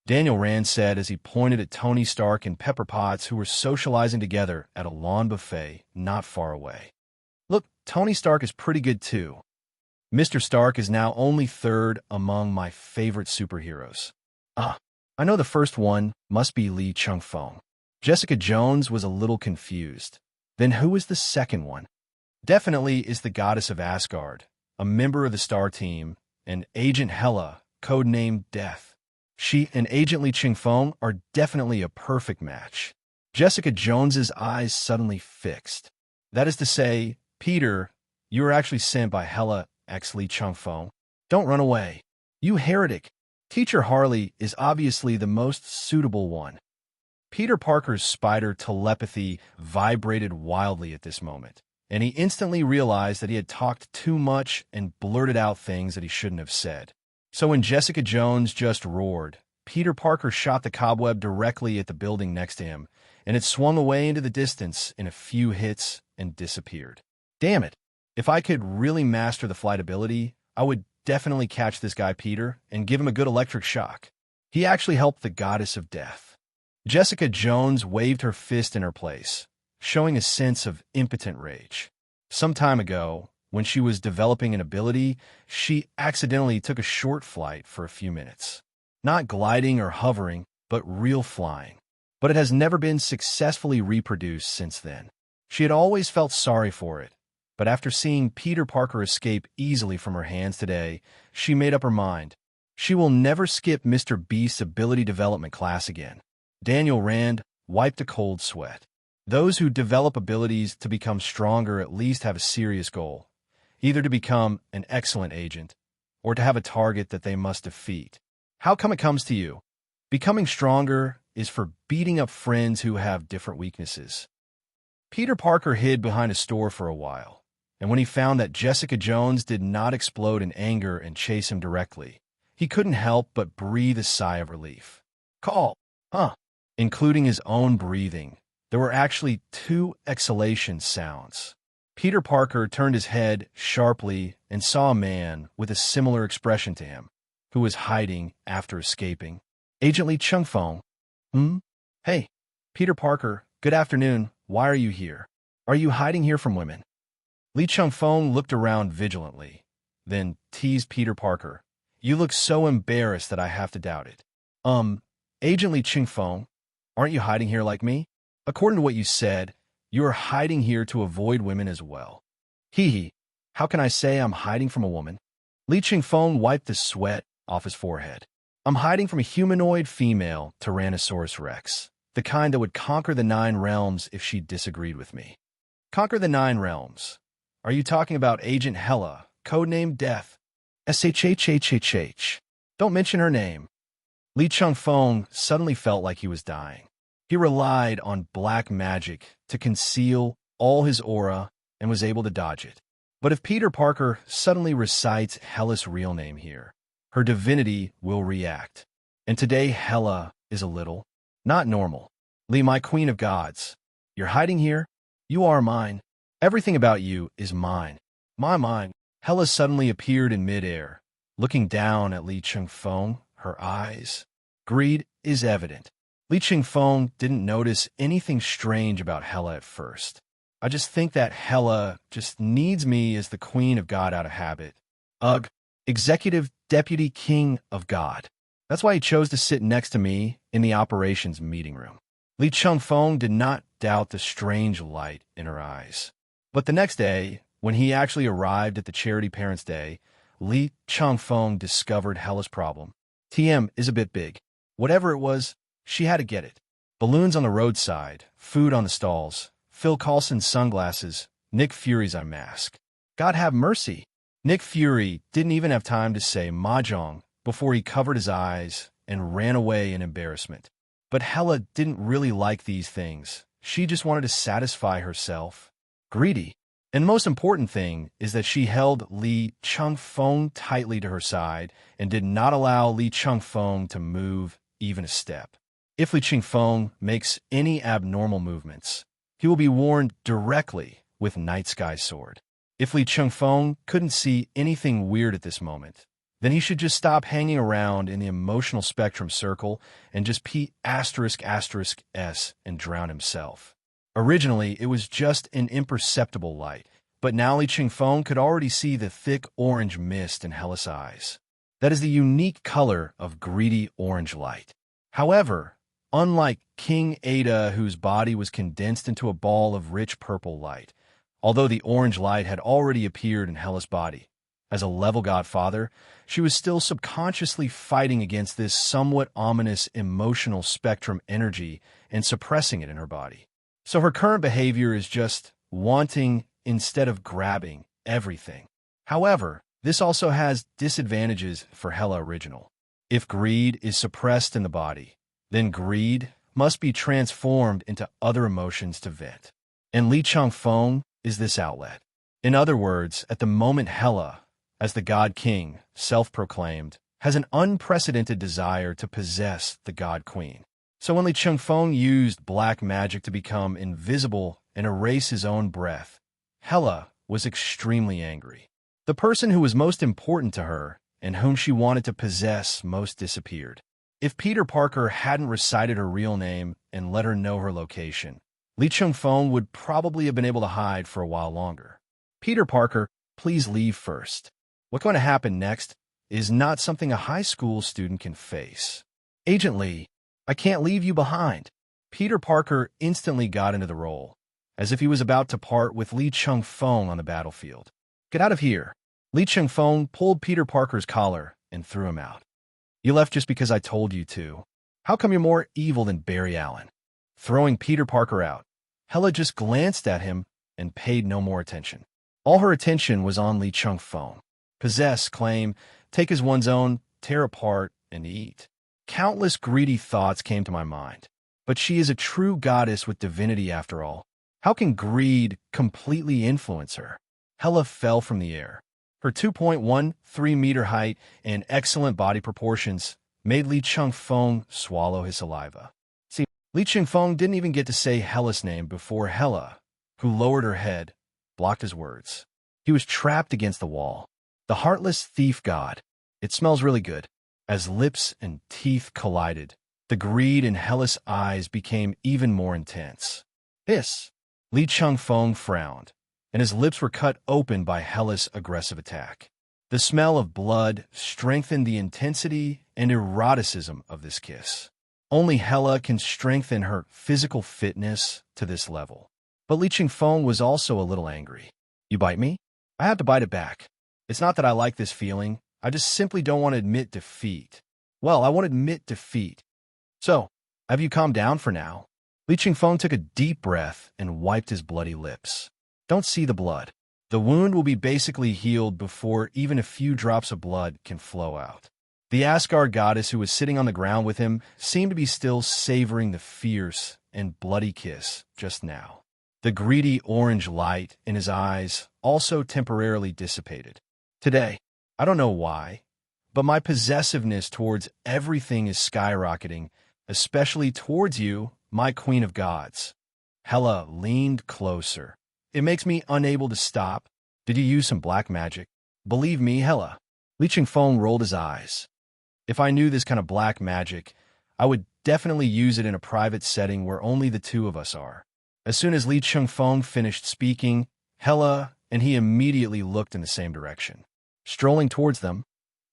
Daniel Rand said as he pointed at Tony Stark and Pepper Potts, who were socializing together at a lawn buffet not far away. Look, Tony Stark is pretty good too. Mr. Stark is now only 3rd among my favorite superheroes. I know the first one must be Li Chengfeng. Jessica Jones was a little confused. Then who is the second one? Definitely is the goddess of Asgard, a member of the Star Team, and Agent Hela, codenamed Death. She and Agent Li Chengfeng are definitely a perfect match. Jessica Jones's eyes suddenly fixed. That is to say, Peter, you were actually sent by Hella X Li Chengfeng. Don't run away. You heretic. Teacher Harley is obviously the most suitable one. Peter Parker's spider telepathy vibrated wildly at this moment, and he instantly realized that he had talked too much and blurted out things that he shouldn't have said. So when Jessica Jones just roared, Peter Parker shot the cobweb directly at the building next to him, and it swung away into the distance in a few hits and disappeared. Damn it! If I could really master the flight ability, I would definitely catch this guy Peter and give him a good electric shock. He actually helped the goddess of death. Jessica Jones waved her fist in her place, showing a sense of impotent rage. Some time ago, when she was developing an ability, she accidentally took a short flight for a few minutes. Not gliding or hovering, but real flying. But it has never been successfully reproduced since then. She had always felt sorry for it, but after seeing Peter Parker escape easily from her hands today, she made up her mind. She will never skip Mr. Beast's ability development class again. Daniel Rand wiped a cold sweat. Those who develop abilities to become stronger at least have a serious goal, either to become an excellent agent or to have a target that they must defeat. How come it comes to you? Becoming stronger is for beating up friends who have different weaknesses. Peter Parker hid behind a store for a while, and when he found that Jessica Jones did not explode in anger and chase him directly, he couldn't help but breathe a sigh of relief. Call, huh? Including his own breathing, there were actually 2 exhalation sounds. Peter Parker turned his head sharply and saw a man with a similar expression to him, who was hiding after escaping. Agent Li Chengfeng. Hey, Peter Parker, good afternoon. Why are you here? Are you hiding here from women? Li Chengfeng looked around vigilantly, then teased Peter Parker. You look so embarrassed that I have to doubt it. Agent Li Chengfeng, aren't you hiding here like me? According to what you said, you are hiding here to avoid women as well. Hee hee, how can I say I'm hiding from a woman? Li Chengfeng wiped the sweat off his forehead. I'm hiding from a humanoid female Tyrannosaurus Rex, the kind that would conquer the 9 realms if she disagreed with me. Conquer the 9 realms. Are you talking about Agent Hella, codenamed Death? SHHHHH. Don't mention her name. Li Chengfeng suddenly felt like he was dying. He relied on black magic to conceal all his aura and was able to dodge it. But if Peter Parker suddenly recites Hella's real name here, her divinity will react. And today Hella is a little, not normal. Li, my queen of gods, you're hiding here? You are mine. Everything about you is mine. Mine. Hella suddenly appeared in midair, looking down at Li Chengfeng, her eyes. Greed is evident. Li Chengfeng didn't notice anything strange about Hella at first. I just think that Hella just needs me as the queen of God out of habit. Ugh, executive deputy king of God. That's why he chose to sit next to me in the operations meeting room. Li Chengfeng did not doubt the strange light in her eyes. But the next day, when he actually arrived at the Charity Parents' Day, Li Chengfeng discovered Hella's problem. TM is a bit big. Whatever it was, she had to get it. Balloons on the roadside, food on the stalls, Phil Coulson's sunglasses, Nick Fury's mask. God have mercy. Nick Fury didn't even have time to say mahjong before he covered his eyes and ran away in embarrassment. But Hella didn't really like these things. She just wanted to satisfy herself. Greedy. And the most important thing is that she held Li Chengfeng tightly to her side and did not allow Li Chengfeng to move even a step. If Li Chengfeng makes any abnormal movements, he will be warned directly with Night Sky Sword. If Li Chengfeng couldn't see anything weird at this moment, then he should just stop hanging around in the emotional spectrum circle and just P***S and drown himself. Originally, it was just an imperceptible light, but now Li Chengfeng could already see the thick orange mist in Hella's eyes. That is the unique color of greedy orange light. However, unlike King Ada, whose body was condensed into a ball of rich purple light, although the orange light had already appeared in Hella's body, As a level godfather, she was still subconsciously fighting against this somewhat ominous emotional spectrum energy and suppressing it in her body. So her current behavior is just wanting instead of grabbing everything. However, this also has disadvantages for Hella Original. If greed is suppressed in the body, then greed must be transformed into other emotions to vent. And Li Chengfeng is this outlet. In other words, at the moment Hella, as the God King, self-proclaimed, has an unprecedented desire to possess the God Queen. So when Li Chengfeng used black magic to become invisible and erase his own breath, Hella was extremely angry. The person who was most important to her and whom she wanted to possess most disappeared. If Peter Parker hadn't recited her real name and let her know her location, Li Chengfeng would probably have been able to hide for a while longer. Peter Parker, please leave first. What's going to happen next is not something a high school student can face. Agent Lee, I can't leave you behind. Peter Parker instantly got into the role, as if he was about to part with Li Chengfeng on the battlefield. Get out of here. Li Chengfeng pulled Peter Parker's collar and threw him out. You left just because I told you to. How come you're more evil than Barry Allen? Throwing Peter Parker out, Hella just glanced at him and paid no more attention. All her attention was on Li Chengfeng. Possess, claim, take as one's own, tear apart, and eat. Countless greedy thoughts came to my mind. But she is a true goddess with divinity after all. How can greed completely influence her? Hella fell from the air. Her 2.13-meter height and excellent body proportions made Li Chengfeng swallow his saliva. See, Li Chengfeng didn't even get to say Hella's name before Hella, who lowered her head, blocked his words. He was trapped against the wall. The heartless thief god. It smells really good. As lips and teeth collided, the greed in Hella's eyes became even more intense. Hiss! Li Chengfeng frowned, and his lips were cut open by Hella's aggressive attack. The smell of blood strengthened the intensity and eroticism of this kiss. Only Hella can strengthen her physical fitness to this level. But Li Chengfeng was also a little angry. You bite me? I have to bite it back. It's not that I like this feeling. I just simply don't want to admit defeat. Well, I won't admit defeat. So, have you calmed down for now? Li Chengfeng took a deep breath and wiped his bloody lips. Don't see the blood. The wound will be basically healed before even a few drops of blood can flow out. The Asgard goddess who was sitting on the ground with him seemed to be still savoring the fierce and bloody kiss just now. The greedy orange light in his eyes also temporarily dissipated. Today, I don't know why, but my possessiveness towards everything is skyrocketing, especially towards you, my Queen of Gods. Hella leaned closer. It makes me unable to stop. Did you use some black magic? Believe me, Hella. Li Chengfeng rolled his eyes. If I knew this kind of black magic, I would definitely use it in a private setting where only the two of us are. As soon as Li Chengfeng finished speaking, Hella and he immediately looked in the same direction. Strolling towards them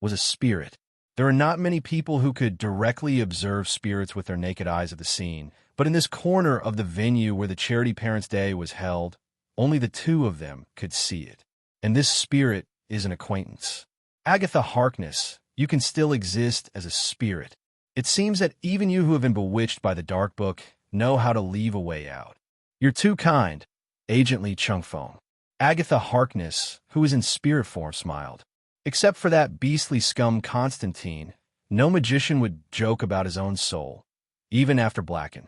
was a spirit. There are not many people who could directly observe spirits with their naked eyes of the scene, but in this corner of the venue where the Charity Parents' Day was held, only the two of them could see it. And this spirit is an acquaintance. Agatha Harkness, you can still exist as a spirit. It seems that even you who have been bewitched by the Dark Book know how to leave a way out. You're too kind, Agent Li Chengfeng. Agatha Harkness, who is in spirit form, smiled. Except for that beastly scum Constantine, no magician would joke about his own soul, even after Blacken.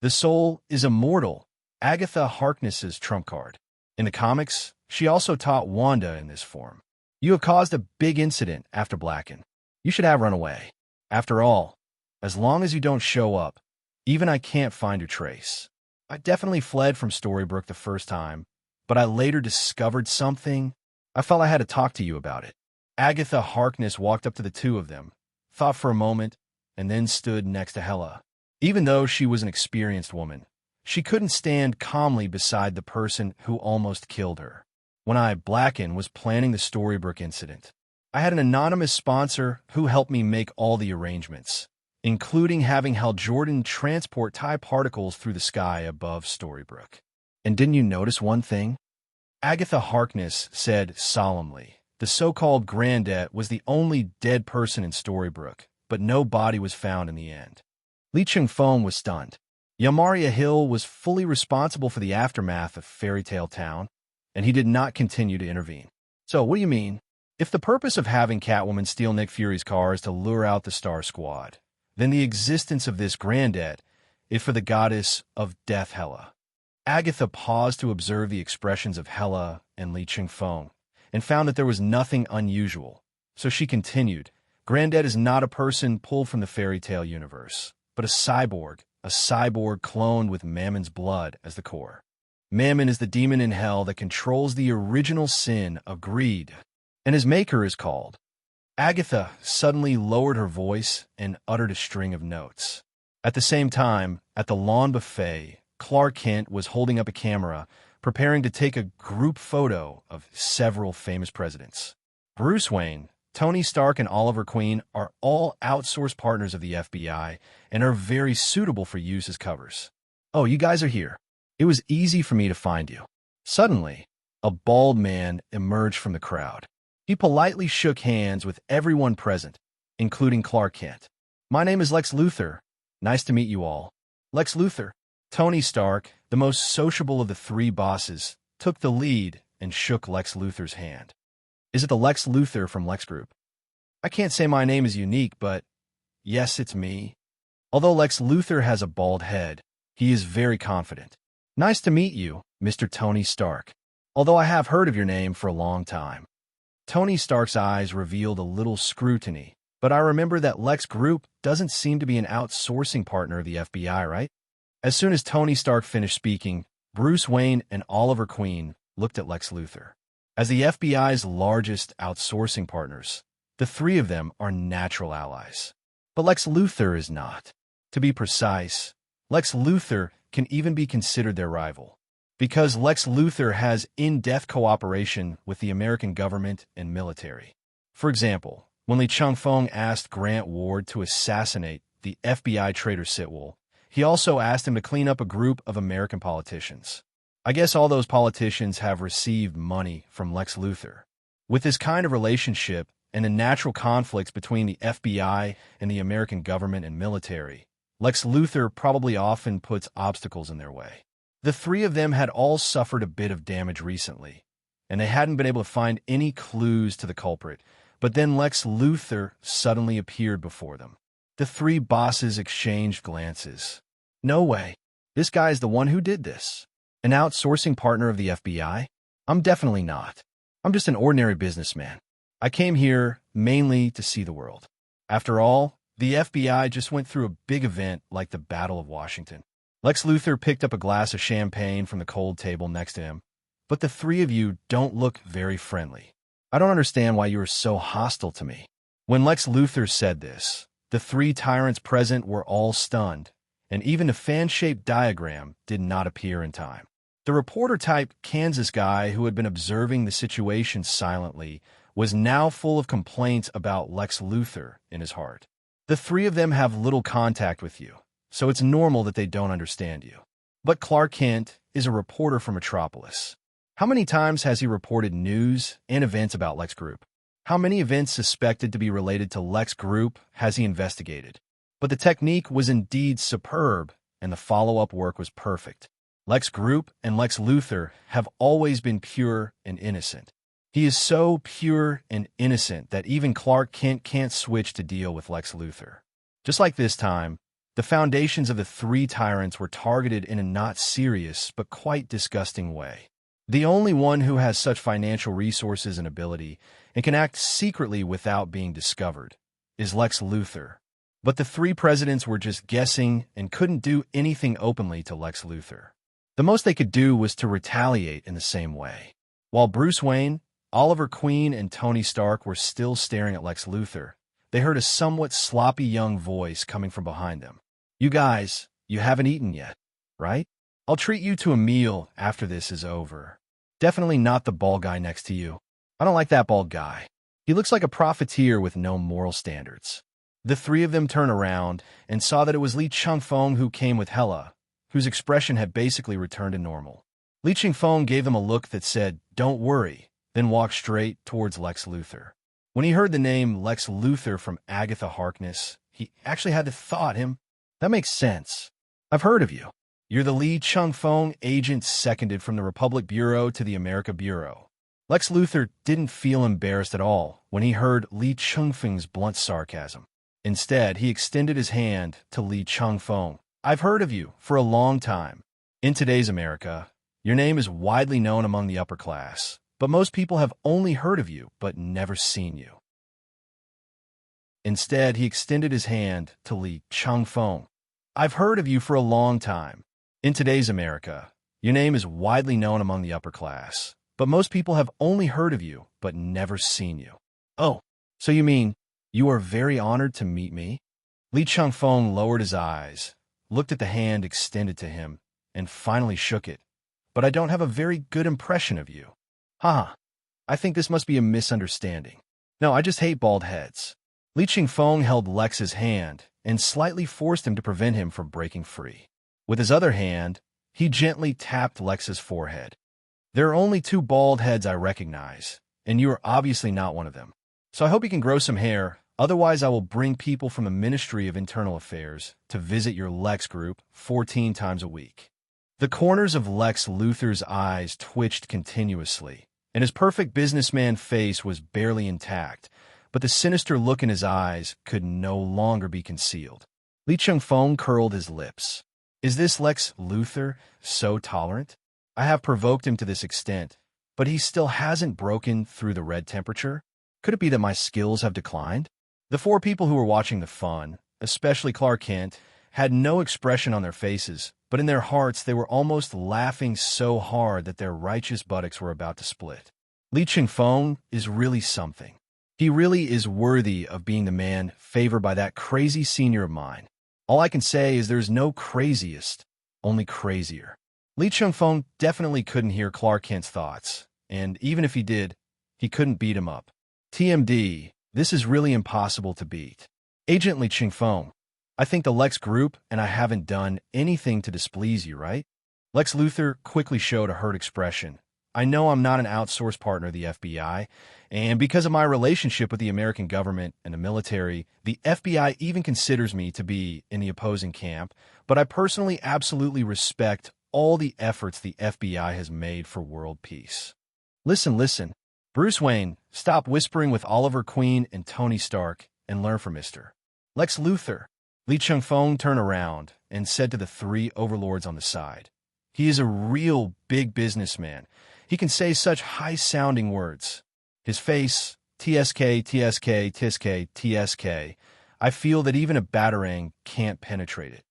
The soul is immortal, Agatha Harkness's trump card. In the comics, she also taught Wanda in this form. You have caused a big incident after Blacken. You should have run away. After all, as long as you don't show up, even I can't find your trace. I definitely fled from Storybrooke the first time, but I later discovered something. I felt I had to talk to you about it. Agatha Harkness walked up to the two of them, thought for a moment, and then stood next to Hella. Even though she was an experienced woman, she couldn't stand calmly beside the person who almost killed her. When I, Blacken, was planning the Storybrooke incident, I had an anonymous sponsor who helped me make all the arrangements, including having Hal Jordan transport TIE particles through the sky above Storybrooke. And didn't you notice one thing? Agatha Harkness said solemnly, The so-called granddad was the only dead person in Storybrooke, but no body was found in the end. Li Chengfeng was stunned. Yamaria Hill was fully responsible for the aftermath of Fairy Tale Town, and he did not continue to intervene. So, what do you mean? If the purpose of having Catwoman steal Nick Fury's car is to lure out the Star Squad, then the existence of this granddad is for the goddess of death Hela. Agatha paused to observe the expressions of Hela and Li Chengfeng, and found that there was nothing unusual. So she continued, Granddad is not a person pulled from the fairy tale universe, but a cyborg cloned with Mammon's blood as the core. Mammon is the demon in hell that controls the original sin of greed, and his maker is called. Agatha suddenly lowered her voice and uttered a string of notes. At the same time, at the lawn buffet, Clark Kent was holding up a camera, preparing to take a group photo of several famous presidents. Bruce Wayne, Tony Stark, and Oliver Queen are all outsourced partners of the FBI and are very suitable for use as covers. Oh, you guys are here. It was easy for me to find you. Suddenly, a bald man emerged from the crowd. He politely shook hands with everyone present, including Clark Kent. My name is Lex Luthor. Nice to meet you all. Lex Luthor. Tony Stark, the most sociable of the three bosses, took the lead and shook Lex Luthor's hand. Is it the Lex Luthor from Lex Group? I can't say my name is unique, but yes, it's me. Although Lex Luthor has a bald head, he is very confident. Nice to meet you, Mr. Tony Stark. Although I have heard of your name for a long time. Tony Stark's eyes revealed a little scrutiny, but I remember that Lex Group doesn't seem to be an outsourcing partner of the FBI, right? As soon as Tony Stark finished speaking, Bruce Wayne and Oliver Queen looked at Lex Luthor. As the FBI's largest outsourcing partners, the three of them are natural allies. But Lex Luthor is not. To be precise, Lex Luthor can even be considered their rival, because Lex Luthor has in-depth cooperation with the American government and military. For example, when Li Chengfeng asked Grant Ward to assassinate the FBI traitor Sitwell, he also asked him to clean up a group of American politicians. I guess all those politicians have received money from Lex Luthor. With this kind of relationship and the natural conflicts between the FBI and the American government and military, Lex Luthor probably often puts obstacles in their way. The three of them had all suffered a bit of damage recently, and they hadn't been able to find any clues to the culprit, but then Lex Luthor suddenly appeared before them. The three bosses exchanged glances. No way. This guy is the one who did this. An outsourcing partner of the FBI? I'm definitely not. I'm just an ordinary businessman. I came here mainly to see the world. After all, the FBI just went through a big event like the Battle of Washington. Lex Luthor picked up a glass of champagne from the cold table next to him. But the three of you don't look very friendly. I don't understand why you are so hostile to me. When Lex Luthor said this, the three tyrants present were all stunned, and even a fan-shaped diagram did not appear in time. The reporter-type Kansas guy who had been observing the situation silently was now full of complaints about Lex Luthor in his heart. The three of them have little contact with you, so it's normal that they don't understand you. But Clark Kent is a reporter from Metropolis. How many times has he reported news and events about Lex Group? How many events suspected to be related to Lex Group has he investigated? But the technique was indeed superb, and the follow-up work was perfect. Lex Group and Lex Luthor have always been pure and innocent. He is so pure and innocent that even Clark Kent can't switch to deal with Lex Luthor. Just like this time, the foundations of the three tyrants were targeted in a not serious but quite disgusting way. The only one who has such financial resources and ability and can act secretly without being discovered is Lex Luthor. But the three presidents were just guessing and couldn't do anything openly to Lex Luthor. The most they could do was to retaliate in the same way. While Bruce Wayne, Oliver Queen, and Tony Stark were still staring at Lex Luthor, they heard a somewhat sloppy young voice coming from behind them. You guys, you haven't eaten yet, right? I'll treat you to a meal after this is over. Definitely not the bald guy next to you. I don't like that bald guy. He looks like a profiteer with no moral standards. The three of them turned around and saw that it was Li Chengfeng who came with Hela, whose expression had basically returned to normal. Li Chengfeng gave them a look that said, "Don't worry, then walked straight towards Lex Luthor. When he heard the name Lex Luthor from Agatha Harkness, he actually had to thought that makes sense. I've heard of you. You're the Li Chengfeng agent seconded from the Republic Bureau to the America Bureau. Lex Luthor didn't feel embarrassed at all when he heard Li Chengfeng's blunt sarcasm. Instead, he extended his hand to Li Chengfeng. I've heard of you for a long time. In today's America, your name is widely known among the upper class, but most people have only heard of you but never seen you. Instead, he extended his hand to Li Chengfeng. I've heard of you for a long time. In today's America, your name is widely known among the upper class, but most people have only heard of you but never seen you. Oh, so you mean you are very honored to meet me? Li Chengfeng lowered his eyes, looked at the hand extended to him, and finally shook it. But I don't have a very good impression of you. Haha, I think this must be a misunderstanding. No, I just hate bald heads. Li Chengfeng held Lex's hand and slightly forced him to prevent him from breaking free. With his other hand, he gently tapped Lex's forehead. There are only 2 bald heads I recognize, and you are obviously not one of them. So I hope you can grow some hair, otherwise I will bring people from the Ministry of Internal Affairs to visit your Lex group 14 times a week. The corners of Lex Luthor's eyes twitched continuously, and his perfect businessman face was barely intact, but the sinister look in his eyes could no longer be concealed. Li Chengfeng curled his lips. Is this Lex Luthor so tolerant? I have provoked him to this extent, but he still hasn't broken through the red temperature? Could it be that my skills have declined? The 4 people who were watching the fun, especially Clark Kent, had no expression on their faces, but in their hearts they were almost laughing so hard that their righteous buttocks were about to split. Li Chengfeng is really something. He really is worthy of being the man favored by that crazy senior of mine. All I can say is there's no craziest, only crazier. Li Chengfeng definitely couldn't hear Clark Kent's thoughts, and even if he did, he couldn't beat him up. TMD, this is really impossible to beat. Agent Li Chengfeng, I think the Lex group and I haven't done anything to displease you, right? Lex Luthor quickly showed a hurt expression. I know I'm not an outsourced partner of the FBI, and because of my relationship with the American government and the military, the FBI even considers me to be in the opposing camp, but I personally absolutely respect all the efforts the FBI has made for world peace. Listen. Bruce Wayne, stop whispering with Oliver Queen and Tony Stark and learn from Mr. Lex Luthor. Li Chengfeng turned around and said to the 3 overlords on the side, he is a real big businessman. He can say such high-sounding words. His face, TSK, TSK, TSK, TSK, I feel that even a batarang can't penetrate it.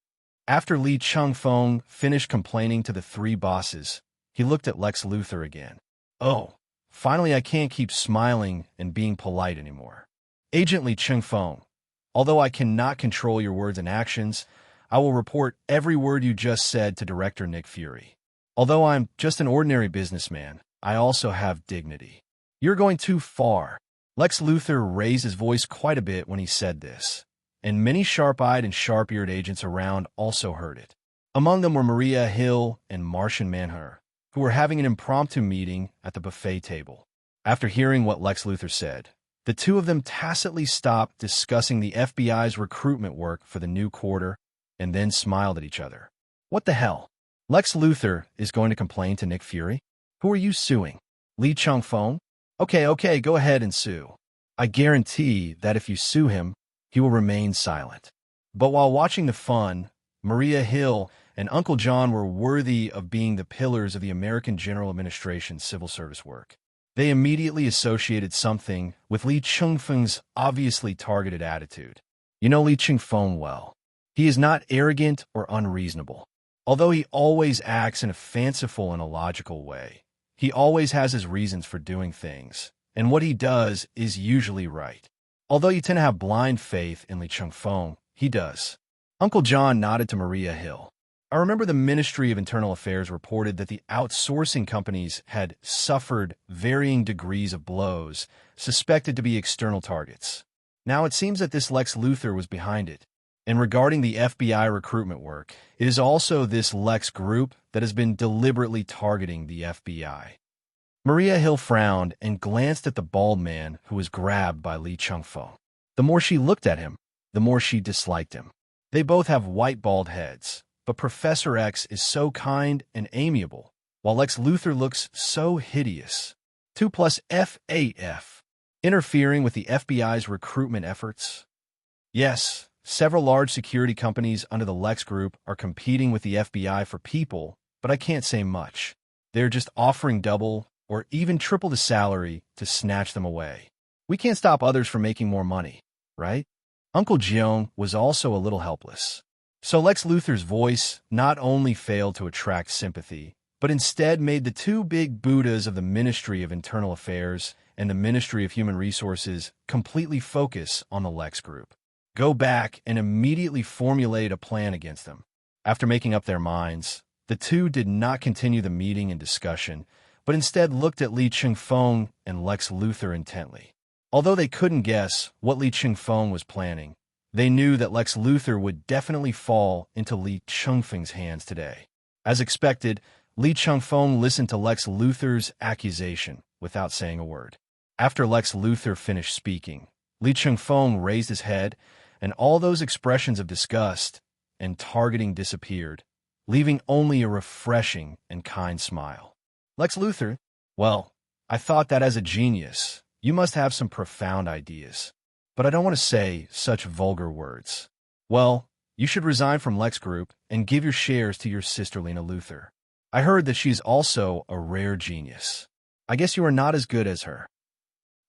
After Li Chengfeng finished complaining to the 3 bosses, he looked at Lex Luthor again. Oh, finally I can't keep smiling and being polite anymore. Agent Li Chengfeng, although I cannot control your words and actions, I will report every word you just said to Director Nick Fury. Although I'm just an ordinary businessman, I also have dignity. You're going too far. Lex Luthor raised his voice quite a bit when he said this, and many sharp-eyed and sharp-eared agents around also heard it. Among them were Maria Hill and Martian Manhunter, who were having an impromptu meeting at the buffet table. After hearing what Lex Luthor said, the 2 of them tacitly stopped discussing the FBI's recruitment work for the new quarter and then smiled at each other. What the hell? Lex Luthor is going to complain to Nick Fury? Who are you suing? Li Chengfeng? Okay, go ahead and sue. I guarantee that if you sue him, he will remain silent. But while watching the fun, Maria Hill and Uncle John were worthy of being the pillars of the American General Administration's civil service work. They immediately associated something with Li Chengfeng's obviously targeted attitude. You know Li Chengfeng well. He is not arrogant or unreasonable. Although he always acts in a fanciful and illogical way, he always has his reasons for doing things, and what he does is usually right. Although you tend to have blind faith in Li Chengfeng, he does. Uncle John nodded to Maria Hill. I remember the Ministry of Internal Affairs reported that the outsourcing companies had suffered varying degrees of blows, suspected to be external targets. Now it seems that this Lex Luthor was behind it. And regarding the FBI recruitment work, it is also this Lex group that has been deliberately targeting the FBI. Maria Hill frowned and glanced at the bald man who was grabbed by Li Chengfeng. The more she looked at him, the more she disliked him. They both have white bald heads, but Professor X is so kind and amiable, while Lex Luthor looks so hideous. 2 plus FAF. Interfering with the FBI's recruitment efforts? Yes, several large security companies under the Lex Group are competing with the FBI for people, but I can't say much. They're just offering double or even triple the salary to snatch them away. We can't stop others from making more money, right? Uncle Jeong was also a little helpless. So Lex Luthor's voice not only failed to attract sympathy, but instead made the two big Buddhas of the Ministry of Internal Affairs and the Ministry of Human Resources completely focus on the Lex Group. Go back and immediately formulate a plan against them. After making up their minds, the two did not continue the meeting and discussion, but instead looked at Li Chengfeng and Lex Luthor intently. Although they couldn't guess what Li Chengfeng was planning, they knew that Lex Luthor would definitely fall into Li Chengfeng's hands today. As expected, Li Chengfeng listened to Lex Luthor's accusation without saying a word. After Lex Luthor finished speaking, Li Chengfeng raised his head, and all those expressions of disgust and targeting disappeared, leaving only a refreshing and kind smile. Lex Luthor, well, I thought that as a genius, you must have some profound ideas. But I don't want to say such vulgar words. Well, you should resign from Lex Group and give your shares to your sister Lena Luthor. I heard that she's also a rare genius. I guess you are not as good as her.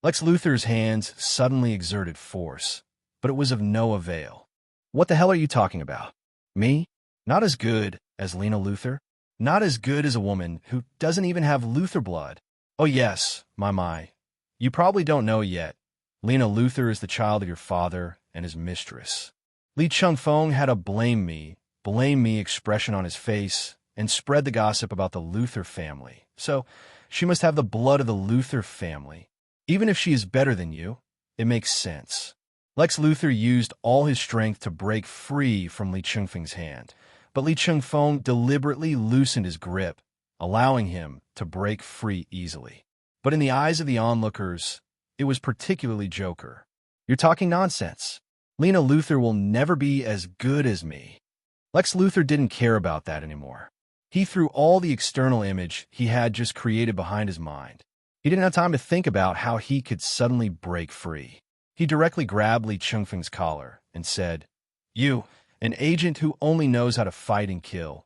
Lex Luthor's hands suddenly exerted force, but it was of no avail. What the hell are you talking about? Me? Not as good as Lena Luthor? Not as good as a woman who doesn't even have Luthor blood? Oh yes, my. You probably don't know yet. Lena Luthor is the child of your father and his mistress. Li Chengfeng had a blame me expression on his face and spread the gossip about the Luthor family. So, she must have the blood of the Luthor family. Even if she is better than you, it makes sense. Lex Luthor used all his strength to break free from Li Chengfeng's hand, but Li Chengfeng deliberately loosened his grip, allowing him to break free easily. But in the eyes of the onlookers, it was particularly Joker. You're talking nonsense. Lena Luthor will never be as good as me. Lex Luthor didn't care about that anymore. He threw all the external image he had just created behind his mind. He didn't have time to think about how he could suddenly break free. He directly grabbed Li Chengfeng's collar and said, "You, an agent who only knows how to fight and kill.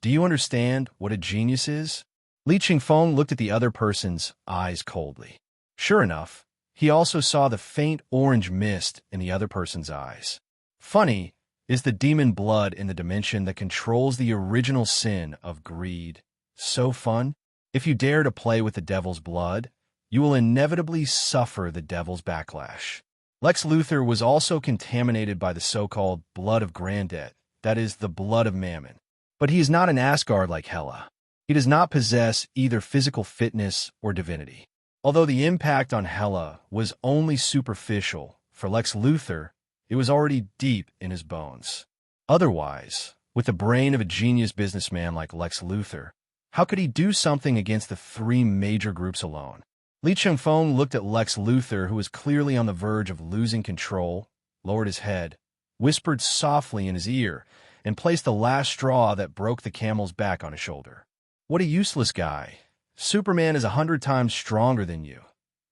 Do you understand what a genius is?" Li Chengfeng looked at the other person's eyes coldly. Sure enough, he also saw the faint orange mist in the other person's eyes. Funny is the demon blood in the dimension that controls the original sin of greed. So fun? If you dare to play with the devil's blood, you will inevitably suffer the devil's backlash. Lex Luthor was also contaminated by the so-called blood of Grandet, that is, the blood of Mammon. But he is not an Asgard like Hela. He does not possess either physical fitness or divinity. Although the impact on Hela was only superficial, for Lex Luthor, it was already deep in his bones. Otherwise, with the brain of a genius businessman like Lex Luthor, how could he do something against the three major groups alone? Li Chengfeng looked at Lex Luthor, who was clearly on the verge of losing control, lowered his head, whispered softly in his ear, and placed the last straw that broke the camel's back on his shoulder. What a useless guy. Superman is 100 times stronger than you.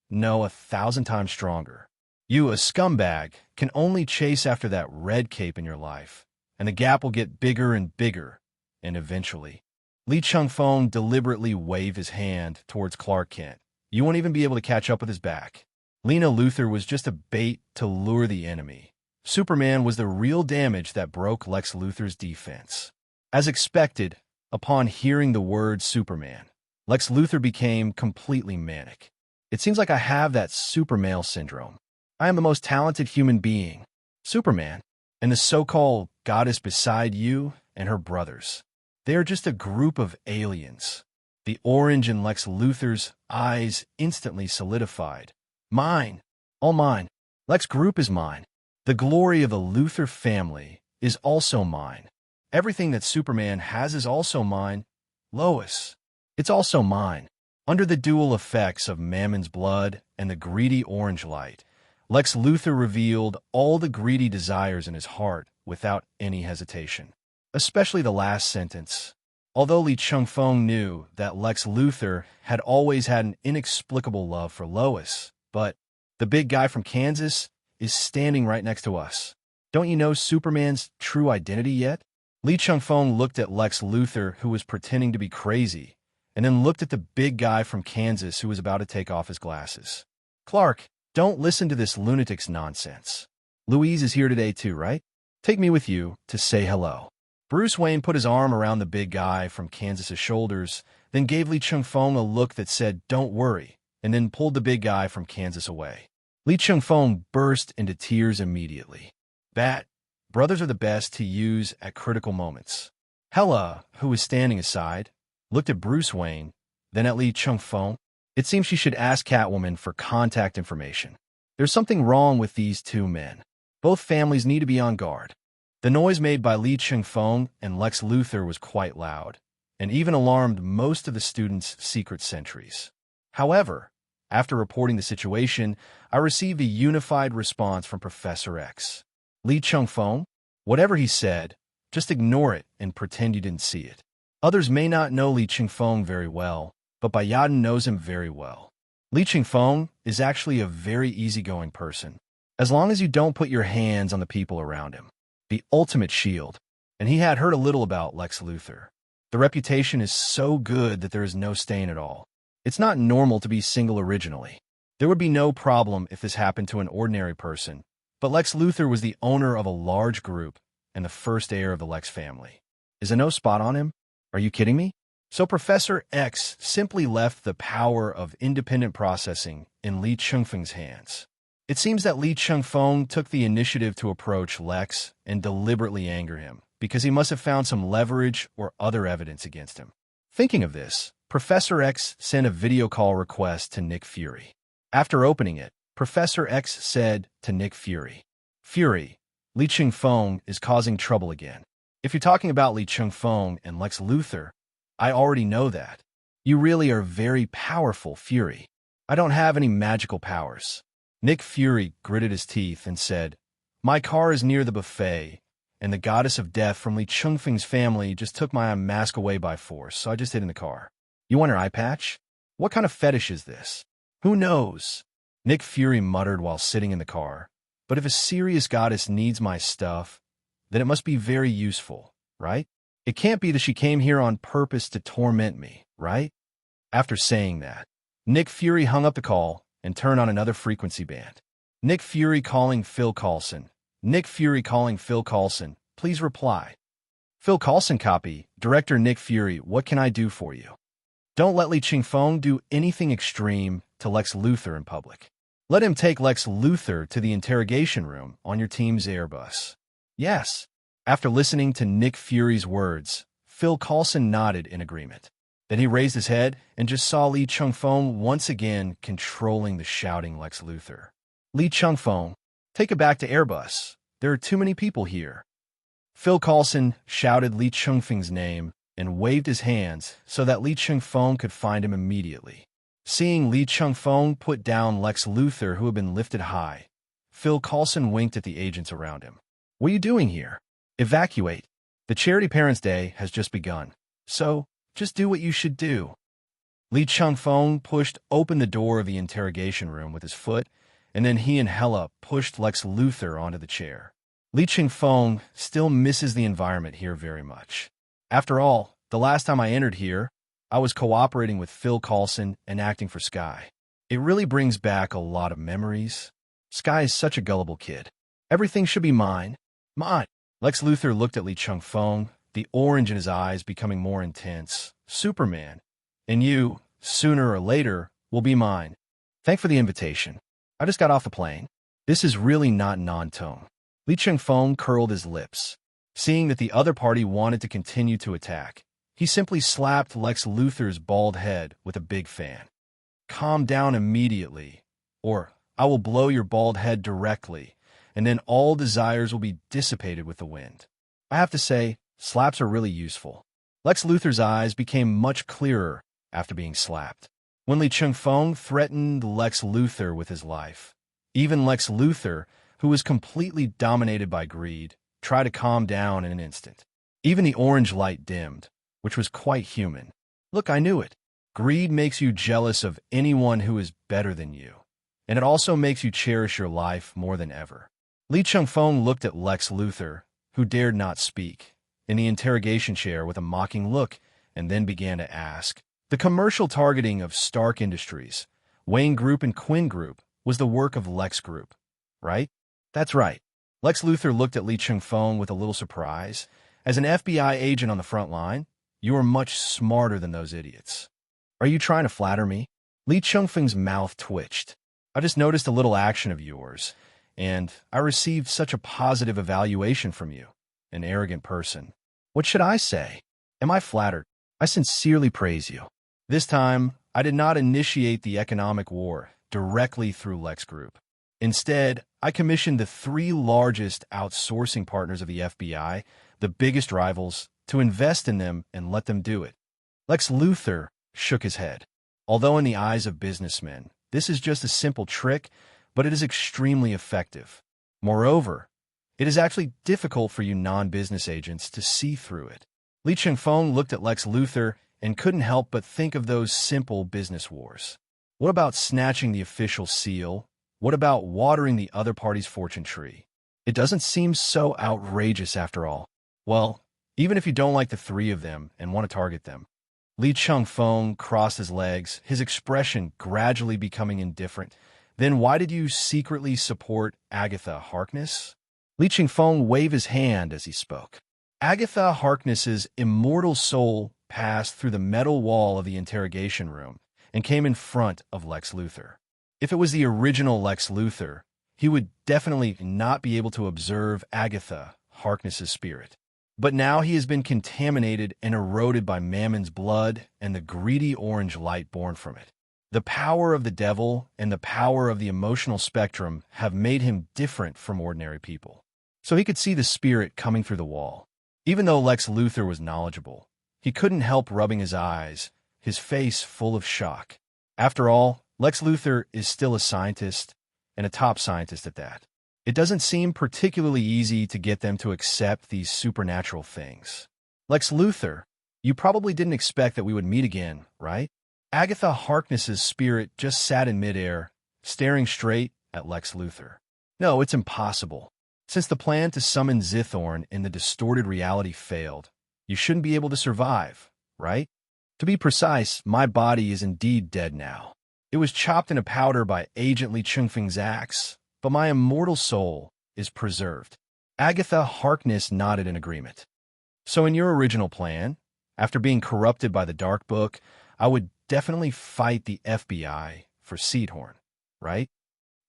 No, 1,000 times stronger. You, a scumbag, can only chase after that red cape in your life, and the gap will get bigger and bigger, and eventually. Li Chengfeng deliberately waved his hand towards Clark Kent. You won't even be able to catch up with his back. Lena Luthor was just a bait to lure the enemy. Superman was the real damage that broke Lex Luthor's defense. As expected, upon hearing the word Superman, Lex Luthor became completely manic. It seems like I have that supermale syndrome. I am the most talented human being, Superman, and the so-called goddess beside you and her brothers. They are just a group of aliens. The orange in Lex Luthor's eyes instantly solidified. Mine. All mine. Lex Group is mine. The glory of the Luthor family is also mine. Everything that Superman has is also mine. Lois. It's also mine. Under the dual effects of Mammon's blood and the greedy orange light, Lex Luthor revealed all the greedy desires in his heart without any hesitation. Especially the last sentence. Although Li Chengfeng knew that Lex Luthor had always had an inexplicable love for Lois, but the big guy from Kansas is standing right next to us. Don't you know Superman's true identity yet? Li Chengfeng looked at Lex Luthor, who was pretending to be crazy, and then looked at the big guy from Kansas who was about to take off his glasses. Clark, don't listen to this lunatic's nonsense. Louise is here today too, right? Take me with you to say hello. Bruce Wayne put his arm around the big guy from Kansas's shoulders, then gave Li Chengfeng a look that said, "Don't worry," and then pulled the big guy from Kansas away. Li Chengfeng burst into tears immediately. Brothers are the best to use at critical moments. Hela, who was standing aside, looked at Bruce Wayne, then at Li Chengfeng. It seems she should ask Catwoman for contact information. There's something wrong with these two men. Both families need to be on guard. The noise made by Li Chengfeng and Lex Luthor was quite loud, and even alarmed most of the students' secret sentries. However, after reporting the situation, I received a unified response from Professor X. Li Chengfeng, whatever he said, just ignore it and pretend you didn't see it. Others may not know Li Chengfeng very well, but Bayadan knows him very well. Li Chengfeng is actually a very easygoing person, as long as you don't put your hands on the people around him. The ultimate shield, and he had heard a little about Lex Luthor. The reputation is so good that there is no stain at all. It's not normal to be single originally. There would be no problem if this happened to an ordinary person, but Lex Luthor was the owner of a large group and the first heir of the Lex family. Is there no spot on him? Are you kidding me? So Professor X simply left the power of independent processing in Li Chengfeng's hands. It seems that Li Chengfeng took the initiative to approach Lex and deliberately anger him, because he must have found some leverage or other evidence against him. Thinking of this, Professor X sent a video call request to Nick Fury. After opening it, Professor X said to Nick Fury, "Fury, Li Chengfeng is causing trouble again. If you're talking about Li Chengfeng and Lex Luthor, I already know that. You really are very powerful, Fury. I don't have any magical powers." Nick Fury gritted his teeth and said, "My car is near the buffet, and the goddess of death from Li Chengfeng's family just took my mask away by force, so I just hid in the car. You want her eye patch? What kind of fetish is this? Who knows?" Nick Fury muttered while sitting in the car, "But if a serious goddess needs my stuff, then it must be very useful, right? It can't be that she came here on purpose to torment me, right?" After saying that, Nick Fury hung up the call and turned on another frequency band. Nick Fury calling Phil Coulson. Nick Fury calling Phil Coulson. Please reply. Phil Coulson copy. Director Nick Fury, what can I do for you? Don't let Li Chengfeng do anything extreme to Lex Luthor in public. Let him take Lex Luthor to the interrogation room on your team's Airbus. Yes. After listening to Nick Fury's words, Phil Coulson nodded in agreement. Then he raised his head and just saw Li Chengfeng once again controlling the shouting Lex Luthor. Li Chengfeng, take it back to Airbus. There are too many people here. Phil Coulson shouted Li Chengfeng's name and waved his hands so that Li Chengfeng could find him immediately. Seeing Li Chengfeng put down Lex Luthor, who had been lifted high, Phil Coulson winked at the agents around him. What are you doing here? Evacuate. The Charity Parents' Day has just begun, so just do what you should do. Li Chengfeng pushed open the door of the interrogation room with his foot, and then he and Hela pushed Lex Luthor onto the chair. Li Chengfeng still misses the environment here very much. After all, the last time I entered here, I was cooperating with Phil Coulson and acting for Sky. It really brings back a lot of memories. Sky is such a gullible kid. Everything should be mine. Mine. Lex Luthor looked at Li Chengfeng, the orange in his eyes becoming more intense. Superman. And you, sooner or later, will be mine. Thanks for the invitation. I just got off the plane. This is really not non-tone. Li Chengfeng curled his lips. Seeing that the other party wanted to continue to attack, he simply slapped Lex Luthor's bald head with a big fan. Calm down immediately, or I will blow your bald head directly, and then all desires will be dissipated with the wind. I have to say, slaps are really useful. Lex Luthor's eyes became much clearer after being slapped. when Li Chengfeng threatened Lex Luthor with his life. Even Lex Luthor, who was completely dominated by greed, tried to calm down in an instant. Even the orange light dimmed, which was quite human. Look, I knew it. Greed makes you jealous of anyone who is better than you, and it also makes you cherish your life more than ever. Li Chengfeng looked at Lex Luthor, who dared not speak, in the interrogation chair with a mocking look, and then began to ask. The commercial targeting of Stark Industries, Wayne Group and Quinn Group was the work of Lex Group, right? That's right. Lex Luthor looked at Li Chengfeng with a little surprise. As an FBI agent on the front line, you are much smarter than those idiots. Are you trying to flatter me? Li Chengfeng's mouth twitched. I just noticed a little action of yours, and I received such a positive evaluation from you, an arrogant person. What should I say? Am I flattered? I sincerely praise you. This time, I did not initiate the economic war directly through Lex Group. Instead, I commissioned the 3 largest outsourcing partners of the FBI, the biggest rivals, to invest in them and let them do it. Lex Luthor shook his head. Although in the eyes of businessmen, this is just a simple trick, but it is extremely effective. Moreover, it is actually difficult for you non-business agents to see through it. Li Chengfeng looked at Lex Luthor and couldn't help but think of those simple business wars. What about snatching the official seal? What about watering the other party's fortune tree? It doesn't seem so outrageous after all. Well, even if you don't like the 3 of them and want to target them. Li Chengfeng crossed his legs, his expression gradually becoming indifferent. Then why did you secretly support Agatha Harkness? Li Chengfeng waved his hand as he spoke. Agatha Harkness's immortal soul passed through the metal wall of the interrogation room and came in front of Lex Luthor. If it was the original Lex Luthor, he would definitely not be able to observe Agatha Harkness's spirit. But now he has been contaminated and eroded by Mammon's blood and the greedy orange light born from it. The power of the devil and the power of the emotional spectrum have made him different from ordinary people. So he could see the spirit coming through the wall. Even though Lex Luthor was knowledgeable, he couldn't help rubbing his eyes, his face full of shock. After all, Lex Luthor is still a scientist, and a top scientist at that. It doesn't seem particularly easy to get them to accept these supernatural things. Lex Luthor, you probably didn't expect that we would meet again, right? Agatha Harkness's spirit just sat in midair, staring straight at Lex Luthor. No, it's impossible. Since the plan to summon Zithorn in the distorted reality failed, you shouldn't be able to survive, right? To be precise, my body is indeed dead now. It was chopped into powder by Agent Li Chengfeng's axe, but my immortal soul is preserved. Agatha Harkness nodded in agreement. So in your original plan, after being corrupted by the Dark Book, I would definitely fight the FBI for Seedhorn, right?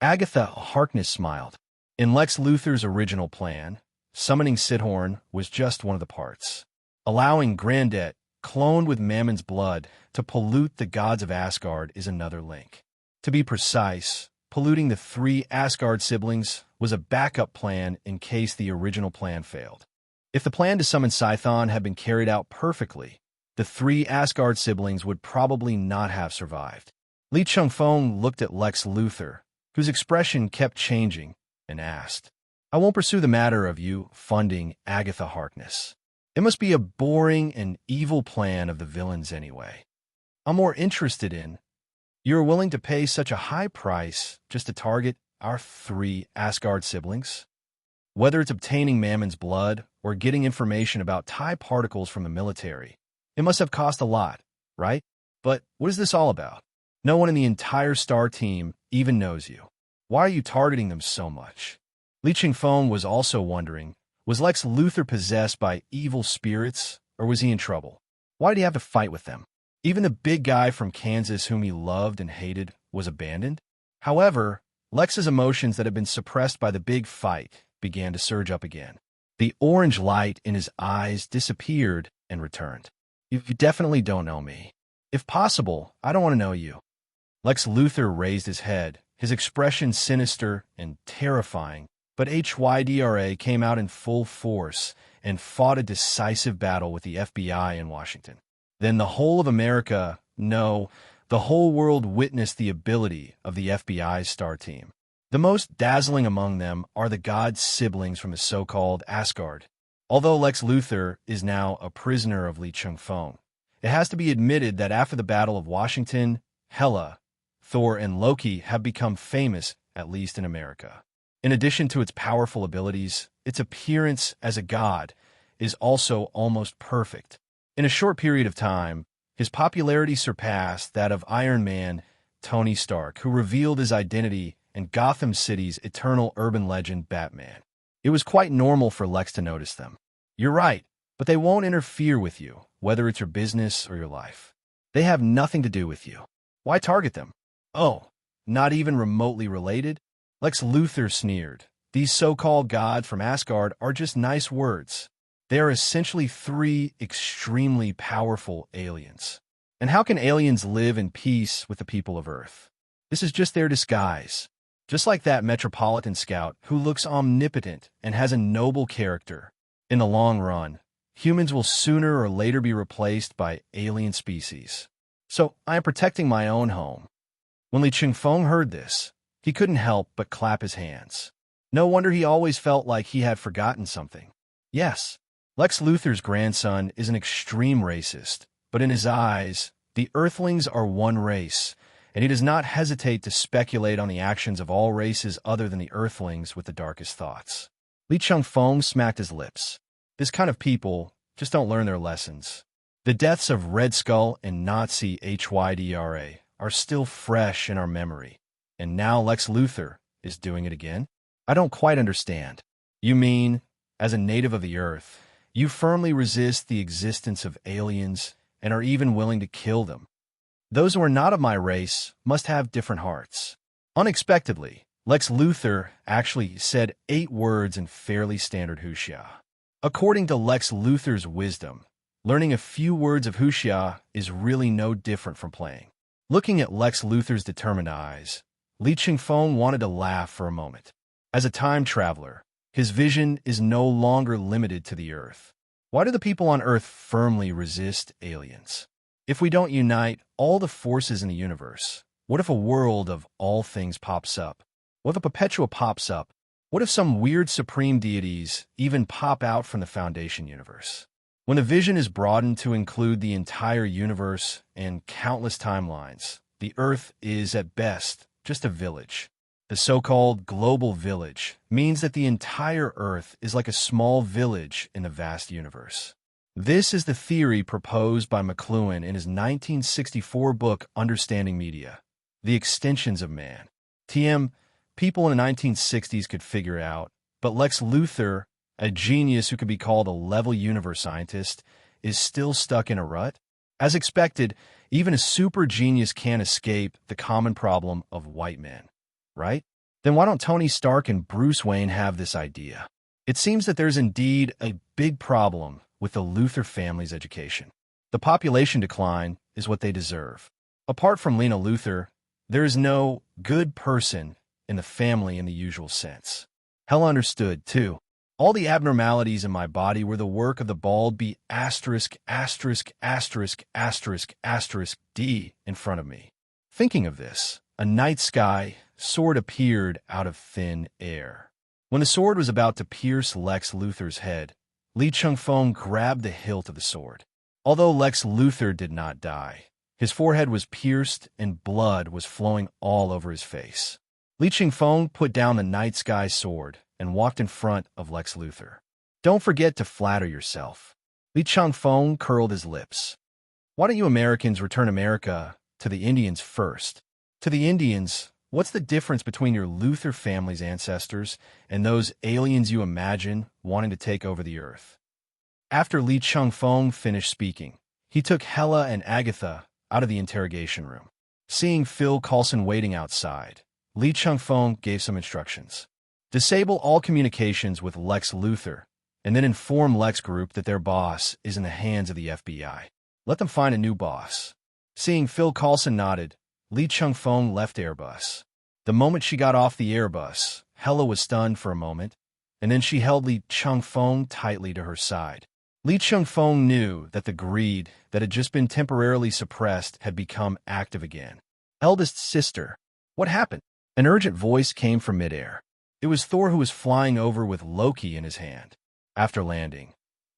Agatha Harkness smiled. In Lex Luthor's original plan, summoning Seedhorn was just one of the parts. Allowing Grandet, cloned with Mammon's blood, to pollute the gods of Asgard is another link. To be precise, polluting the 3 Asgard siblings was a backup plan in case the original plan failed. If the plan to summon Scython had been carried out perfectly, the 3 Asgard siblings would probably not have survived. Li Chengfeng looked at Lex Luthor, whose expression kept changing, and asked, I won't pursue the matter of you funding Agatha Harkness. It must be a boring and evil plan of the villains anyway. I'm more interested in, you're willing to pay such a high price just to target our 3 Asgard siblings? Whether it's obtaining Mammon's blood or getting information about TIE particles from the military, it must have cost a lot, right? But what is this all about? No one in the entire Star team even knows you. Why are you targeting them so much? Li Chengfeng was also wondering, was Lex Luthor possessed by evil spirits, or was he in trouble? Why did he have to fight with them? Even the big guy from Kansas whom he loved and hated was abandoned? However, Lex's emotions that had been suppressed by the big fight began to surge up again. The orange light in his eyes disappeared and returned. You definitely don't know me. If possible, I don't want to know you. Lex Luthor raised his head, his expression sinister and terrifying, but HYDRA came out in full force and fought a decisive battle with the FBI in Washington. Then the whole of America, no, The whole world witnessed the ability of the FBI's star team. The most dazzling among them are the god siblings from the so-called Asgard. Although Lex Luthor is now a prisoner of Li Chengfeng, it has to be admitted that after the Battle of Washington, Hela, Thor, and Loki have become famous, at least in America. In addition to its powerful abilities, its appearance as a god is also almost perfect. In a short period of time, his popularity surpassed that of Iron Man, Tony Stark, who revealed his identity in Gotham City's eternal urban legend Batman. It was quite normal for Lex to notice them. You're right, but they won't interfere with you, whether it's your business or your life. They have nothing to do with you. Why target them? Oh, not even remotely related? Lex Luthor sneered. These so-called gods from Asgard are just nice words. They are essentially three extremely powerful aliens. And how can aliens live in peace with the people of Earth? This is just their disguise. Just like that Metropolitan Scout who looks omnipotent and has a noble character. In the long run, humans will sooner or later be replaced by alien species. So I am protecting my own home. When Li Chengfeng heard this, he couldn't help but clap his hands. No wonder he always felt like he had forgotten something. Yes, Lex Luthor's grandson is an extreme racist, but in his eyes, the Earthlings are one race, and he does not hesitate to speculate on the actions of all races other than the Earthlings with the darkest thoughts. Li Chengfeng smacked his lips. This kind of people just don't learn their lessons. The deaths of Red Skull and Nazi Hydra are still fresh in our memory, and now Lex Luthor is doing it again? I don't quite understand. You mean, as a native of the Earth, you firmly resist the existence of aliens and are even willing to kill them? Those who are not of my race must have different hearts. Unexpectedly, Lex Luthor actually said 8 words in fairly standard Wuxia. According to Lex Luthor's wisdom, learning a few words of Wuxia is really no different from playing. Looking at Lex Luthor's determined eyes, Li Chengfeng wanted to laugh for a moment. As a time traveler, his vision is no longer limited to the Earth. Why do the people on Earth firmly resist aliens? If we don't unite all the forces in the universe, what if a world of all things pops up? What if a Perpetua pops up? What if some weird supreme deities even pop out from the Foundation universe? When the vision is broadened to include the entire universe and countless timelines, the Earth is at best just a village. The so-called global village means that the entire Earth is like a small village in the vast universe. This is the theory proposed by McLuhan in his 1964 book Understanding Media, The Extensions of Man. People in the 1960s could figure out, but Lex Luthor, a genius who could be called a level universe scientist, is still stuck in a rut? As expected, even a super genius can't escape the common problem of white men. Right? Then why don't Tony Stark and Bruce Wayne have this idea? It seems that there's indeed a big problem with the Luthor family's education. The population decline is what they deserve. Apart from Lena Luthor, there is no good person in the family in the usual sense. Hell understood, too. All the abnormalities in my body were the work of the bald B*********** D in front of me. Thinking of this, a night sky sword appeared out of thin air. When the sword was about to pierce Lex Luthor's head, Li Chengfeng grabbed the hilt of the sword. Although Lex Luthor did not die, his forehead was pierced and blood was flowing all over his face. Li Chengfeng put down the night sky sword and walked in front of Lex Luthor. Don't forget to flatter yourself. Li Chengfeng curled his lips. Why don't you Americans return America to the Indians first? To the Indians, what's the difference between your Luthor family's ancestors and those aliens you imagine wanting to take over the Earth? After Li Chengfeng finished speaking, he took Hela and Agatha out of the interrogation room. Seeing Phil Coulson waiting outside, Li Chengfeng gave some instructions. Disable all communications with Lex Luthor, and then inform Lex Group that their boss is in the hands of the FBI. Let them find a new boss. Seeing Phil Coulson nodded, Li Chengfeng left Airbus. The moment she got off the Airbus, Hela was stunned for a moment, and then she held Li Chengfeng tightly to her side. Li Chengfeng knew that the greed that had just been temporarily suppressed had become active again. Eldest sister, what happened? An urgent voice came from midair. It was Thor, who was flying over with Loki in his hand. After landing,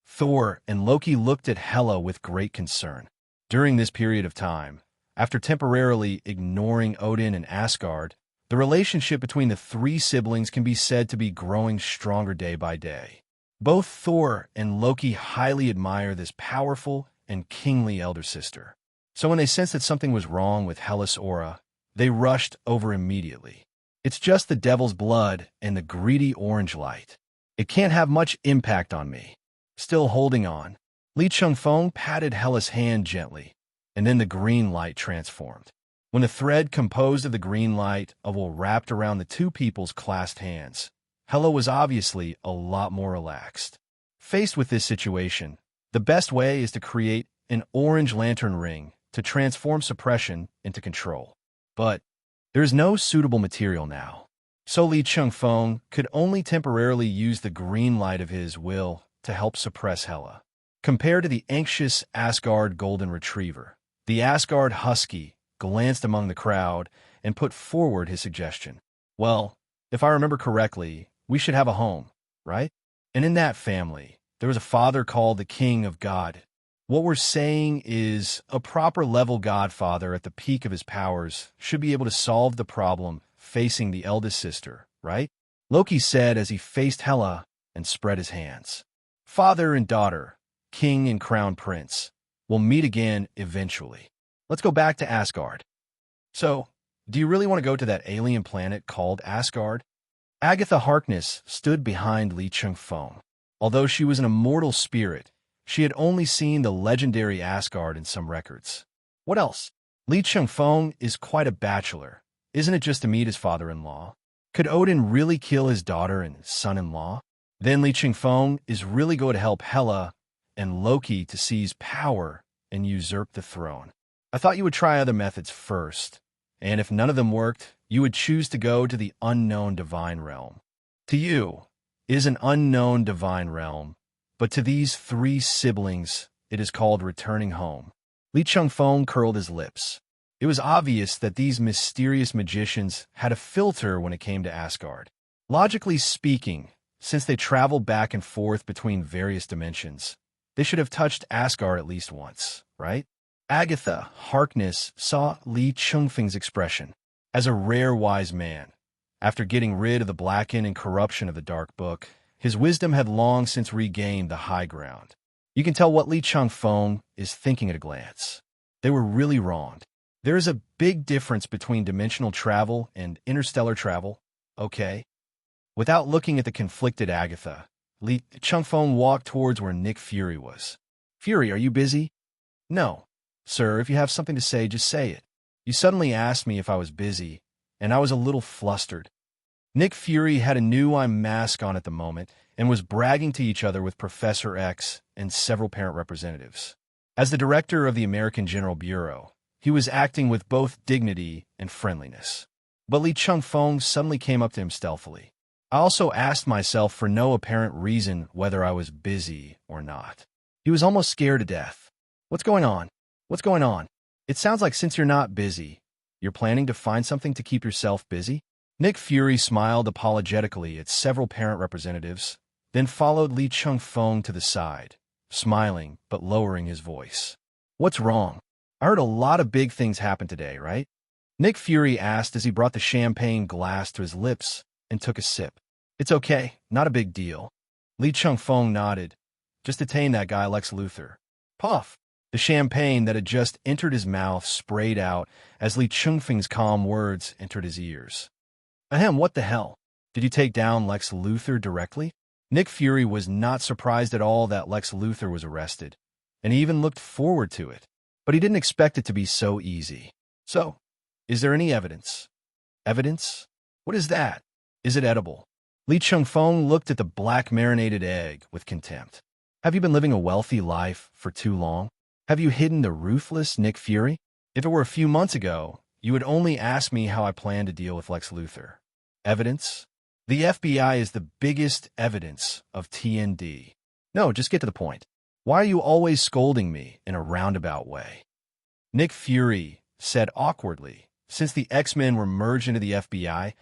Thor and Loki looked at Hela with great concern. During this period of time, after temporarily ignoring Odin and Asgard, the relationship between the three siblings can be said to be growing stronger day by day. Both Thor and Loki highly admire this powerful and kingly elder sister. So when they sensed that something was wrong with Hela's aura, they rushed over immediately. It's just the devil's blood and the greedy orange light. It can't have much impact on me. Still holding on, Li Chengfeng patted Hela's hand gently, and then the green light transformed. When the thread composed of the green light wrapped around the two people's clasped hands, Hela was obviously a lot more relaxed. Faced with this situation, the best way is to create an orange lantern ring to transform suppression into control. But there is no suitable material now, so Li Chengfeng could only temporarily use the green light of his will to help suppress Hela. Compared to the anxious Asgard golden retriever, the Asgard husky glanced among the crowd and put forward his suggestion. Well, if I remember correctly, we should have a home, right? And in that family, there was a father called the King of God. What we're saying is a proper level godfather at the peak of his powers should be able to solve the problem facing the eldest sister, right? Loki said as he faced Hela and spread his hands. Father and daughter, king and crown prince, will meet again eventually. Let's go back to Asgard. So, do you really want to go to that alien planet called Asgard? Agatha Harkness stood behind Li Chengfeng. Although she was an immortal spirit, she had only seen the legendary Asgard in some records. What else? Li Chengfeng is quite a bachelor. Isn't it just to meet his father-in-law? Could Odin really kill his daughter and son-in-law? Then Li Chengfeng is really going to help Hela and Loki to seize power and usurp the throne. I thought you would try other methods first, and if none of them worked, you would choose to go to the unknown divine realm. To you, it is an unknown divine realm, but to these three siblings, it is called returning home. Li Chengfeng curled his lips. It was obvious that these mysterious magicians had a filter when it came to Asgard. Logically speaking, since they traveled back and forth between various dimensions, they should have touched Asgard at least once, right? Agatha Harkness saw Li Chengfeng's expression as a rare wise man. After getting rid of the blackened and corruption of the Dark Book, his wisdom had long since regained the high ground. You can tell what Li Chengfeng is thinking at a glance. They were really wronged. There is a big difference between dimensional travel and interstellar travel, okay? Without looking at the conflicted Agatha, Li Chengfeng walked towards where Nick Fury was. Fury, are you busy? No. Sir, if you have something to say, just say it. You suddenly asked me if I was busy, and I was a little flustered. Nick Fury had a new mask on at the moment and was bragging to each other with Professor X and several parent representatives. As the director of the American General Bureau, he was acting with both dignity and friendliness. But Li Chengfeng suddenly came up to him stealthily. I also asked myself for no apparent reason whether I was busy or not. He was almost scared to death. What's going on? What's going on? It sounds like since you're not busy, you're planning to find something to keep yourself busy? Nick Fury smiled apologetically at several parent representatives, then followed Li Chengfeng to the side, smiling but lowering his voice. What's wrong? I heard a lot of big things happen today, right? Nick Fury asked as he brought the champagne glass to his lips and took a sip. It's okay, not a big deal. Li Chengfeng nodded. Just detain that guy Lex Luthor. Puff! The champagne that had just entered his mouth sprayed out as Li Chengfeng's calm words entered his ears. Ahem, what the hell? Did you take down Lex Luthor directly? Nick Fury was not surprised at all that Lex Luthor was arrested, and he even looked forward to it. But he didn't expect it to be so easy. So, is there any evidence? Evidence? What is that? Is it edible? Li Chengfeng looked at the black marinated egg with contempt. Have you been living a wealthy life for too long? Have you hidden the ruthless Nick Fury? If it were a few months ago, you would only ask me how I plan to deal with Lex Luthor. Evidence? The FBI is the biggest evidence of TND. No, just get to the point. Why are you always scolding me in a roundabout way? Nick Fury said awkwardly, since the X-Men were merged into the FBI,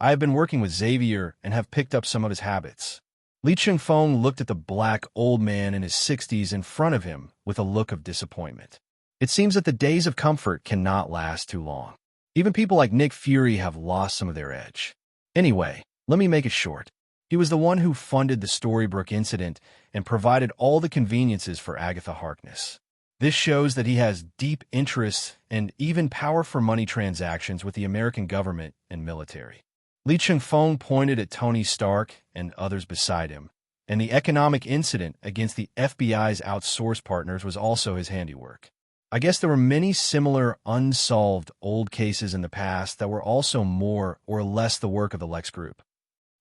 I have been working with Xavier and have picked up some of his habits. Li Chengfeng looked at the black old man in his 60s in front of him with a look of disappointment. It seems that the days of comfort cannot last too long. Even people like Nick Fury have lost some of their edge. Anyway, let me make it short. He was the one who funded the Storybrooke incident and provided all the conveniences for Agatha Harkness. This shows that he has deep interests and even power for money transactions with the American government and military. Li Chengfeng pointed at Tony Stark and others beside him, and the economic incident against the FBI's outsourced partners was also his handiwork. I guess there were many similar unsolved old cases in the past that were also more or less the work of the Lex Group.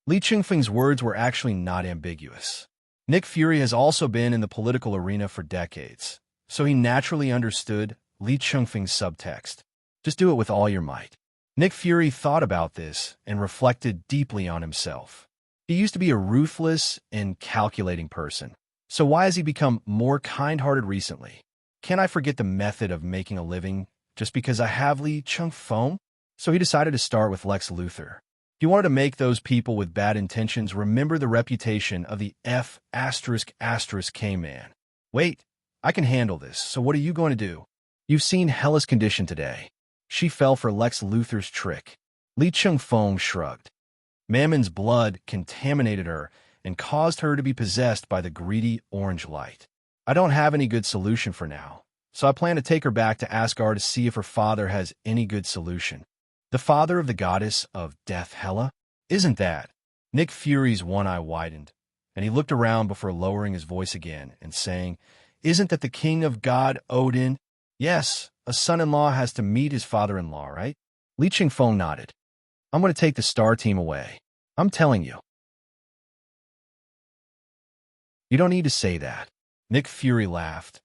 Li Chengfeng's words were actually not ambiguous. Nick Fury has also been in the political arena for decades, so he naturally understood Li Chengfeng's subtext. Just do it with all your might. Nick Fury thought about this and reflected deeply on himself. He used to be a ruthless and calculating person, so why has he become more kind-hearted recently? Can I forget the method of making a living just because I have Li Chengfeng? So he decided to start with Lex Luthor. He wanted to make those people with bad intentions remember the reputation of the F***K-man. Wait, I can handle this, so what are you going to do? You've seen Hela's condition today. She fell for Lex Luthor's trick. Li Chengfeng shrugged. Mammon's blood contaminated her and caused her to be possessed by the greedy orange light. I don't have any good solution for now, so I plan to take her back to Asgard to see if her father has any good solution. The father of the goddess of death, Hela? Isn't that? Nick Fury's one eye widened, and he looked around before lowering his voice again and saying, Isn't that the king of God, Odin? Yes, a son-in-law has to meet his father-in-law, right? Li Chengfeng nodded. I'm going to take the star team away. I'm telling you. You don't need to say that. Nick Fury laughed.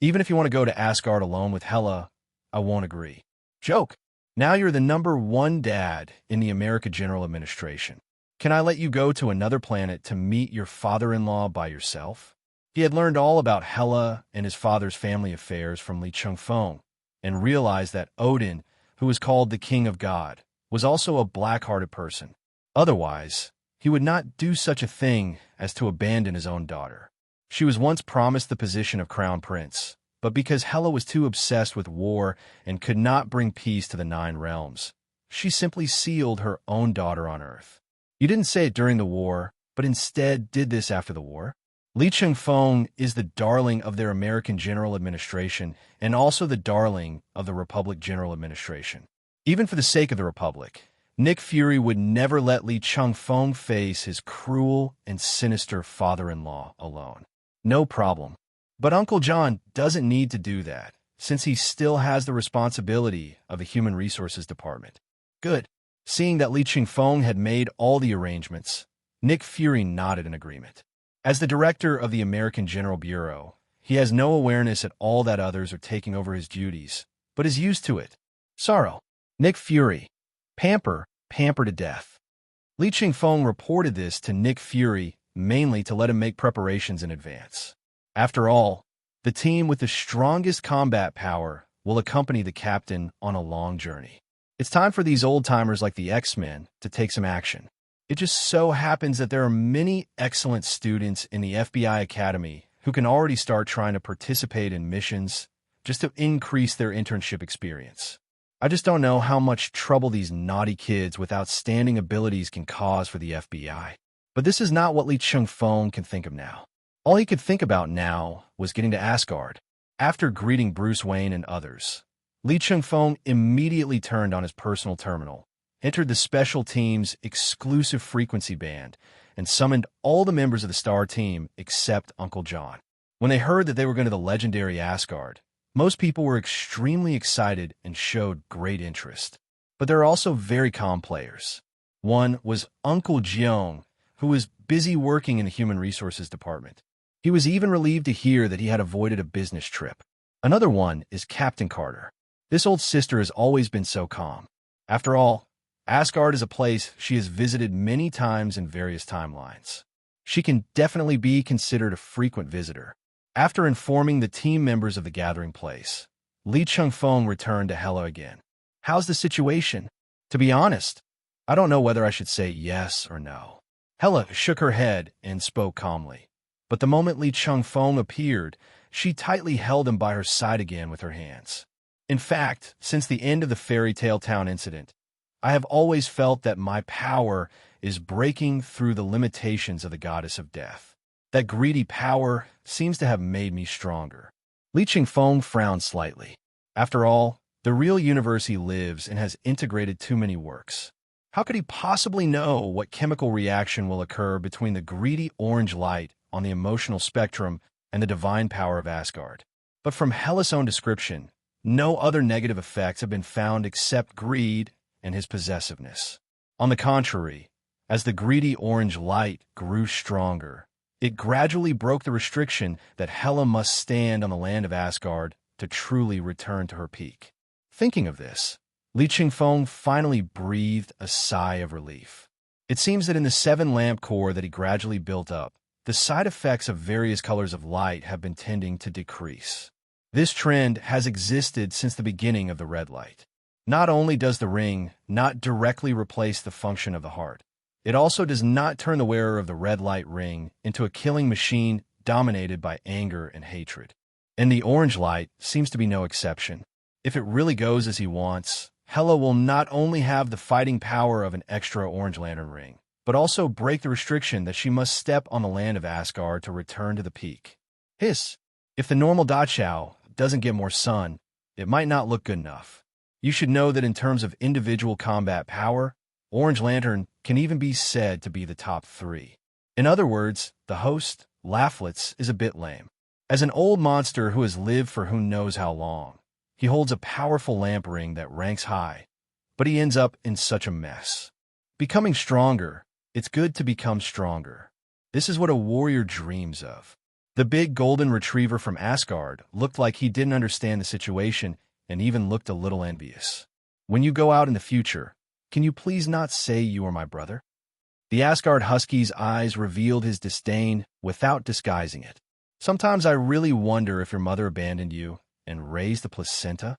Even if you want to go to Asgard alone with Hela, I won't agree. Joke. Now you're the #1 dad in the American General Administration. Can I let you go to another planet to meet your father-in-law by yourself? He had learned all about Hela and his father's family affairs from Li Chengfeng, and realized that Odin, who was called the King of God, was also a black-hearted person. Otherwise, he would not do such a thing as to abandon his own daughter. She was once promised the position of crown prince, but because Hela was too obsessed with war and could not bring peace to the 9 realms, she simply sealed her own daughter on Earth. You didn't say it during the war, but instead did this after the war. Li Chengfeng is the darling of their American General Administration and also the darling of the Republic General Administration. Even for the sake of the Republic, Nick Fury would never let Li Chengfeng face his cruel and sinister father-in-law alone. No problem. But Uncle John doesn't need to do that, since he still has the responsibility of the Human Resources Department. Good. Seeing that Li Chengfeng had made all the arrangements, Nick Fury nodded in agreement. As the director of the American General Bureau, he has no awareness at all that others are taking over his duties, but is used to it. Sorrow. Nick Fury. Pamper to death. Li Chengfeng reported this to Nick Fury mainly to let him make preparations in advance. After all, the team with the strongest combat power will accompany the captain on a long journey. It's time for these old-timers like the X-Men to take some action. It just so happens that there are many excellent students in the FBI Academy who can already start trying to participate in missions just to increase their internship experience. I just don't know how much trouble these naughty kids with outstanding abilities can cause for the FBI. But this is not what Li Chengfeng can think of now. All he could think about now was getting to Asgard. After greeting Bruce Wayne and others, Li Chengfeng immediately turned on his personal terminal, entered the special team's exclusive frequency band, and summoned all the members of the star team except Uncle John. When they heard that they were going to the legendary Asgard, most people were extremely excited and showed great interest. But there are also very calm players. One was Uncle Jeong, who was busy working in the Human Resources Department. He was even relieved to hear that he had avoided a business trip. Another one is Captain Carter. This old sister has always been so calm. After all, Asgard is a place she has visited many times in various timelines. She can definitely be considered a frequent visitor. After informing the team members of the gathering place, Li Chengfeng returned to Hela again. How's the situation? To be honest, I don't know whether I should say yes or no. Hela shook her head and spoke calmly. But the moment Li Chengfeng appeared, she tightly held him by her side again with her hands. In fact, since the end of the fairy tale town incident, I have always felt that my power is breaking through the limitations of the goddess of death. That greedy power seems to have made me stronger. Li Chengfeng frowned slightly. After all, the real universe he lives in has integrated too many works. How could he possibly know what chemical reaction will occur between the greedy orange light on the emotional spectrum and the divine power of Asgard? But from Hela's own description, no other negative effects have been found except greed and his possessiveness. On the contrary, as the greedy orange light grew stronger, it gradually broke the restriction that Hela must stand on the land of Asgard to truly return to her peak. Thinking of this, Li Chengfeng finally breathed a sigh of relief. It seems that in the 7-lamp core that he gradually built up, the side effects of various colors of light have been tending to decrease. This trend has existed since the beginning of the red light. Not only does the ring not directly replace the function of the heart, it also does not turn the wearer of the red light ring into a killing machine dominated by anger and hatred. And the orange light seems to be no exception. If it really goes as he wants, Hela will not only have the fighting power of an extra Orange Lantern ring, but also break the restriction that she must step on the land of Asgard to return to the peak. Hiss! If the normal Dachau doesn't get more sun, it might not look good enough. You should know that in terms of individual combat power, Orange Lantern can even be said to be the top 3. In other words, the host, Laughlitz, is a bit lame. As an old monster who has lived for who knows how long, he holds a powerful lamp ring that ranks high, but he ends up in such a mess. Becoming stronger, it's good to become stronger. This is what a warrior dreams of. The big golden retriever from Asgard looked like he didn't understand the situation and even looked a little envious. When you go out in the future, can you please not say you are my brother? The Asgard Husky's eyes revealed his disdain without disguising it. Sometimes I really wonder if your mother abandoned you and raised the placenta.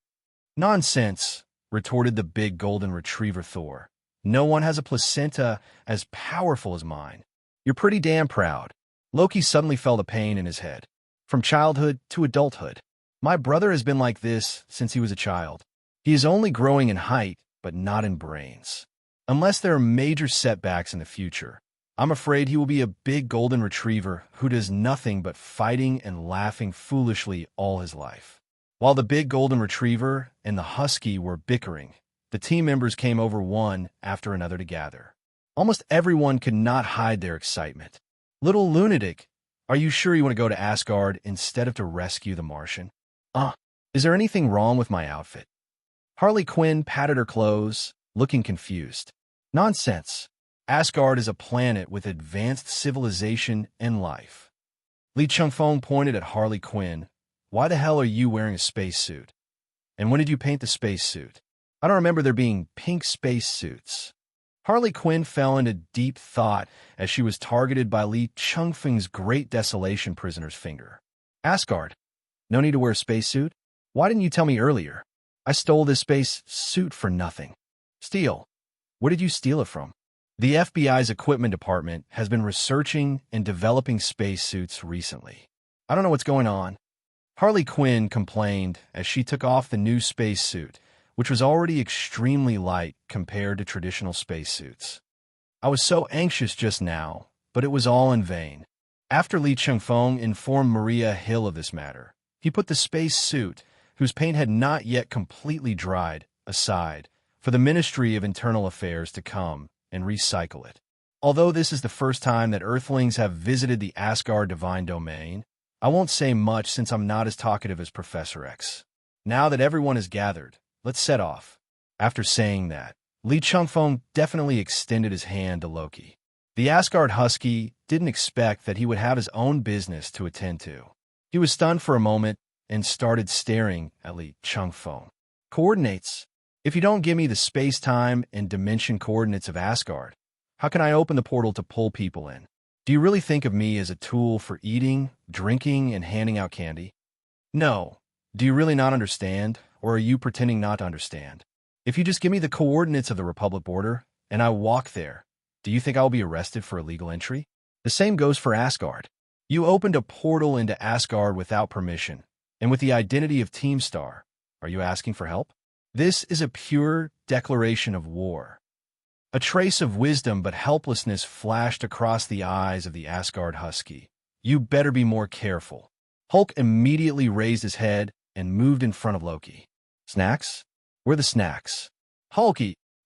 Nonsense, retorted the big golden retriever Thor. No one has a placenta as powerful as mine. You're pretty damn proud. Loki suddenly felt a pain in his head. From childhood to adulthood. My brother has been like this since he was a child. He is only growing in height, but not in brains. Unless there are major setbacks in the future, I'm afraid he will be a big golden retriever who does nothing but fighting and laughing foolishly all his life. While the big golden retriever and the husky were bickering, the team members came over one after another to gather. Almost everyone could not hide their excitement. Little lunatic, are you sure you want to go to Asgard instead of to rescue the Martian? Is there anything wrong with my outfit? Harley Quinn patted her clothes, looking confused. Nonsense. Asgard is a planet with advanced civilization and life. Li Chengfeng pointed at Harley Quinn. Why the hell are you wearing a spacesuit? And when did you paint the spacesuit? I don't remember there being pink spacesuits. Harley Quinn fell into deep thought as she was targeted by Li Chengfeng's Great Desolation prisoner's finger. Asgard. No need to wear a spacesuit? Why didn't you tell me earlier? I stole this space suit for nothing. Steal. Where did you steal it from? The FBI's equipment department has been researching and developing spacesuits recently. I don't know what's going on. Harley Quinn complained as she took off the new spacesuit, which was already extremely light compared to traditional spacesuits. I was so anxious just now, but it was all in vain. After Li Chengfeng informed Maria Hill of this matter, he put the space suit, whose paint had not yet completely dried, aside for the Ministry of Internal Affairs to come and recycle it. Although this is the first time that Earthlings have visited the Asgard Divine Domain, I won't say much since I'm not as talkative as Professor X. Now that everyone is gathered, let's set off. After saying that, Li Chengfeng definitely extended his hand to Loki. The Asgard Husky didn't expect that he would have his own business to attend to. He was stunned for a moment and started staring at Li Chengfeng. Coordinates. If you don't give me the space-time and dimension coordinates of Asgard, how can I open the portal to pull people in? Do you really think of me as a tool for eating, drinking, and handing out candy? No. Do you really not understand, or are you pretending not to understand? If you just give me the coordinates of the Republic border, and I walk there, do you think I'll be arrested for illegal entry? The same goes for Asgard. You opened a portal into Asgard without permission, and with the identity of Team Star. Are you asking for help? This is a pure declaration of war. A trace of wisdom but helplessness flashed across the eyes of the Asgard husky. You better be more careful. Hulk immediately raised his head and moved in front of Loki. Snacks? Where the snacks? Hulk,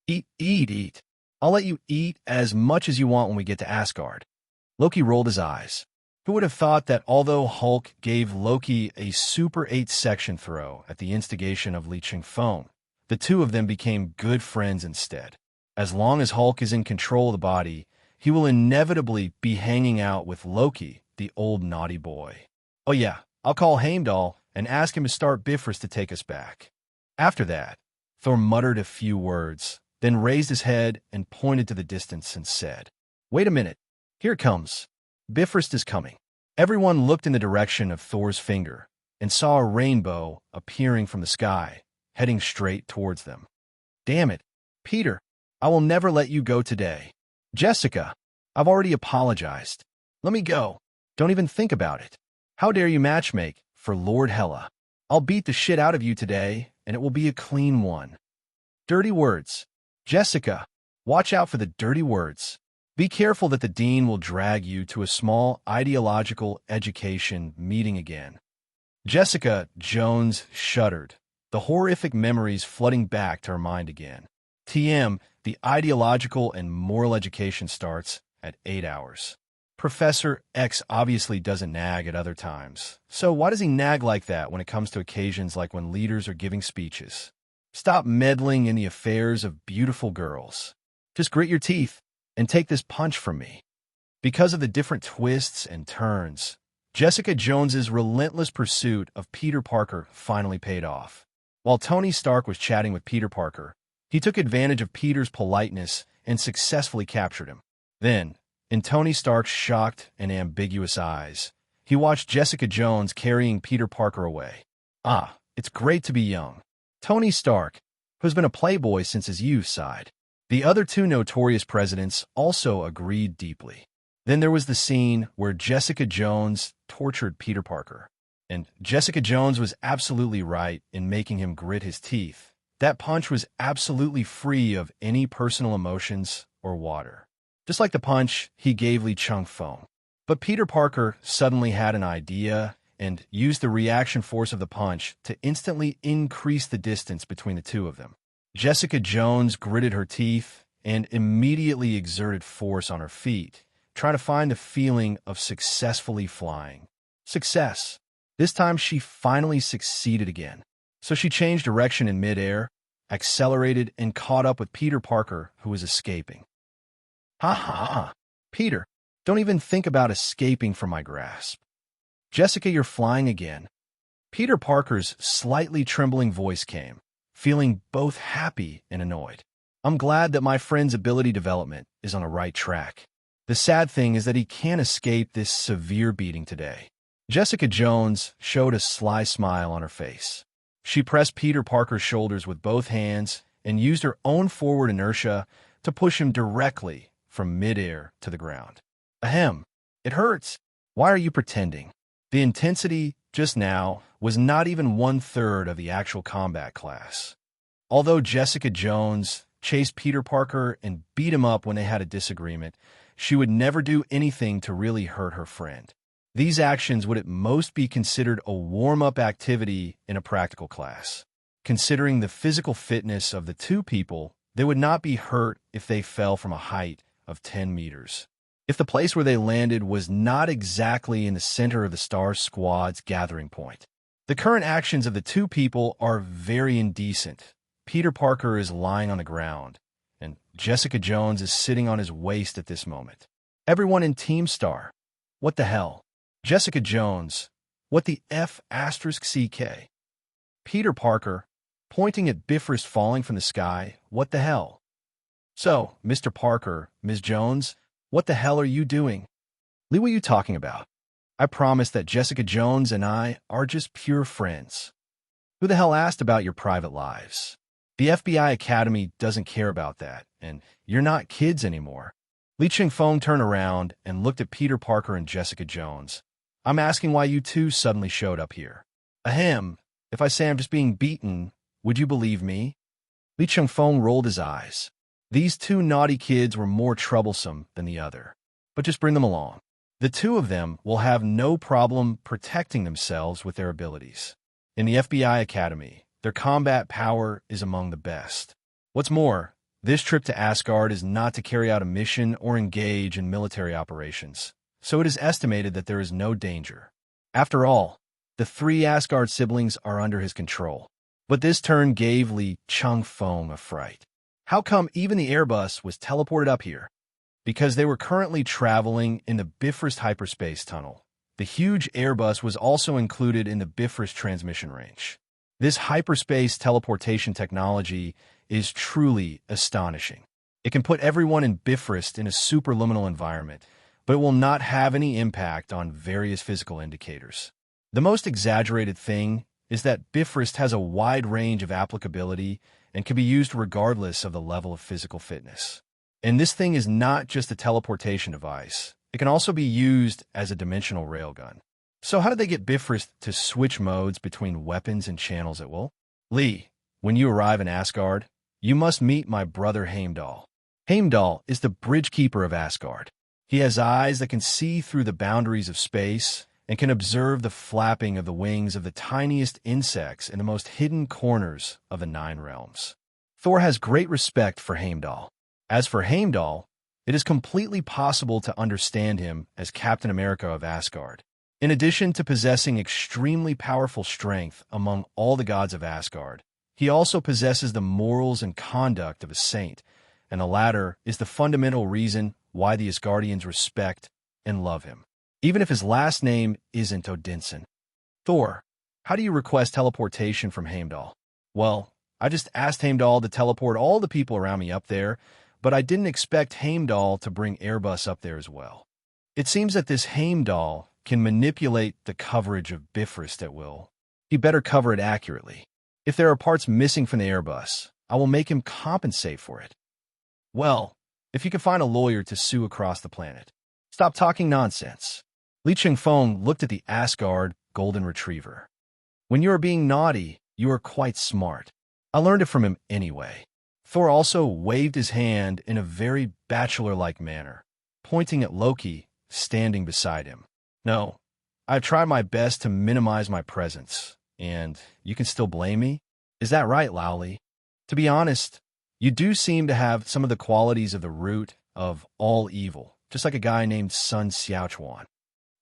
eat. I'll let you eat as much as you want when we get to Asgard. Loki rolled his eyes. Who would have thought that although Hulk gave Loki a Super 8 section throw at the instigation of Li Chengfeng, the two of them became good friends instead. As long as Hulk is in control of the body, he will inevitably be hanging out with Loki, the old naughty boy. Oh yeah, I'll call Heimdall and ask him to start Bifrost to take us back. After that, Thor muttered a few words, then raised his head and pointed to the distance and said, "Wait a minute. Here it comes. Bifrost is coming." Everyone looked in the direction of Thor's finger and saw a rainbow appearing from the sky, heading straight towards them. "Damn it, Peter, I will never let you go today. Jessica, I've already apologized. Let me go. Don't even think about it. How dare you matchmake for Lord Hela? I'll beat the shit out of you today, and it will be a clean one." Dirty words. Jessica, watch out for the dirty words. Be careful that the dean will drag you to a small ideological education meeting again. Jessica Jones shuddered, the horrific memories flooding back to her mind again. TM, the ideological and moral education starts at 8 hours. Professor X obviously doesn't nag at other times. So why does he nag like that when it comes to occasions like when leaders are giving speeches? Stop meddling in the affairs of beautiful girls. Just grit your teeth and take this punch from me. Because of the different twists and turns, Jessica Jones's relentless pursuit of Peter Parker finally paid off. While Tony Stark was chatting with Peter Parker, he took advantage of Peter's politeness and successfully captured him. Then, in Tony Stark's shocked and ambiguous eyes, he watched Jessica Jones carrying Peter Parker away. Ah, it's great to be young. Tony Stark, who's been a playboy since his youth, sighed. The other two notorious presidents also agreed deeply. Then there was the scene where Jessica Jones tortured Peter Parker. And Jessica Jones was absolutely right in making him grit his teeth. That punch was absolutely free of any personal emotions or water. Just like the punch he gave Li Chengfeng. But Peter Parker suddenly had an idea and used the reaction force of the punch to instantly increase the distance between the two of them. Jessica Jones gritted her teeth and immediately exerted force on her feet, trying to find the feeling of successfully flying. Success. This time she finally succeeded again. So she changed direction in midair, accelerated, and caught up with Peter Parker, who was escaping. Ha ha ha. Peter, don't even think about escaping from my grasp. Jessica, you're flying again. Peter Parker's slightly trembling voice came, feeling both happy and annoyed. I'm glad that my friend's ability development is on the right track. The sad thing is that he can't escape this severe beating today. Jessica Jones showed a sly smile on her face. She pressed Peter Parker's shoulders with both hands and used her own forward inertia to push him directly from midair to the ground. Ahem, it hurts. Why are you pretending? The intensity just now was not even 1/3 of the actual combat class. Although Jessica Jones chased Peter Parker and beat him up when they had a disagreement, she would never do anything to really hurt her friend. These actions would at most be considered a warm-up activity in a practical class. Considering the physical fitness of the two people, they would not be hurt if they fell from a height of 10 meters. If the place where they landed was not exactly in the center of the Star Squad's gathering point. The current actions of the two people are very indecent. Peter Parker is lying on the ground, and Jessica Jones is sitting on his waist at this moment. Everyone in Team Star, what the hell? Jessica Jones, what the F***CK? Peter Parker, pointing at Bifrost falling from the sky, what the hell? So, Mr. Parker, Ms. Jones, what the hell are you doing? Lee, what are you talking about? I promise that Jessica Jones and I are just pure friends. Who the hell asked about your private lives? The FBI Academy doesn't care about that, and you're not kids anymore. Li Chengfeng turned around and looked at Peter Parker and Jessica Jones. I'm asking why you two suddenly showed up here. Ahem, if I say I'm just being beaten, would you believe me? Li Chengfeng rolled his eyes. These two naughty kids were more troublesome than the other. But just bring them along. The two of them will have no problem protecting themselves with their abilities. In the FBI Academy, their combat power is among the best. What's more, this trip to Asgard is not to carry out a mission or engage in military operations, so it is estimated that there is no danger. After all, the three Asgard siblings are under his control. But this turn gave Li Chengfeng a fright. How come even the Airbus was teleported up here? Because they were currently traveling in the Bifrost hyperspace tunnel. The huge Airbus was also included in the Bifrost transmission range. This hyperspace teleportation technology is truly astonishing. It can put everyone in Bifrost in a superliminal environment, but it will not have any impact on various physical indicators. The most exaggerated thing is that Bifrost has a wide range of applicability and can be used regardless of the level of physical fitness. And this thing is not just a teleportation device. It can also be used as a dimensional railgun. So how did they get Bifrost to switch modes between weapons and channels at will? Lee, when you arrive in Asgard, you must meet my brother Heimdall. Heimdall is the bridge keeper of Asgard. He has eyes that can see through the boundaries of space and can observe the flapping of the wings of the tiniest insects in the most hidden corners of the 9 realms. Thor has great respect for Heimdall. As for Heimdall, it is completely possible to understand him as Captain America of Asgard. In addition to possessing extremely powerful strength among all the gods of Asgard, he also possesses the morals and conduct of a saint, and the latter is the fundamental reason why the Asgardians respect and love him, even if his last name isn't Odinson. Thor, how do you request teleportation from Heimdall? Well, I just asked Heimdall to teleport all the people around me up there, but I didn't expect Heimdall to bring Airbus up there as well. It seems that this Heimdall can manipulate the coverage of Bifrost at will. He better cover it accurately. If there are parts missing from the Airbus, I will make him compensate for it. Well, if you can find a lawyer to sue across the planet. Stop talking nonsense. Li Chengfeng looked at the Asgard golden retriever. When you are being naughty, you are quite smart. I learned it from him anyway. Thor also waved his hand in a very bachelor-like manner, pointing at Loki standing beside him. No, I've tried my best to minimize my presence, and you can still blame me? Is that right, Laoli? To be honest, you do seem to have some of the qualities of the root of all evil, just like a guy named Sun Xiaochuan.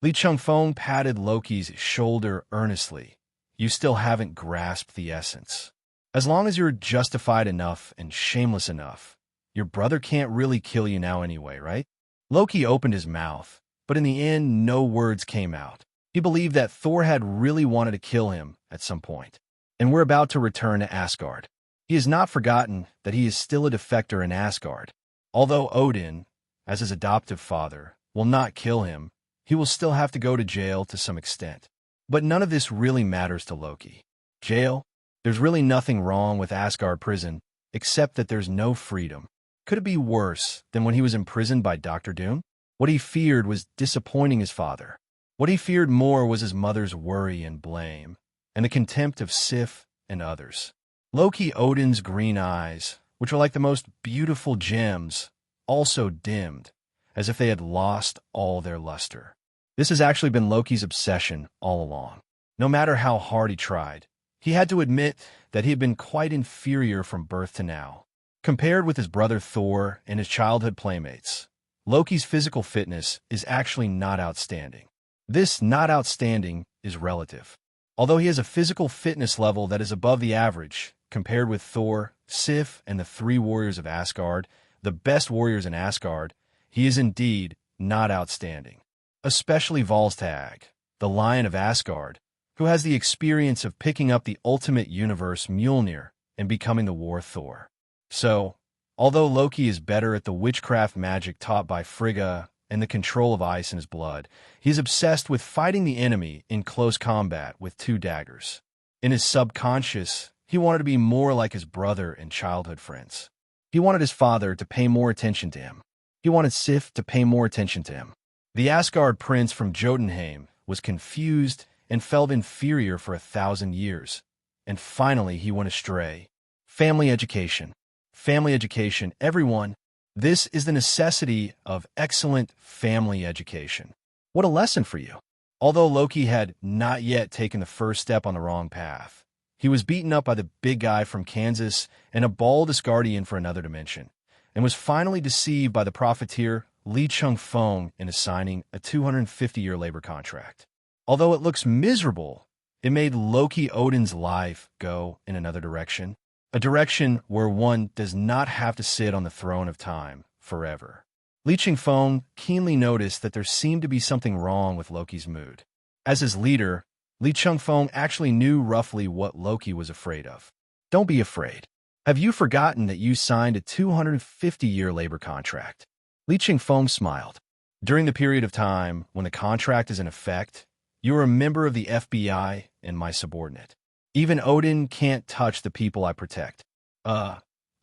Li Chengfeng patted Loki's shoulder earnestly. You still haven't grasped the essence. As long as you're justified enough and shameless enough, your brother can't really kill you now anyway, right? Loki opened his mouth, but in the end, no words came out. He believed that Thor had really wanted to kill him at some point, and we're about to return to Asgard. He has not forgotten that he is still a defector in Asgard. Although Odin, as his adoptive father, will not kill him, he will still have to go to jail to some extent. But none of this really matters to Loki. Jail? There's really nothing wrong with Asgard prison, except that there's no freedom. Could it be worse than when he was imprisoned by Dr. Doom? What he feared was disappointing his father. What he feared more was his mother's worry and blame, and the contempt of Sif and others. Loki Odin's green eyes, which were like the most beautiful gems, also dimmed, as if they had lost all their luster. This has actually been Loki's obsession all along. No matter how hard he tried, he had to admit that he had been quite inferior from birth to now. Compared with his brother Thor and his childhood playmates, Loki's physical fitness is actually not outstanding. This not outstanding is relative. Although he has a physical fitness level that is above the average, compared with Thor, Sif, and the 3 warriors of Asgard, the best warriors in Asgard, he is indeed not outstanding. Especially Volstagg, the Lion of Asgard, who has the experience of picking up the ultimate universe Mjolnir and becoming the War Thor. So, although Loki is better at the witchcraft magic taught by Frigga, and the control of ice in his blood, he's obsessed with fighting the enemy in close combat with 2 daggers. In his subconscious, he wanted to be more like his brother and childhood friends. He wanted his father to pay more attention to him. He wanted Sif to pay more attention to him. The Asgard prince from Jotunheim was confused and felt inferior for 1,000 years. And finally, he went astray. Family education. Family education, everyone. This is the necessity of excellent family education. What a lesson for you. Although Loki had not yet taken the first step on the wrong path, he was beaten up by the big guy from Kansas and a bald Asgardian for another dimension, and was finally deceived by the profiteer Li Chengfeng in assigning a 250-year labor contract. Although it looks miserable, it made Loki Odin's life go in another direction, a direction where one does not have to sit on the throne of time forever. Li Chengfeng keenly noticed that there seemed to be something wrong with Loki's mood. As his leader, Li Chengfeng actually knew roughly what Loki was afraid of. Don't be afraid. Have you forgotten that you signed a 250-year labor contract? Li Chengfeng smiled. During the period of time when the contract is in effect, you are a member of the F.B.I. and my subordinate. Even Odin can't touch the people I protect. Are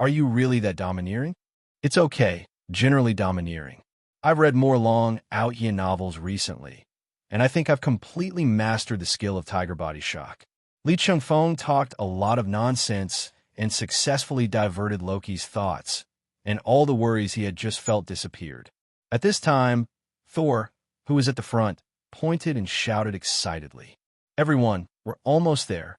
you really that domineering? It's okay, generally domineering. I've read more long out-yin novels recently, and I think I've completely mastered the skill of tiger body shock. Li Chengfeng talked a lot of nonsense and successfully diverted Loki's thoughts, and all the worries he had just felt disappeared. At this time, Thor, who was at the front, pointed and shouted excitedly. Everyone, we're almost there.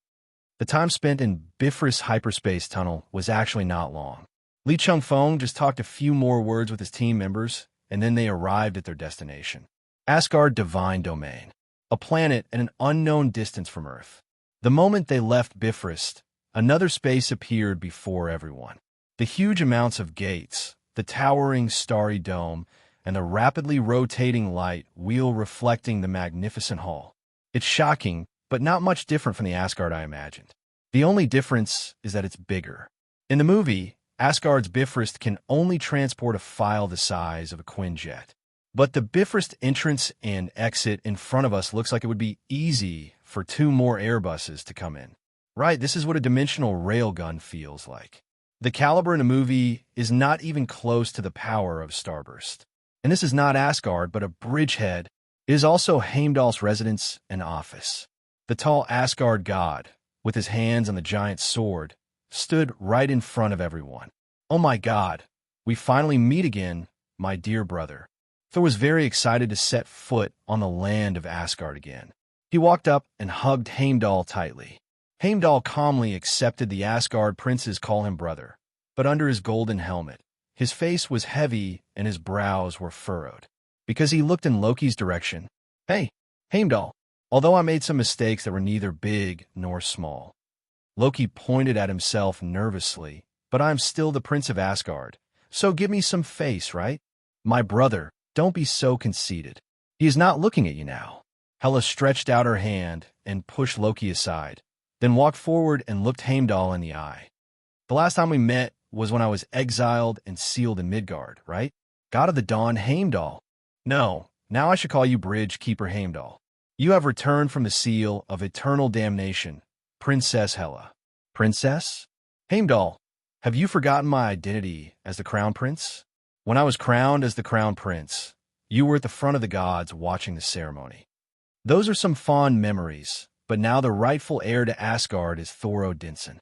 The time spent in Bifröst hyperspace tunnel was actually not long. Li Chengfeng just talked a few more words with his team members, and then they arrived at their destination. Asgard Divine Domain, a planet at an unknown distance from Earth. The moment they left Bifröst, another space appeared before everyone. The huge amounts of gates, the towering starry dome, and the rapidly rotating light wheel reflecting the magnificent hall. It's shocking, but not much different from the Asgard I imagined. The only difference is that it's bigger. In the movie, Asgard's Bifröst can only transport a file the size of a Quinjet. But the Bifröst entrance and exit in front of us looks like it would be easy for 2 more Airbuses to come in. Right, this is what a dimensional railgun feels like. The caliber in the movie is not even close to the power of Starburst. And this is not Asgard, but a bridgehead. It is also Heimdall's residence and office. The tall Asgard god, with his hands on the giant sword, stood right in front of everyone. Oh my god, we finally meet again, my dear brother. Thor was very excited to set foot on the land of Asgard again. He walked up and hugged Heimdall tightly. Heimdall calmly accepted the Asgard prince's call him brother, but under his golden helmet, his face was heavy and his brows were furrowed, because he looked in Loki's direction. Hey, Heimdall, although I made some mistakes that were neither big nor small. Loki pointed at himself nervously, but I'm still the Prince of Asgard, so give me some face, right? My brother, don't be so conceited. He is not looking at you now. Hela stretched out her hand and pushed Loki aside, then walked forward and looked Heimdall in the eye. The last time we met was when I was exiled and sealed in Midgard, right? God of the Dawn Heimdall. No, now I should call you Bridge Keeper Heimdall. You have returned from the seal of eternal damnation, Princess Hela. Princess? Heimdall, have you forgotten my identity as the Crown Prince? When I was crowned as the Crown Prince, you were at the front of the gods watching the ceremony. Those are some fond memories, but now the rightful heir to Asgard is Thor Odinson.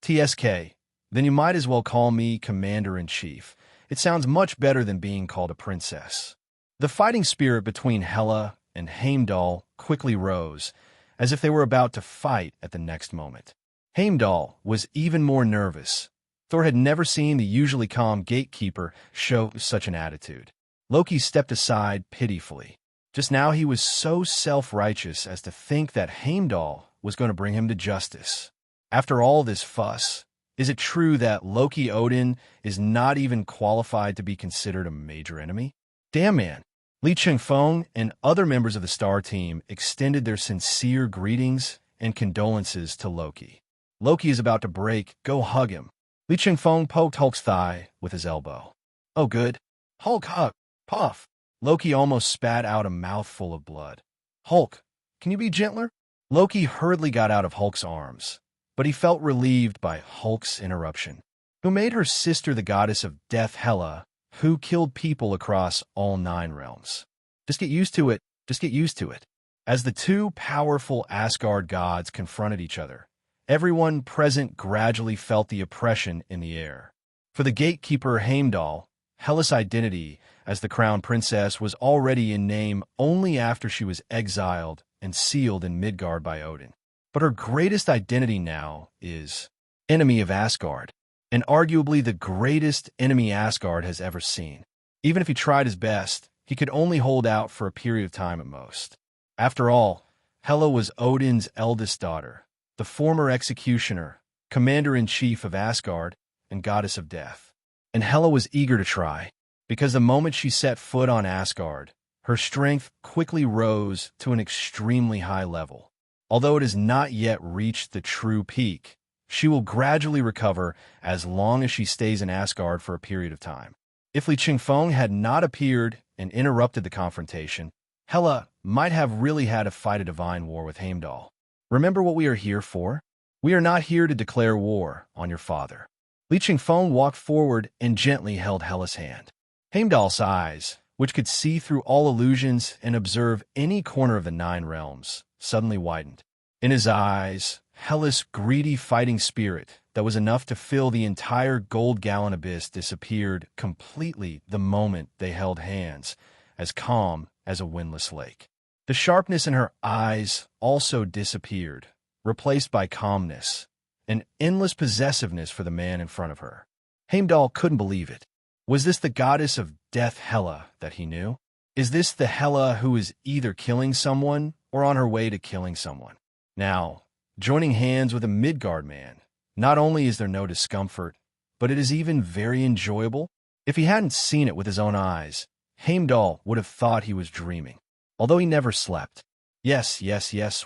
TSK, then you might as well call me Commander-in-Chief. It sounds much better than being called a princess. The fighting spirit between Hela and Heimdall quickly rose, as if they were about to fight at the next moment. Heimdall was even more nervous. Thor had never seen the usually calm gatekeeper show such an attitude. Loki stepped aside pitifully. Just now he was so self-righteous as to think that Heimdall was going to bring him to justice. After all this fuss, is it true that Loki Odin is not even qualified to be considered a major enemy? Damn man. Li Chengfeng and other members of the Star Team extended their sincere greetings and condolences to Loki. Loki is about to break. Go hug him. Li Chengfeng poked Hulk's thigh with his elbow. Oh good. Hulk hug. Puff. Loki almost spat out a mouthful of blood. "Hulk, can you be gentler?" Loki hurriedly got out of Hulk's arms, but he felt relieved by Hulk's interruption. Who made her sister the goddess of death, Hela, who killed people across all 9 realms. Just get used to it, just get used to it. As the two powerful Asgard gods confronted each other, everyone present gradually felt the oppression in the air. For the gatekeeper Heimdall, Hela's identity as the crown princess was already in name only after she was exiled and sealed in Midgard by Odin. But her greatest identity now is enemy of Asgard, and arguably the greatest enemy Asgard has ever seen. Even if he tried his best, he could only hold out for a period of time at most. After all, Hela was Odin's eldest daughter, the former executioner, commander-in-chief of Asgard, and goddess of death. And Hela was eager to try, because the moment she set foot on Asgard, her strength quickly rose to an extremely high level. Although it has not yet reached the true peak, she will gradually recover as long as she stays in Asgard for a period of time. If Li Chengfeng had not appeared and interrupted the confrontation, Hela might have really had to fight a divine war with Heimdall. Remember what we are here for? We are not here to declare war on your father. Li Chengfeng walked forward and gently held Hela's hand. Heimdall's eyes, which could see through all illusions and observe any corner of the 9 realms, suddenly widened. In his eyes, Hela's greedy fighting spirit that was enough to fill the entire Gold Gallon abyss disappeared completely the moment they held hands, as calm as a windless lake. The sharpness in her eyes also disappeared, replaced by calmness, an endless possessiveness for the man in front of her. Heimdall couldn't believe it. Was this the goddess of death Hela that he knew? Is this the Hela who is either killing someone or on her way to killing someone? Now, joining hands with a Midgard man, not only is there no discomfort, but it is even very enjoyable. If he hadn't seen it with his own eyes, Heimdall would have thought he was dreaming, although he never slept. Yes,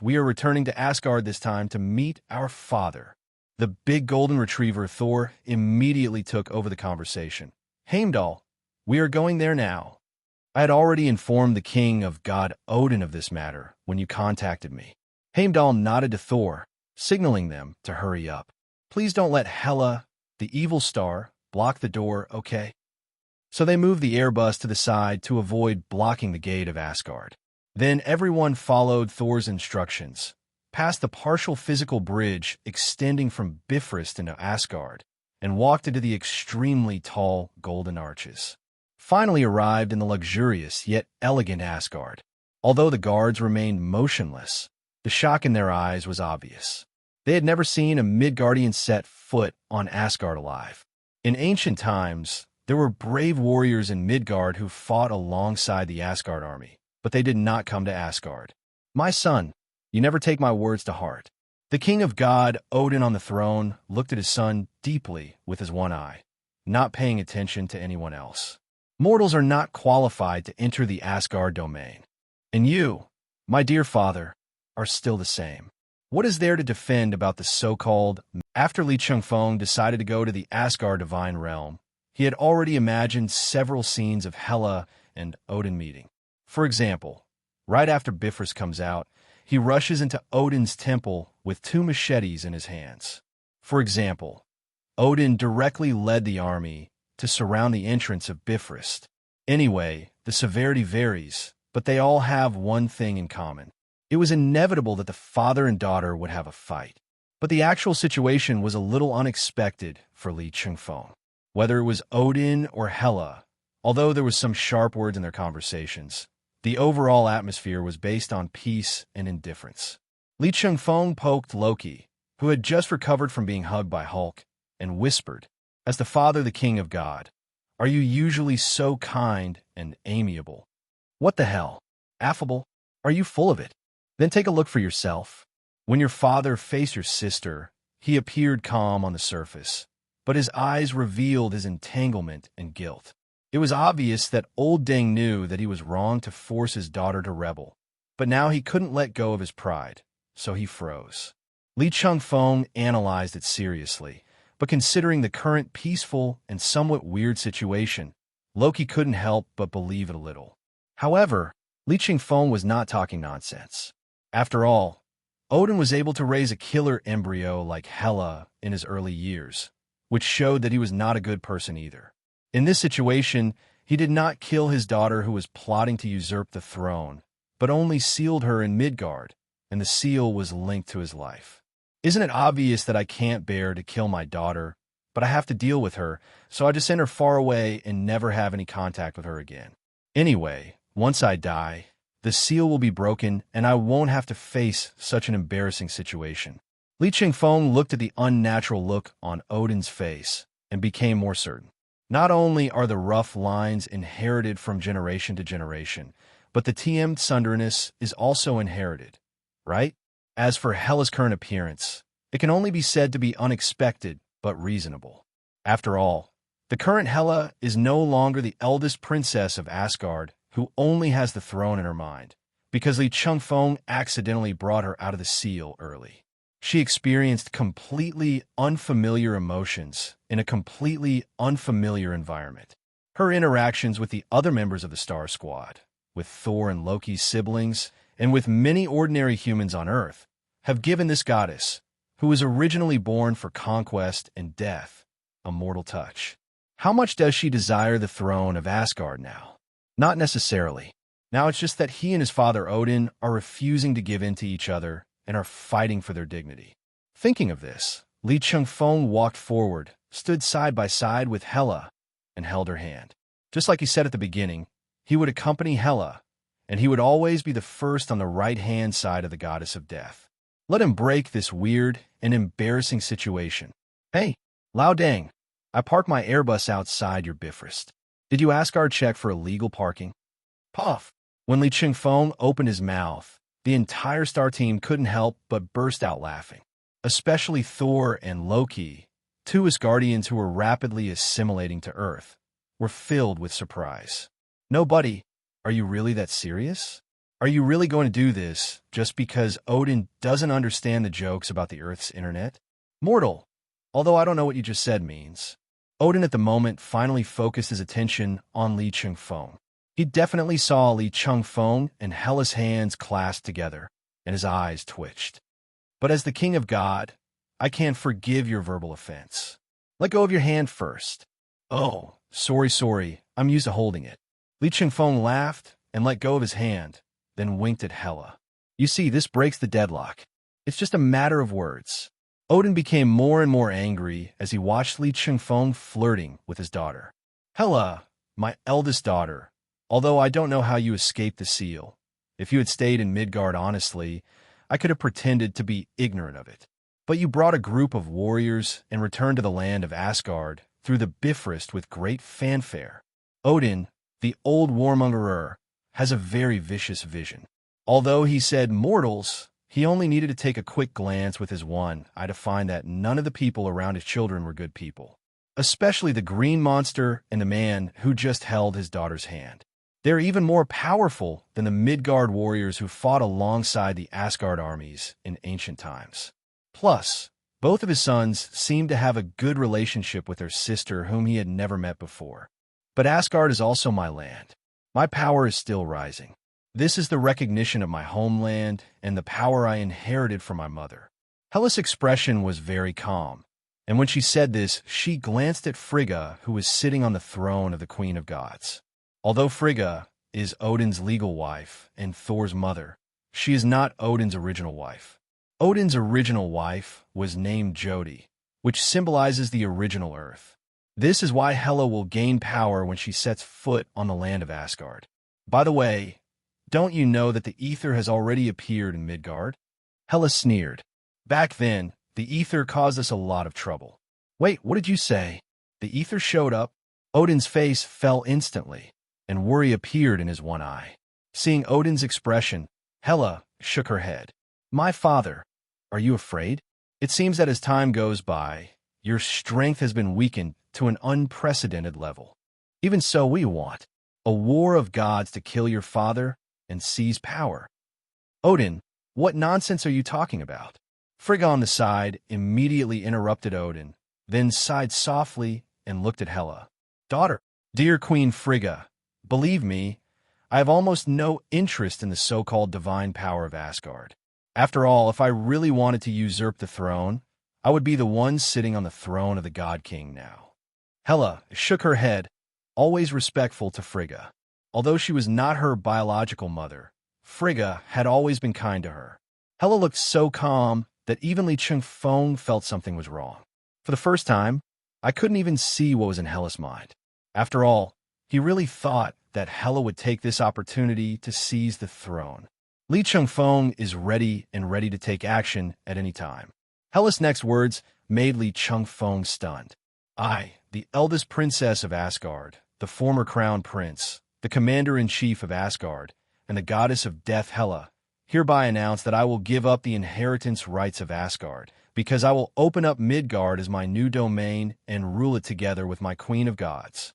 we are returning to Asgard this time to meet our father. The big golden retriever Thor immediately took over the conversation. Heimdall, we are going there now. I had already informed the king of God Odin of this matter when you contacted me. Heimdall nodded to Thor, signaling them to hurry up. Please don't let Hela, the evil star, block the door, okay? So they moved the Airbus to the side to avoid blocking the gate of Asgard. Then everyone followed Thor's instructions, past the partial physical bridge extending from Bifrost into Asgard, and walked into the extremely tall golden arches. Finally arrived in the luxurious yet elegant Asgard. Although the guards remained motionless, the shock in their eyes was obvious. They had never seen a Midgardian set foot on Asgard alive. In ancient times, there were brave warriors in Midgard who fought alongside the Asgard army, but they did not come to Asgard. My son, you never take my words to heart. The king of God, Odin on the throne, looked at his son deeply with his one eye, not paying attention to anyone else. Mortals are not qualified to enter the Asgard domain. And you, my dear father, are still the same. What is there to defend about the so-called... After Li Chengfeng decided to go to the Asgard divine realm, he had already imagined several scenes of Hela and Odin meeting. For example, right after Bifrost comes out, he rushes into Odin's temple with 2 machetes in his hands. For example, Odin directly led the army to surround the entrance of Bifrost. Anyway, the severity varies, but they all have one thing in common. It was inevitable that the father and daughter would have a fight. But the actual situation was a little unexpected for Li Chengfeng. Whether it was Odin or Hela, although there was some sharp words in their conversations, the overall atmosphere was based on peace and indifference. Li Chengfeng poked Loki, who had just recovered from being hugged by Hulk, and whispered, "As the father, the king of God, are you usually so kind and amiable? What the hell? Affable? Are you full of it? Then take a look for yourself." When your father faced your sister, he appeared calm on the surface, but his eyes revealed his entanglement and guilt. It was obvious that old Deng knew that he was wrong to force his daughter to rebel, but now he couldn't let go of his pride, so he froze. Li Chengfeng analyzed it seriously, but considering the current peaceful and somewhat weird situation, Loki couldn't help but believe it a little. However, Li Chengfeng was not talking nonsense. After all, Odin was able to raise a killer embryo like Hela in his early years, which showed that he was not a good person either. In this situation, he did not kill his daughter who was plotting to usurp the throne, but only sealed her in Midgard, and the seal was linked to his life. Isn't it obvious that I can't bear to kill my daughter, but I have to deal with her, so I just send her far away and never have any contact with her again? Anyway, once I die, the seal will be broken and I won't have to face such an embarrassing situation. Li Chengfeng looked at the unnatural look on Odin's face and became more certain. Not only are the rough lines inherited from generation to generation, but the TM sunderness is also inherited, right? As for Hela's current appearance, it can only be said to be unexpected but reasonable. After all, the current Hela is no longer the eldest princess of Asgard who only has the throne in her mind, because Li Chengfeng accidentally brought her out of the seal early. She experienced completely unfamiliar emotions in a completely unfamiliar environment. Her interactions with the other members of the Star Squad, with Thor and Loki's siblings, and with many ordinary humans on Earth, have given this goddess, who was originally born for conquest and death, a mortal touch. How much does she desire the throne of Asgard now? Not necessarily. Now it's just that he and his father Odin are refusing to give in to each other and are fighting for their dignity. Thinking of this, Li Chengfeng walked forward, stood side by side with Hela, and held her hand. Just like he said at the beginning, he would accompany Hela, and he would always be the first on the right-hand side of the goddess of death. Let him break this weird and embarrassing situation. Hey, Lao Dang, I parked my Airbus outside your Bifrost. Did you ask our check for illegal parking? Puff. When Li Chengfeng opened his mouth, the entire Star team couldn't help but burst out laughing. Especially Thor and Loki, two Asgardians who were rapidly assimilating to Earth, were filled with surprise. No, buddy, are you really that serious? Are you really going to do this just because Odin doesn't understand the jokes about the Earth's internet? Mortal, although I don't know what you just said means. Odin at the moment finally focused his attention on Li Chengfeng. He definitely saw Li Chengfeng and Hela's hands clasped together, and his eyes twitched. But as the king of God, I can't forgive your verbal offense. Let go of your hand first. Oh, sorry, I'm used to holding it. Li Chengfeng laughed and let go of his hand, then winked at Hela. You see, this breaks the deadlock. It's just a matter of words. Odin became more and more angry as he watched Li Chengfeng flirting with his daughter. Hela, my eldest daughter, although I don't know how you escaped the seal. If you had stayed in Midgard honestly, I could have pretended to be ignorant of it. But you brought a group of warriors and returned to the land of Asgard through the Bifrost with great fanfare. Odin, the old warmongerer, has a very vicious vision. Although he said mortals, he only needed to take a quick glance with his one eye to find that none of the people around his children were good people, especially the green monster and the man who just held his daughter's hand. They're even more powerful than the Midgard warriors who fought alongside the Asgard armies in ancient times. Plus, both of his sons seemed to have a good relationship with their sister whom he had never met before. But Asgard is also my land. My power is still rising. This is the recognition of my homeland and the power I inherited from my mother. Hela's expression was very calm, and when she said this, she glanced at Frigga, who was sitting on the throne of the Queen of Gods. Although Frigga is Odin's legal wife and Thor's mother, she is not Odin's original wife. Odin's original wife was named Jodi, which symbolizes the original Earth. This is why Hela will gain power when she sets foot on the land of Asgard. By the way, don't you know that the ether has already appeared in Midgard? Hela sneered. Back then, the ether caused us a lot of trouble. Wait, what did you say? The ether showed up. Odin's face fell instantly, and worry appeared in his one eye. Seeing Odin's expression, Hela shook her head. My father, are you afraid? It seems that as time goes by, your strength has been weakened to an unprecedented level. Even so, we want a war of gods to kill your father and seize power. Odin, what nonsense are you talking about? Frigga on the side immediately interrupted Odin, then sighed softly and looked at Hela. Daughter, dear Queen Frigga, believe me, I have almost no interest in the so-called divine power of Asgard. After all, if I really wanted to usurp the throne, I would be the one sitting on the throne of the God King now. Hela shook her head, always respectful to Frigga. Although she was not her biological mother, Frigga had always been kind to her. Hela looked so calm that even Li Chengfeng felt something was wrong. For the first time, I couldn't even see what was in Hela's mind. After all, he really thought that Hela would take this opportunity to seize the throne. Li Chengfeng is ready to take action at any time. Hela's next words made Li Chengfeng stunned. I, the eldest princess of Asgard, the former crown prince, the commander-in-chief of Asgard, and the goddess of death Hela, hereby announce that I will give up the inheritance rights of Asgard, because I will open up Midgard as my new domain and rule it together with my queen of gods.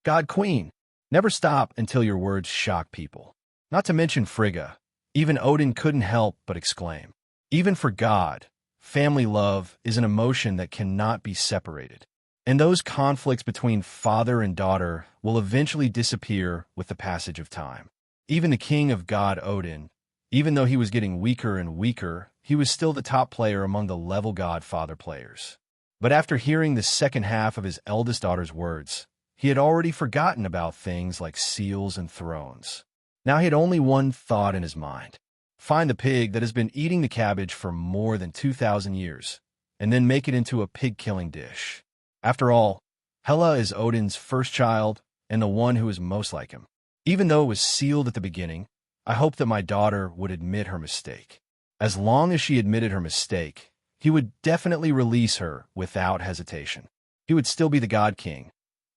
God Queen, never stop until your words shock people. Not to mention Frigga. Even Odin couldn't help but exclaim. Even for God, family love is an emotion that cannot be separated. And those conflicts between father and daughter will eventually disappear with the passage of time. Even the king of God Odin, even though he was getting weaker and weaker, he was still the top player among the level God Father players. But after hearing the second half of his eldest daughter's words, he had already forgotten about things like seals and thrones. Now he had only one thought in his mind. Find the pig that has been eating the cabbage for more than 2,000 years, and then make it into a pig-killing dish. After all, Hela is Odin's first child and the one who is most like him. Even though it was sealed at the beginning, I hoped that my daughter would admit her mistake. As long as she admitted her mistake, he would definitely release her without hesitation. He would still be the God King,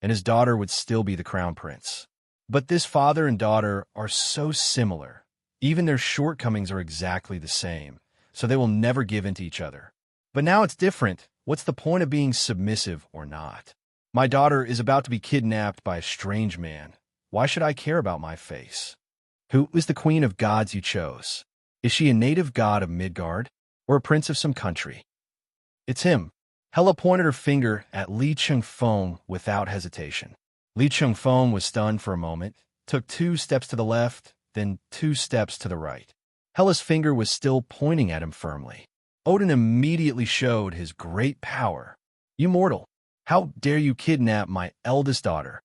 and his daughter would still be the crown prince. But this father and daughter are so similar. Even their shortcomings are exactly the same, so they will never give in to each other. But now it's different. What's the point of being submissive or not? My daughter is about to be kidnapped by a strange man. Why should I care about my face? Who is the queen of gods you chose? Is she a native god of Midgard, or a prince of some country? It's him. Hela pointed her finger at Li Chengfeng without hesitation. Li Chengfeng was stunned for a moment, took 2 steps to the left, then 2 steps to the right. Hela's finger was still pointing at him firmly. Odin immediately showed his great power. You mortal, how dare you kidnap my eldest daughter?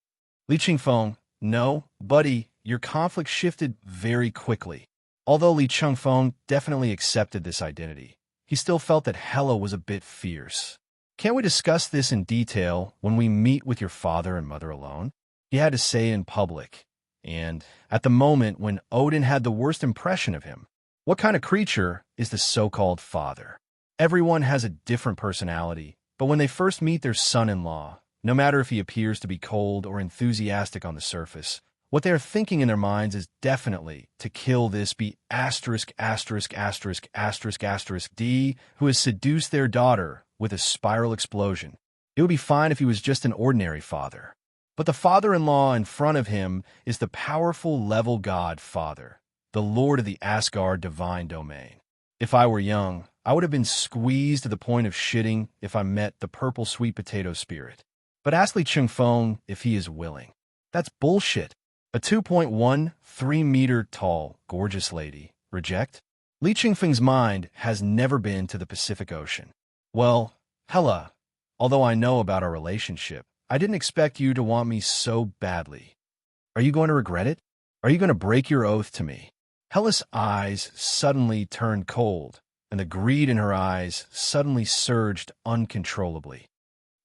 Li Chengfeng, no, buddy, your conflict shifted very quickly. Although Li Chengfeng definitely accepted this identity, he still felt that Hela was a bit fierce. Can't we discuss this in detail when we meet with your father and mother alone? He had to say in public, and at the moment when Odin had the worst impression of him. What kind of creature is the so-called father? Everyone has a different personality, but when they first meet their son-in-law, no matter if he appears to be cold or enthusiastic on the surface, what they are thinking in their minds is definitely to kill this B****************** D who has seduced their daughter with a spiral explosion. It would be fine if he was just an ordinary father. But the father-in-law in front of him is the powerful level god father, the lord of the Asgard divine domain. If I were young, I would have been squeezed to the point of shitting if I met the purple sweet potato spirit. But ask Li Chengfeng if he is willing. That's bullshit. A 2.13-meter tall, gorgeous lady. Reject? Li Chengfeng's mind has never been to the Pacific Ocean. Well, Hela, although I know about our relationship, I didn't expect you to want me so badly. Are you going to regret it? Are you going to break your oath to me? Hela's eyes suddenly turned cold, and the greed in her eyes suddenly surged uncontrollably.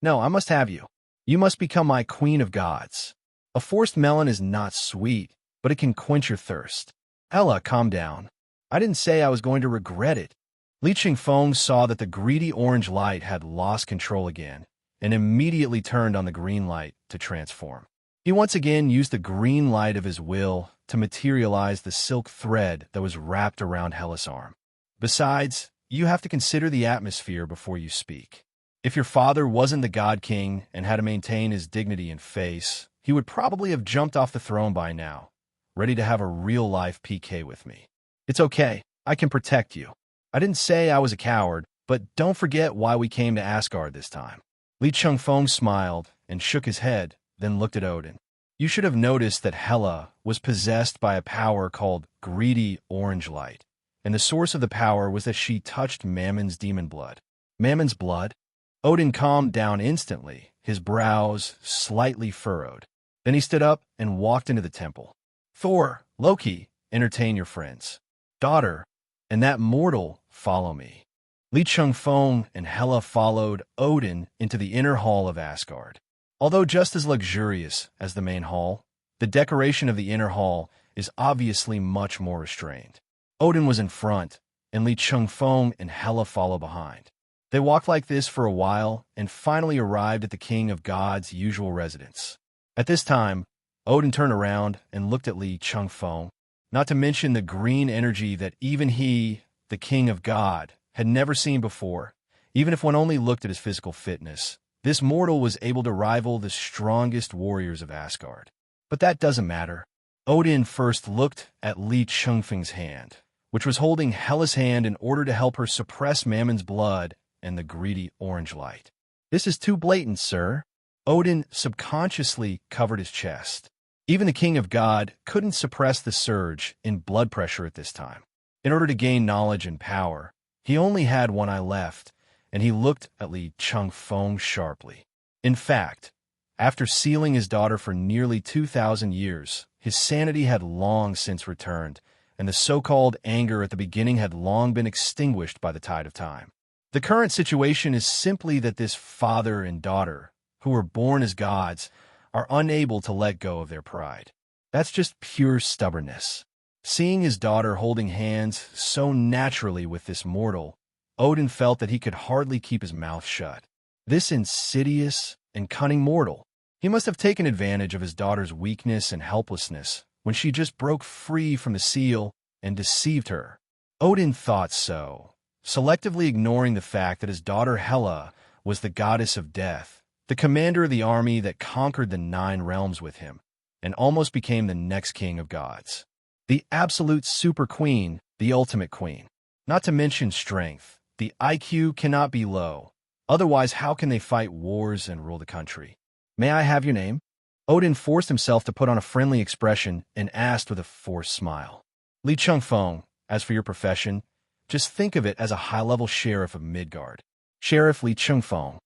No, I must have you. You must become my queen of gods. A forced melon is not sweet, but it can quench your thirst. Hela, calm down. I didn't say I was going to regret it. Li Chengfeng saw that the greedy orange light had lost control again, and immediately turned on the green light to transform. He once again used the green light of his will to materialize the silk thread that was wrapped around Hela's arm. Besides, you have to consider the atmosphere before you speak. If your father wasn't the God King and had to maintain his dignity and face, he would probably have jumped off the throne by now, ready to have a real-life PK with me. It's okay, I can protect you. I didn't say I was a coward, but don't forget why we came to Asgard this time. Li Chengfeng smiled and shook his head, then looked at Odin. You should have noticed that Hela was possessed by a power called greedy orange light, and the source of the power was that she touched Mammon's demon blood. Mammon's blood? Odin calmed down instantly, his brows slightly furrowed. Then he stood up and walked into the temple. Thor, Loki, entertain your friends. Daughter, and that mortal, follow me. Li Chengfeng and Hela followed Odin into the inner hall of Asgard. Although just as luxurious as the main hall, the decoration of the inner hall is obviously much more restrained. Odin was in front, and Li Chengfeng and Hela follow behind. They walked like this for a while and finally arrived at the king of God's usual residence. At this time, Odin turned around and looked at Li Chengfeng, not to mention the green energy that even he, the king of God, had never seen before. Even if one only looked at his physical fitness, this mortal was able to rival the strongest warriors of Asgard. But that doesn't matter. Odin first looked at Li Chengfeng's hand, which was holding Hela's hand in order to help her suppress Mammon's blood and the greedy orange light. This is too blatant, sir. Odin subconsciously covered his chest. Even the king of God couldn't suppress the surge in blood pressure at this time. In order to gain knowledge and power, he only had one eye left, and he looked at Li Chengfeng sharply. In fact, after sealing his daughter for nearly 2,000 years, his sanity had long since returned, and the so-called anger at the beginning had long been extinguished by the tide of time. The current situation is simply that this father and daughter, who were born as gods, are unable to let go of their pride. That's just pure stubbornness. Seeing his daughter holding hands so naturally with this mortal, Odin felt that he could hardly keep his mouth shut. This insidious and cunning mortal. He must have taken advantage of his daughter's weakness and helplessness when she just broke free from the seal and deceived her. Odin thought so, selectively ignoring the fact that his daughter Hela was the goddess of death, the commander of the army that conquered the 9 realms with him, and almost became the next king of gods. The absolute super queen, the ultimate queen. Not to mention strength. The IQ cannot be low. Otherwise, how can they fight wars and rule the country? May I have your name? Odin forced himself to put on a friendly expression and asked with a forced smile. Li Chengfeng, as for your profession, just think of it as a high-level sheriff of Midgard. Sheriff Li Chengfeng.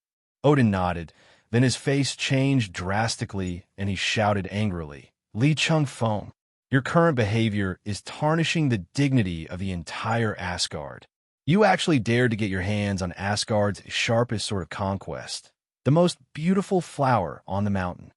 Odin nodded, then his face changed drastically and he shouted angrily, Li Chengfeng, your current behavior is tarnishing the dignity of the entire Asgard. You actually dared to get your hands on Asgard's sharpest sort of conquest, the most beautiful flower on the mountain.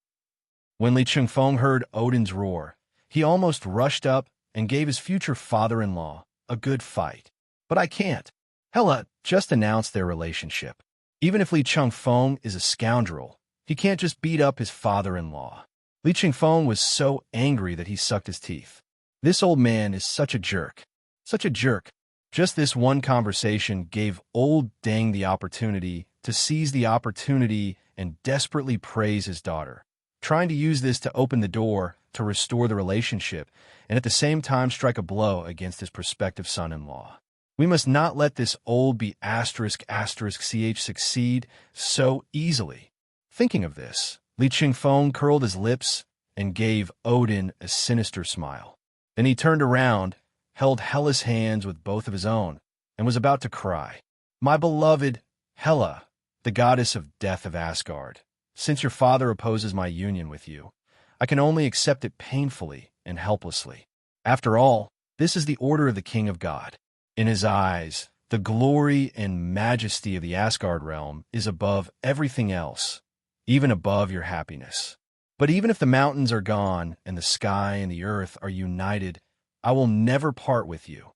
When Li Chengfeng heard Odin's roar, he almost rushed up and gave his future father-in-law a good fight. But I can't. Hela just announced their relationship. Even if Li Chengfeng is a scoundrel, he can't just beat up his father-in-law. Li Chengfeng was so angry that he sucked his teeth. This old man is such a jerk. Such a jerk. Just this one conversation gave old Deng the opportunity to seize the opportunity and desperately praise his daughter, trying to use this to open the door to restore the relationship and at the same time strike a blow against his prospective son-in-law. We must not let this old be **ch succeed so easily. Thinking of this, Li Chengfeng curled his lips and gave Odin a sinister smile. Then he turned around, held Hela's hands with both of his own, and was about to cry. My beloved Hela, the goddess of death of Asgard, since your father opposes my union with you, I can only accept it painfully and helplessly. After all, this is the order of the king of God. In his eyes, the glory and majesty of the Asgard realm is above everything else, even above your happiness. But even if the mountains are gone and the sky and the earth are united, I will never part with you.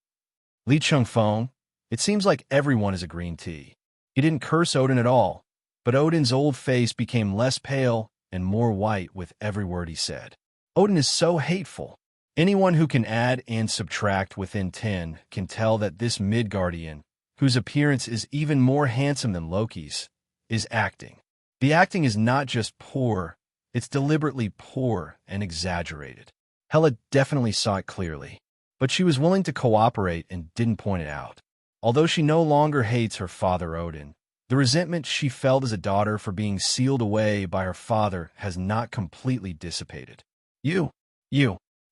Li Chengfeng, it seems like everyone is a green tea. He didn't curse Odin at all, but Odin's old face became less pale and more white with every word he said. Odin is so hateful. Anyone who can add and subtract within 10 can tell that this Midgardian, whose appearance is even more handsome than Loki's, is acting. The acting is not just poor, it's deliberately poor and exaggerated. Hela definitely saw it clearly, but she was willing to cooperate and didn't point it out. Although she no longer hates her father Odin, The resentment she felt as a daughter for being sealed away by her father has not completely dissipated. You.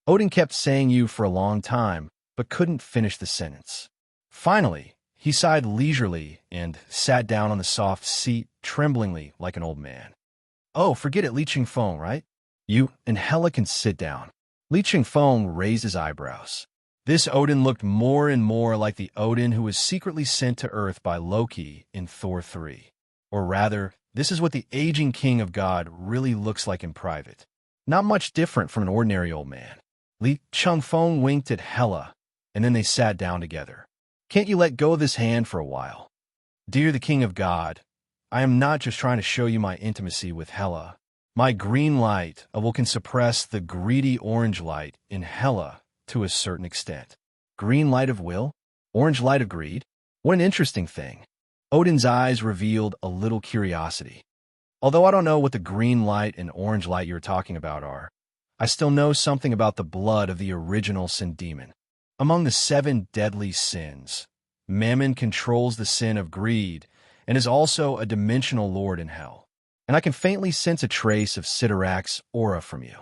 Odin kept saying you for a long time, but couldn't finish the sentence. Finally, he sighed leisurely and sat down on the soft seat, tremblingly like an old man. Oh, forget it, Li Chengfeng, right? You and Hela can sit down. Li Chengfeng raised his eyebrows. This Odin looked more and more like the Odin who was secretly sent to Earth by Loki in Thor 3. Or rather, this is what the aging king of God really looks like in private. Not much different from an ordinary old man. Li Chengfeng winked at Hela, and then they sat down together. Can't you let go of this hand for a while? Dear the king of God, I am not just trying to show you my intimacy with Hela. My green light can suppress the greedy orange light in Hela to a certain extent. Green light of will? Orange light of greed? What an interesting thing. Odin's eyes revealed a little curiosity. Although I don't know what the green light and orange light you're talking about are, I still know something about the blood of the original sin demon. Among the 7 deadly sins, Mammon controls the sin of greed and is also a dimensional lord in hell. And I can faintly sense a trace of Sidorak's aura from you.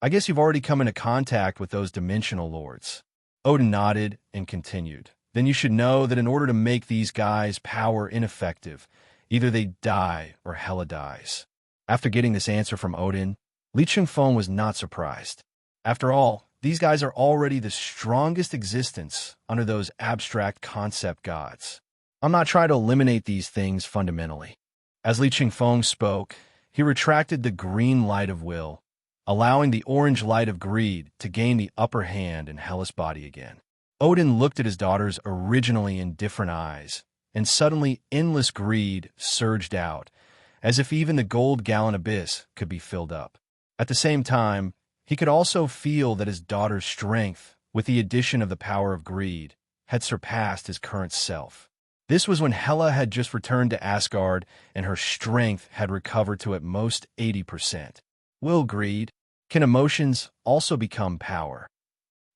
I guess you've already come into contact with those dimensional lords. Odin nodded and continued. Then you should know that in order to make these guys' power ineffective, either they die or Hela dies. After getting this answer from Odin, Li Chengfeng was not surprised. After all, these guys are already the strongest existence under those abstract concept gods. I'm not trying to eliminate these things fundamentally. As Li Chengfeng spoke, he retracted the green light of will, allowing the orange light of greed to gain the upper hand in Hela's body again. Odin looked at his daughter's originally indifferent eyes, and suddenly endless greed surged out, as if even the gold gallon abyss could be filled up. At the same time, he could also feel that his daughter's strength, with the addition of the power of greed, had surpassed his current self. This was when Hela had just returned to Asgard and her strength had recovered to at most 80%. Will greed? Can emotions also become power?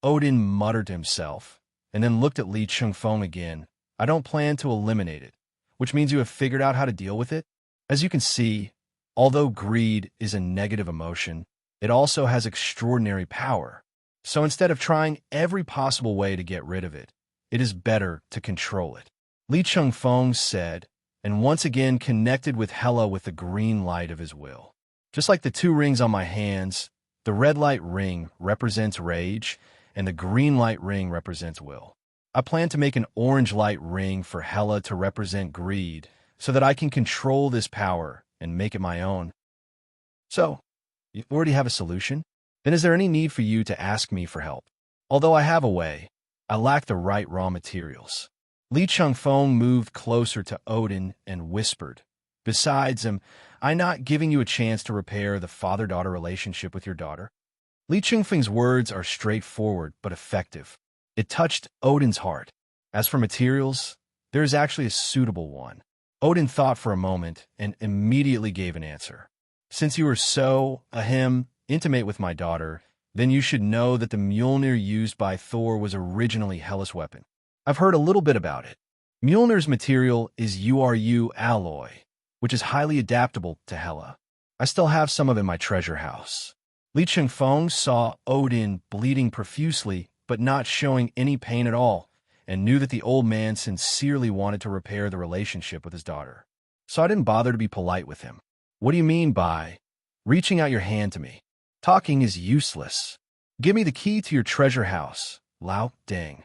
Odin muttered to himself, and then looked at Li Chengfeng again. I don't plan to eliminate it, which means you have figured out how to deal with it? As you can see, although greed is a negative emotion, it also has extraordinary power. So instead of trying every possible way to get rid of it, it is better to control it. Li Chengfeng said, and once again connected with Hela with the green light of his will. Just like the 2 rings on my hands, the red light ring represents rage, and the green light ring represents will. I plan to make an orange light ring for Hela to represent greed, so that I can control this power and make it my own. So, you already have a solution? Then is there any need for you to ask me for help? Although I have a way, I lack the right raw materials. Li Chengfeng moved closer to Odin and whispered, Besides, am I not giving you a chance to repair the father-daughter relationship with your daughter? Li Chengfeng's words are straightforward but effective. It touched Odin's heart. As for materials, there is actually a suitable one. Odin thought for a moment and immediately gave an answer. Since you are so, intimate with my daughter, then you should know that the Mjolnir used by Thor was originally Hela's weapon. I've heard a little bit about it. Mjolnir's material is URU alloy, which is highly adaptable to Hela. I still have some of it in my treasure house. Li Chengfeng saw Odin bleeding profusely, but not showing any pain at all, and knew that the old man sincerely wanted to repair the relationship with his daughter. So I didn't bother to be polite with him. What do you mean by reaching out your hand to me? Talking is useless. Give me the key to your treasure house, Lao Ding.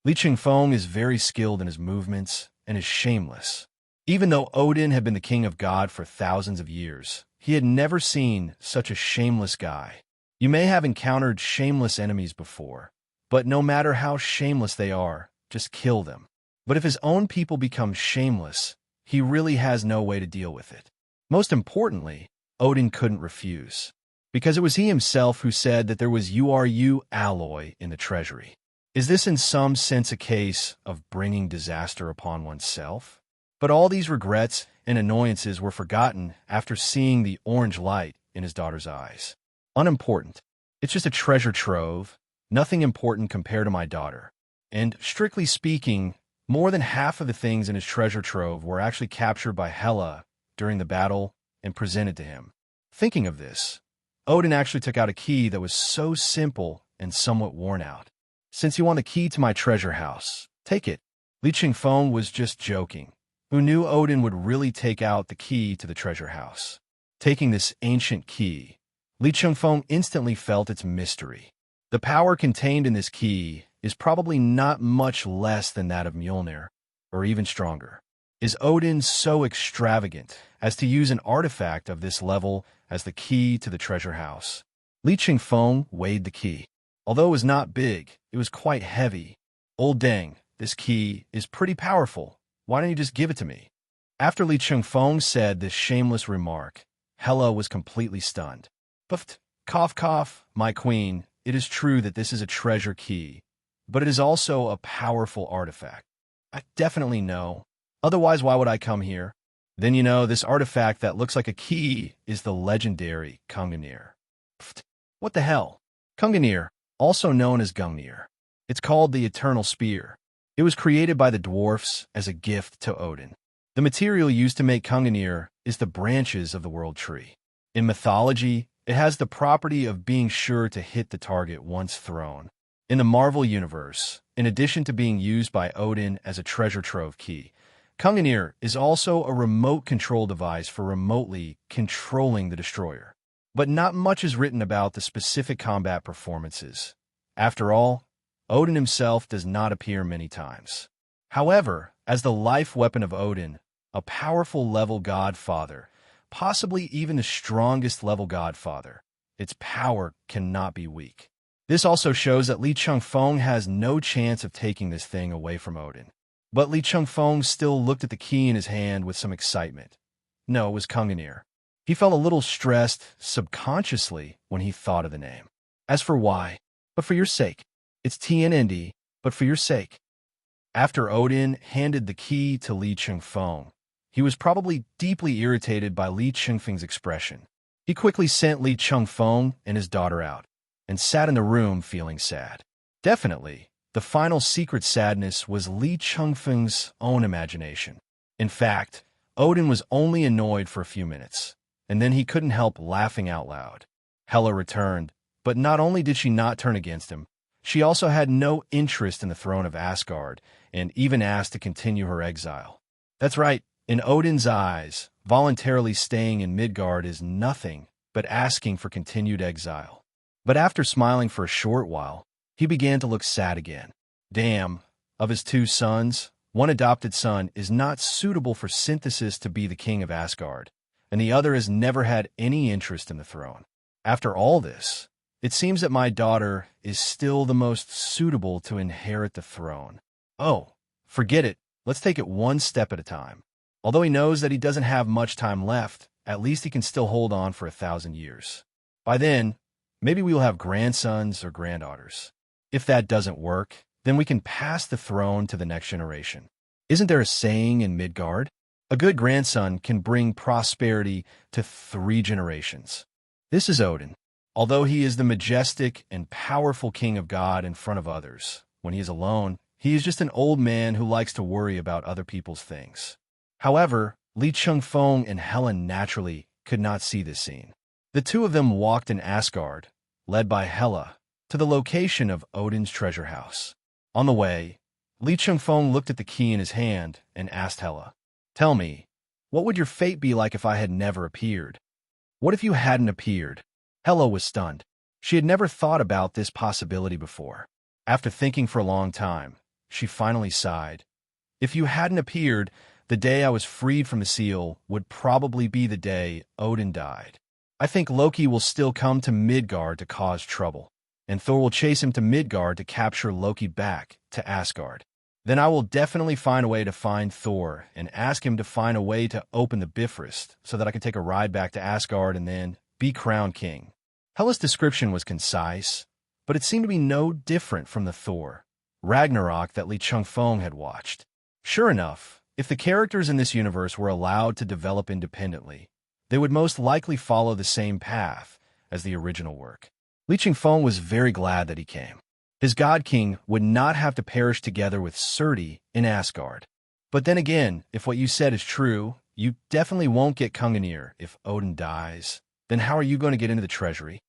Li Chengfeng is very skilled in his movements and is shameless. Even though Odin had been the king of God for thousands of years, he had never seen such a shameless guy. You may have encountered shameless enemies before, but no matter how shameless they are, just kill them. But if his own people become shameless, he really has no way to deal with it. Most importantly, Odin couldn't refuse, because it was he himself who said that there was URU alloy in the treasury. Is this in some sense a case of bringing disaster upon oneself? But all these regrets and annoyances were forgotten after seeing the orange light in his daughter's eyes. Unimportant. It's just a treasure trove, nothing important compared to my daughter. And, strictly speaking, More than half of the things in his treasure trove were actually captured by Hela during the battle and presented to him. Thinking of this, Odin actually took out a key that was so simple and somewhat worn out. "Since you want the key to my treasure house, take it." Li Chengfeng was just joking. Who knew Odin would really take out the key to the treasure house? Taking this ancient key, Li Chengfeng instantly felt its mystery. The power contained in this key is probably not much less than that of Mjolnir, or even stronger. Is Odin so extravagant as to use an artifact of this level as the key to the treasure house? Li Chengfeng weighed the key. Although it was not big, it was quite heavy. "Old dang, this key is pretty powerful. Why don't you just give it to me?" After Li Chengfeng said this shameless remark, Hela was completely stunned. "But, cough cough, my queen, it is true that this is a treasure key, but it is also a powerful artifact." "I definitely know. Otherwise, why would I come here?" "Then you know, this artifact that looks like a key is the legendary Gungnir." "Pfft, what the hell?" Gungnir, also known as Gungnir. It's called the Eternal Spear. It was created by the dwarfs as a gift to Odin. The material used to make Gungnir is the branches of the world tree. In mythology, it has the property of being sure to hit the target once thrown. In the Marvel Universe, in addition to being used by Odin as a treasure trove key, Gungnir is also a remote control device for remotely controlling the destroyer. But not much is written about the specific combat performances. After all, Odin himself does not appear many times. However, as the life weapon of Odin, a powerful level godfather, possibly even the strongest level godfather, its power cannot be weak. This also shows that Li Chengfeng has no chance of taking this thing away from Odin. But Li Chengfeng still looked at the key in his hand with some excitement. No, it was Gungnir. He felt a little stressed subconsciously when he thought of the name. As for why, but for your sake. It's TNND, but for your sake. After Odin handed the key to Li Chengfeng, he was probably deeply irritated by Li Chengfeng's expression. He quickly sent Li Chengfeng and his daughter out, and sat in the room feeling sad. Definitely, the final secret sadness was Li Chengfeng's own imagination. In fact, Odin was only annoyed for a few minutes, and then he couldn't help laughing out loud. Hela returned, but not only did she not turn against him, she also had no interest in the throne of Asgard, and even asked to continue her exile. That's right, in Odin's eyes, voluntarily staying in Midgard is nothing but asking for continued exile. But after smiling for a short while, he began to look sad again. Damn, of his two sons, one adopted son is not suitable for synthesis to be the king of Asgard, and the other has never had any interest in the throne. After all this, it seems that my daughter is still the most suitable to inherit the throne. Oh, forget it. Let's take it one step at a time. Although he knows that he doesn't have much time left, at least he can still hold on for 1,000 years. By then, maybe we will have grandsons or granddaughters. If that doesn't work, then we can pass the throne to the next generation. Isn't there a saying in Midgard? A good grandson can bring prosperity to 3 generations. This is Odin. Although he is the majestic and powerful king of God in front of others, when he is alone, he is just an old man who likes to worry about other people's things. However, Li Chengfeng and Helen naturally could not see this scene. The two of them walked in Asgard, led by Hela, to the location of Odin's treasure house. On the way, Li Chengfeng looked at the key in his hand and asked Hela, "Tell me, what would your fate be like if I had never appeared? What if you hadn't appeared?" Hela was stunned. She had never thought about this possibility before. After thinking for a long time, she finally sighed. "If you hadn't appeared, the day I was freed from the seal would probably be the day Odin died. I think Loki will still come to Midgard to cause trouble, and Thor will chase him to Midgard to capture Loki back to Asgard. Then I will definitely find a way to find Thor and ask him to find a way to open the Bifrost so that I can take a ride back to Asgard and then be crowned king." Hela's description was concise, but it seemed to be no different from the Thor, Ragnarok that Li Chengfeng had watched. Sure enough, if the characters in this universe were allowed to develop independently, they would most likely follow the same path as the original work. Li Chengfeng was very glad that he came. His god king would not have to perish together with Surti in Asgard. But then again, if what you said is true, you definitely won't get Kunganir if Odin dies. Then how are you going to get into the treasury?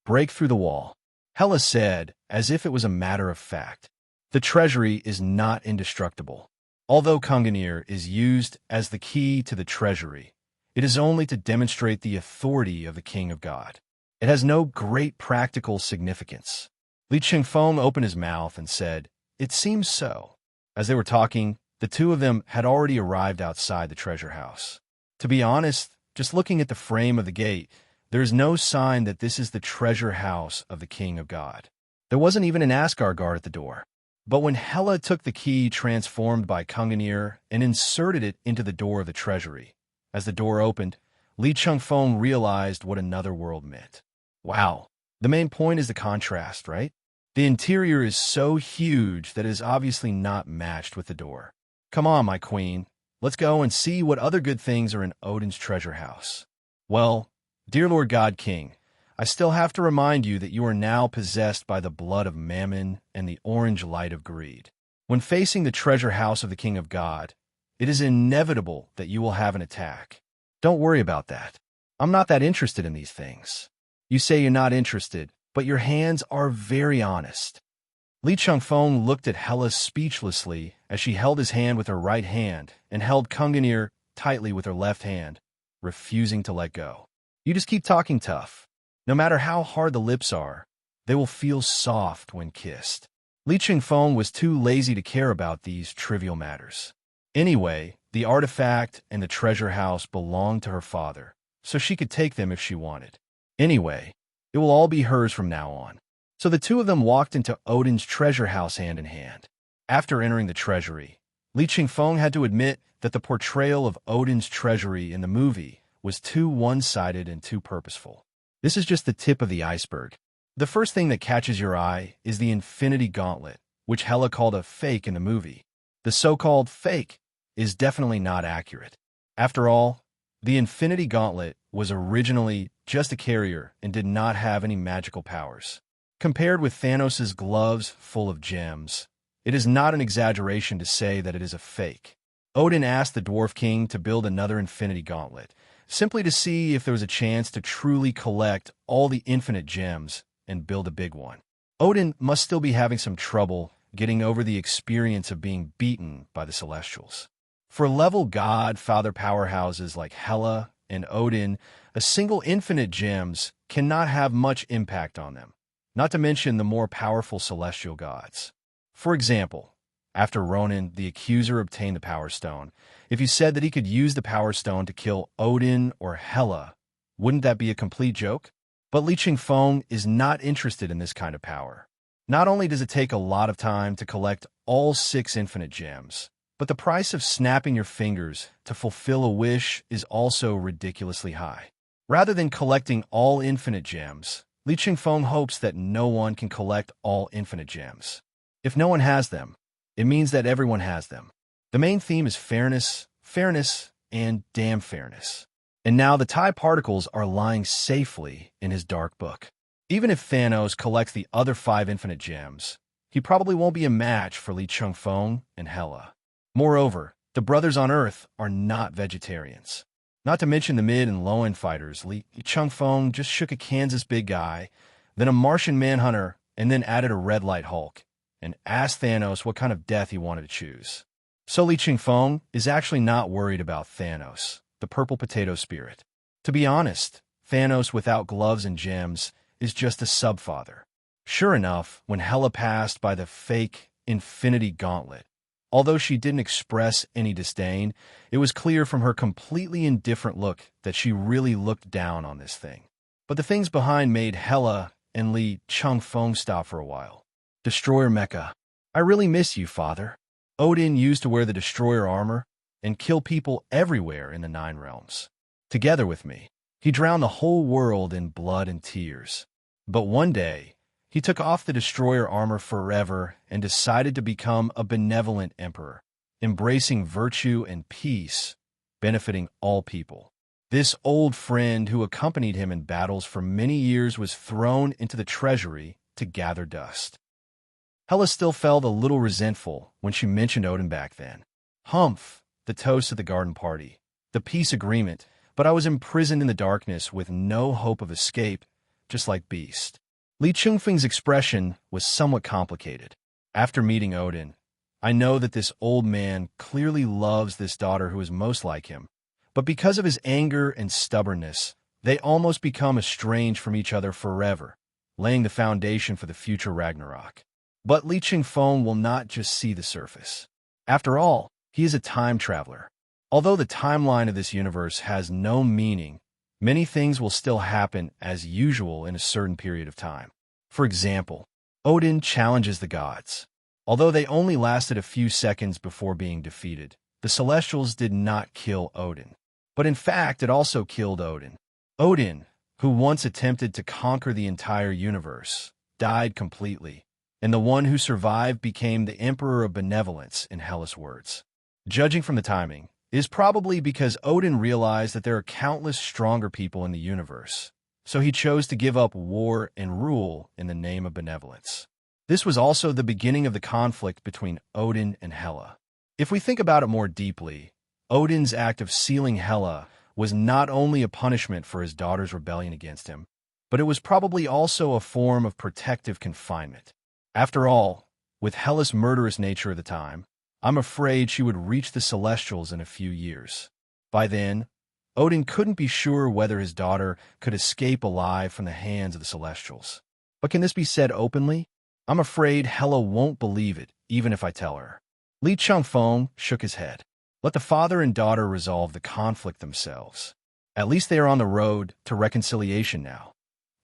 Break through the wall. Hela said, as if it was a matter of fact. The treasury is not indestructible. Although Kunganir is used as the key to the treasury, it is only to demonstrate the authority of the King of God. It has no great practical significance. Li Chengfeng opened his mouth and said, "It seems so." As they were talking, the two of them had already arrived outside the treasure house. To be honest, just looking at the frame of the gate, there is no sign that this is the treasure house of the King of God. There wasn't even an Asgard guard at the door. But when Hela took the key transformed by Kunganir and inserted it into the door of the treasury, as the door opened, Li Chengfeng realized what another world meant. Wow, the main point is the contrast, right? The interior is so huge that it is obviously not matched with the door. Come on, my queen, let's go and see what other good things are in Odin's treasure house. Well, dear Lord God King, I still have to remind you that you are now possessed by the blood of Mammon and the orange light of greed. When facing the treasure house of the King of God, it is inevitable that you will have an attack. Don't worry about that. I'm not that interested in these things. You say you're not interested, but your hands are very honest. Li Chengfeng looked at Hela speechlessly as she held his hand with her right hand and held Kunganir tightly with her left hand, refusing to let go. You just keep talking tough. No matter how hard the lips are, they will feel soft when kissed. Li Chengfeng was too lazy to care about these trivial matters. Anyway, the artifact and the treasure house belonged to her father, so she could take them if she wanted. Anyway, it will all be hers from now on. So the two of them walked into Odin's treasure house hand in hand. After entering the treasury, Li Chengfeng had to admit that the portrayal of Odin's treasury in the movie was too one-sided and too purposeful. This is just the tip of the iceberg. The first thing that catches your eye is the Infinity Gauntlet, which Hela called a fake in the movie. The so-called fake is definitely not accurate. After all, the Infinity Gauntlet was originally just a carrier and did not have any magical powers. Compared with Thanos' gloves full of gems, it is not an exaggeration to say that it is a fake. Odin asked the Dwarf King to build another Infinity Gauntlet, simply to see if there was a chance to truly collect all the infinite gems and build a big one. Odin must still be having some trouble getting over the experience of being beaten by the Celestials. For level god father powerhouses like Hela and Odin, a single infinite gems cannot have much impact on them, not to mention the more powerful celestial gods. For example, after Ronan the Accuser obtained the Power Stone, if he said that he could use the Power Stone to kill Odin or Hela, wouldn't that be a complete joke? But Li Chengfeng is not interested in this kind of power. Not only does it take a lot of time to collect all 6 infinite gems, but the price of snapping your fingers to fulfill a wish is also ridiculously high. Rather than collecting all infinite gems, Li Chengfeng hopes that no one can collect all infinite gems. If no one has them, it means that everyone has them. The main theme is fairness, fairness, and damn fairness. And now the TIE particles are lying safely in his dark book. Even if Thanos collects the other 5 infinite gems, he probably won't be a match for Li Chengfeng and Hela. Moreover, the brothers on Earth are not vegetarians. Not to mention the mid and low-end fighters, Li Chengfeng just shook a Kansas big guy, then a Martian manhunter, and then added a red light Hulk, and asked Thanos what kind of death he wanted to choose. So Li Chengfeng is actually not worried about Thanos, the purple potato spirit. To be honest, Thanos without gloves and gems is just a subfather. Sure enough, when Hela passed by the fake Infinity Gauntlet, although she didn't express any disdain, it was clear from her completely indifferent look that she really looked down on this thing. But the things behind made Hela and Li Chengfeng stop for a while. Destroyer Mecha. I really miss you, father. Odin used to wear the Destroyer armor and kill people everywhere in the 9 realms. Together with me, he drowned the whole world in blood and tears. But one day, he took off the Destroyer armor forever and decided to become a benevolent emperor, embracing virtue and peace, benefiting all people. This old friend who accompanied him in battles for many years was thrown into the treasury to gather dust. Hela still felt a little resentful when she mentioned Odin back then. Humph, the toast at the garden party, the peace agreement, but I was imprisoned in the darkness with no hope of escape, just like Beast. Li Chengfeng's expression was somewhat complicated. After meeting Odin, I know that this old man clearly loves this daughter who is most like him, but because of his anger and stubbornness, they almost become estranged from each other forever, laying the foundation for the future Ragnarok. But Li Chengfeng will not just see the surface. After all, he is a time traveler. Although the timeline of this universe has no meaning, many things will still happen as usual in a certain period of time. For example, Odin challenges the gods. Although they only lasted a few seconds before being defeated, the Celestials did not kill Odin. But in fact, it also killed Odin. Odin, who once attempted to conquer the entire universe, died completely, and the one who survived became the Emperor of Benevolence, in Hela's words. Judging from the timing, it is probably because Odin realized that there are countless stronger people in the universe, so he chose to give up war and rule in the name of benevolence. This was also the beginning of the conflict between Odin and Hela. If we think about it more deeply, Odin's act of sealing Hela was not only a punishment for his daughter's rebellion against him, but it was probably also a form of protective confinement. After all, with Hela's murderous nature at the time, I'm afraid she would reach the Celestials in a few years. By then, Odin couldn't be sure whether his daughter could escape alive from the hands of the Celestials. But can this be said openly? I'm afraid Hela won't believe it, even if I tell her. Li Chengfeng shook his head. Let the father and daughter resolve the conflict themselves. At least they are on the road to reconciliation now,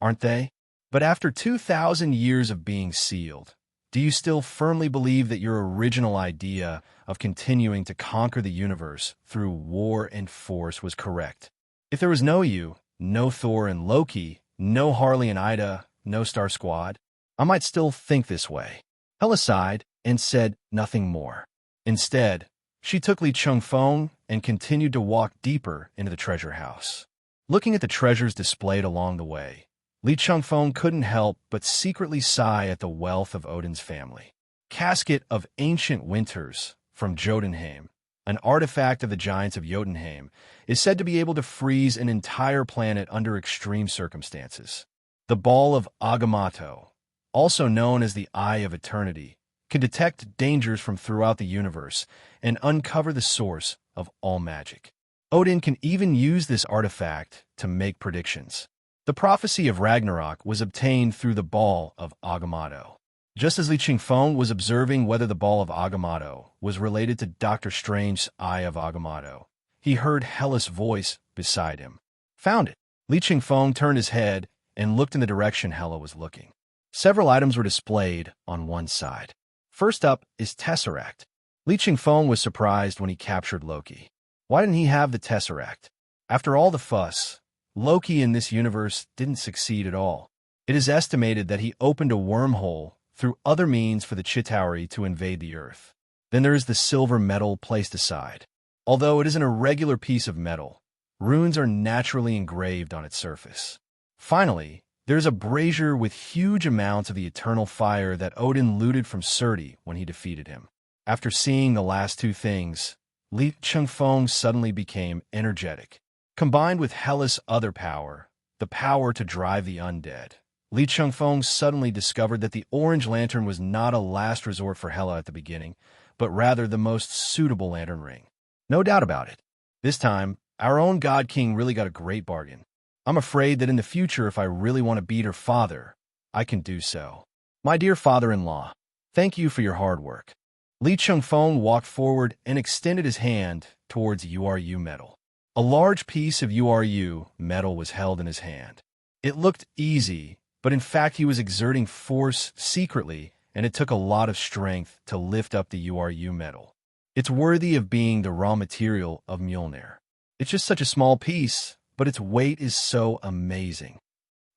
aren't they? But after 2,000 years of being sealed, do you still firmly believe that your original idea of continuing to conquer the universe through war and force was correct? If there was no you, no Thor and Loki, no Harley and Ida, no Star Squad, I might still think this way. Hela sighed and said nothing more. Instead, she took Li Chengfeng and continued to walk deeper into the treasure house. Looking at the treasures displayed along the way, Li Chengfeng couldn't help but secretly sigh at the wealth of Odin's family. Casket of Ancient Winters from Jotunheim, an artifact of the giants of Jotunheim, is said to be able to freeze an entire planet under extreme circumstances. The Ball of Agamotto, also known as the Eye of Eternity, can detect dangers from throughout the universe and uncover the source of all magic. Odin can even use this artifact to make predictions. The prophecy of Ragnarok was obtained through the Ball of Agamotto. Just as Li Chengfeng was observing whether the Ball of Agamotto was related to Doctor Strange's Eye of Agamotto, he heard Hela's voice beside him. Found it. Li Chengfeng turned his head and looked in the direction Hela was looking. Several items were displayed on one side. First up is Tesseract. Li Chengfeng was surprised when he captured Loki. Why didn't he have the Tesseract? After all the fuss, Loki in this universe didn't succeed at all. It is estimated that he opened a wormhole through other means for the Chitauri to invade the Earth. Then there is the silver medal placed aside. Although it is an irregular piece of metal, runes are naturally engraved on its surface. Finally, there is a brazier with huge amounts of the eternal fire that Odin looted from Surti when he defeated him. After seeing the last two things, Li Chengfeng suddenly became energetic. Combined with Hela's other power, the power to drive the undead, Li Chengfeng suddenly discovered that the orange lantern was not a last resort for Hela at the beginning, but rather the most suitable lantern ring. No doubt about it. This time, our own God King really got a great bargain. I'm afraid that in the future, if I really want to beat her father, I can do so. My dear father-in-law, thank you for your hard work. Li Chengfeng walked forward and extended his hand towards URU metal. A large piece of URU metal was held in his hand. It looked easy, but in fact he was exerting force secretly, and it took a lot of strength to lift up the URU metal. It's worthy of being the raw material of Mjolnir. It's just such a small piece, but its weight is so amazing.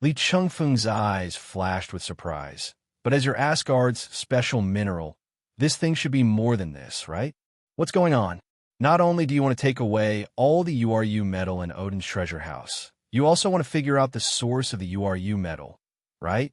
Li Chengfeng's eyes flashed with surprise. But as your Asgard's special mineral, this thing should be more than this, right? What's going on? Not only do you want to take away all the URU metal in Odin's treasure house, you also want to figure out the source of the URU metal, right?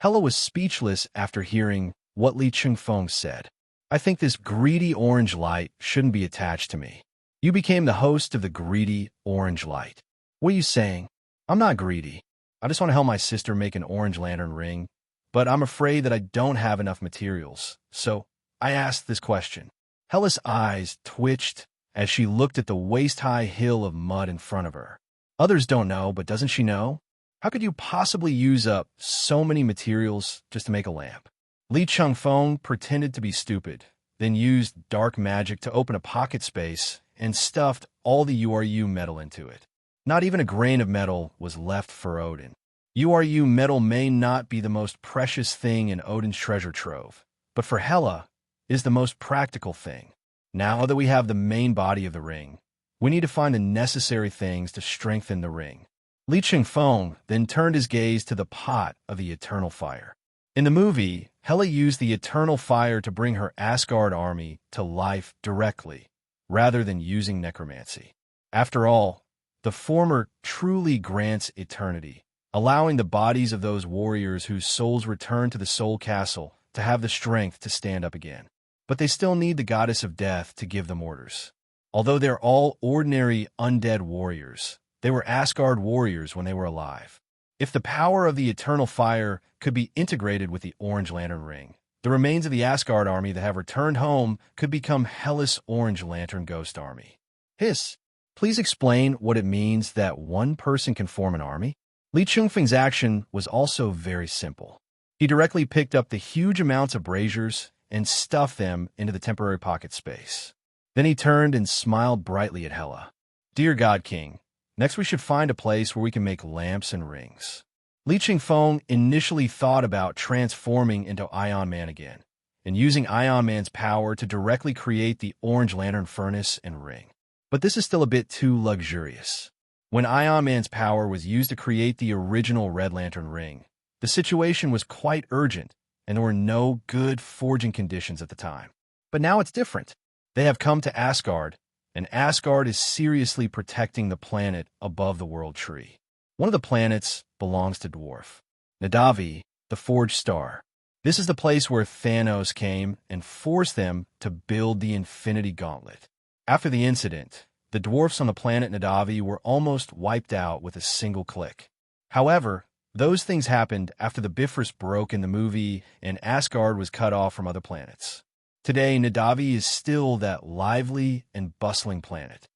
Hela was speechless after hearing what Li Chengfeng said. I think this greedy orange light shouldn't be attached to me. You became the host of the greedy orange light. What are you saying? I'm not greedy. I just want to help my sister make an orange lantern ring, but I'm afraid that I don't have enough materials. So I asked this question. Hella's eyes twitched as she looked at the waist-high hill of mud in front of her. Others don't know, but doesn't she know? How could you possibly use up so many materials just to make a lamp? Li Chengfeng pretended to be stupid, then used dark magic to open a pocket space and stuffed all the URU metal into it. Not even a grain of metal was left for Odin. URU metal may not be the most precious thing in Odin's treasure trove, but for Hela, it is the most practical thing. Now that we have the main body of the ring, we need to find the necessary things to strengthen the ring. Li Chengfeng then turned his gaze to the pot of the eternal fire. In the movie, Hela used the eternal fire to bring her Asgard army to life directly, rather than using necromancy. After all, the former truly grants eternity, allowing the bodies of those warriors whose souls return to the Soul Castle to have the strength to stand up again. But they still need the goddess of death to give them orders. Although they're all ordinary undead warriors, they were Asgard warriors when they were alive. If the power of the eternal fire could be integrated with the Orange Lantern Ring, the remains of the Asgard army that have returned home could become Hela's Orange Lantern Ghost Army. Hiss, please explain what it means that one person can form an army? Li Chengfeng's action was also very simple. He directly picked up the huge amounts of braziers and stuffed them into the temporary pocket space. Then he turned and smiled brightly at Hela. Dear God King, next we should find a place where we can make lamps and rings. Li Chengfeng initially thought about transforming into Ion Man again, and using Ion Man's power to directly create the Orange Lantern Furnace and ring. But this is still a bit too luxurious. When Ion Man's power was used to create the original Red Lantern ring, the situation was quite urgent, and there were no good forging conditions at the time. But now it's different. They have come to Asgard, and Asgard is seriously protecting the planet above the World Tree. One of the planets belongs to Dwarf. Nadavi, the Forged Star. This is the place where Thanos came and forced them to build the Infinity Gauntlet. After the incident, the dwarfs on the planet Nadavi were almost wiped out with a single click. However, those things happened after the Bifrost broke in the movie and Asgard was cut off from other planets. Today, Nadavi is still that lively and bustling planet.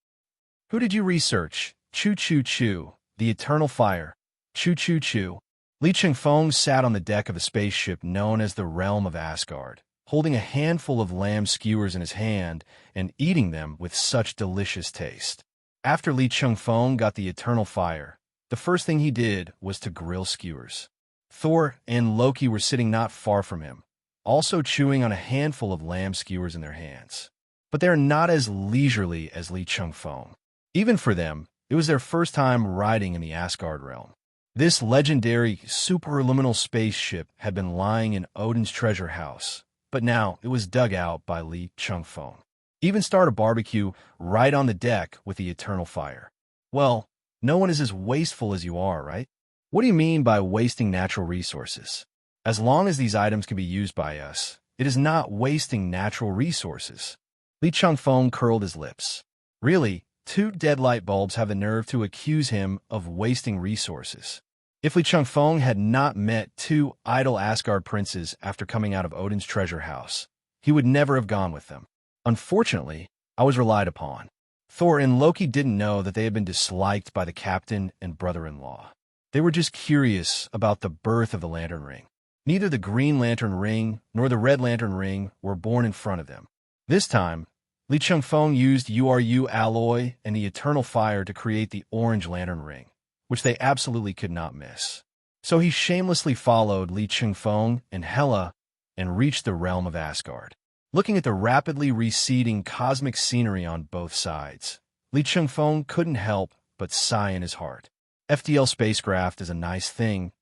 Who did you research? Choo Choo Choo, the Eternal Fire. Choo Choo Choo. Li Chengfeng sat on the deck of a spaceship known as the Realm of Asgard, holding a handful of lamb skewers in his hand and eating them with such delicious taste. After Li Chengfeng got the Eternal Fire, the first thing he did was to grill skewers. Thor and Loki were sitting not far from him, also chewing on a handful of lamb skewers in their hands. But they are not as leisurely as Li Chengfeng. Even for them, it was their first time riding in the Asgard realm. This legendary superluminal spaceship had been lying in Odin's treasure house, but now it was dug out by Li Chengfeng. Even start a barbecue right on the deck with the Eternal Fire. Well, no one is as wasteful as you are, right? What do you mean by wasting natural resources? As long as these items can be used by us, it is not wasting natural resources. Li Chengfeng curled his lips. Really, 2 dead light bulbs have the nerve to accuse him of wasting resources. If Li Chengfeng had not met 2 idle Asgard princes after coming out of Odin's treasure house, he would never have gone with them. Unfortunately, I was relied upon. Thor and Loki didn't know that they had been disliked by the captain and brother-in-law. They were just curious about the birth of the Lantern Ring. Neither the Green Lantern Ring nor the Red Lantern Ring were born in front of them. This time, Li Chengfeng used URU alloy and the Eternal Fire to create the Orange Lantern Ring, which they absolutely could not miss. So he shamelessly followed Li Chengfeng and Hela and reached the realm of Asgard. Looking at the rapidly receding cosmic scenery on both sides, Li Chengfeng couldn't help but sigh in his heart. FDL spacecraft is a nice thing,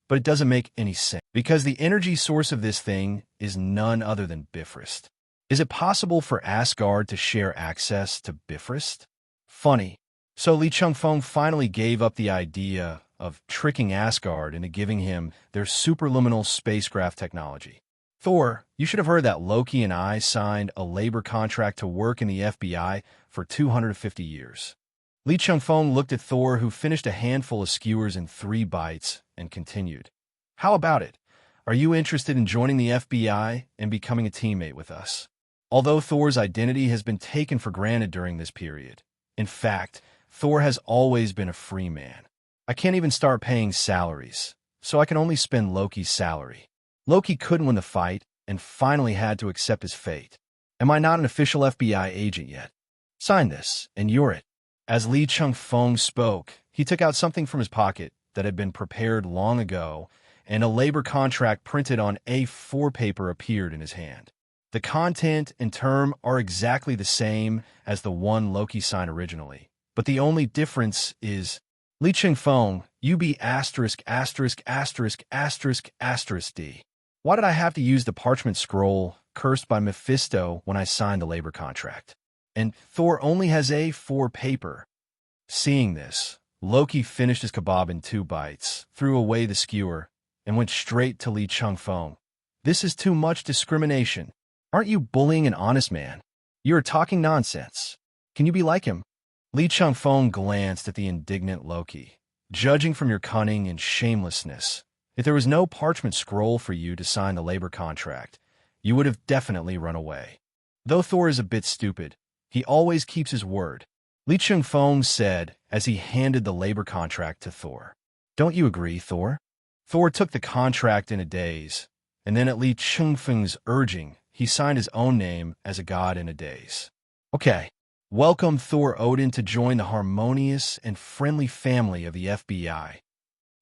but it doesn't make any sense, because the energy source of this thing is none other than Bifrost. Is it possible for Asgard to share access to Bifrost? Funny. So Li Chengfeng finally gave up the idea of tricking Asgard into giving him their superluminal spacecraft technology. Thor, you should have heard that Loki and I signed a labor contract to work in the FBI for 250 years. Li Chengfeng looked at Thor, who finished a handful of skewers in 3 bites, and continued. How about it? Are you interested in joining the FBI and becoming a teammate with us? Although Thor's identity has been taken for granted during this period, in fact, Thor has always been a free man. I can't even start paying salaries, so I can only spend Loki's salary. Loki couldn't win the fight and finally had to accept his fate. Am I not an official FBI agent yet? Sign this, and you're it. As Li Chengfeng spoke, he took out something from his pocket that had been prepared long ago, and a labor contract printed on A4 paper appeared in his hand. The content and term are exactly the same as the one Loki signed originally, but the only difference is Li Chengfeng, UB ******* D. Why did I have to use the parchment scroll cursed by Mephisto when I signed the labor contract? And Thor only has A4 paper. Seeing this, Loki finished his kebab in 2 bites, threw away the skewer, and went straight to Li Chengfeng. This is too much discrimination. Aren't you bullying an honest man? You are talking nonsense. Can you be like him? Li Chengfeng glanced at the indignant Loki. Judging from your cunning and shamelessness, if there was no parchment scroll for you to sign the labor contract, you would have definitely run away. Though Thor is a bit stupid, he always keeps his word, Li Chengfeng said as he handed the labor contract to Thor. Don't you agree, Thor? Thor took the contract in a daze, and then at Li Chengfeng's urging, he signed his own name as a god in a daze. Okay, welcome Thor Odin to join the harmonious and friendly family of the FBI.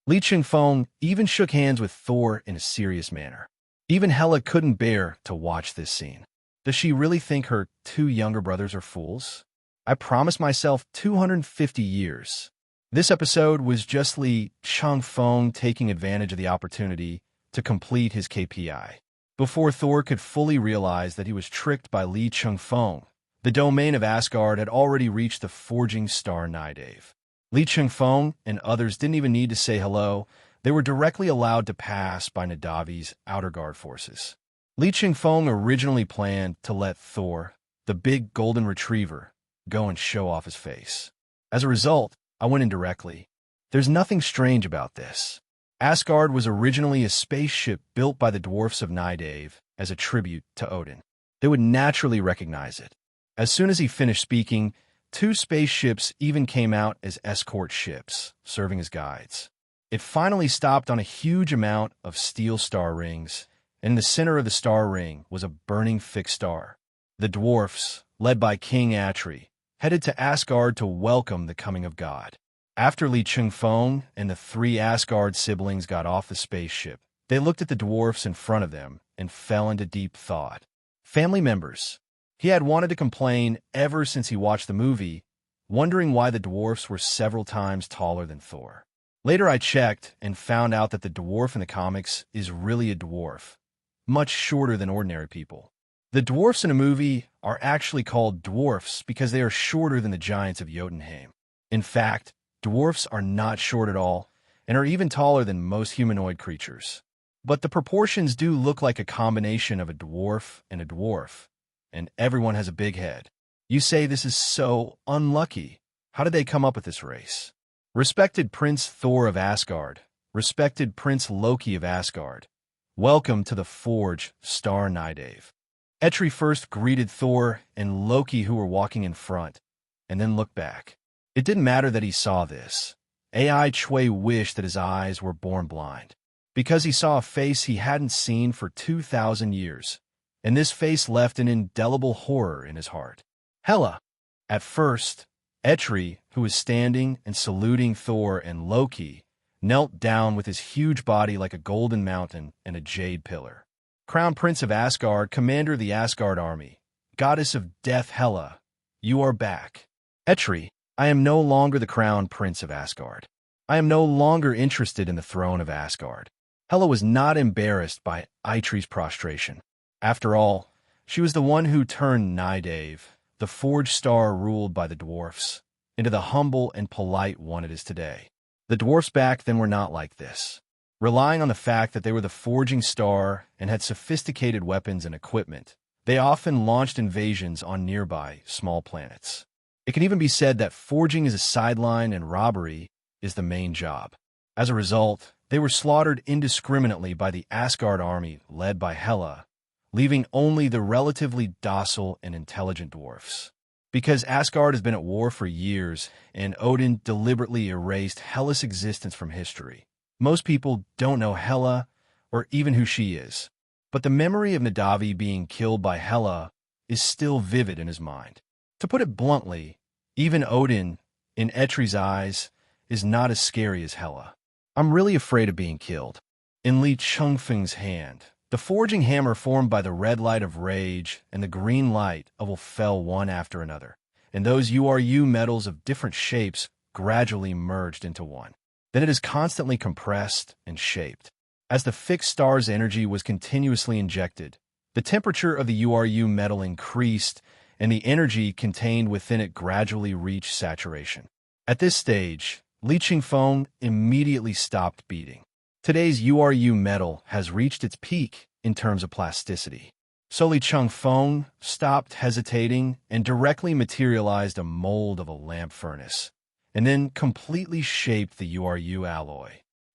Li Chengfeng even shook hands with Thor in a serious manner. Even Hela couldn't bear to watch this scene. Does she really think her 2 younger brothers are fools? I promised myself 250 years. This episode was just Li Chengfeng taking advantage of the opportunity to complete his KPI. Before Thor could fully realize that he was tricked by Li Chengfeng, the domain of Asgard had already reached the forging star Nidave. Li Chengfeng and others didn't even need to say hello. They were directly allowed to pass by Nadavi's outer guard forces. Li Chengfeng originally planned to let Thor, the big golden retriever, go and show off his face. As a result, I went in directly. There's nothing strange about this. Asgard was originally a spaceship built by the dwarfs of Nidave as a tribute to Odin. They would naturally recognize it. As soon as he finished speaking, 2 spaceships even came out as escort ships, serving as guides. It finally stopped on a huge amount of steel star rings, and in the center of the star ring was a burning fixed star. The dwarfs, led by King Atri, headed to Asgard to welcome the coming of God. After Li Chengfeng and the 3 Asgard siblings got off the spaceship, they looked at the dwarfs in front of them and fell into deep thought. Family members. He had wanted to complain ever since he watched the movie, wondering why the dwarfs were several times taller than Thor. Later I checked and found out that the dwarf in the comics is really a dwarf, much shorter than ordinary people. The dwarfs in a movie are actually called dwarfs because they are shorter than the giants of Jotunheim. In fact, dwarfs are not short at all and are even taller than most humanoid creatures. But the proportions do look like a combination of a dwarf, and everyone has a big head. You say this is so unlucky. How did they come up with this race? Respected Prince Thor of Asgard, respected Prince Loki of Asgard, welcome to the Forge, Star Nidave. Etri first greeted Thor and Loki, who were walking in front, and then looked back. It didn't matter that he saw this. Ai Chui wished that his eyes were born blind, because he saw a face he hadn't seen for 2,000 years, and this face left an indelible horror in his heart. Hela. At first, Etri, who was standing and saluting Thor and Loki, knelt down with his huge body like a golden mountain and a jade pillar. Crown Prince of Asgard, commander of the Asgard army, goddess of death Hela, you are back. Etri, I am no longer the crown prince of Asgard. I am no longer interested in the throne of Asgard. Hela was not embarrassed by Eitri's prostration. After all, she was the one who turned Nidave, the forged star ruled by the dwarfs, into the humble and polite one it is today. The dwarfs back then were not like this. Relying on the fact that they were the forging star and had sophisticated weapons and equipment, they often launched invasions on nearby small planets. It can even be said that forging is a sideline and robbery is the main job. As a result, they were slaughtered indiscriminately by the Asgard army led by Hela, leaving only the relatively docile and intelligent dwarfs. Because Asgard has been at war for years and Odin deliberately erased Hela's existence from history, most people don't know Hela or even who she is. But the memory of Nadavi being killed by Hela is still vivid in his mind. To put it bluntly, even Odin, in Etri's eyes, is not as scary as Hela. I'm really afraid of being killed. In Li Chengfeng's hand, the forging hammer formed by the red light of rage and the green light will fell one after another, and those URU metals of different shapes gradually merged into one. Then it is constantly compressed and shaped. As the fixed star's energy was continuously injected, the temperature of the URU metal increased and the energy contained within it gradually reached saturation. At this stage, Li Chengfeng immediately stopped beating. Today's URU metal has reached its peak in terms of plasticity. So Li Chengfeng stopped hesitating and directly materialized a mold of a lamp furnace, and then completely shaped the URU alloy.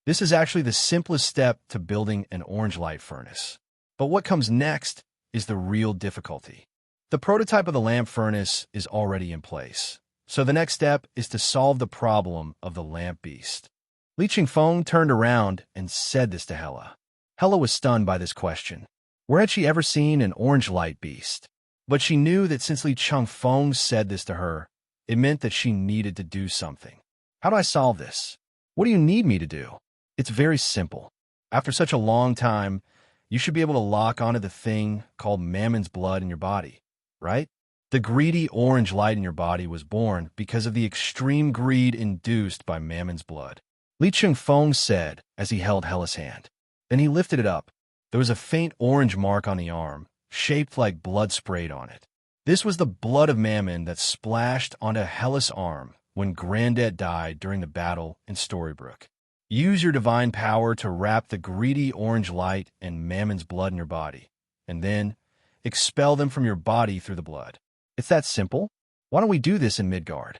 This is actually the simplest step to building an orange light furnace. But what comes next is the real difficulty. The prototype of the lamp furnace is already in place, so the next step is to solve the problem of the lamp beast. Li Chengfeng turned around and said this to Hela. Hela was stunned by this question. Where had she ever seen an orange light beast? But she knew that since Li Chengfeng said this to her, it meant that she needed to do something. How do I solve this? What do you need me to do? It's very simple. After such a long time, you should be able to lock onto the thing called Mammon's blood in your body, right? The greedy orange light in your body was born because of the extreme greed induced by Mammon's blood. Li Chengfeng said as he held Hela's hand. Then he lifted it up. There was a faint orange mark on the arm, shaped like blood sprayed on it. This was the blood of Mammon that splashed onto Hela's arm when Granddad died during the battle in Storybrooke. Use your divine power to wrap the greedy orange light and Mammon's blood in your body, and then expel them from your body through the blood. It's that simple. Why don't we do this in Midgard?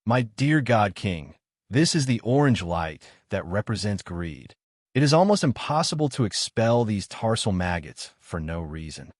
My dear God King, this is the orange light that represents greed. It is almost impossible to expel these tarsal maggots for no reason.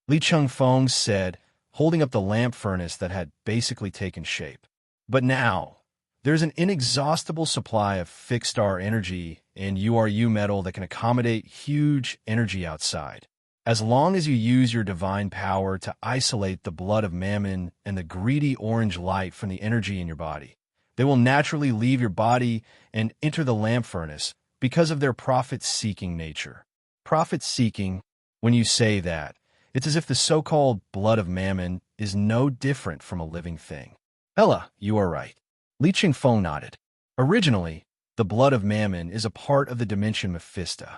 Li Chengfeng said, holding up the lamp furnace that had basically taken shape. But now, there's an inexhaustible supply of fixed star energy and URU metal that can accommodate huge energy outside. As long as you use your divine power to isolate the blood of Mammon and the greedy orange light from the energy in your body, they will naturally leave your body and enter the lamp furnace because of their profit-seeking nature. Profit-seeking, when you say that, it's as if the so-called blood of Mammon is no different from a living thing. Hela, you are right. Li Chengfeng nodded. Originally, the blood of Mammon is a part of the dimension Mephisto.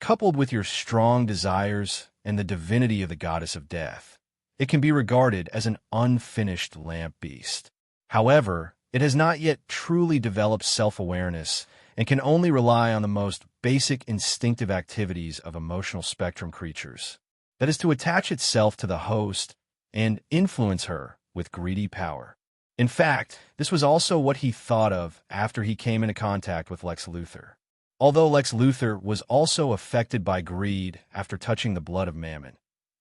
Coupled with your strong desires and the divinity of the goddess of death, it can be regarded as an unfinished lamp beast. However, it has not yet truly developed self-awareness and can only rely on the most basic instinctive activities of emotional spectrum creatures. That is to attach itself to the host and influence her with greedy power. In fact, this was also what he thought of after he came into contact with Lex Luthor. Although Lex Luthor was also affected by greed after touching the blood of Mammon.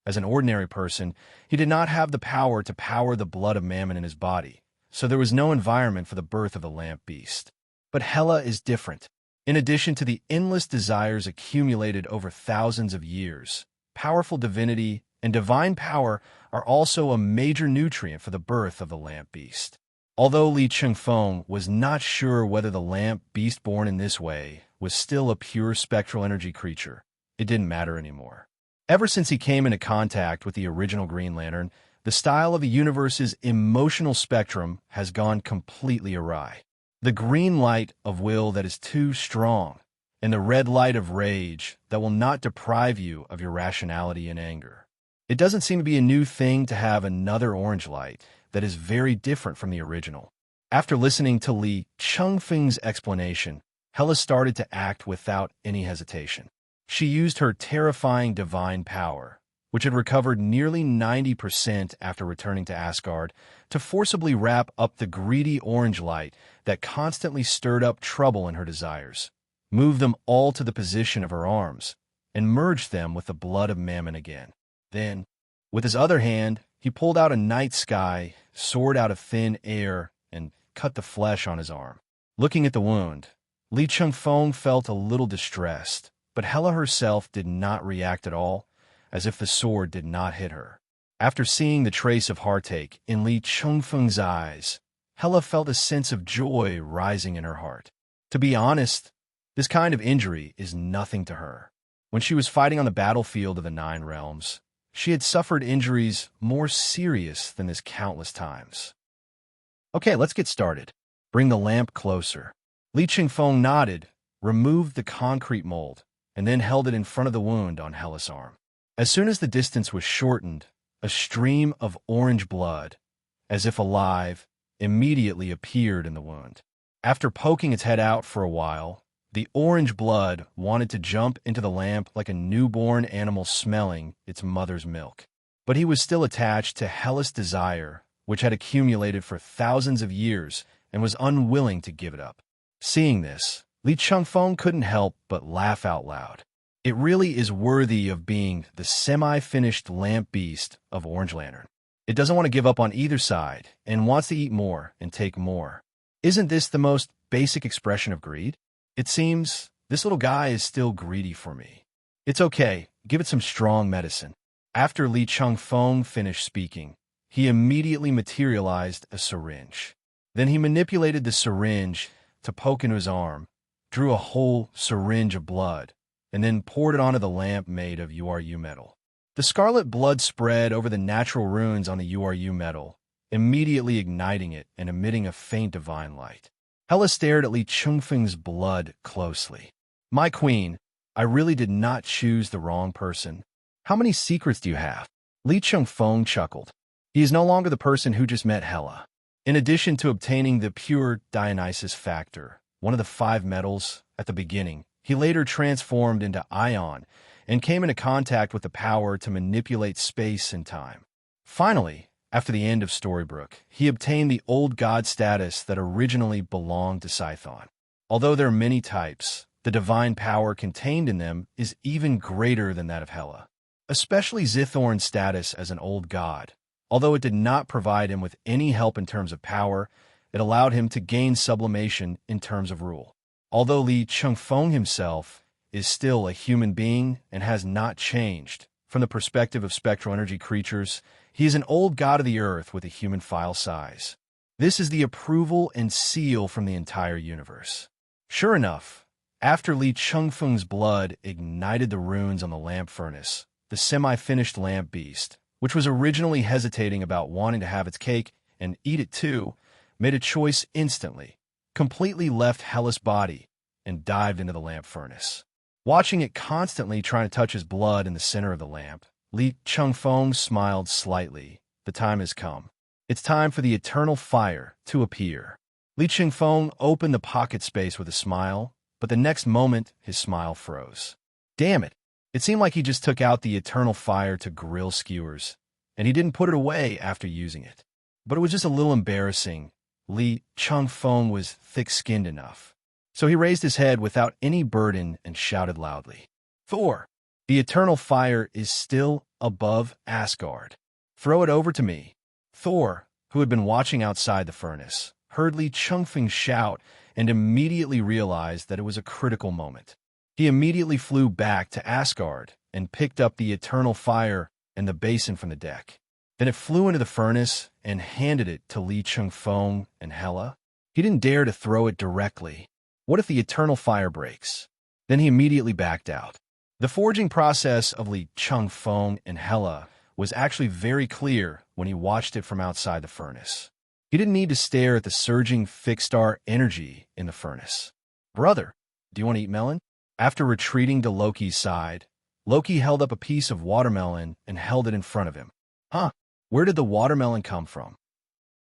As an ordinary person, he did not have the power to power the blood of Mammon in his body, so there was no environment for the birth of the lamp beast. But Hela is different. In addition to the endless desires accumulated over thousands of years, powerful divinity and divine power are also a major nutrient for the birth of the lamp beast. Although Li Chengfeng was not sure whether the lamp beast born in this way was still a pure spectral energy creature, it didn't matter anymore. Ever since he came into contact with the original Green Lantern, the style of the universe's emotional spectrum has gone completely awry. The green light of will that is too strong, and the red light of rage that will not deprive you of your rationality and anger. It doesn't seem to be a new thing to have another orange light that is very different from the original. After listening to Li Chengfeng's explanation, Hela started to act without any hesitation. She used her terrifying divine power, which had recovered nearly 90% after returning to Asgard, to forcibly wrap up the greedy orange light that constantly stirred up trouble in her desires, move them all to the position of her arms, and merge them with the blood of Mammon again. Then, with his other hand, he pulled out a night sky, sword out of thin air, and cut the flesh on his arm. Looking at the wound, Li Chengfeng felt a little distressed, but Hela herself did not react at all, as if the sword did not hit her. After seeing the trace of heartache in Li Chengfeng's eyes, Hela felt a sense of joy rising in her heart. To be honest, this kind of injury is nothing to her. When she was fighting on the battlefield of the Nine Realms, she had suffered injuries more serious than this countless times. Okay, let's get started. Bring the lamp closer. Li Chengfeng nodded, removed the concrete mold, and then held it in front of the wound on Hela's arm. As soon as the distance was shortened, a stream of orange blood, as if alive, immediately appeared in the wound. After poking its head out for a while, the orange blood wanted to jump into the lamp like a newborn animal smelling its mother's milk. But he was still attached to Hela's desire, which had accumulated for thousands of years, and was unwilling to give it up. Seeing this, Li Chengfeng couldn't help but laugh out loud. It really is worthy of being the semi-finished lamp beast of Orange Lantern. It doesn't want to give up on either side and wants to eat more and take more. Isn't this the most basic expression of greed? It seems this little guy is still greedy for me. It's okay, give it some strong medicine. After Li Chengfeng finished speaking, he immediately materialized a syringe. Then he manipulated the syringe to poke into his arm, drew a whole syringe of blood, and then poured it onto the lamp made of URU metal. The scarlet blood spread over the natural runes on the URU metal, immediately igniting it and emitting a faint divine light. Hela stared at Li Chengfeng's blood closely. My queen, I really did not choose the wrong person. How many secrets do you have? Li Chengfeng chuckled. He is no longer the person who just met Hela. In addition to obtaining the pure Dionysus factor, one of the 5 metals, at the beginning, he later transformed into Ion and came into contact with the power to manipulate space and time. Finally, after the end of Storybrooke, he obtained the old god status that originally belonged to Scython. Although there are many types, the divine power contained in them is even greater than that of Hela, especially Zithorn's status as an old god. Although it did not provide him with any help in terms of power, it allowed him to gain sublimation in terms of rule. Although Li Chengfeng himself is still a human being and has not changed, from the perspective of spectral energy creatures, he is an old god of the earth with a human file size. This is the approval and seal from the entire universe. Sure enough, after Li Chengfeng's blood ignited the runes on the lamp furnace, the semi-finished lamp beast, which was originally hesitating about wanting to have its cake and eat it too, made a choice instantly, completely left Hela's body, and dived into the lamp furnace. Watching it constantly trying to touch his blood in the center of the lamp, Li Chengfeng smiled slightly. The time has come. It's time for the eternal fire to appear. Li Chengfeng opened the pocket space with a smile, but the next moment his smile froze. Damn it! It seemed like he just took out the eternal fire to grill skewers, and he didn't put it away after using it. But it was just a little embarrassing. Li Chengfeng was thick-skinned enough. So he raised his head without any burden and shouted loudly, Thor, the eternal fire is still above Asgard. Throw it over to me. Thor, who had been watching outside the furnace, heard Li Chengfeng shout and immediately realized that it was a critical moment. He immediately flew back to Asgard and picked up the eternal fire and the basin from the deck. Then it flew into the furnace and handed it to Li Chengfeng and Hela. He didn't dare to throw it directly. What if the eternal fire breaks? Then he immediately backed out. The forging process of Li Chengfeng and Hela was actually very clear when he watched it from outside the furnace. He didn't need to stare at the surging fixed-star energy in the furnace. Brother, do you want to eat melon? After retreating to Loki's side, Loki held up a piece of watermelon and held it in front of him. Huh, where did the watermelon come from?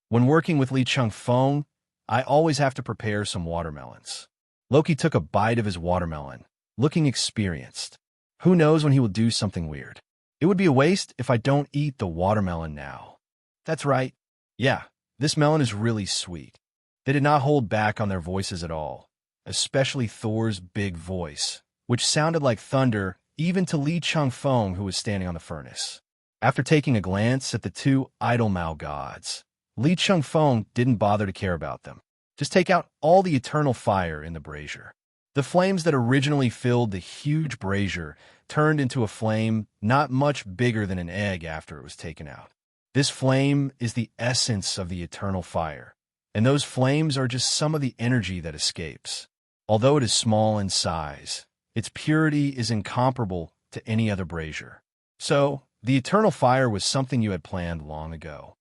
When working with Li Chengfeng, I always have to prepare some watermelons. Loki took a bite of his watermelon, looking experienced. Who knows when he will do something weird? It would be a waste if I don't eat the watermelon now. That's right. Yeah, this melon is really sweet. They did not hold back on their voices at all, especially Thor's big voice, which sounded like thunder even to Li Chengfeng, who was standing on the furnace. After taking a glance at the two idle Mao gods, Li Chengfeng didn't bother to care about them. Just take out all the eternal fire in the brazier. The flames that originally filled the huge brazier turned into a flame not much bigger than an egg after it was taken out. This flame is the essence of the eternal fire, and those flames are just some of the energy that escapes. Although it is small in size, its purity is incomparable to any other brazier. So, the eternal fire was something you had planned long ago.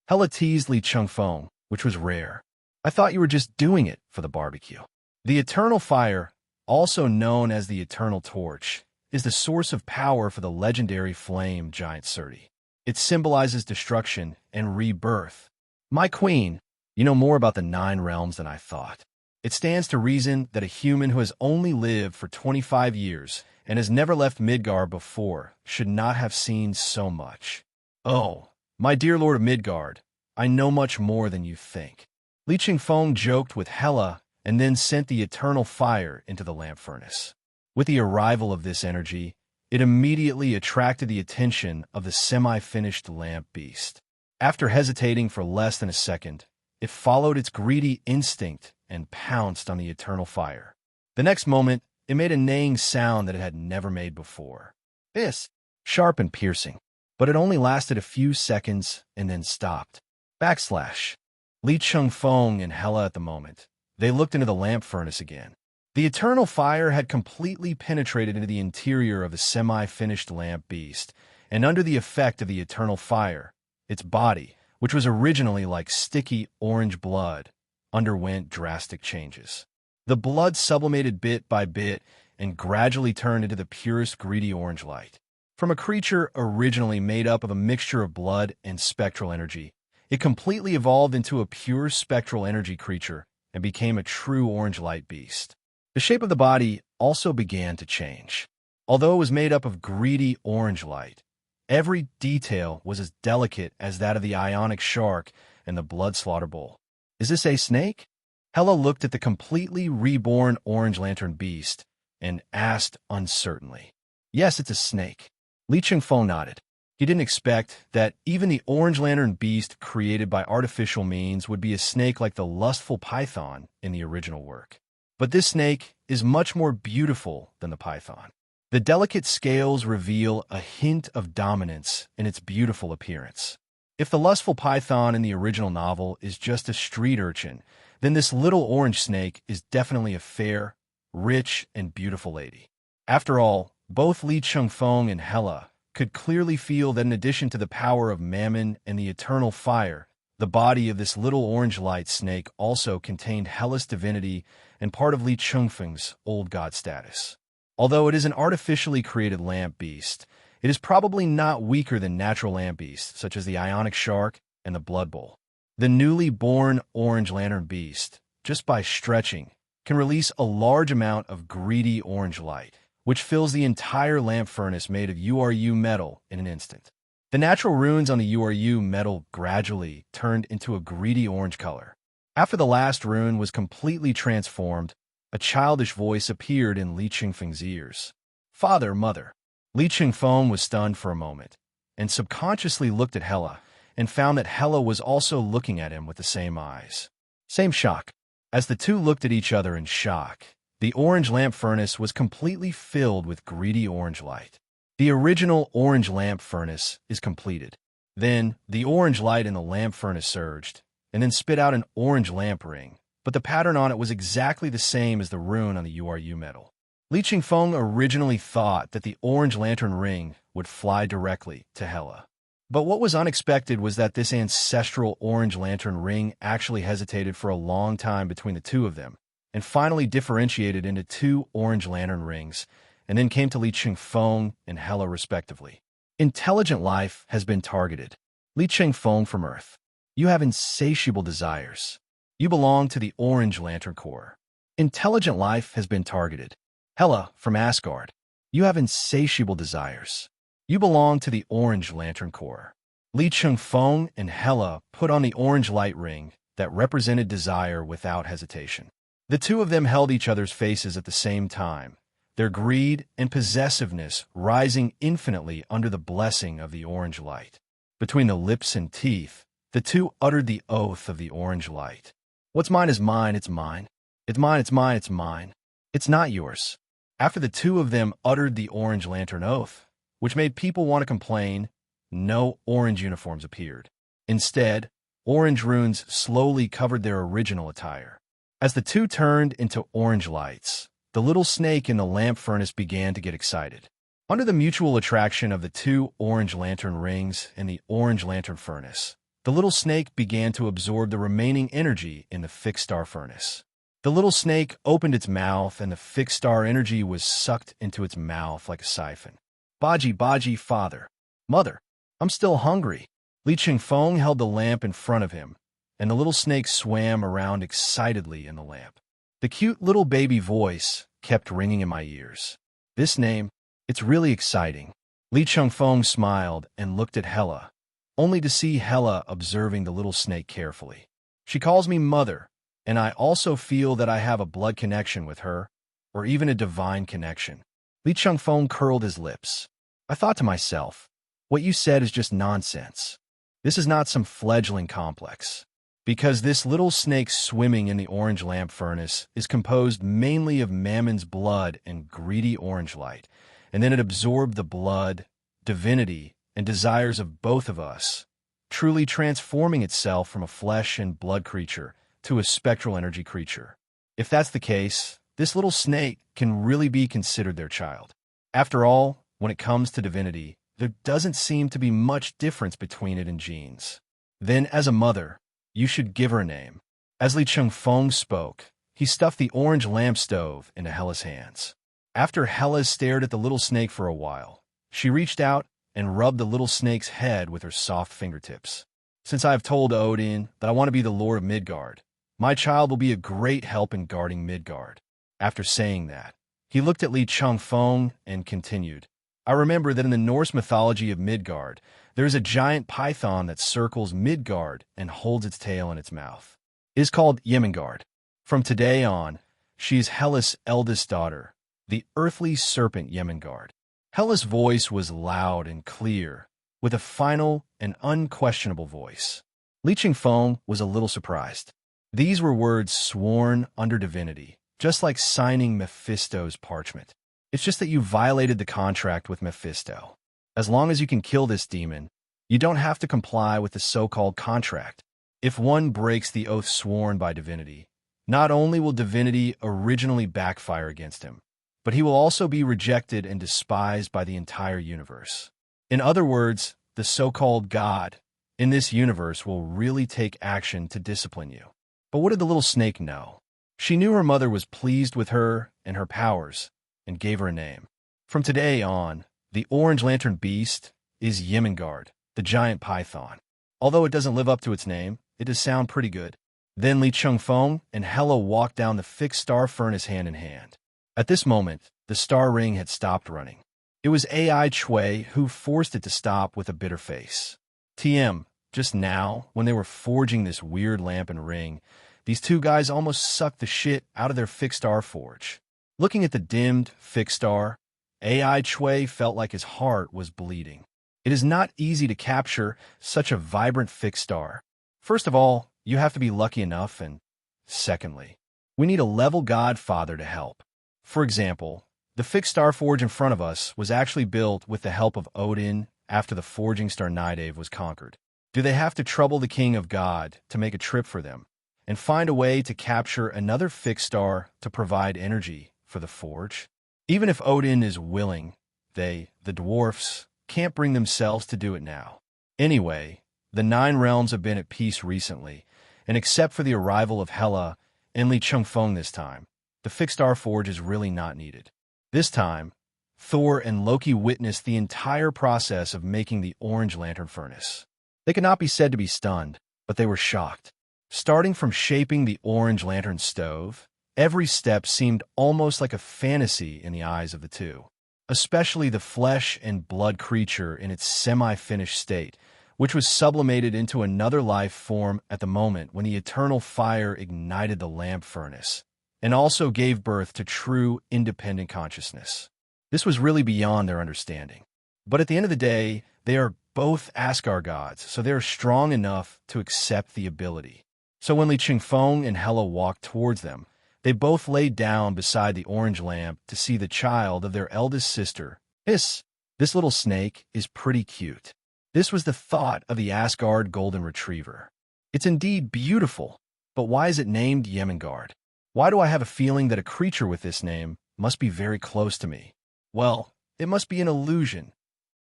Hela teased Li Chengfeng, which was rare. I thought you were just doing it for the barbecue. The eternal fire, also known as the eternal torch, is the source of power for the legendary flame giant Surti. It symbolizes destruction and rebirth. My queen, you know more about the 9 realms than I thought. It stands to reason that a human who has only lived for 25 years and has never left Midgard before should not have seen so much. Oh, my dear Lord of Midgard, I know much more than you think. Li Chengfeng joked with Hela and then sent the eternal fire into the lamp furnace. With the arrival of this energy, it immediately attracted the attention of the semi-finished lamp beast. After hesitating for less than a second, it followed its greedy instinct and pounced on the eternal fire. The next moment, it made a neighing sound that it had never made before. This, sharp and piercing, but it only lasted a few seconds and then stopped. Backslash. Li Chengfeng and Hela at the moment. They looked into the lamp furnace again. The eternal fire had completely penetrated into the interior of the semi-finished lamp beast, and under the effect of the eternal fire, its body, which was originally like sticky orange blood, underwent drastic changes. The blood sublimated bit by bit and gradually turned into the purest greedy orange light. From a creature originally made up of a mixture of blood and spectral energy, it completely evolved into a pure spectral energy creature and became a true orange light beast. The shape of the body also began to change. Although it was made up of greedy orange light, every detail was as delicate as that of the ionic shark and the blood slaughter bull. Is this a snake? Hela looked at the completely reborn orange lantern beast and asked uncertainly. Yes, it's a snake. Li Chengfeng nodded. He didn't expect that even the orange lantern beast created by artificial means would be a snake like the lustful python in the original work. But this snake is much more beautiful than the python. The delicate scales reveal a hint of dominance in its beautiful appearance. If the lustful python in the original novel is just a street urchin, then this little orange snake is definitely a fair, rich, and beautiful lady. After all, both Li Chengfeng and Hela could clearly feel that in addition to the power of Mammon and the eternal fire, the body of this little orange light snake also contained Hela's divinity and part of Li Chengfeng's old god status. Although it is an artificially created lamp beast, it is probably not weaker than natural lamp beasts such as the ionic shark and the blood bowl. The newly born orange lantern beast, just by stretching, can release a large amount of greedy orange light, which fills the entire lamp furnace made of URU metal in an instant. The natural runes on the URU metal gradually turned into a greedy orange color. After the last rune was completely transformed, a childish voice appeared in Li Chengfeng's ears. Father, mother. Li Chengfeng was stunned for a moment, and subconsciously looked at Hela, and found that Hela was also looking at him with the same eyes. Same shock. As the two looked at each other in shock, the orange lamp furnace was completely filled with greedy orange light. The original orange lamp furnace is completed. Then, the orange light in the lamp furnace surged, and then spit out an orange lamp ring, but the pattern on it was exactly the same as the rune on the URU metal. Li Chengfeng originally thought that the orange lantern ring would fly directly to Hela. But what was unexpected was that this ancestral orange lantern ring actually hesitated for a long time between the two of them, and finally differentiated into 2 orange lantern rings, and then came to Li Chengfeng and Hela respectively. Intelligent life has been targeted. Li Chengfeng from Earth. You have insatiable desires. You belong to the orange lantern core. Intelligent life has been targeted. Hela from Asgard. You have insatiable desires. You belong to the Orange Lantern Corps. Li Chengfeng and Hela put on the orange light ring that represented desire without hesitation. The two of them held each other's faces at the same time, their greed and possessiveness rising infinitely under the blessing of the orange light. Between the lips and teeth, the two uttered the oath of the orange light. What's mine is mine, it's mine. It's mine, it's mine, it's mine. It's not yours. After the two of them uttered the Orange Lantern Oath, which made people want to complain, no orange uniforms appeared. Instead, orange runes slowly covered their original attire. As the two turned into orange lights, the little snake in the lamp furnace began to get excited. Under the mutual attraction of the two orange lantern rings in the orange lantern furnace, the little snake began to absorb the remaining energy in the fixed star furnace. The little snake opened its mouth, and the fixed star energy was sucked into its mouth like a siphon. Baji, father. Mother, I'm still hungry. Li Chengfeng held the lamp in front of him, and the little snake swam around excitedly in the lamp. The cute little baby voice kept ringing in my ears. This name, it's really exciting. Li Chengfeng smiled and looked at Hela, only to see Hela observing the little snake carefully. She calls me mother, and I also feel that I have a blood connection with her, or even a divine connection. Li Chengfeng curled his lips. I thought to myself, what you said is just nonsense. This is not some fledgling complex. Because this little snake swimming in the orange lamp furnace is composed mainly of Mammon's blood and greedy orange light, and then it absorbed the blood, divinity, and desires of both of us, truly transforming itself from a flesh and blood creature to a spectral energy creature. If that's the case, this little snake can really be considered their child. After all, when it comes to divinity, there doesn't seem to be much difference between it and genes. Then, as a mother, you should give her a name. As Li Chengfeng spoke, he stuffed the orange lamp stove into Hela's hands. After Hela stared at the little snake for a while, she reached out and rubbed the little snake's head with her soft fingertips. Since I have told Odin that I want to be the Lord of Midgard, my child will be a great help in guarding Midgard. After saying that, he looked at Li Chengfeng and continued. I remember that in the Norse mythology of Midgard, there is a giant python that circles Midgard and holds its tail in its mouth. It is called Jemingard. From today on, she is Hela's eldest daughter, the earthly serpent Jemingard. Hela's voice was loud and clear, with a final and unquestionable voice. Li Chengfeng was a little surprised. These were words sworn under divinity, just like signing Mephisto's parchment. It's just that you violated the contract with Mephisto. As long as you can kill this demon, you don't have to comply with the so-called contract. If one breaks the oath sworn by divinity, not only will divinity originally backfire against him, but he will also be rejected and despised by the entire universe. In other words, the so-called God in this universe will really take action to discipline you. But what did the little snake know? She knew her mother was pleased with her and her powers, and gave her a name. From today on, the Orange Lantern Beast is Jemingard, the giant python. Although it doesn't live up to its name, it does sound pretty good. Then Li Chengfeng and Hela walked down the fixed star furnace hand in hand. At this moment, the star ring had stopped running. It was AI Chui who forced it to stop with a bitter face. TM, just now, when they were forging this weird lamp and ring, these two guys almost sucked the shit out of their fixed star forge. Looking at the dimmed fixed star, AI Chui felt like his heart was bleeding. It is not easy to capture such a vibrant fixed star. First of all, you have to be lucky enough, and secondly, we need a level godfather to help. For example, the fixed star forge in front of us was actually built with the help of Odin after the forging star Nidave was conquered. Do they have to trouble the king of God to make a trip for them and find a way to capture another fixed star to provide energy for the forge? Even if Odin is willing, they, the dwarfs, can't bring themselves to do it now. Anyway, the 9 realms have been at peace recently, and except for the arrival of Hela and Li Chengfeng this time, the fixed star forge is really not needed. This time, Thor and Loki witnessed the entire process of making the Orange Lantern Furnace. They could not be said to be stunned, but they were shocked. Starting from shaping the Orange Lantern Stove, Every step seemed almost like a fantasy in the eyes of the two, especially the flesh and blood creature in its semi-finished state, which was sublimated into another life form at the moment when the eternal fire ignited the lamp furnace, and also gave birth to true independent consciousness. This was really beyond their understanding. But at the end of the day, they are both Asgard gods, so they are strong enough to accept the ability. So when Li Chengfeng and Hela walked towards them, they both laid down beside the orange lamp to see the child of their eldest sister. This little snake is pretty cute. This was the thought of the Asgard Golden Retriever. It's indeed beautiful, but why is it named Yemengard? Why do I have a feeling that a creature with this name must be very close to me? Well, it must be an illusion.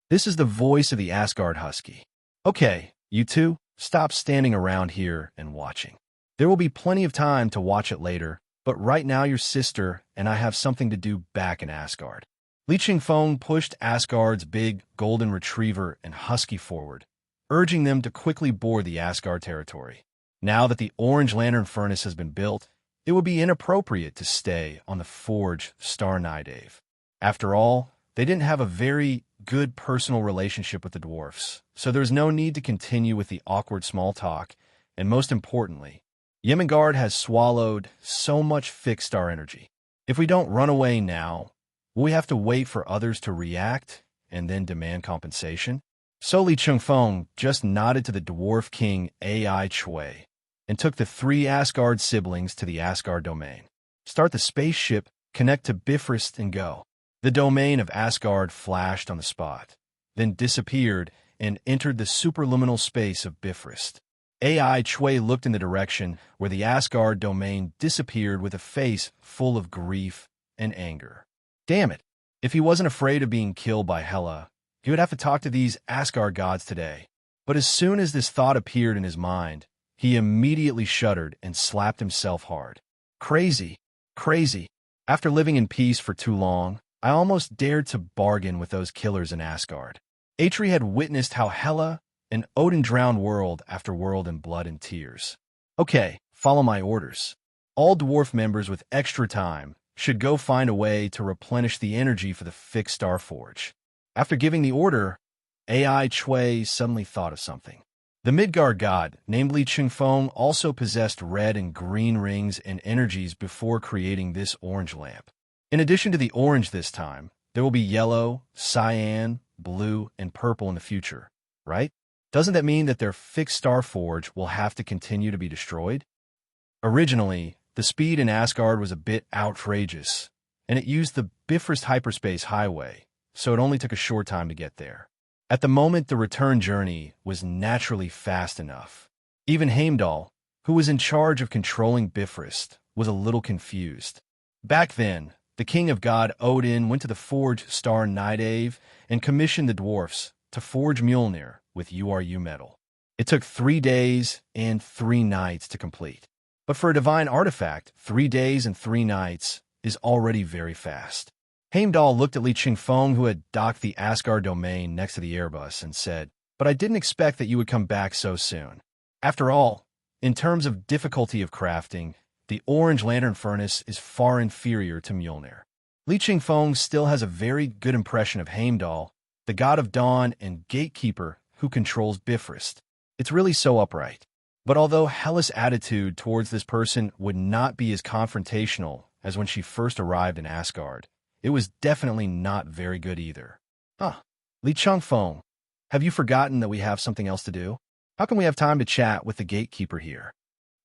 This is the voice of the Asgard Husky. Okay, you two, stop standing around here and watching. There will be plenty of time to watch it later, but right now your sister and I have something to do back in Asgard. Li Chengfeng pushed Asgard's big golden retriever and husky forward, urging them to quickly board the Asgard territory. Now that the orange lantern furnace has been built, it would be inappropriate to stay on the forge Star Nidave. After all, they didn't have a very good personal relationship with the dwarfs, so there's no need to continue with the awkward small talk, and most importantly, Yemengard has swallowed so much fixed star energy. If we don't run away now, will we have to wait for others to react and then demand compensation? So Li Chengfeng just nodded to the dwarf king Ai Chui and took the 3 Asgard siblings to the Asgard domain. Start the spaceship, connect to Bifrost, and go. The domain of Asgard flashed on the spot, then disappeared and entered the superliminal space of Bifrost. Ai Chui looked in the direction where the Asgard domain disappeared with a face full of grief and anger. Damn it! If he wasn't afraid of being killed by Hela, he would have to talk to these Asgard gods today. But as soon as this thought appeared in his mind, he immediately shuddered and slapped himself hard. Crazy, crazy. After living in peace for too long, I almost dared to bargain with those killers in Asgard. Atri had witnessed how Hela and Odin drowned world after world in blood and tears. Okay, follow my orders. All dwarf members with extra time should go find a way to replenish the energy for the fixed star forge. After giving the order, Ai Chui suddenly thought of something. The Midgard god, named Li Chengfeng, also possessed red and green rings and energies before creating this orange lamp. In addition to the orange this time, there will be yellow, cyan, blue, and purple in the future, right? Doesn't that mean that their fixed star forge will have to continue to be destroyed? Originally, the speed in Asgard was a bit outrageous, and it used the Bifrost hyperspace highway, so it only took a short time to get there. At the moment, the return journey was naturally fast enough. Even Heimdall, who was in charge of controlling Bifrost, was a little confused. Back then, the king of god Odin went to the forge Star Nidave and commissioned the dwarfs to forge Mjolnir with URU metal. It took 3 days and 3 nights to complete. But for a divine artifact, 3 days and 3 nights is already very fast. Heimdall looked at Li Chengfeng, who had docked the Asgard domain next to the Airbus, and said, "But I didn't expect that you would come back so soon. After all, in terms of difficulty of crafting, the orange lantern furnace is far inferior to Mjolnir." Li Chengfeng still has a very good impression of Heimdall, the god of dawn and gatekeeper who controls Bifrost. It's really so upright. But although Hela's attitude towards this person would not be as confrontational as when she first arrived in Asgard, it was definitely not very good either. Li Chengfeng, have you forgotten that we have something else to do? How can we have time to chat with the gatekeeper here?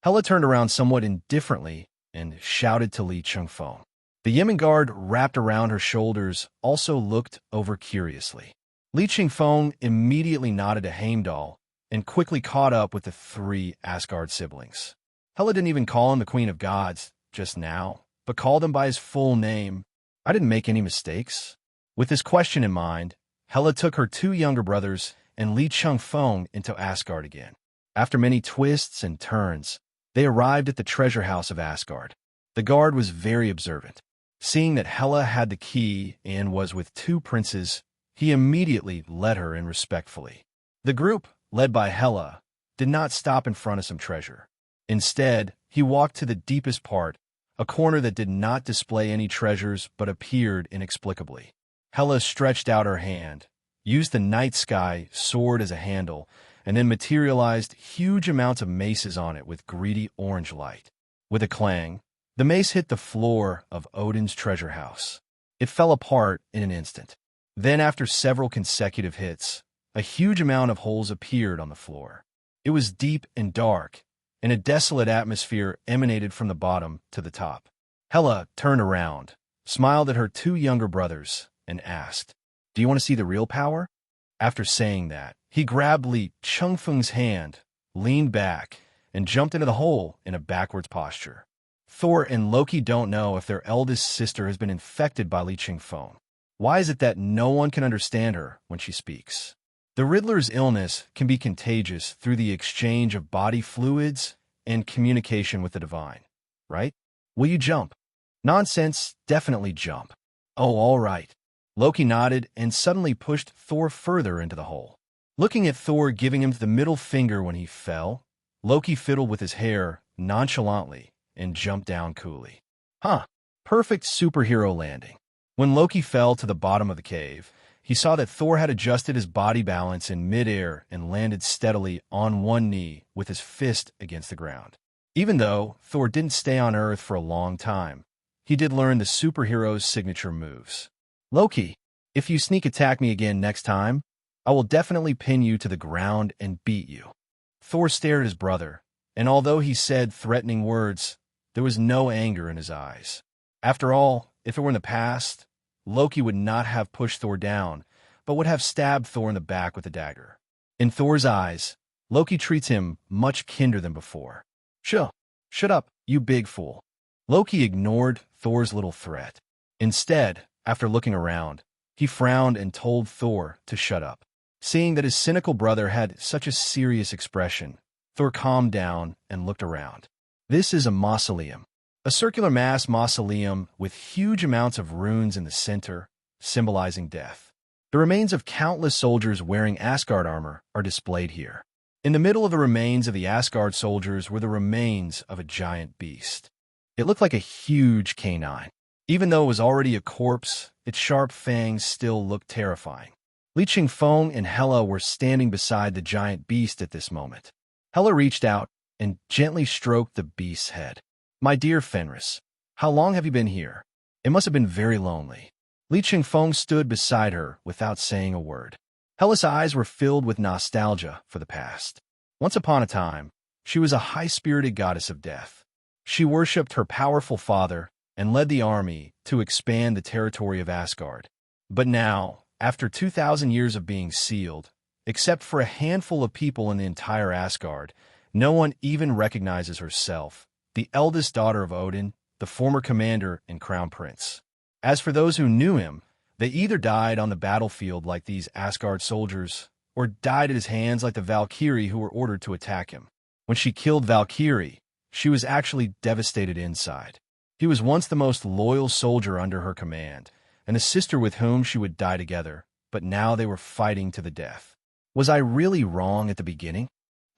Hela turned around somewhat indifferently and shouted to Li Chengfeng. The Yemengard wrapped around her shoulders also looked over curiously. Li Chengfeng immediately nodded to Heimdall and quickly caught up with the 3 Asgard siblings. Hela didn't even call him the Queen of Gods just now, but called him by his full name. I didn't make any mistakes. With this question in mind, Hela took her 2 younger brothers and Li Chengfeng into Asgard again. After many twists and turns, they arrived at the treasure house of Asgard. The guard was very observant. Seeing that Hela had the key and was with 2 princes, he immediately led her in respectfully. The group, led by Hela, did not stop in front of some treasure. Instead, he walked to the deepest part a corner that did not display any treasures but appeared inexplicably. Hela stretched out her hand, used the night sky sword as a handle, and then materialized huge amounts of maces on it with greedy orange light. With a clang, the mace hit the floor of Odin's treasure house. It fell apart in an instant. Then, after several consecutive hits, a huge amount of holes appeared on the floor. It was deep and dark, and a desolate atmosphere emanated from the bottom to the top. Hela turned around, smiled at her two younger brothers, and asked, "Do you want to see the real power?" After saying that, he grabbed Li Chengfeng's hand, leaned back, and jumped into the hole in a backwards posture. Thor and Loki don't know if their eldest sister has been infected by Li Chengfeng. Why is it that no one can understand her when she speaks? The Riddler's illness can be contagious through the exchange of body fluids and communication with the divine, right? Will you jump? Nonsense, definitely jump. Oh, all right. Loki nodded and suddenly pushed Thor further into the hole. Looking at Thor giving him the middle finger when he fell, Loki fiddled with his hair nonchalantly and jumped down coolly. Perfect superhero landing. When Loki fell to the bottom of the cave, he saw that Thor had adjusted his body balance in midair and landed steadily on one knee with his fist against the ground. Even though Thor didn't stay on Earth for a long time, he did learn the superhero's signature moves. "Loki, if you sneak attack me again next time, I will definitely pin you to the ground and beat you." Thor stared at his brother, and although he said threatening words, there was no anger in his eyes. After all, if it were in the past, Loki would not have pushed Thor down, but would have stabbed Thor in the back with a dagger. In Thor's eyes, Loki treats him much kinder than before. Shut up, you big fool." Loki ignored Thor's little threat. Instead, after looking around, he frowned and told Thor to shut up. Seeing that his cynical brother had such a serious expression, Thor calmed down and looked around. This is a mausoleum. A circular mass mausoleum with huge amounts of runes in the center, symbolizing death. The remains of countless soldiers wearing Asgard armor are displayed here. In the middle of the remains of the Asgard soldiers were the remains of a giant beast. It looked like a huge canine. Even though it was already a corpse, its sharp fangs still looked terrifying. Li Chengfeng and Hela were standing beside the giant beast at this moment. Hela reached out and gently stroked the beast's head. "My dear Fenris, how long have you been here? It must have been very lonely." Li Chengfeng stood beside her without saying a word. Hela's eyes were filled with nostalgia for the past. Once upon a time, she was a high-spirited goddess of death. She worshipped her powerful father and led the army to expand the territory of Asgard. But now, after 2,000 years of being sealed, except for a handful of people in the entire Asgard, no one even recognizes herself, the eldest daughter of Odin, the former commander and crown prince. As for those who knew him, they either died on the battlefield like these Asgard soldiers, or died at his hands like the Valkyrie who were ordered to attack him. When she killed Valkyrie, she was actually devastated inside. He was once the most loyal soldier under her command, and a sister with whom she would die together, but now they were fighting to the death. Was I really wrong at the beginning?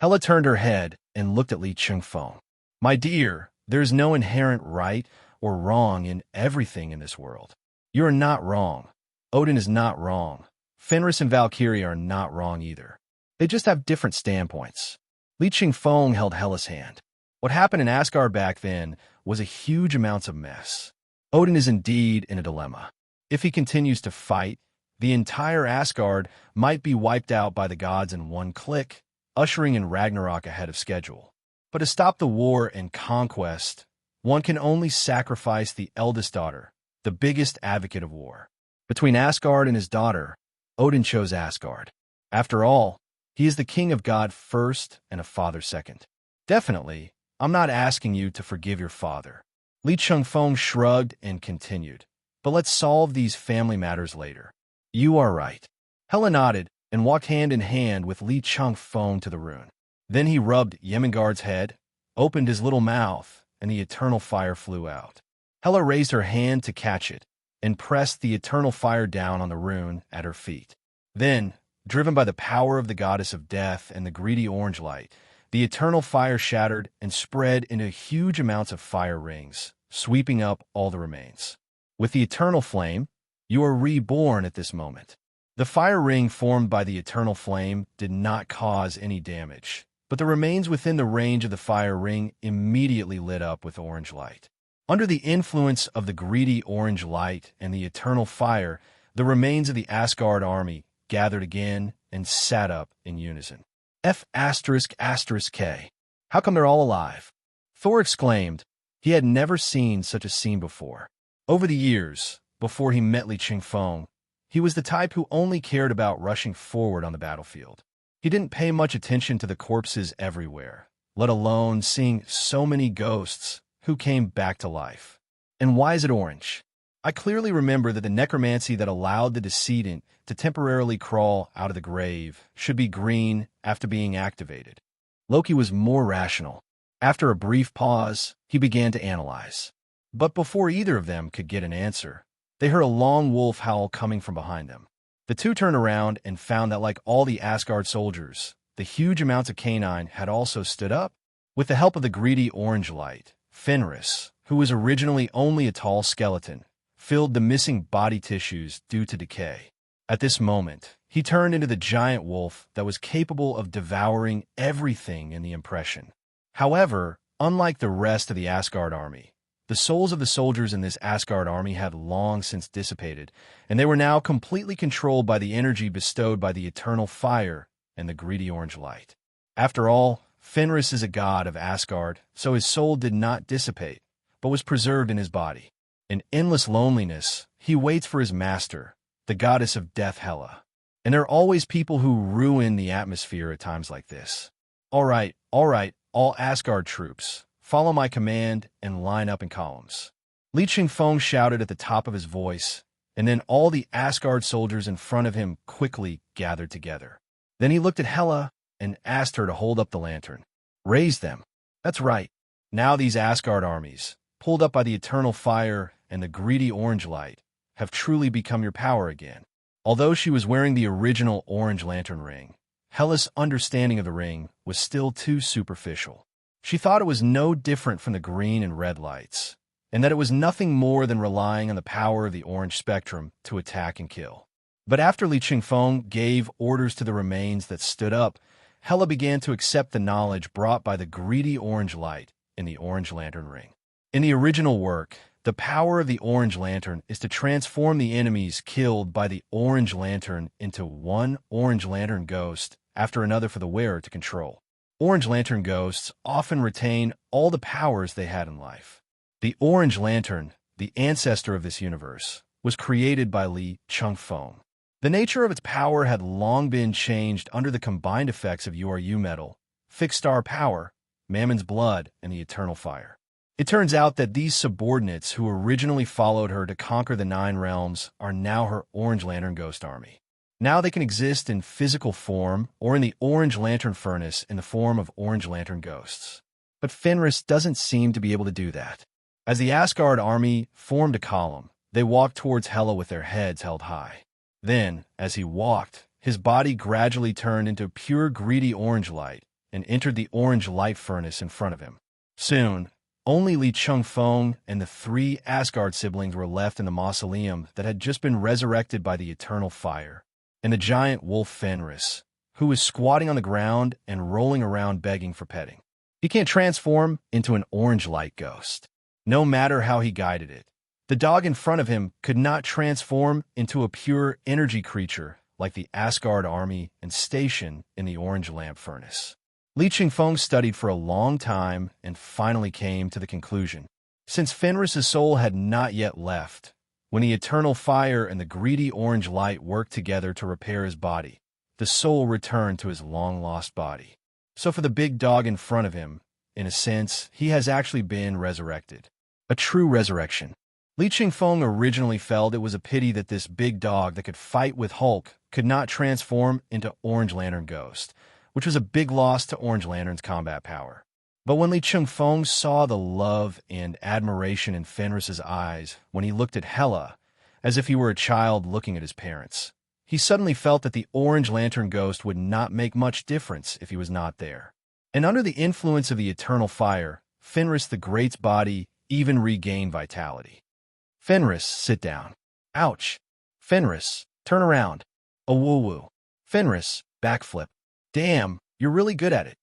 Hela turned her head and looked at Li Chengfeng. "My dear, there is no inherent right or wrong in everything in this world. You are not wrong. Odin is not wrong. Fenris and Valkyrie are not wrong either. They just have different standpoints." Li Chengfeng held Hela's hand. What happened in Asgard back then was a huge amounts of mess. Odin is indeed in a dilemma. If he continues to fight, the entire Asgard might be wiped out by the gods in one click, ushering in Ragnarok ahead of schedule. But to stop the war and conquest, one can only sacrifice the eldest daughter, the biggest advocate of war. Between Asgard and his daughter, Odin chose Asgard. After all, he is the king of God first and a father second. Definitely, I'm not asking you to forgive your father. Li Chengfeng shrugged and continued. But let's solve these family matters later. You are right. Hela nodded and walked hand in hand with Li Chengfeng to the rune. Then he rubbed Yemengard's head, opened his little mouth, and the eternal fire flew out. Hela raised her hand to catch it and pressed the eternal fire down on the rune at her feet. Then, driven by the power of the goddess of death and the greedy orange light, the eternal fire shattered and spread into huge amounts of fire rings, sweeping up all the remains. With the eternal flame, you are reborn at this moment. The fire ring formed by the eternal flame did not cause any damage, but the remains within the range of the fire ring immediately lit up with orange light. Under the influence of the greedy orange light and the eternal fire, the remains of the Asgard army gathered again and sat up in unison. F***K. How come they're all alive? Thor exclaimed. He had never seen such a scene before. Over the years, before he met Li Chengfeng, he was the type who only cared about rushing forward on the battlefield. He didn't pay much attention to the corpses everywhere, let alone seeing so many ghosts who came back to life. And why is it orange? I clearly remember that the necromancy that allowed the decedent to temporarily crawl out of the grave should be green after being activated. Loki was more rational. After a brief pause, he began to analyze. But before either of them could get an answer, they heard a long wolf howl coming from behind them. The two turned around and found that, like all the Asgard soldiers, the huge amounts of canine had also stood up. With the help of the greedy orange light, Fenris, who was originally only a tall skeleton, filled the missing body tissues due to decay. At this moment, he turned into the giant wolf that was capable of devouring everything in the impression. However, unlike the rest of the Asgard army, the souls of the soldiers in this Asgard army had long since dissipated, and they were now completely controlled by the energy bestowed by the eternal fire and the greedy orange light. After all, Fenris is a god of Asgard, so his soul did not dissipate, but was preserved in his body. In endless loneliness, he waits for his master, the goddess of death Hela. And there are always people who ruin the atmosphere at times like this. All right, all Asgard troops, follow my command and line up in columns. Li Chengfeng shouted at the top of his voice, and then all the Asgard soldiers in front of him quickly gathered together. Then he looked at Hela and asked her to hold up the lantern. Raise them. That's right. Now these Asgard armies, pulled up by the eternal fire and the greedy orange light, have truly become your power again. Although she was wearing the original orange lantern ring, Hela's understanding of the ring was still too superficial. She thought it was no different from the green and red lights, and that it was nothing more than relying on the power of the orange spectrum to attack and kill. But after Li Chengfeng gave orders to the remains that stood up, Hela began to accept the knowledge brought by the greedy orange light in the orange lantern ring. In the original work, the power of the orange lantern is to transform the enemies killed by the orange lantern into one orange lantern ghost after another for the wearer to control. Orange lantern ghosts often retain all the powers they had in life. The orange lantern, the ancestor of this universe, was created by Li Chengfeng. The nature of its power had long been changed under the combined effects of URU metal, fixed star power, Mammon's blood, and the eternal fire. It turns out that these subordinates who originally followed her to conquer the 9 realms are now her Orange Lantern Ghost Army. Now they can exist in physical form or in the Orange Lantern Furnace in the form of Orange Lantern Ghosts. But Fenris doesn't seem to be able to do that. As the Asgard army formed a column, they walked towards Hela with their heads held high. Then, as he walked, his body gradually turned into pure greedy orange light and entered the orange light furnace in front of him. Soon, only Li Chengfeng and the 3 Asgard siblings were left in the mausoleum that had just been resurrected by the eternal fire, and the giant wolf Fenris, who was squatting on the ground and rolling around begging for petting. He can't transform into an orange light ghost, no matter how he guided it. The dog in front of him could not transform into a pure energy creature like the Asgard army and station in the orange lamp furnace. Li Chengfeng studied for a long time and finally came to the conclusion. Since Fenris's soul had not yet left, when the eternal fire and the greedy orange light worked together to repair his body, the soul returned to his long-lost body. So for the big dog in front of him, in a sense, he has actually been resurrected. A true resurrection. Li Chengfeng originally felt it was a pity that this big dog that could fight with Hulk could not transform into Orange Lantern Ghost, which was a big loss to Orange Lantern's combat power. But when Li Chengfeng saw the love and admiration in Fenris's eyes when he looked at Hela, as if he were a child looking at his parents, he suddenly felt that the Orange Lantern Ghost would not make much difference if he was not there. And under the influence of the eternal fire, Fenris the Great's body even regain vitality. Fenris, sit down. Ouch. Fenris, turn around. A woo-woo. Fenris, backflip. Damn, you're really good at it.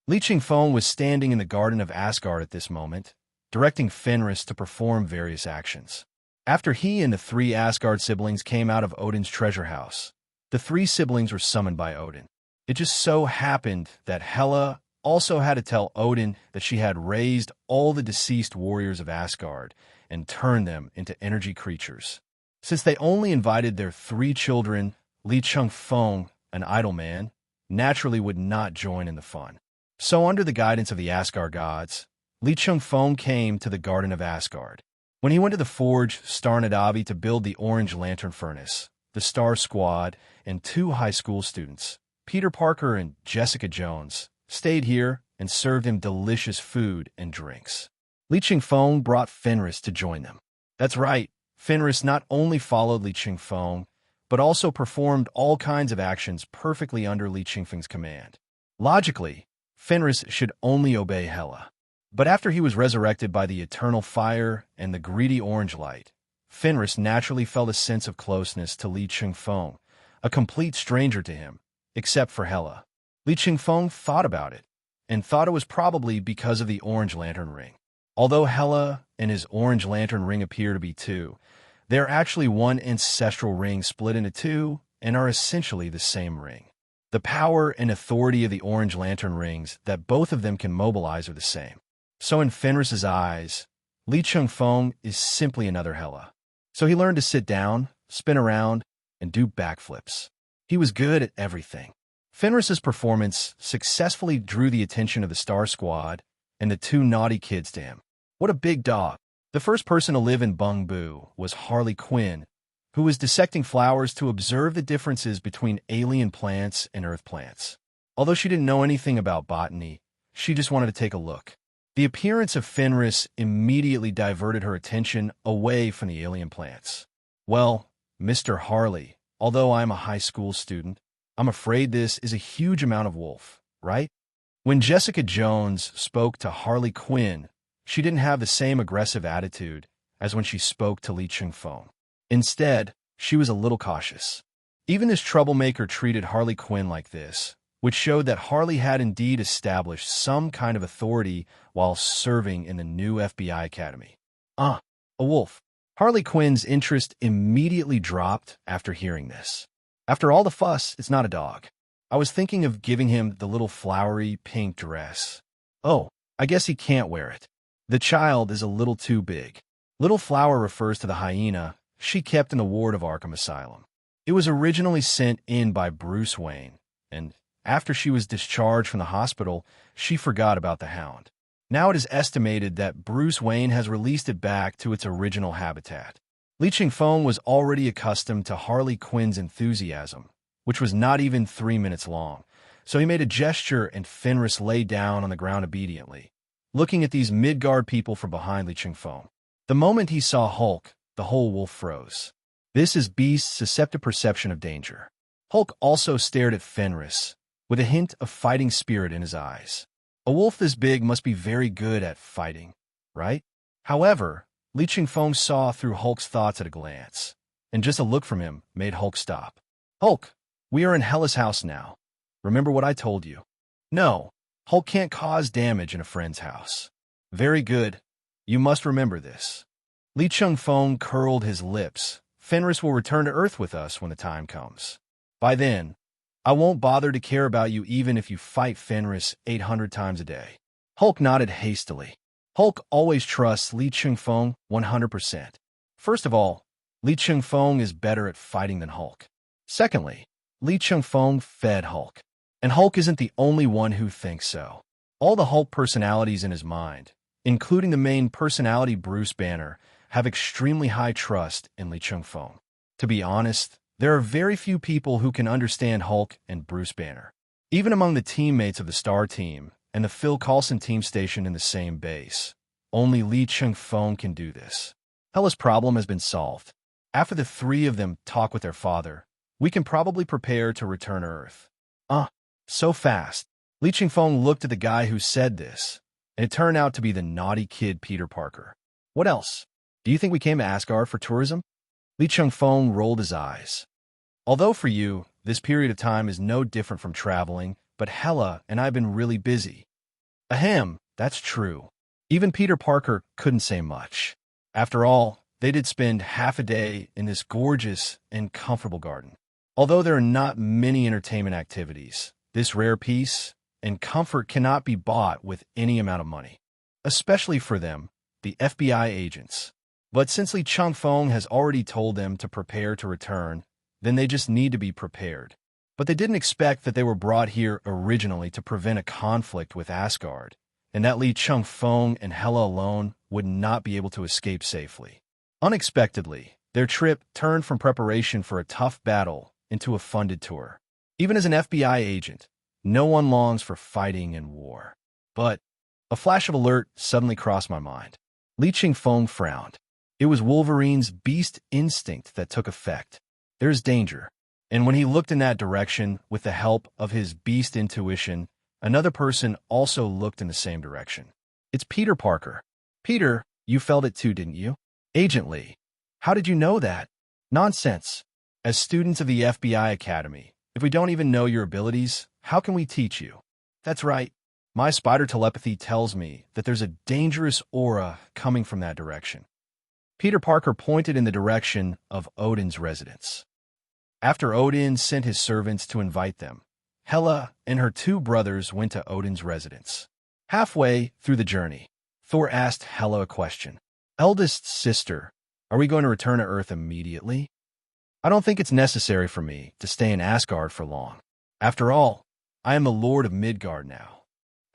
Li Chengfeng was standing in the Garden of Asgard at this moment, directing Fenris to perform various actions. After he and the 3 Asgard siblings came out of Odin's treasure house, the 3 siblings were summoned by Odin. It just so happened that Hela also had to tell Odin that she had raised all the deceased warriors of Asgard and turned them into energy creatures. Since they only invited their 3 children, Li Chengfeng, an idle man, naturally would not join in the fun. So under the guidance of the Asgard gods, Li Chengfeng came to the Garden of Asgard. When he went to the forge Starnadavi to build the Orange Lantern Furnace, the Star Squad and 2 high school students, Peter Parker and Jessica Jones, stayed here and served him delicious food and drinks. Li Chengfeng brought Fenris to join them. That's right, Fenris not only followed Li Chengfeng, but also performed all kinds of actions perfectly under Li Chengfeng's command. Logically, Fenris should only obey Hela. But after he was resurrected by the eternal fire and the greedy orange light, Fenris naturally felt a sense of closeness to Li Chengfeng, a complete stranger to him, except for Hela. Li Chengfeng thought about it, and thought it was probably because of the Orange Lantern Ring. Although Hela and his Orange Lantern Ring appear to be 2, they are actually one ancestral ring split into 2 and are essentially the same ring. The power and authority of the Orange Lantern Rings that both of them can mobilize are the same. So in Fenris's eyes, Li Chengfeng is simply another Hela. So he learned to sit down, spin around, and do backflips. He was good at everything. Fenris's performance successfully drew the attention of the Star Squad and the 2 naughty kids to him. What a big dog. The first person to live in Bungbu was Harley Quinn, who was dissecting flowers to observe the differences between alien plants and Earth plants. Although she didn't know anything about botany, she just wanted to take a look. The appearance of Fenris immediately diverted her attention away from the alien plants. Well, Mr. Harley, although I'm a high school student, I'm afraid this is a huge amount of wolf, right? When Jessica Jones spoke to Harley Quinn, she didn't have the same aggressive attitude as when she spoke to Li Chengfeng. Instead, she was a little cautious. Even this troublemaker treated Harley Quinn like this, which showed that Harley had indeed established some kind of authority while serving in the new F.B.I. Academy. A wolf. Harley Quinn's interest immediately dropped after hearing this. After all the fuss, it's not a dog. I was thinking of giving him the little flowery pink dress. Oh, I guess he can't wear it. The child is a little too big. Little Flower refers to the hyena she kept in the ward of Arkham Asylum. It was originally sent in by Bruce Wayne, and after she was discharged from the hospital, she forgot about the hound. Now it is estimated that Bruce Wayne has released it back to its original habitat. Li Chengfeng was already accustomed to Harley Quinn's enthusiasm, which was not even 3 minutes long, so he made a gesture and Fenris lay down on the ground obediently, looking at these Midgard people from behind Li Chengfeng. The moment he saw Hulk, the whole wolf froze. This is Beast's susceptible perception of danger. Hulk also stared at Fenris, with a hint of fighting spirit in his eyes. A wolf this big must be very good at fighting, right? However, Li Chengfeng saw through Hulk's thoughts at a glance, and just a look from him made Hulk stop. Hulk, we are in Hela's house now. Remember what I told you? No, Hulk can't cause damage in a friend's house. Very good. You must remember this. Li Chengfeng curled his lips. Fenris will return to Earth with us when the time comes. By then, I won't bother to care about you even if you fight Fenris 800 times a day. Hulk nodded hastily. Hulk always trusts Li Chengfeng 100%. First of all, Li Chengfeng is better at fighting than Hulk. Secondly, Li Chengfeng fed Hulk. And Hulk isn't the only one who thinks so. All the Hulk personalities in his mind, including the main personality Bruce Banner, have extremely high trust in Li Chengfeng. To be honest, there are very few people who can understand Hulk and Bruce Banner. Even among the teammates of the Star Team and the Phil Coulson team stationed in the same base, only Li Chengfeng can do this. Hela's problem has been solved. After the 3 of them talk with their father, we can probably prepare to return to Earth. So fast. Li Chengfeng looked at the guy who said this, and it turned out to be the naughty kid Peter Parker. What else? Do you think we came to Asgard for tourism? Li Chengfeng rolled his eyes. Although for you, this period of time is no different from traveling, but Hela and I have been really busy. Ahem, that's true. Even Peter Parker couldn't say much. After all, they did spend half a day in this gorgeous and comfortable garden. Although there are not many entertainment activities, this rare peace and comfort cannot be bought with any amount of money. Especially for them, the FBI agents. But since Li Chengfeng has already told them to prepare to return, then they just need to be prepared. But they didn't expect that they were brought here originally to prevent a conflict with Asgard, and that Li Chengfeng and Hela alone would not be able to escape safely. Unexpectedly, their trip turned from preparation for a tough battle into a funded tour. Even as an FBI agent, no one longs for fighting and war. But a flash of alert suddenly crossed my mind. Li Chengfeng frowned. It was Wolverine's beast instinct that took effect. There's danger. And when he looked in that direction with the help of his beast intuition, another person also looked in the same direction. It's Peter Parker. Peter, you felt it too, didn't you? Agent Lee, how did you know that? Nonsense. As students of the FBI Academy, if we don't even know your abilities, how can we teach you? That's right. My spider telepathy tells me that there's a dangerous aura coming from that direction. Peter Parker pointed in the direction of Odin's residence. After Odin sent his servants to invite them, Hela and her two brothers went to Odin's residence. Halfway through the journey, Thor asked Hela a question. Eldest sister, are we going to return to Earth immediately? I don't think it's necessary for me to stay in Asgard for long. After all, I am the Lord of Midgard now.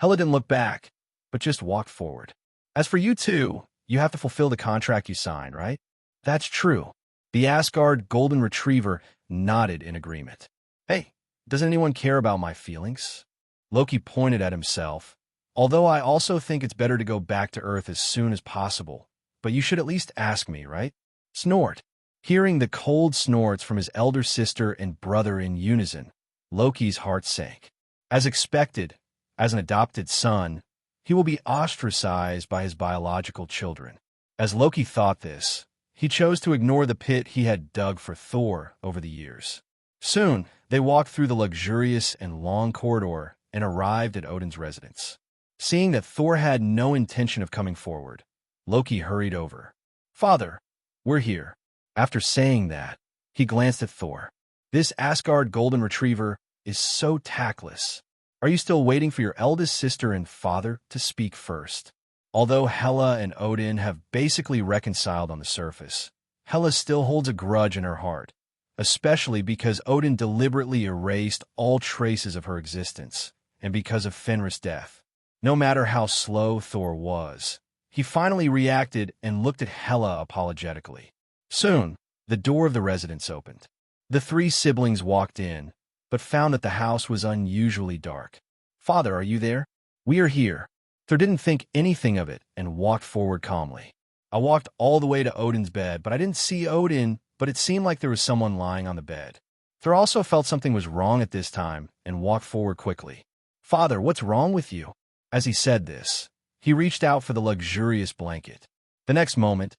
Hela didn't look back, but just walked forward. As for you two, you have to fulfill the contract you signed, right? That's true. The Asgard Golden Retriever nodded in agreement. Hey, doesn't anyone care about my feelings? Loki pointed at himself. Although I also think it's better to go back to Earth as soon as possible, but you should at least ask me, right? Snort. Hearing the cold snorts from his elder sister and brother in unison, Loki's heart sank. As expected, as an adopted son, he will be ostracized by his biological children. As Loki thought this, he chose to ignore the pit he had dug for Thor over the years. Soon, they walked through the luxurious and long corridor and arrived at Odin's residence. Seeing that Thor had no intention of coming forward, Loki hurried over. Father, we're here. After saying that, he glanced at Thor. This Asgard Golden Retriever is so tactless. Are you still waiting for your eldest sister and father to speak first? Although Hela and Odin have basically reconciled on the surface, Hela still holds a grudge in her heart, especially because Odin deliberately erased all traces of her existence, and because of Fenrir's death. No matter how slow Thor was, he finally reacted and looked at Hela apologetically. Soon, the door of the residence opened. The three siblings walked in, but found that the house was unusually dark. Father, are you there? We are here. Thor didn't think anything of it and walked forward calmly. I walked all the way to Odin's bed, but I didn't see Odin, but it seemed like there was someone lying on the bed. Thor also felt something was wrong at this time and walked forward quickly. Father, what's wrong with you? As he said this, he reached out for the luxurious blanket. The next moment,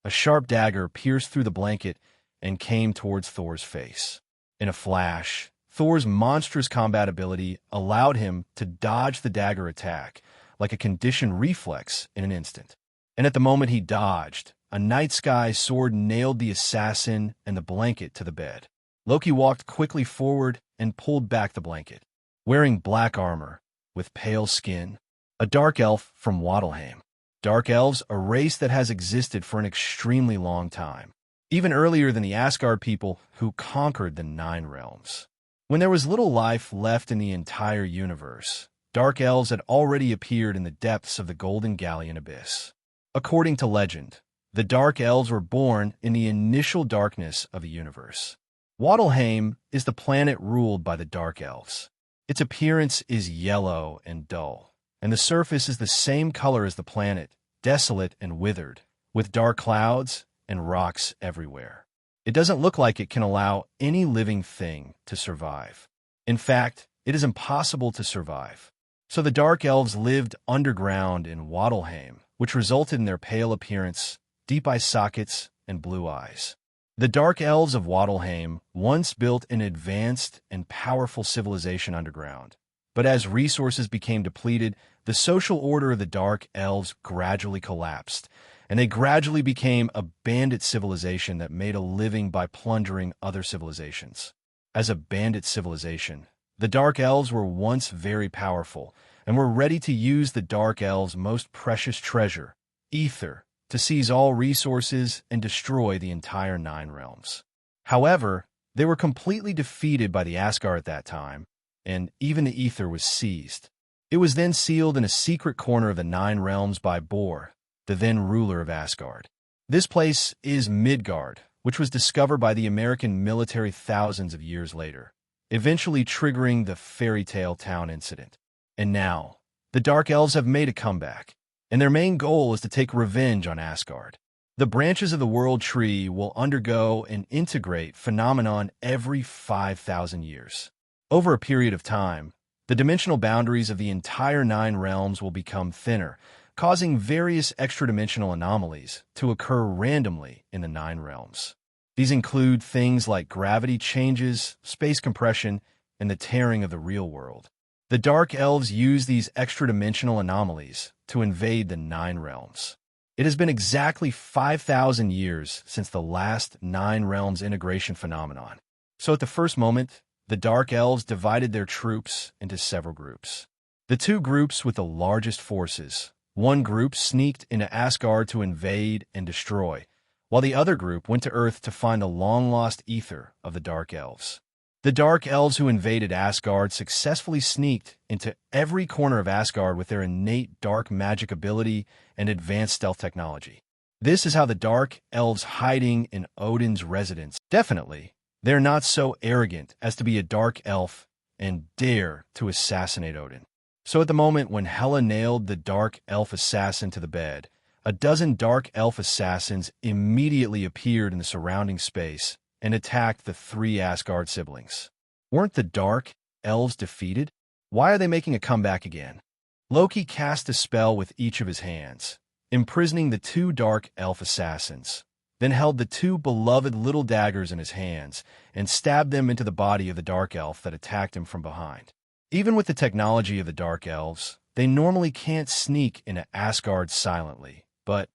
a sharp dagger pierced through the blanket and came towards Thor's face. In a flash, Thor's monstrous combat ability allowed him to dodge the dagger attack like a conditioned reflex in an instant. And at the moment he dodged, a night sky sword nailed the assassin and the blanket to the bed. Loki walked quickly forward and pulled back the blanket. Wearing black armor, with pale skin, a dark elf from Waddleheim. Dark elves, a race that has existed for an extremely long time, even earlier than the Asgard people who conquered the Nine Realms. When there was little life left in the entire universe, dark elves had already appeared in the depths of the Golden Galleon Abyss. According to legend, the dark elves were born in the initial darkness of the universe. Waddleheim is the planet ruled by the dark elves. Its appearance is yellow and dull, and the surface is the same color as the planet, desolate and withered, with dark clouds and rocks everywhere. It doesn't look like it can allow any living thing to survive. In fact, it is impossible to survive. So the Dark Elves lived underground in Waddleheim which resulted in their pale appearance, deep eye sockets, and blue eyes. The Dark Elves of Wattlehame once built an advanced and powerful civilization underground. But as resources became depleted, the social order of the Dark Elves gradually collapsed, and they gradually became a bandit civilization that made a living by plundering other civilizations. As a bandit civilization, the Dark Elves were once very powerful, and were ready to use the Dark Elves' most precious treasure, ether, to seize all resources and destroy the entire Nine Realms. However, they were completely defeated by the Asgard at that time, and even the ether was seized. It was then sealed in a secret corner of the Nine Realms by Bor, the then ruler of Asgard. This place is Midgard, which was discovered by the American military thousands of years later, eventually triggering the fairy tale town incident. And now, the Dark Elves have made a comeback, and their main goal is to take revenge on Asgard. The branches of the World Tree will undergo an integrate phenomenon every 5,000 years. Over a period of time, the dimensional boundaries of the entire Nine Realms will become thinner, causing various extra-dimensional anomalies to occur randomly in the Nine Realms. These include things like gravity changes, space compression, and the tearing of the real world. The Dark Elves use these extra-dimensional anomalies to invade the Nine Realms. It has been exactly 5,000 years since the last Nine Realms integration phenomenon. So at the first moment, the Dark Elves divided their troops into several groups. The two groups with the largest forces, one group sneaked into Asgard to invade and destroy, while the other group went to Earth to find the long-lost ether of the Dark Elves. The Dark Elves who invaded Asgard successfully sneaked into every corner of Asgard with their innate dark magic ability and advanced stealth technology. This is how the Dark Elves hiding in Odin's residence. Definitely, they're not so arrogant as to be a Dark Elf and dare to assassinate Odin. So at the moment when Hela nailed the Dark Elf assassin to the bed, a dozen Dark Elf assassins immediately appeared in the surrounding space and attacked the three Asgard siblings. Weren't the Dark Elves defeated? Why are they making a comeback again? Loki cast a spell with each of his hands, imprisoning the two Dark Elf assassins, then held the two beloved little daggers in his hands and stabbed them into the body of the Dark Elf that attacked him from behind. Even with the technology of the Dark Elves, they normally can't sneak into Asgard silently, but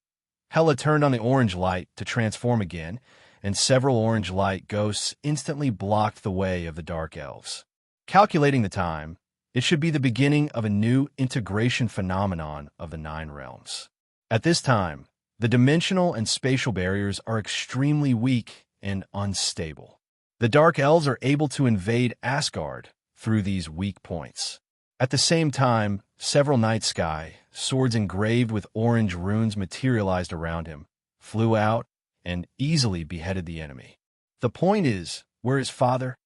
Hela turned on the orange light to transform again, and several orange light ghosts instantly blocked the way of the Dark Elves. Calculating the time, it should be the beginning of a new integration phenomenon of the Nine Realms. At this time, the dimensional and spatial barriers are extremely weak and unstable. The Dark Elves are able to invade Asgard through these weak points. At the same time, several night sky, swords engraved with orange runes materialized around him, flew out, and easily beheaded the enemy. The point is, where is Father?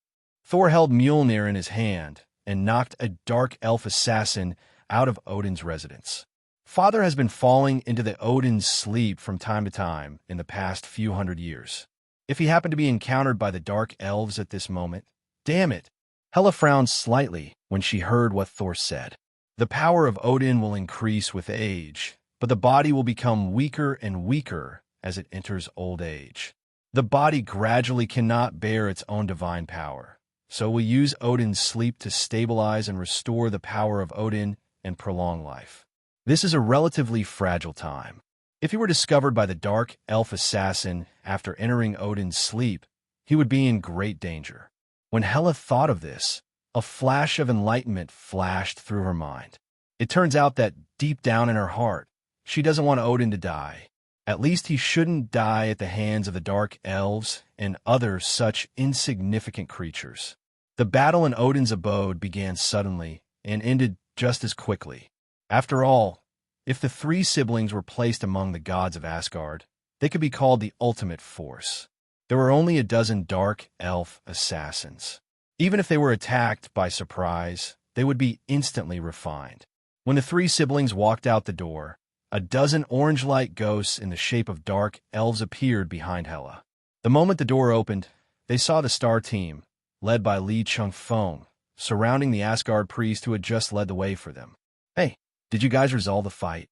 Thor held Mjolnir in his hand and knocked a Dark Elf assassin out of Odin's residence. Father has been falling into the Odin's sleep from time to time in the past few hundred years. If he happened to be encountered by the Dark Elves at this moment, damn it! Hela frowned slightly when she heard what Thor said. The power of Odin will increase with age, but the body will become weaker and weaker as it enters old age. The body gradually cannot bear its own divine power, so we'll use Odin's sleep to stabilize and restore the power of Odin and prolong life. This is a relatively fragile time. If he were discovered by the Dark Elf assassin after entering Odin's sleep, he would be in great danger. When Hela thought of this, a flash of enlightenment flashed through her mind. It turns out that deep down in her heart, she doesn't want Odin to die. At least he shouldn't die at the hands of the Dark Elves and other such insignificant creatures. The battle in Odin's abode began suddenly and ended just as quickly. After all, if the three siblings were placed among the gods of Asgard, they could be called the ultimate force. There were only a dozen Dark Elf assassins. Even if they were attacked by surprise, they would be instantly refined. When the three siblings walked out the door, a dozen orange light ghosts in the shape of Dark Elves appeared behind Hela. The moment the door opened, they saw the star team, led by Chengfeng, surrounding the Asgard priest who had just led the way for them. Hey, did you guys resolve the fight?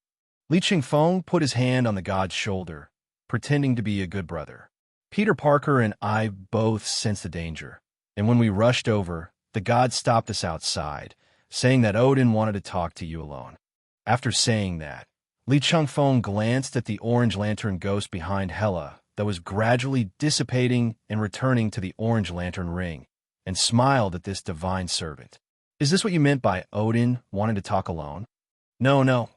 Li Chengfeng put his hand on the god's shoulder, pretending to be a good brother. Peter Parker and I both sensed the danger, and when we rushed over, the god stopped us outside, saying that Odin wanted to talk to you alone. After saying that, Li Chengfeng glanced at the orange lantern ghost behind Hela that was gradually dissipating and returning to the orange lantern ring, and smiled at this divine servant. Is this what you meant by Odin wanting to talk alone? No.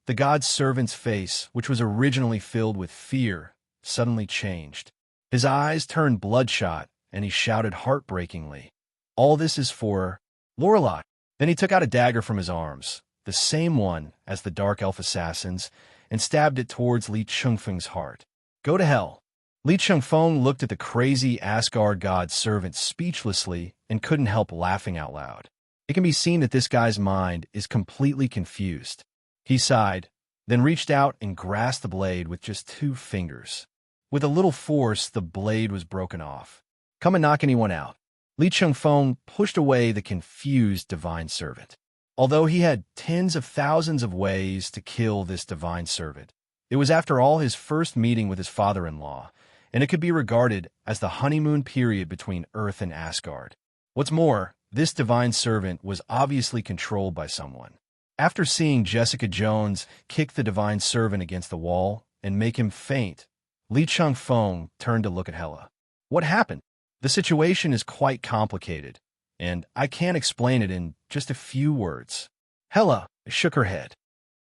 The god's servant's face, which was originally filled with fear, suddenly changed. His eyes turned bloodshot, and he shouted heartbreakingly, "All this is for Lorelei." Then he took out a dagger from his arms, the same one as the dark elf assassins, and stabbed it towards Li Chengfeng's heart. Go to hell. Li Chengfeng looked at the crazy Asgard god's servant speechlessly and couldn't help laughing out loud. It can be seen that this guy's mind is completely confused. He sighed, then reached out and grasped the blade with just 2 fingers. With a little force, the blade was broken off. Come and knock anyone out. Li Chengfeng pushed away the confused divine servant. Although he had tens of thousands of ways to kill this divine servant, it was after all his first meeting with his father-in-law, and it could be regarded as the honeymoon period between Earth and Asgard. What's more, this divine servant was obviously controlled by someone. After seeing Jessica Jones kick the divine servant against the wall and make him faint, Li Chengfeng turned to look at Hela. What happened? The situation is quite complicated, and I can't explain it in just a few words. Hela shook her head.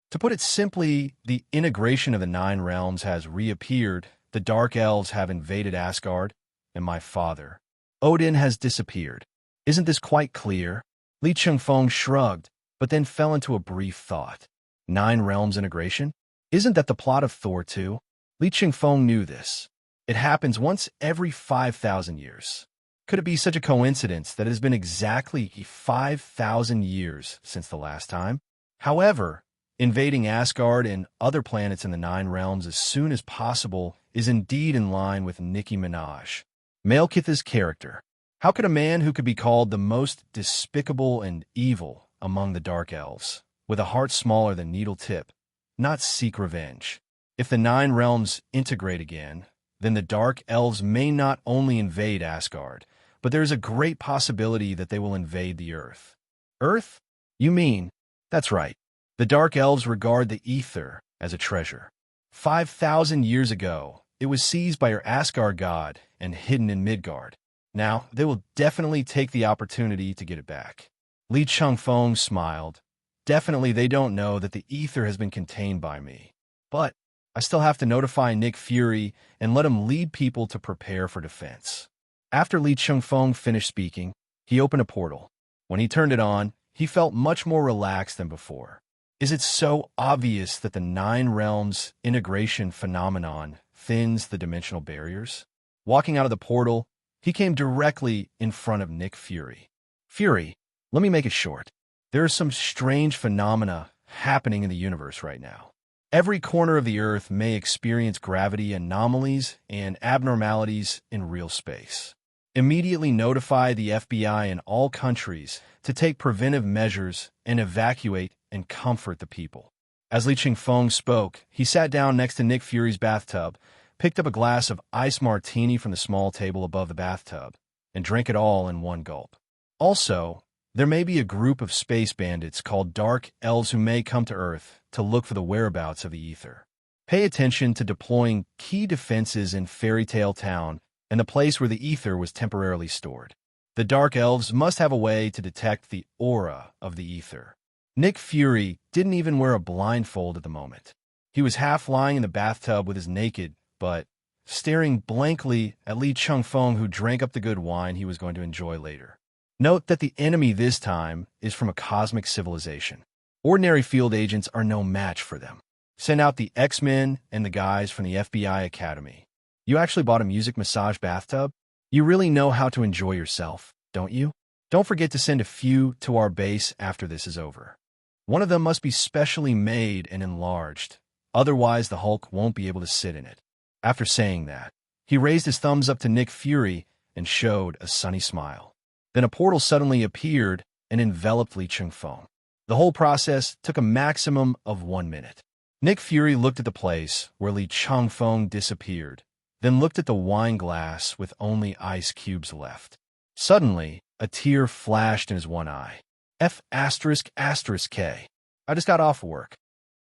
To put it simply, the integration of the 9 realms has reappeared, the Dark Elves have invaded Asgard, and my father, Odin, has disappeared. Isn't this quite clear? Li Chengfeng shrugged, but then fell into a brief thought. 9 realms integration? Isn't that the plot of Thor 2? Li Chengfeng knew this. It happens once every 5,000 years. Could it be such a coincidence that it has been exactly 5,000 years since the last time? However, invading Asgard and other planets in the 9 realms as soon as possible is indeed in line with Nicki Minaj, Malekith's character. How could a man who could be called the most despicable and evil among the Dark Elves, with a heart smaller than needle tip, not seek revenge? If the 9 realms integrate again, then the Dark Elves may not only invade Asgard, but there is a great possibility that they will invade the Earth. Earth? You mean? That's right. The Dark Elves regard the ether as a treasure. 5,000 years ago, it was seized by your Asgard god and hidden in Midgard. Now, they will definitely take the opportunity to get it back. Li Chengfeng smiled. Definitely they don't know that the ether has been contained by me. But I still have to notify Nick Fury and let him lead people to prepare for defense. After Li Chengfeng finished speaking, he opened a portal. When he turned it on, he felt much more relaxed than before. Is it so obvious that the 9 realms integration phenomenon thins the dimensional barriers? Walking out of the portal, he came directly in front of Nick Fury. Fury, let me make it short. There are some strange phenomena happening in the universe right now. Every corner of the Earth may experience gravity anomalies and abnormalities in real space. Immediately notify the FBI in all countries to take preventive measures and evacuate and comfort the people. As Li Chengfeng spoke, he sat down next to Nick Fury's bathtub, picked up a glass of iced martini from the small table above the bathtub, and drank it all in one gulp. Also, there may be a group of space bandits called Dark Elves who may come to Earth to look for the whereabouts of the ether. Pay attention to deploying key defenses in Fairy Tale Town and the place where the ether was temporarily stored. The Dark Elves must have a way to detect the aura of the ether. Nick Fury didn't even wear a blindfold at the moment. He was half lying in the bathtub with his naked, but staring blankly at Li Chengfeng, who drank up the good wine he was going to enjoy later. Note that the enemy this time is from a cosmic civilization. Ordinary field agents are no match for them. Send out the X-Men and the guys from the FBI Academy. You actually bought a music massage bathtub? You really know how to enjoy yourself, don't you? Don't forget to send a few to our base after this is over. One of them must be specially made and enlarged. Otherwise, the Hulk won't be able to sit in it. After saying that, he raised his thumbs up to Nick Fury and showed a sunny smile. Then a portal suddenly appeared and enveloped Li Chengfeng. The whole process took a maximum of 1 minute. Nick Fury looked at the place where Li Chengfeng disappeared, then looked at the wine glass with only ice cubes left. Suddenly, a tear flashed in his one eye. F***K. I just got off work.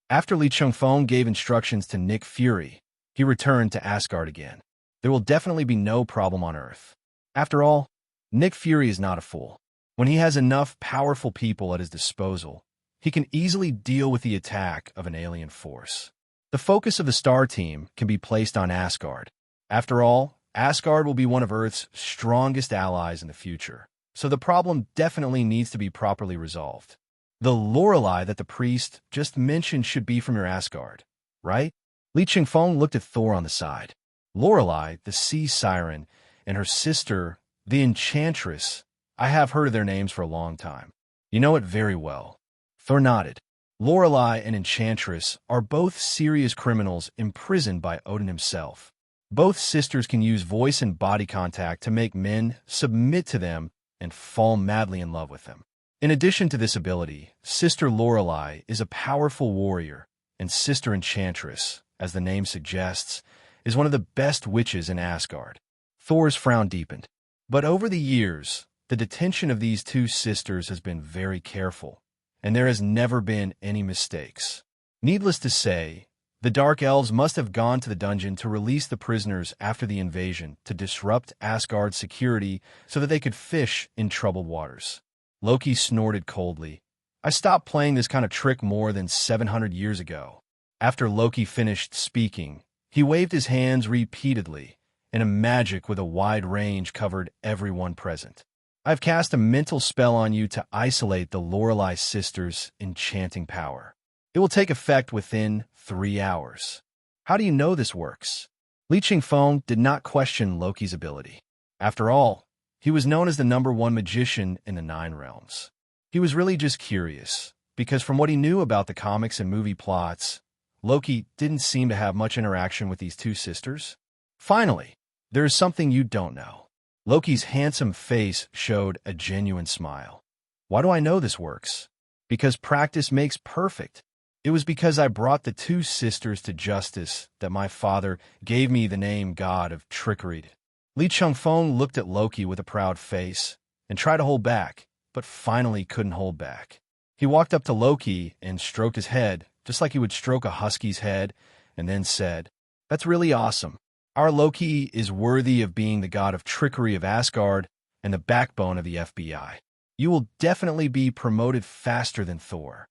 After Li Chengfeng gave instructions to Nick Fury, he returned to Asgard again. There will definitely be no problem on Earth. After all, Nick Fury is not a fool. When he has enough powerful people at his disposal, he can easily deal with the attack of an alien force. The focus of the Star Team can be placed on Asgard. After all, Asgard will be one of Earth's strongest allies in the future, so the problem definitely needs to be properly resolved. The Lorelei that the priest just mentioned should be from your Asgard, right? Li Chengfeng looked at Thor on the side. Lorelei, the sea siren, and her sister, the enchantress. I have heard of their names for a long time. You know it very well. Thor nodded. Lorelei and Enchantress are both serious criminals imprisoned by Odin himself. Both sisters can use voice and body contact to make men submit to them and fall madly in love with them. In addition to this ability, Sister Lorelei is a powerful warrior, and Sister Enchantress, as the name suggests, is one of the best witches in Asgard. Thor's frown deepened. But over the years, the detention of these two sisters has been very careful, and there has never been any mistakes. Needless to say, the Dark Elves must have gone to the dungeon to release the prisoners after the invasion to disrupt Asgard's security so that they could fish in troubled waters. Loki snorted coldly. I stopped playing this kind of trick more than 700 years ago. After Loki finished speaking, he waved his hands repeatedly, and a magic with a wide range covered everyone present. I've cast a mental spell on you to isolate the Lorelei sisters' enchanting power. It will take effect within 3 hours. How do you know this works? Li Chengfeng did not question Loki's ability. After all, he was known as the #1 magician in the 9 realms. He was really just curious, because from what he knew about the comics and movie plots, Loki didn't seem to have much interaction with these two sisters. Finally, there is something you don't know. Loki's handsome face showed a genuine smile. Why do I know this works? Because practice makes perfect. It was because I brought the two sisters to justice that my father gave me the name God of Trickery. Li Chengfeng looked at Loki with a proud face and tried to hold back, but finally couldn't hold back. He walked up to Loki and stroked his head, just like he would stroke a husky's head, and then said, "That's really awesome. Our Loki is worthy of being the god of trickery of Asgard and the backbone of the FBI. You will definitely be promoted faster than Thor."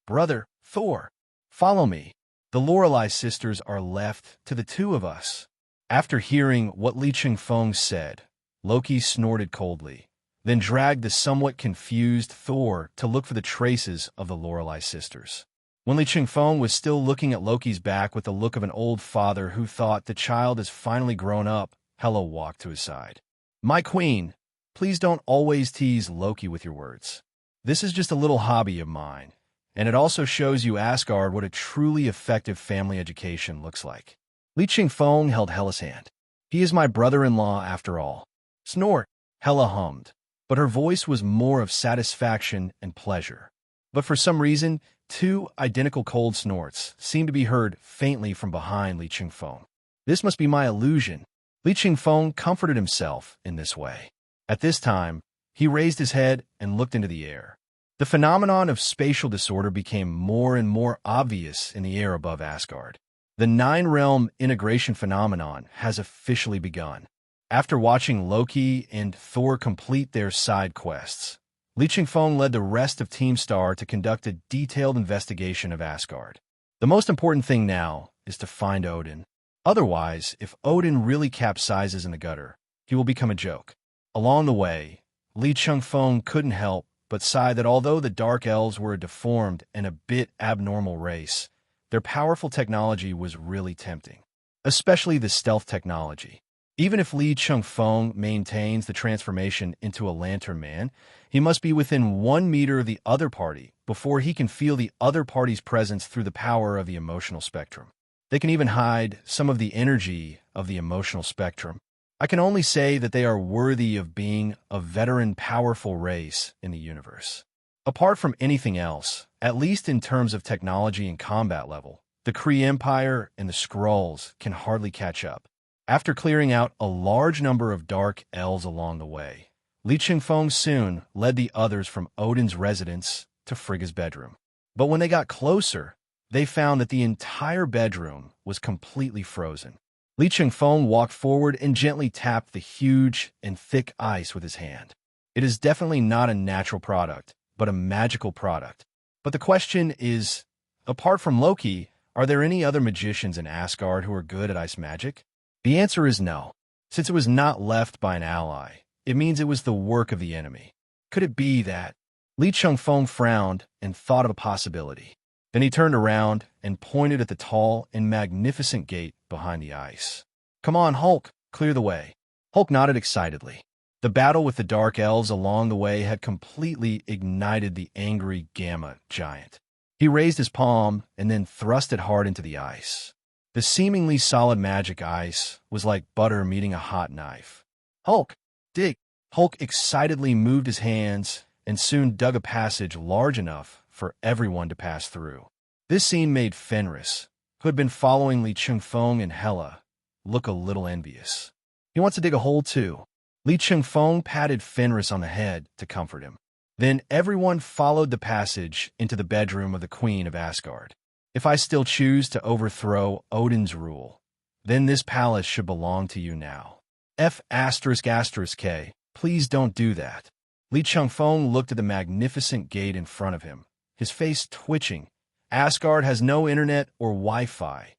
Brother, Thor, follow me. The Lorelei sisters are left to the two of us. After hearing what Li Chengfeng said, Loki snorted coldly, then dragged the somewhat confused Thor to look for the traces of the Lorelei sisters. When Li Chengfeng was still looking at Loki's back with the look of an old father who thought the child has finally grown up, Hela walked to his side. "My queen, please don't always tease Loki with your words. This is just a little hobby of mine, and it also shows you Asgard what a truly effective family education looks like." Li Chengfeng held Hela's hand. "He is my brother-in-law after all." "Snort," Hela hummed, but her voice was more of satisfaction and pleasure. But for some reason, 2 identical cold snorts seemed to be heard faintly from behind Li Chengfeng. "This must be my illusion." Li Chengfeng comforted himself in this way. At this time, he raised his head and looked into the air. The phenomenon of spatial disorder became more and more obvious in the air above Asgard. The 9-realm integration phenomenon has officially begun. After watching Loki and Thor complete their side quests, Li Chengfeng led the rest of Team Star to conduct a detailed investigation of Asgard. The most important thing now is to find Odin. Otherwise, if Odin really capsizes in the gutter, he will become a joke. Along the way, Li Chengfeng couldn't help but sigh that although the Dark Elves were a deformed and a bit abnormal race, their powerful technology was really tempting, especially the stealth technology. Even if Li Chengfeng maintains the transformation into a lantern man, he must be within 1 meter of the other party before he can feel the other party's presence through the power of the emotional spectrum. They can even hide some of the energy of the emotional spectrum. I can only say that they are worthy of being a veteran, powerful race in the universe. Apart from anything else, at least in terms of technology and combat level, the Kree Empire and the Skrulls can hardly catch up. After clearing out a large number of dark elves along the way, Li Chengfeng soon led the others from Odin's residence to Frigga's bedroom. But when they got closer, they found that the entire bedroom was completely frozen. Li Chengfeng walked forward and gently tapped the huge and thick ice with his hand. It is definitely not a natural product, but a magical product. But the question is, apart from Loki, are there any other magicians in Asgard who are good at ice magic? The answer is no. Since it was not left by an ally, it means it was the work of the enemy. Could it be that? Li Chengfeng frowned and thought of a possibility. Then he turned around and pointed at the tall and magnificent gate behind the ice. "Come on, Hulk, clear the way." Hulk nodded excitedly. The battle with the Dark Elves along the way had completely ignited the angry Gamma Giant. He raised his palm and then thrust it hard into the ice. The seemingly solid magic ice was like butter meeting a hot knife. "Hulk, dig!" Hulk excitedly moved his hands and soon dug a passage large enough for everyone to pass through. This scene made Fenris, who had been following Li Chengfeng and Hela, look a little envious. "He wants to dig a hole too." Li Chengfeng patted Fenris on the head to comfort him. Then everyone followed the passage into the bedroom of the Queen of Asgard. "If I still choose to overthrow Odin's rule, then this palace should belong to you now. F***K, please don't do that." Li Chengfeng looked at the magnificent gate in front of him, his face twitching. "Asgard has no internet or Wi-Fi.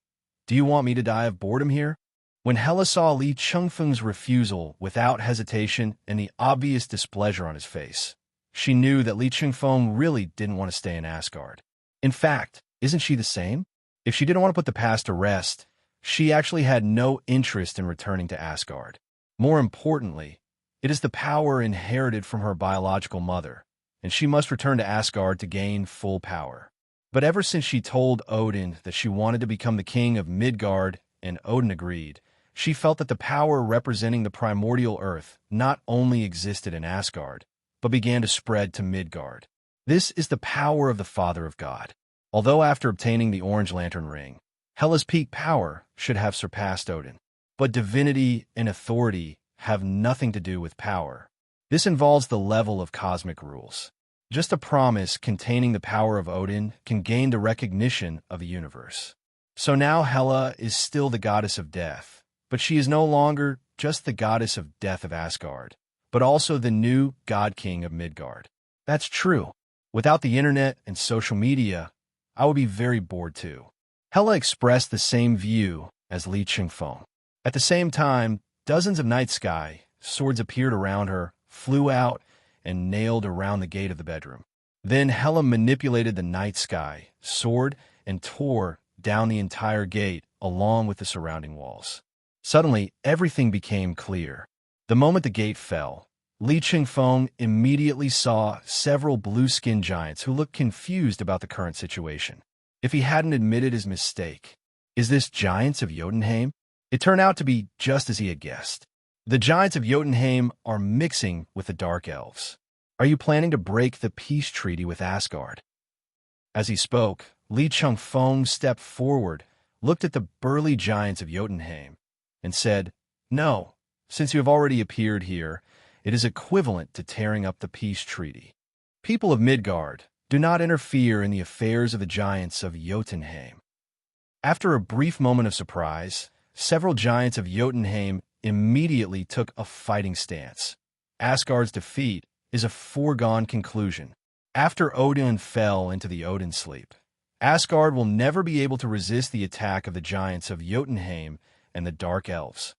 Do you want me to die of boredom here?" When Hela saw Li Chengfeng's refusal without hesitation and the obvious displeasure on his face, she knew that Li Chengfeng really didn't want to stay in Asgard. In fact, isn't she the same? If she didn't want to put the past to rest, she actually had no interest in returning to Asgard. More importantly, it is the power inherited from her biological mother, and she must return to Asgard to gain full power. But ever since she told Odin that she wanted to become the king of Midgard and Odin agreed, she felt that the power representing the primordial earth not only existed in Asgard, but began to spread to Midgard. This is the power of the Father of God. Although after obtaining the Orange Lantern Ring, Hela's peak power should have surpassed Odin. But divinity and authority have nothing to do with power. This involves the level of cosmic rules. Just a promise containing the power of Odin can gain the recognition of the universe. So now Hela is still the goddess of death, but she is no longer just the goddess of death of Asgard, but also the new God King of Midgard. That's true. Without the internet and social media, I would be very bored too. Hela expressed the same view as Li Chengfeng. At the same time, dozens of night sky swords appeared around her, flew out, and nailed around the gate of the bedroom. Then Hela manipulated the night sky sword and tore down the entire gate along with the surrounding walls. Suddenly, everything became clear. The moment the gate fell, Li Chengfeng immediately saw several blue-skinned giants who looked confused about the current situation. If he hadn't admitted his mistake, is this giants of Jotunheim? It turned out to be just as he had guessed. The giants of Jotunheim are mixing with the Dark Elves. Are you planning to break the peace treaty with Asgard? As he spoke, Li Chengfeng stepped forward, looked at the burly giants of Jotunheim, and said, "No, since you have already appeared here, it is equivalent to tearing up the peace treaty. People of Midgard, do not interfere in the affairs of the giants of Jotunheim." After a brief moment of surprise, several giants of Jotunheim immediately took a fighting stance. Asgard's defeat is a foregone conclusion. After Odin fell into the Odin sleep, Asgard will never be able to resist the attack of the giants of Jotunheim and the Dark Elves.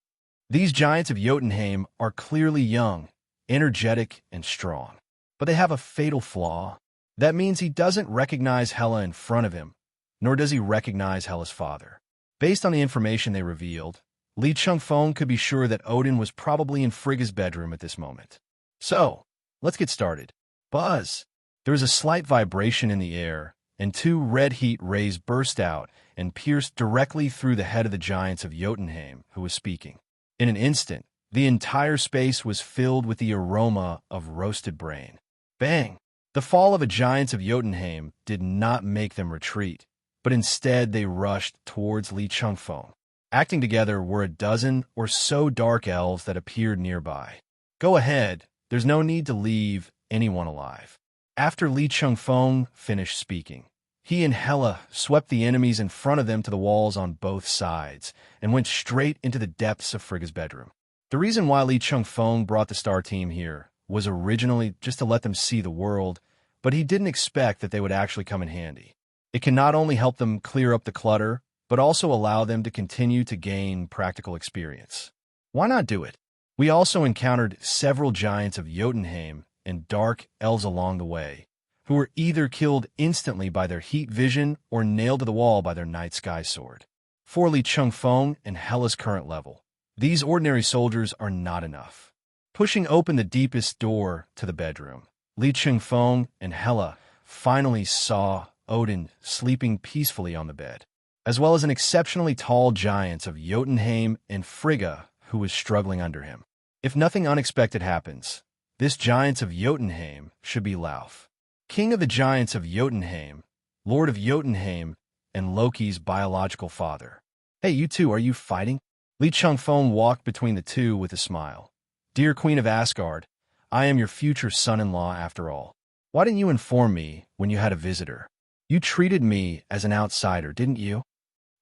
These giants of Jotunheim are clearly young, energetic, and strong. But they have a fatal flaw. That means he doesn't recognize Hela in front of him, nor does he recognize Hela's father. Based on the information they revealed, Li Chengfeng could be sure that Odin was probably in Frigga's bedroom at this moment. So, let's get started. Buzz! There is a slight vibration in the air, and two red heat rays burst out and pierced directly through the head of the giants of Jotunheim, who was speaking. In an instant, the entire space was filled with the aroma of roasted brain. Bang! The fall of the giants of Jotunheim did not make them retreat, but instead they rushed towards Chengfeng. Acting together were a dozen or so dark elves that appeared nearby. Go ahead, there's no need to leave anyone alive. After Chengfeng finished speaking, he and Hela swept the enemies in front of them to the walls on both sides and went straight into the depths of Frigga's bedroom. The reason why Chengfeng brought the star team here was originally just to let them see the world, but he didn't expect that they would actually come in handy. It can not only help them clear up the clutter, but also allow them to continue to gain practical experience. Why not do it? We also encountered several giants of Jotunheim and dark elves along the way, who were either killed instantly by their heat vision or nailed to the wall by their night sky sword. For Chengfeng and Hela's current level, these ordinary soldiers are not enough. Pushing open the deepest door to the bedroom, Chengfeng and Hela finally saw Odin sleeping peacefully on the bed, as well as an exceptionally tall giant of Jotunheim and Frigga who was struggling under him. If nothing unexpected happens, this giant of Jotunheim should be Lauf, king of the giants of Jotunheim, lord of Jotunheim, and Loki's biological father. Hey, you two, are you fighting? Chengfeng walked between the two with a smile. Dear Queen of Asgard, I am your future son-in-law after all. Why didn't you inform me when you had a visitor? You treated me as an outsider, didn't you?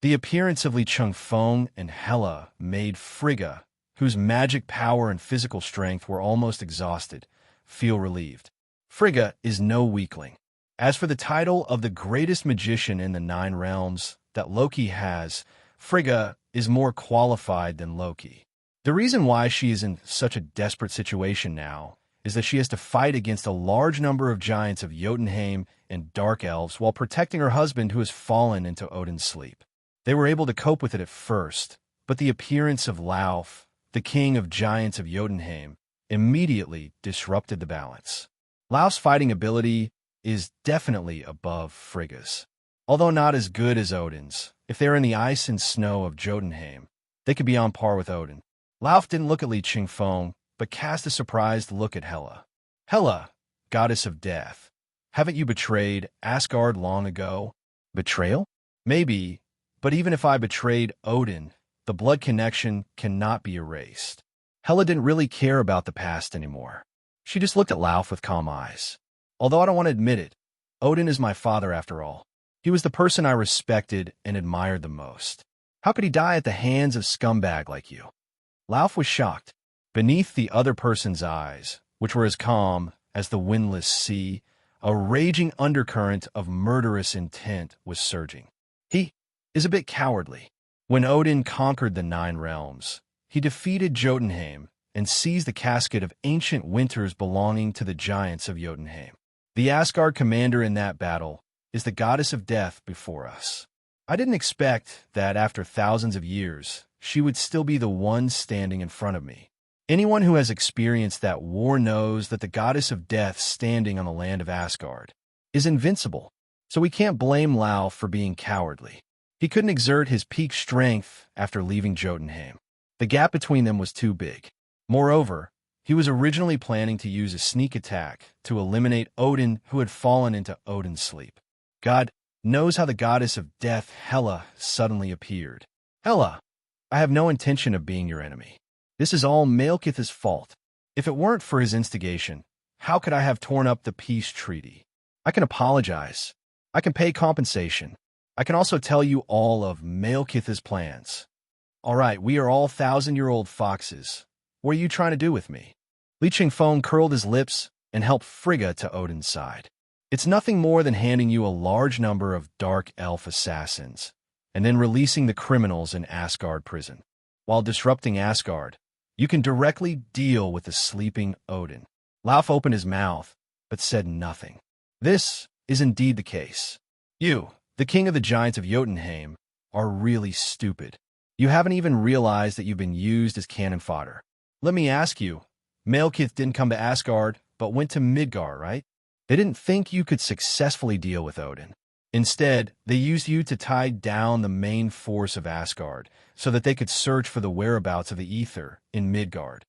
The appearance of Chengfeng and Hela made Frigga, whose magic power and physical strength were almost exhausted, feel relieved. Frigga is no weakling. As for the title of the greatest magician in the 9 realms that Loki has, Frigga is more qualified than Loki. The reason why she is in such a desperate situation now is that she has to fight against a large number of giants of Jotunheim and dark elves while protecting her husband who has fallen into Odin's sleep. They were able to cope with it at first, but the appearance of Lauf, the king of giants of Jotunheim, immediately disrupted the balance. Lauf's fighting ability is definitely above Frigga's. Although not as good as Odin's, if they're in the ice and snow of Jotunheim, they could be on par with Odin. Lauf didn't look at Chengfeng, but cast a surprised look at Hela. Hela, goddess of death, haven't you betrayed Asgard long ago? Betrayal? Maybe, but even if I betrayed Odin, the blood connection cannot be erased. Hela didn't really care about the past anymore. She just looked at Lauf with calm eyes. Although I don't want to admit it, Odin is my father after all. He was the person I respected and admired the most. How could he die at the hands of scumbag like you? Lauf was shocked. Beneath the other person's eyes, which were as calm as the windless sea, a raging undercurrent of murderous intent was surging. He is a bit cowardly. When Odin conquered the 9 realms, he defeated Jotunheim and seized the casket of ancient winters belonging to the giants of Jotunheim. The Asgard commander in that battle is the goddess of death before us. I didn't expect that after thousands of years, she would still be the one standing in front of me. Anyone who has experienced that war knows that the goddess of death standing on the land of Asgard is invincible, so we can't blame Lauf for being cowardly. He couldn't exert his peak strength after leaving Jotunheim. The gap between them was too big. Moreover, he was originally planning to use a sneak attack to eliminate Odin, who had fallen into Odin's sleep. God knows how the goddess of death, Hela, suddenly appeared. Hela, I have no intention of being your enemy. This is all Malekith's fault. If it weren't for his instigation, how could I have torn up the peace treaty? I can apologize. I can pay compensation. I can also tell you all of Malekith's plans. All right, we are all 1,000-year-old foxes. What are you trying to do with me? Chengfeng curled his lips and helped Frigga to Odin's side. It's nothing more than handing you a large number of dark elf assassins and then releasing the criminals in Asgard prison. While disrupting Asgard, you can directly deal with the sleeping Odin. Lauf opened his mouth, but said nothing. This is indeed the case. You, the king of the giants of Jotunheim, are really stupid. You haven't even realized that you've been used as cannon fodder. Let me ask you, Malekith didn't come to Asgard, but went to Midgard, right? They didn't think you could successfully deal with Odin. Instead, they used you to tie down the main force of Asgard so that they could search for the whereabouts of the Ether in Midgard.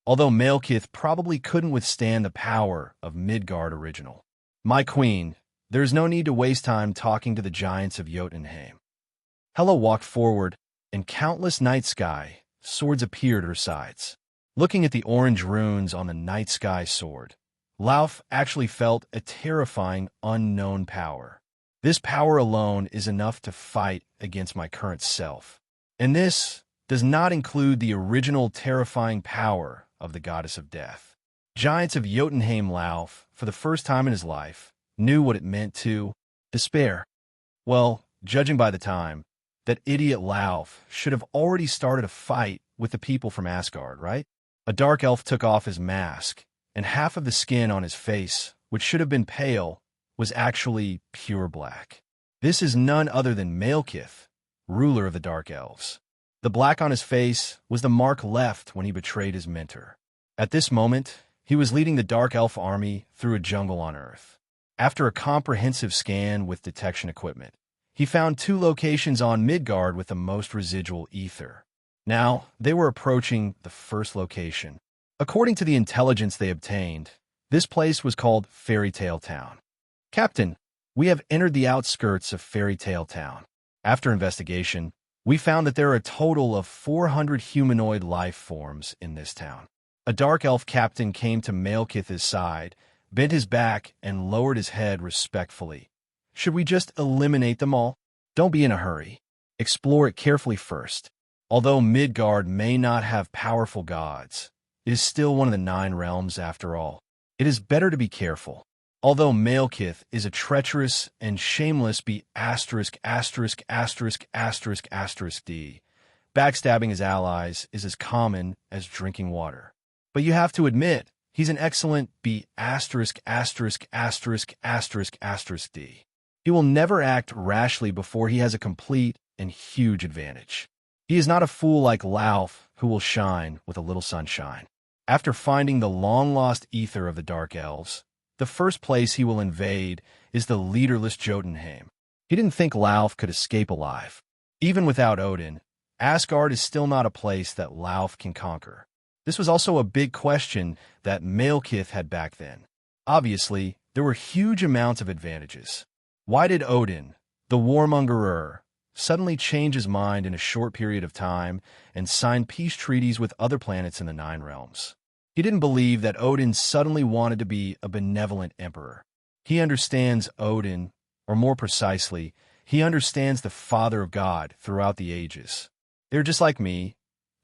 Although Malekith probably couldn't withstand the power of Midgard original. My queen, there is no need to waste time talking to the giants of Jotunheim. Hela walked forward, and countless night sky swords appeared at her sides. Looking at the orange runes on the night sky sword, Lauf actually felt a terrifying unknown power. This power alone is enough to fight against my current self. And this does not include the original terrifying power of the goddess of death. Giants of Jotunheim Lauf, for the first time in his life, knew what it meant to despair. Well, judging by the time, that idiot Lauf should have already started a fight with the people from Asgard, right? A dark elf took off his mask, and half of the skin on his face, which should have been pale, was actually pure black. This is none other than Malekith, ruler of the Dark Elves. The black on his face was the mark left when he betrayed his mentor. At this moment, he was leading the Dark Elf army through a jungle on Earth. After a comprehensive scan with detection equipment, he found 2 locations on Midgard with the most residual ether. Now, they were approaching the first location. According to the intelligence they obtained, this place was called Fairy Tale Town. Captain, we have entered the outskirts of Fairy Tale Town. After investigation, we found that there are a total of 400 humanoid life forms in this town. A dark elf captain came to Malekith's side, bent his back, and lowered his head respectfully. Should we just eliminate them all? Don't be in a hurry. Explore it carefully first. Although Midgard may not have powerful gods, it is still one of the 9 realms after all. It is better to be careful. Although Malekith is a treacherous and shameless D, backstabbing his allies is as common as drinking water. But you have to admit, he's an excellent D. He will never act rashly before he has a complete and huge advantage. He is not a fool like Lauf, who will shine with a little sunshine. After finding the long-lost ether of the Dark Elves, the first place he will invade is the leaderless Jotunheim. He didn't think Lauf could escape alive. Even without Odin, Asgard is still not a place that Lauf can conquer. This was also a big question that Malekith had back then. Obviously, there were huge amounts of advantages. Why did Odin, the warmongerer, suddenly change his mind in a short period of time and sign peace treaties with other planets in the 9 realms? He didn't believe that Odin suddenly wanted to be a benevolent emperor. He understands Odin, or more precisely, he understands the Father of God throughout the ages. They're just like me,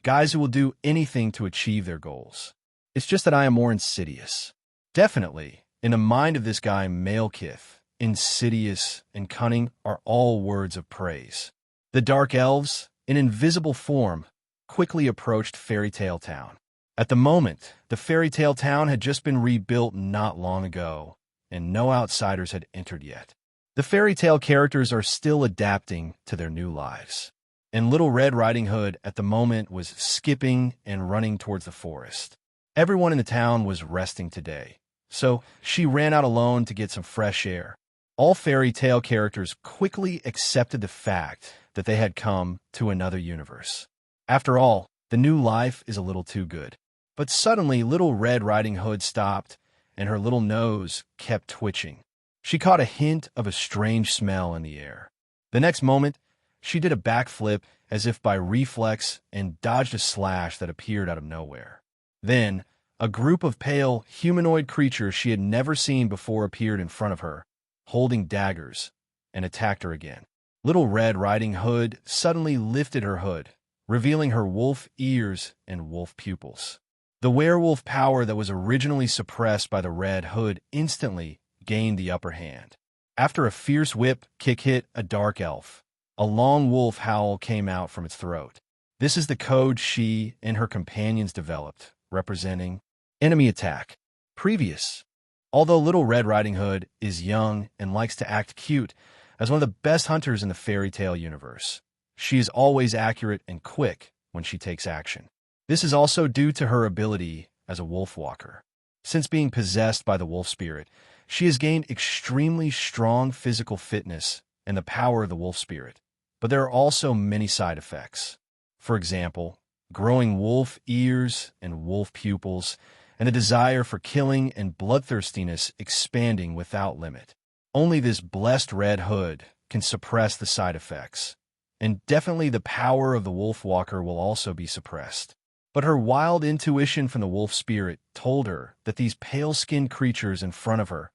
guys who will do anything to achieve their goals. It's just that I am more insidious. Definitely, in the mind of this guy Malekith, insidious and cunning are all words of praise. The Dark Elves, in invisible form, quickly approached Fairy Tale Town. At the moment, the Fairy Tale Town had just been rebuilt not long ago, and no outsiders had entered yet. The fairy tale characters are still adapting to their new lives. And Little Red Riding Hood at the moment was skipping and running towards the forest. Everyone in the town was resting today, so she ran out alone to get some fresh air. All fairy tale characters quickly accepted the fact that they had come to another universe. After all, the new life is a little too good. But suddenly, Little Red Riding Hood stopped, and her little nose kept twitching. She caught a hint of a strange smell in the air. The next moment, she did a backflip as if by reflex and dodged a slash that appeared out of nowhere. Then, a group of pale, humanoid creatures she had never seen before appeared in front of her, holding daggers, and attacked her again. Little Red Riding Hood suddenly lifted her hood, revealing her wolf ears and wolf pupils. The werewolf power that was originally suppressed by the Red Hood instantly gained the upper hand. After a fierce whip kick hit a dark elf, a long wolf howl came out from its throat. This is the code she and her companions developed, representing enemy attack. Previous. Although Little Red Riding Hood is young and likes to act cute, as one of the best hunters in the fairy tale universe, she is always accurate and quick when she takes action. This is also due to her ability as a wolf walker. Since being possessed by the wolf spirit, she has gained extremely strong physical fitness and the power of the wolf spirit. But there are also many side effects. For example, growing wolf ears and wolf pupils, and the desire for killing and bloodthirstiness expanding without limit. Only this blessed Red Hood can suppress the side effects, and definitely the power of the wolf walker will also be suppressed. But her wild intuition from the wolf spirit told her that these pale-skinned creatures in front of her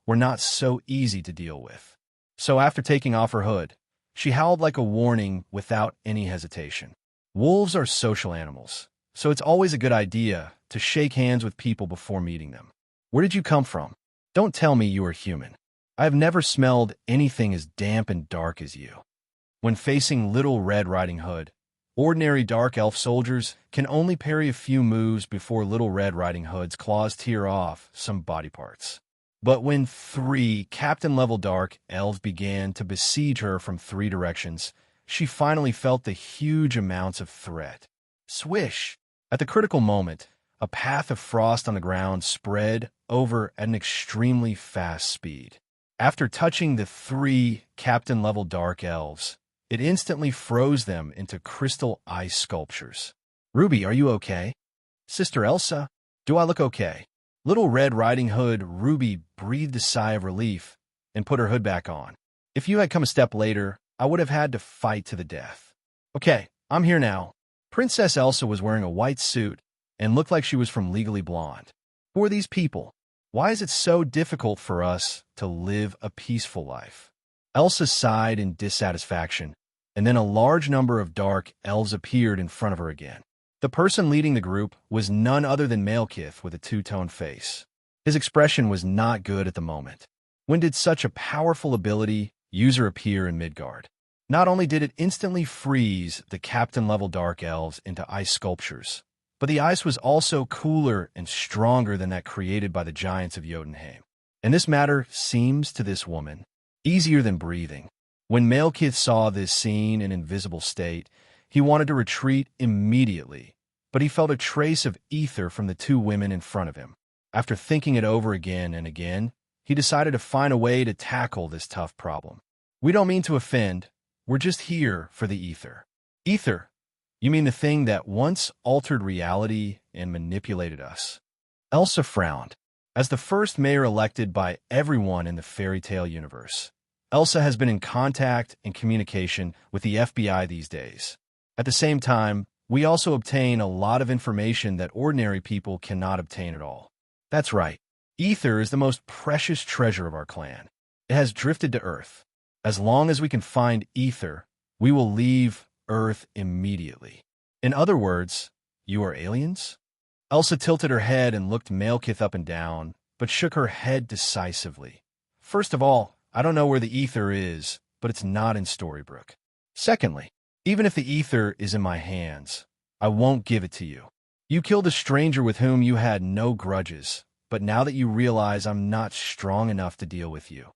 were not so easy to deal with. So after taking off her hood, she howled like a warning without any hesitation. Wolves are social animals, so it's always a good idea to shake hands with people before meeting them. Where did you come from? Don't tell me you are human. I have never smelled anything as damp and dark as you. When facing Little Red Riding Hood, ordinary dark elf soldiers can only parry a few moves before Little Red Riding Hood's claws tear off some body parts. But when 3 captain-level dark elves began to besiege her from 3 directions, she finally felt the huge amounts of threat. Swish! At the critical moment, a path of frost on the ground spread over at an extremely fast speed. After touching the 3 captain-level dark elves, it instantly froze them into crystal ice sculptures. Ruby, are you okay? Sister Elsa, do I look okay? Little Red Riding Hood Ruby breathed a sigh of relief and put her hood back on. If you had come a step later, I would have had to fight to the death. Okay, I'm here now. Princess Elsa was wearing a white suit and looked like she was from Legally Blonde. Who are these people? Why is it so difficult for us to live a peaceful life? Elsa sighed in dissatisfaction, and then a large number of dark elves appeared in front of her again. The person leading the group was none other than Malekith with a two-tone face. His expression was not good at the moment. When did such a powerful ability user appear in Midgard? Not only did it instantly freeze the captain-level dark elves into ice sculptures, but the ice was also cooler and stronger than that created by the giants of Jotunheim. And this matter seems to this woman easier than breathing. When Malekith saw this scene in invisible state, he wanted to retreat immediately, but he felt a trace of ether from the 2 women in front of him. After thinking it over again and again, he decided to find a way to tackle this tough problem. We don't mean to offend, we're just here for the ether. Ether? You mean the thing that once altered reality and manipulated us? Elsa frowned. As the first mayor elected by everyone in the fairy tale universe, Elsa has been in contact and communication with the FBI these days. At the same time, we also obtain a lot of information that ordinary people cannot obtain at all. That's right. Ether is the most precious treasure of our clan. It has drifted to Earth. As long as we can find ether, we will leave Earth immediately. In other words, you are aliens? Elsa tilted her head and looked Malekith up and down, but shook her head decisively. First of all, I don't know where the ether is, but it's not in Storybrooke. Secondly, even if the ether is in my hands, I won't give it to you. You killed a stranger with whom you had no grudges, but now that you realize I'm not strong enough to deal with you,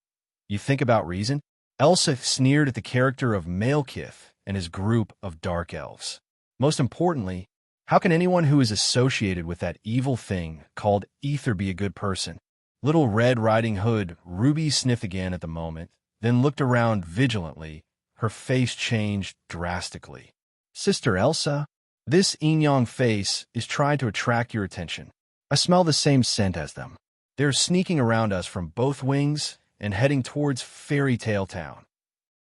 you think about reason? Elsa sneered at the character of Malekith and his group of dark elves. Most importantly, how can anyone who is associated with that evil thing called ether be a good person? Little Red Riding Hood Ruby sniffed again at the moment, then looked around vigilantly. Her face changed drastically. Sister Elsa, this yin-yang face is trying to attract your attention. I smell the same scent as them. They're sneaking around us from both wings and heading towards Fairy Tale Town.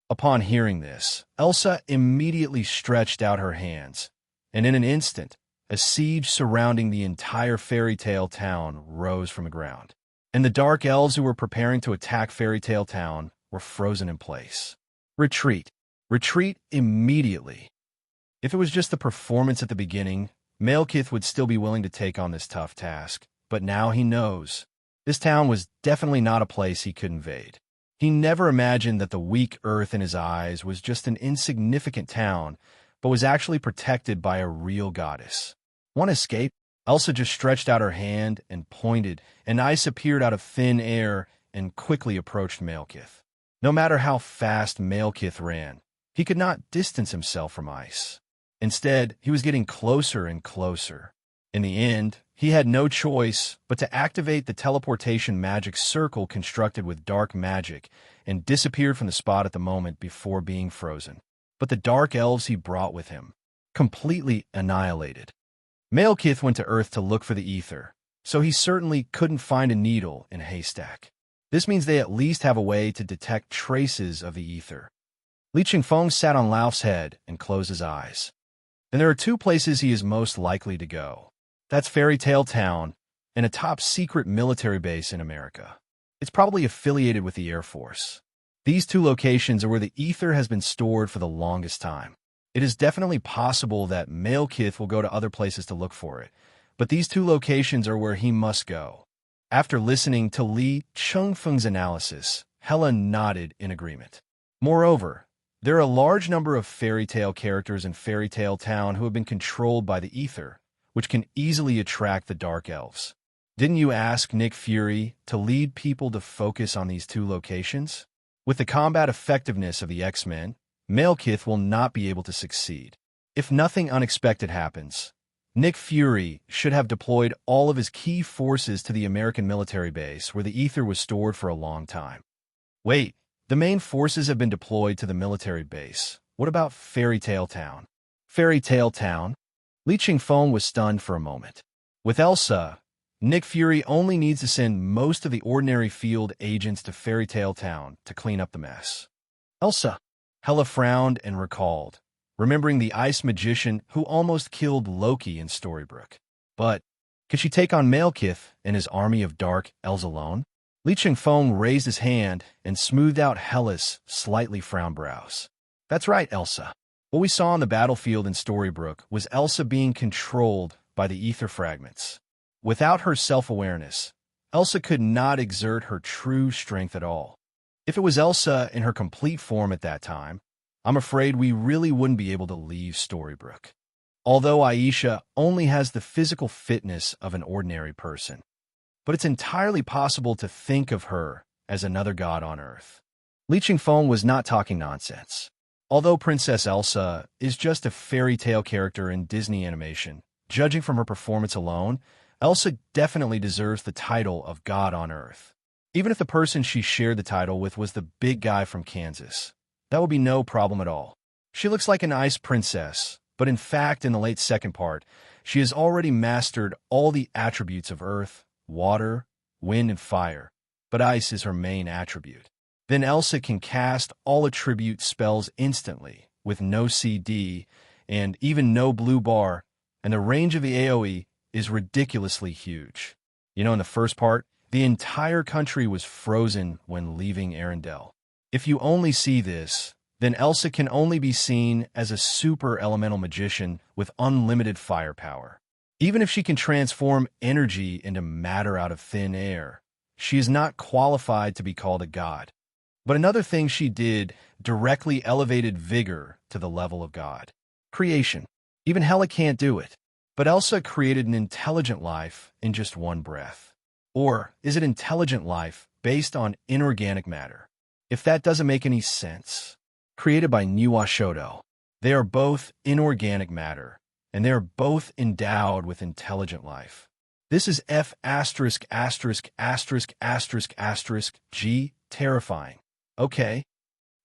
Upon hearing this, Elsa immediately stretched out her hands, and in an instant, a siege surrounding the entire Fairy Tale Town rose from the ground. And the dark elves who were preparing to attack Fairy Tale Town were frozen in place. Retreat. Retreat immediately. If it was just the performance at the beginning, Malekith would still be willing to take on this tough task, but now he knows. This town was definitely not a place he could invade. He never imagined that the weak earth in his eyes was just an insignificant town, but was actually protected by a real goddess. Want to escape? Elsa just stretched out her hand and pointed, and ice appeared out of thin air and quickly approached Malekith. No matter how fast Malekith ran, he could not distance himself from ice. Instead, he was getting closer and closer. In the end, he had no choice but to activate the teleportation magic circle constructed with dark magic and disappeared from the spot at the moment before being frozen. But the dark elves he brought with him, completely annihilated. Malekith went to Earth to look for the ether, so he certainly couldn't find a needle in a haystack. This means they at least have a way to detect traces of the ether. Li Chengfeng sat on Lao's head and closed his eyes. And there are two places he is most likely to go. That's Fairy Tale Town and a top-secret military base in America. It's probably affiliated with the Air Force. These two locations are where the ether has been stored for the longest time. It is definitely possible that Malekith will go to other places to look for it, but these two locations are where he must go. After listening to Li Chengfeng's analysis, Hela nodded in agreement. Moreover, there are a large number of fairy tale characters in Fairy Tale Town who have been controlled by the ether, which can easily attract the Dark Elves. Didn't you ask Nick Fury to lead people to focus on these two locations? With the combat effectiveness of the X-Men, Malekith will not be able to succeed. If nothing unexpected happens, Nick Fury should have deployed all of his key forces to the American military base where the ether was stored for a long time. Wait, the main forces have been deployed to the military base. What about Fairy Tale Town? Fairy Tale Town? Li Chengfeng was stunned for a moment. With Elsa, Nick Fury only needs to send most of the ordinary field agents to Fairy Tale Town to clean up the mess. Elsa? Hela frowned and recalled, remembering the ice magician who almost killed Loki in Storybrooke. But could she take on Malekith and his army of dark elves alone? Li Chengfeng raised his hand and smoothed out Hela's slightly frowned brows. That's right, Elsa. What we saw on the battlefield in Storybrooke was Elsa being controlled by the ether fragments. Without her self-awareness, Elsa could not exert her true strength at all. If it was Elsa in her complete form at that time, I'm afraid we really wouldn't be able to leave Storybrooke. Although Aisha only has the physical fitness of an ordinary person. But it's entirely possible to think of her as another god on Earth. Li Chengfeng was not talking nonsense. Although Princess Elsa is just a fairy tale character in Disney animation, judging from her performance alone, Elsa definitely deserves the title of God on Earth. Even if the person she shared the title with was the big guy from Kansas, that would be no problem at all. She looks like an ice princess, but in fact, in the late second part, she has already mastered all the attributes of Earth, water, wind, and fire, but ice is her main attribute. Then Elsa can cast all attribute spells instantly, with no CD, and even no blue bar, and the range of the AoE is ridiculously huge. You know, in the first part, the entire country was frozen when leaving Arendelle. If you only see this, then Elsa can only be seen as a super elemental magician with unlimited firepower. Even if she can transform energy into matter out of thin air, she is not qualified to be called a god. But another thing she did directly elevated vigor to the level of God. Creation. Even Hela can't do it. But Elsa created an intelligent life in just one breath. Or is it intelligent life based on inorganic matter? If that doesn't make any sense. Created by Niwa Shoto. They are both inorganic matter, and they are both endowed with intelligent life. This is F****************G, terrifying. Okay.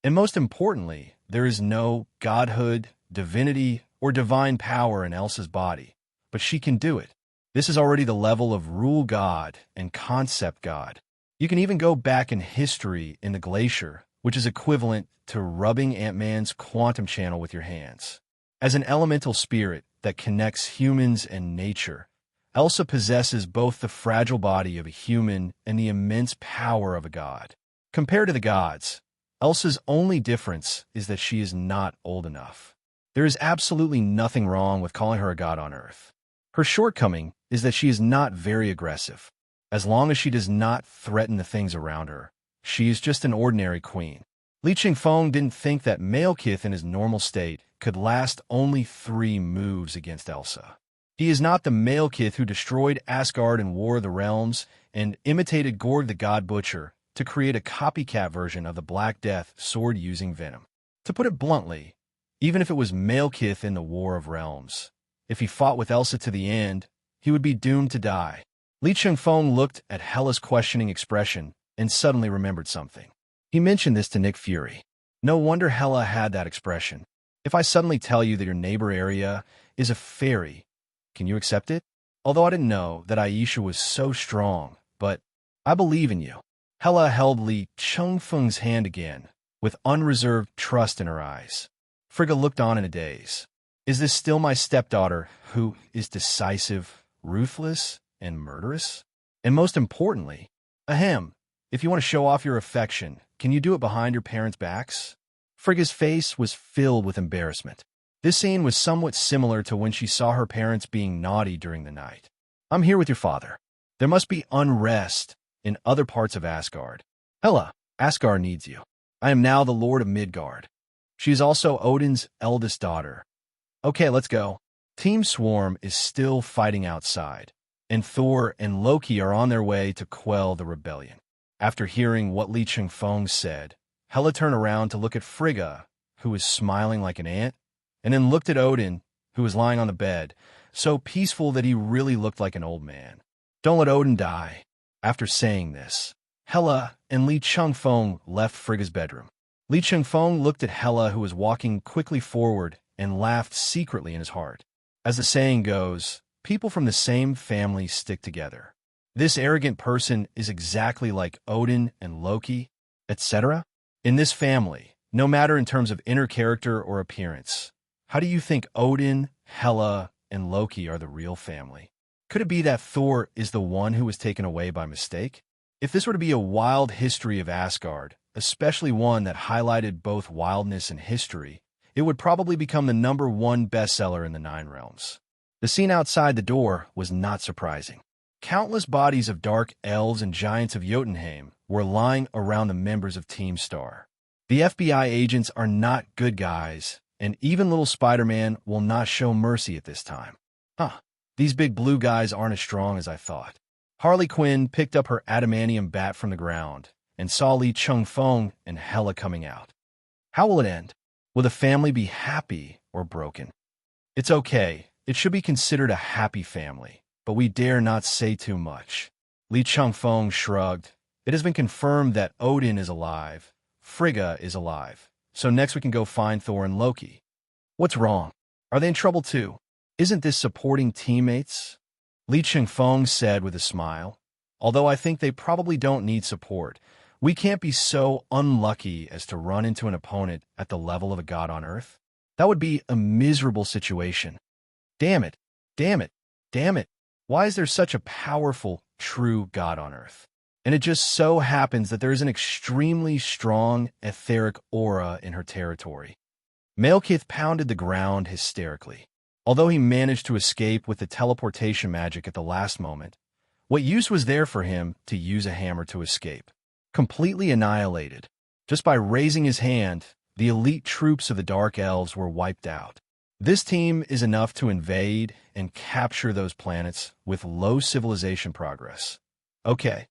And most importantly, there is no godhood, divinity, or divine power in Elsa's body, but she can do it. This is already the level of rule god and concept god. You can even go back in history in the glacier, which is equivalent to rubbing Ant-Man's quantum channel with your hands. As an elemental spirit that connects humans and nature, Elsa possesses both the fragile body of a human and the immense power of a god. Compared to the gods, Elsa's only difference is that she is not old enough. There is absolutely nothing wrong with calling her a god on Earth. Her shortcoming is that she is not very aggressive. As long as she does not threaten the things around her, she is just an ordinary queen. Li Chengfeng didn't think that Malekith in his normal state could last only 3 moves against Elsa. He is not the Malekith who destroyed Asgard in War of the Realms and imitated Gorg the God Butcher to create a copycat version of the Black Death sword-using venom. To put it bluntly, even if it was Malekith in the War of Realms, if he fought with Elsa to the end, he would be doomed to die. Li Chengfeng looked at Hela's questioning expression and suddenly remembered something. He mentioned this to Nick Fury. No wonder Hela had that expression. If I suddenly tell you that your neighbor area is a fairy, can you accept it? Although I didn't know that Aisha was so strong, but I believe in you. Hela held Li Chengfeng's hand again, with unreserved trust in her eyes. Frigga looked on in a daze. Is this still my stepdaughter, who is decisive, ruthless, and murderous? And most importantly, ahem, if you want to show off your affection, can you do it behind your parents' backs? Frigga's face was filled with embarrassment. This scene was somewhat similar to when she saw her parents being naughty during the night. I'm here with your father. There must be unrest in other parts of Asgard. Hela, Asgard needs you. I am now the Lord of Midgard. She is also Odin's eldest daughter. Okay, let's go. Team Swarm is still fighting outside, and Thor and Loki are on their way to quell the rebellion. After hearing what Li Chengfeng said, Hela turned around to look at Frigga, who was smiling like an ant, and then looked at Odin, who was lying on the bed, so peaceful that he really looked like an old man. Don't let Odin die. After saying this, Hela and Li Chengfeng left Frigga's bedroom. Li Chengfeng looked at Hela, who was walking quickly forward, and laughed secretly in his heart. As the saying goes, people from the same family stick together. This arrogant person is exactly like Odin and Loki, etc. In this family, no matter in terms of inner character or appearance, how do you think Odin, Hela, and Loki are the real family? Could it be that Thor is the one who was taken away by mistake? If this were to be a wild history of Asgard, especially one that highlighted both wildness and history, it would probably become the #1 bestseller in the Nine Realms. The scene outside the door was not surprising. Countless bodies of dark elves and giants of Jotunheim were lying around the members of Team Star. The FBI agents are not good guys, and even little Spider-Man will not show mercy at this time. These big blue guys aren't as strong as I thought. Harley Quinn picked up her adamantium bat from the ground and saw Li Chengfeng and Hela coming out. How will it end? Will the family be happy or broken? It's okay. It should be considered a happy family, but we dare not say too much. Li Chengfeng shrugged. It has been confirmed that Odin is alive. Frigga is alive. So next we can go find Thor and Loki. What's wrong? Are they in trouble too? Isn't this supporting teammates? Li Chengfeng said with a smile. Although I think they probably don't need support, we can't be so unlucky as to run into an opponent at the level of a god on Earth. That would be a miserable situation. Damn it, damn it, damn it. Why is there such a powerful, true god on Earth? And it just so happens that there is an extremely strong, etheric aura in her territory. Malekith pounded the ground hysterically. Although he managed to escape with the teleportation magic at the last moment, what use was there for him to use a hammer to escape? Completely annihilated. Just by raising his hand, the elite troops of the Dark Elves were wiped out. This team is enough to invade and capture those planets with low civilization progress. Okay.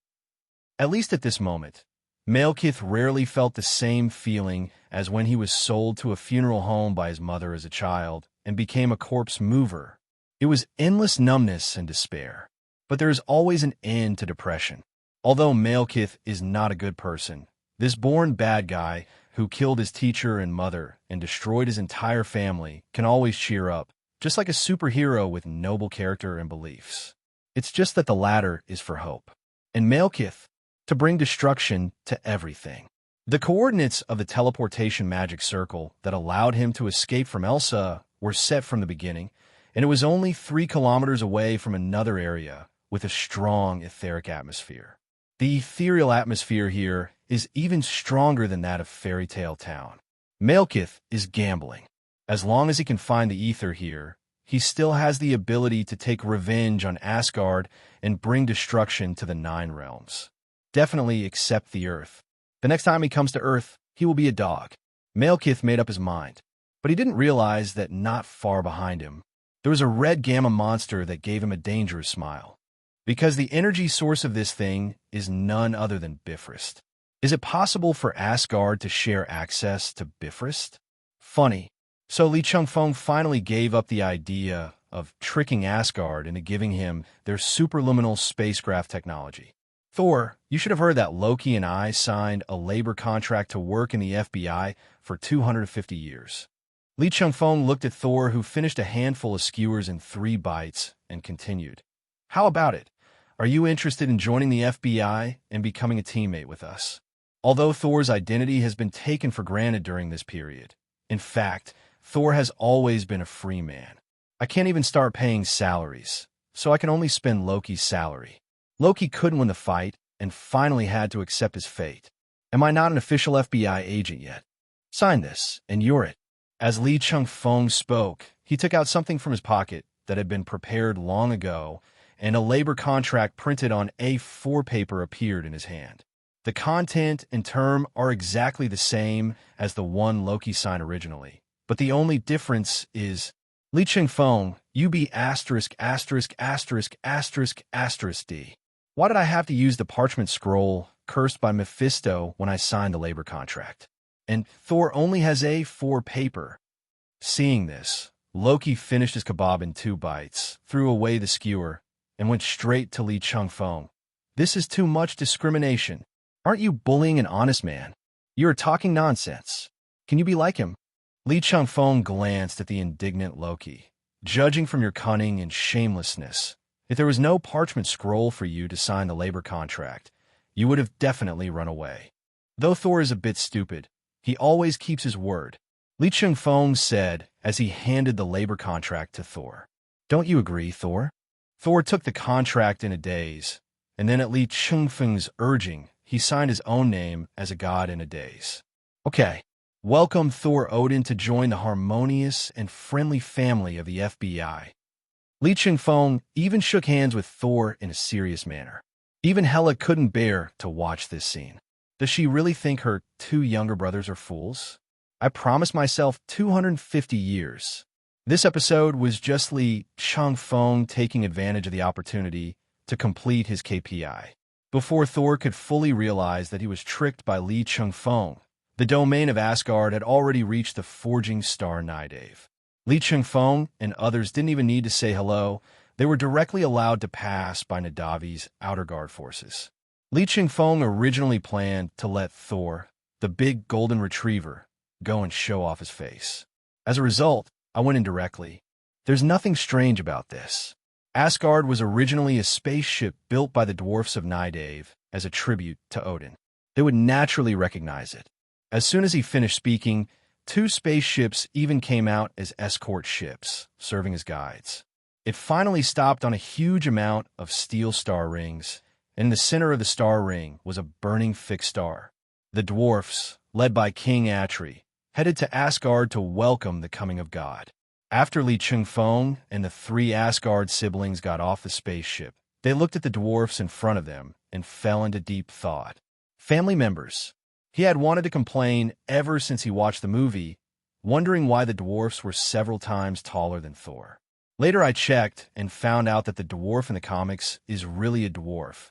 At least at this moment, Malekith rarely felt the same feeling as when he was sold to a funeral home by his mother as a child and became a corpse mover. It was endless numbness and despair. But there is always an end to depression. Although Malekith is not a good person, this born bad guy who killed his teacher and mother and destroyed his entire family can always cheer up, just like a superhero with noble character and beliefs. It's just that the latter is for hope. And Malekith, to bring destruction to everything. The coordinates of the teleportation magic circle that allowed him to escape from Elsa were set from the beginning, and it was only 3 kilometers away from another area with a strong etheric atmosphere. The ethereal atmosphere here is even stronger than that of Fairy Tale Town. Malekith is gambling. As long as he can find the ether here, he still has the ability to take revenge on Asgard and bring destruction to the 9 realms. Definitely except the Earth. The next time he comes to Earth, he will be a dog. Malekith made up his mind, but he didn't realize that not far behind him, there was a red gamma monster that gave him a dangerous smile. Because the energy source of this thing is none other than Bifrost. Is it possible for Asgard to share access to Bifrost? Funny. So Li Chengfeng finally gave up the idea of tricking Asgard into giving him their superluminal spacecraft technology. Thor, you should have heard that Loki and I signed a labor contract to work in the FBI for 250 years. Li Chengfeng looked at Thor, who finished a handful of skewers in 3 bites, and continued. How about it? Are you interested in joining the FBI and becoming a teammate with us? Although Thor's identity has been taken for granted during this period, in fact, Thor has always been a free man. I can't even start paying salaries, so I can only spend Loki's salary. Loki couldn't win the fight and finally had to accept his fate. Am I not an official FBI agent yet? Sign this, and you're it. As Li Chengfeng spoke, he took out something from his pocket that had been prepared long ago, and a labor contract printed on A4 paper appeared in his hand. The content and term are exactly the same as the one Loki signed originally, but the only difference is Li Chengfeng, UB asterisk asterisk asterisk asterisk asterisk D. Why did I have to use the parchment scroll cursed by Mephisto when I signed the labor contract? And Thor only has A4 paper. Seeing this, Loki finished his kebab in 2 bites, threw away the skewer, and went straight to Li Chengfeng. This is too much discrimination. Aren't you bullying an honest man? You are talking nonsense. Can you be like him? Li Chengfeng glanced at the indignant Loki. Judging from your cunning and shamelessness, if there was no parchment scroll for you to sign the labor contract, you would have definitely run away. Though Thor is a bit stupid, he always keeps his word, Li Chengfeng said as he handed the labor contract to Thor. Don't you agree, Thor? Thor took the contract in a daze, and then at Li Chengfeng's urging, he signed his own name as a god in a daze. Okay, welcome Thor Odin to join the harmonious and friendly family of the FBI. Li Chengfeng even shook hands with Thor in a serious manner. Even Hela couldn't bear to watch this scene. Does she really think her 2 younger brothers are fools? I promised myself 250 years. This episode was just Li Chengfeng taking advantage of the opportunity to complete his KPI. Before Thor could fully realize that he was tricked by Li Chengfeng, the domain of Asgard had already reached the forging star Nidave. Li Chengfeng and others didn't even need to say hello. They were directly allowed to pass by Nadavi's outer guard forces. Li Chengfeng originally planned to let Thor, the big golden retriever, go and show off his face. As a result, I went in directly. There's nothing strange about this. Asgard was originally a spaceship built by the dwarfs of Nidave as a tribute to Odin. They would naturally recognize it. As soon as he finished speaking, 2 spaceships even came out as escort ships, serving as guides. It finally stopped on a huge amount of steel star rings, and in the center of the star ring was a burning fixed star. The dwarfs, led by King Atri, headed to Asgard to welcome the coming of God. After Li Chengfeng and the 3 Asgard siblings got off the spaceship, they looked at the dwarfs in front of them and fell into deep thought. Family members. He had wanted to complain ever since he watched the movie, wondering why the dwarfs were several times taller than Thor. Later I checked and found out that the dwarf in the comics is really a dwarf,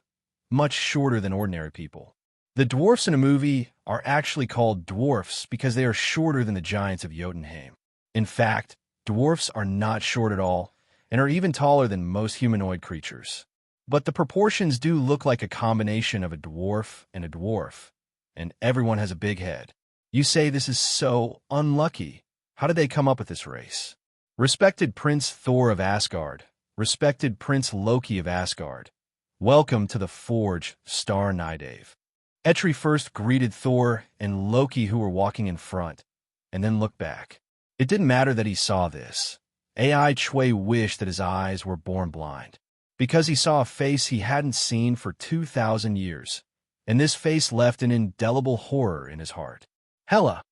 much shorter than ordinary people. The dwarfs in a movie are actually called dwarfs because they are shorter than the giants of Jotunheim. In fact, dwarfs are not short at all and are even taller than most humanoid creatures. But the proportions do look like a combination of a dwarf, and everyone has a big head. You say this is so unlucky. How did they come up with this race? Respected Prince Thor of Asgard, respected Prince Loki of Asgard, welcome to the Forge, Star Nidave. Etri first greeted Thor and Loki who were walking in front, and then looked back. It didn't matter that he saw this. AI Chui wished that his eyes were born blind, because he saw a face he hadn't seen for 2,000 years, and this face left an indelible horror in his heart. Hela.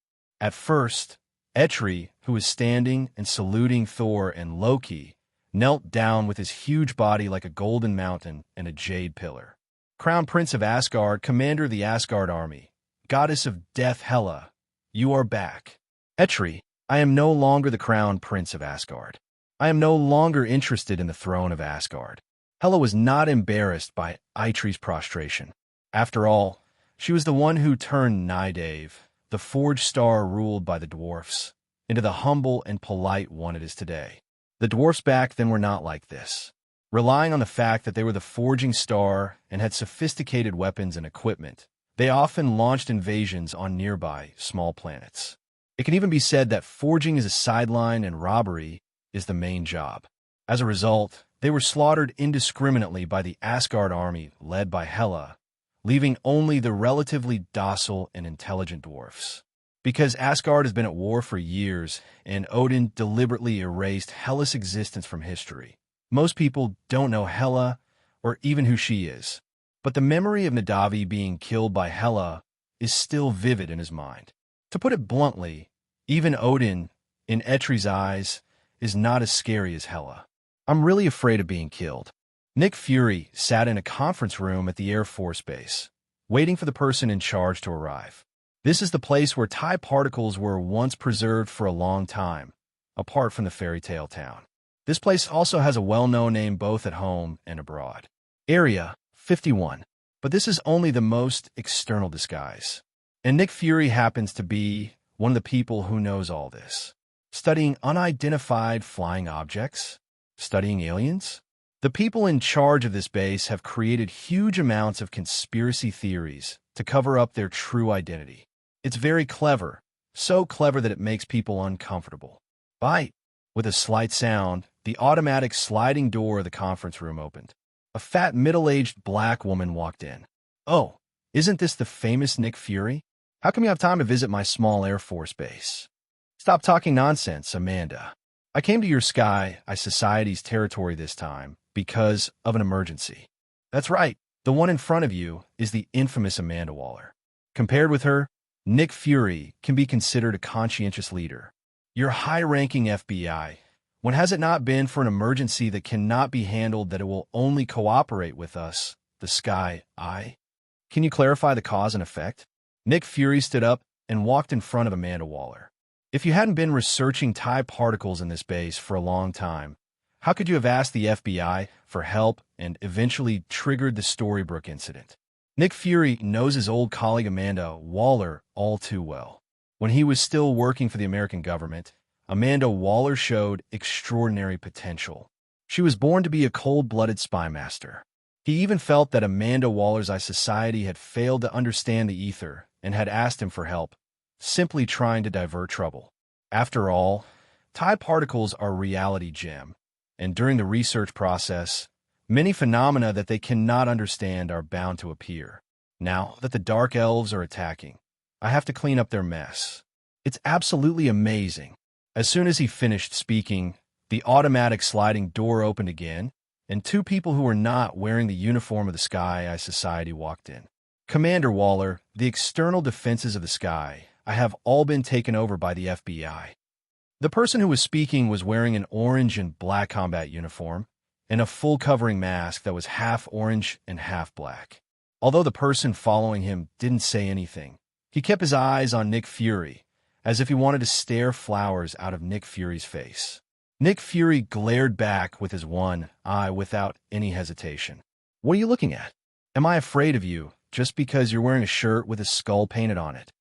At first, Etri, who was standing and saluting Thor and Loki, knelt down with his huge body like a golden mountain and a jade pillar. Crown Prince of Asgard, commander of the Asgard army, goddess of death Hela, you are back. Etri, I am no longer the crown prince of Asgard. I am no longer interested in the throne of Asgard. Hela was not embarrassed by Eitri's prostration. After all, she was the one who turned Nidave, the forged star ruled by the dwarfs, into the humble and polite one it is today. The dwarfs back then were not like this. Relying on the fact that they were the forging star and had sophisticated weapons and equipment, they often launched invasions on nearby small planets. It can even be said that forging is a sideline and robbery is the main job. As a result, They were slaughtered indiscriminately by the Asgard army led by Hela, leaving only the relatively docile and intelligent dwarfs. Because Asgard has been at war for years, and Odin deliberately erased Hela's existence from history, most people don't know Hela or even who she is. But the memory of Nadavi being killed by Hela is still vivid in his mind. To put it bluntly, even Odin, in Etri's eyes, is not as scary as Hela. I'm really afraid of being killed. Nick Fury sat in a conference room at the Air Force Base, waiting for the person in charge to arrive. This is the place where TIE particles were once preserved for a long time, apart from the fairy tale town. This place also has a well-known name both at home and abroad. Area 51. But this is only the most external disguise. And Nick Fury happens to be one of the people who knows all this. Studying unidentified flying objects? Studying aliens? The people in charge of this base have created huge amounts of conspiracy theories to cover up their true identity. It's very clever, so clever that it makes people uncomfortable. Bite! With a slight sound, the automatic sliding door of the conference room opened. A fat, middle-aged black woman walked in. Oh, isn't this the famous Nick Fury? How come you have time to visit my small Air Force base? Stop talking nonsense, Amanda. I came to your Sky Society's territory this time because of an emergency. That's right, the one in front of you is the infamous Amanda Waller. Compared with her, Nick Fury can be considered a conscientious leader. Your high-ranking FBI. When has it not been for an emergency that cannot be handled that it will only cooperate with us, the Sky Eye? Can you clarify the cause and effect? Nick Fury stood up and walked in front of Amanda Waller. If you hadn't been researching TIE particles in this base for a long time, how could you have asked the FBI for help and eventually triggered the Storybrooke incident? Nick Fury knows his old colleague Amanda Waller all too well. When he was still working for the American government, Amanda Waller showed extraordinary potential. She was born to be a cold-blooded spy master. He even felt that Amanda Waller's society had failed to understand the ether and had asked him for help, simply trying to divert trouble. After all, TIE particles are a reality gem, and during the research process, many phenomena that they cannot understand are bound to appear. Now that the Dark Elves are attacking, I have to clean up their mess. It's absolutely amazing. As soon as he finished speaking, the automatic sliding door opened again, and two people who were not wearing the uniform of the Sky Society walked in. Commander Waller, the external defenses of the Sky have all been taken over by the FBI. The person who was speaking was wearing an orange and black combat uniform and a full covering mask that was half orange and half black. Although the person following him didn't say anything, he kept his eyes on Nick Fury, as if he wanted to stare flowers out of Nick Fury's face. Nick Fury glared back with his one eye without any hesitation. What are you looking at? Am I afraid of you just because you're wearing a shirt with a skull painted on it?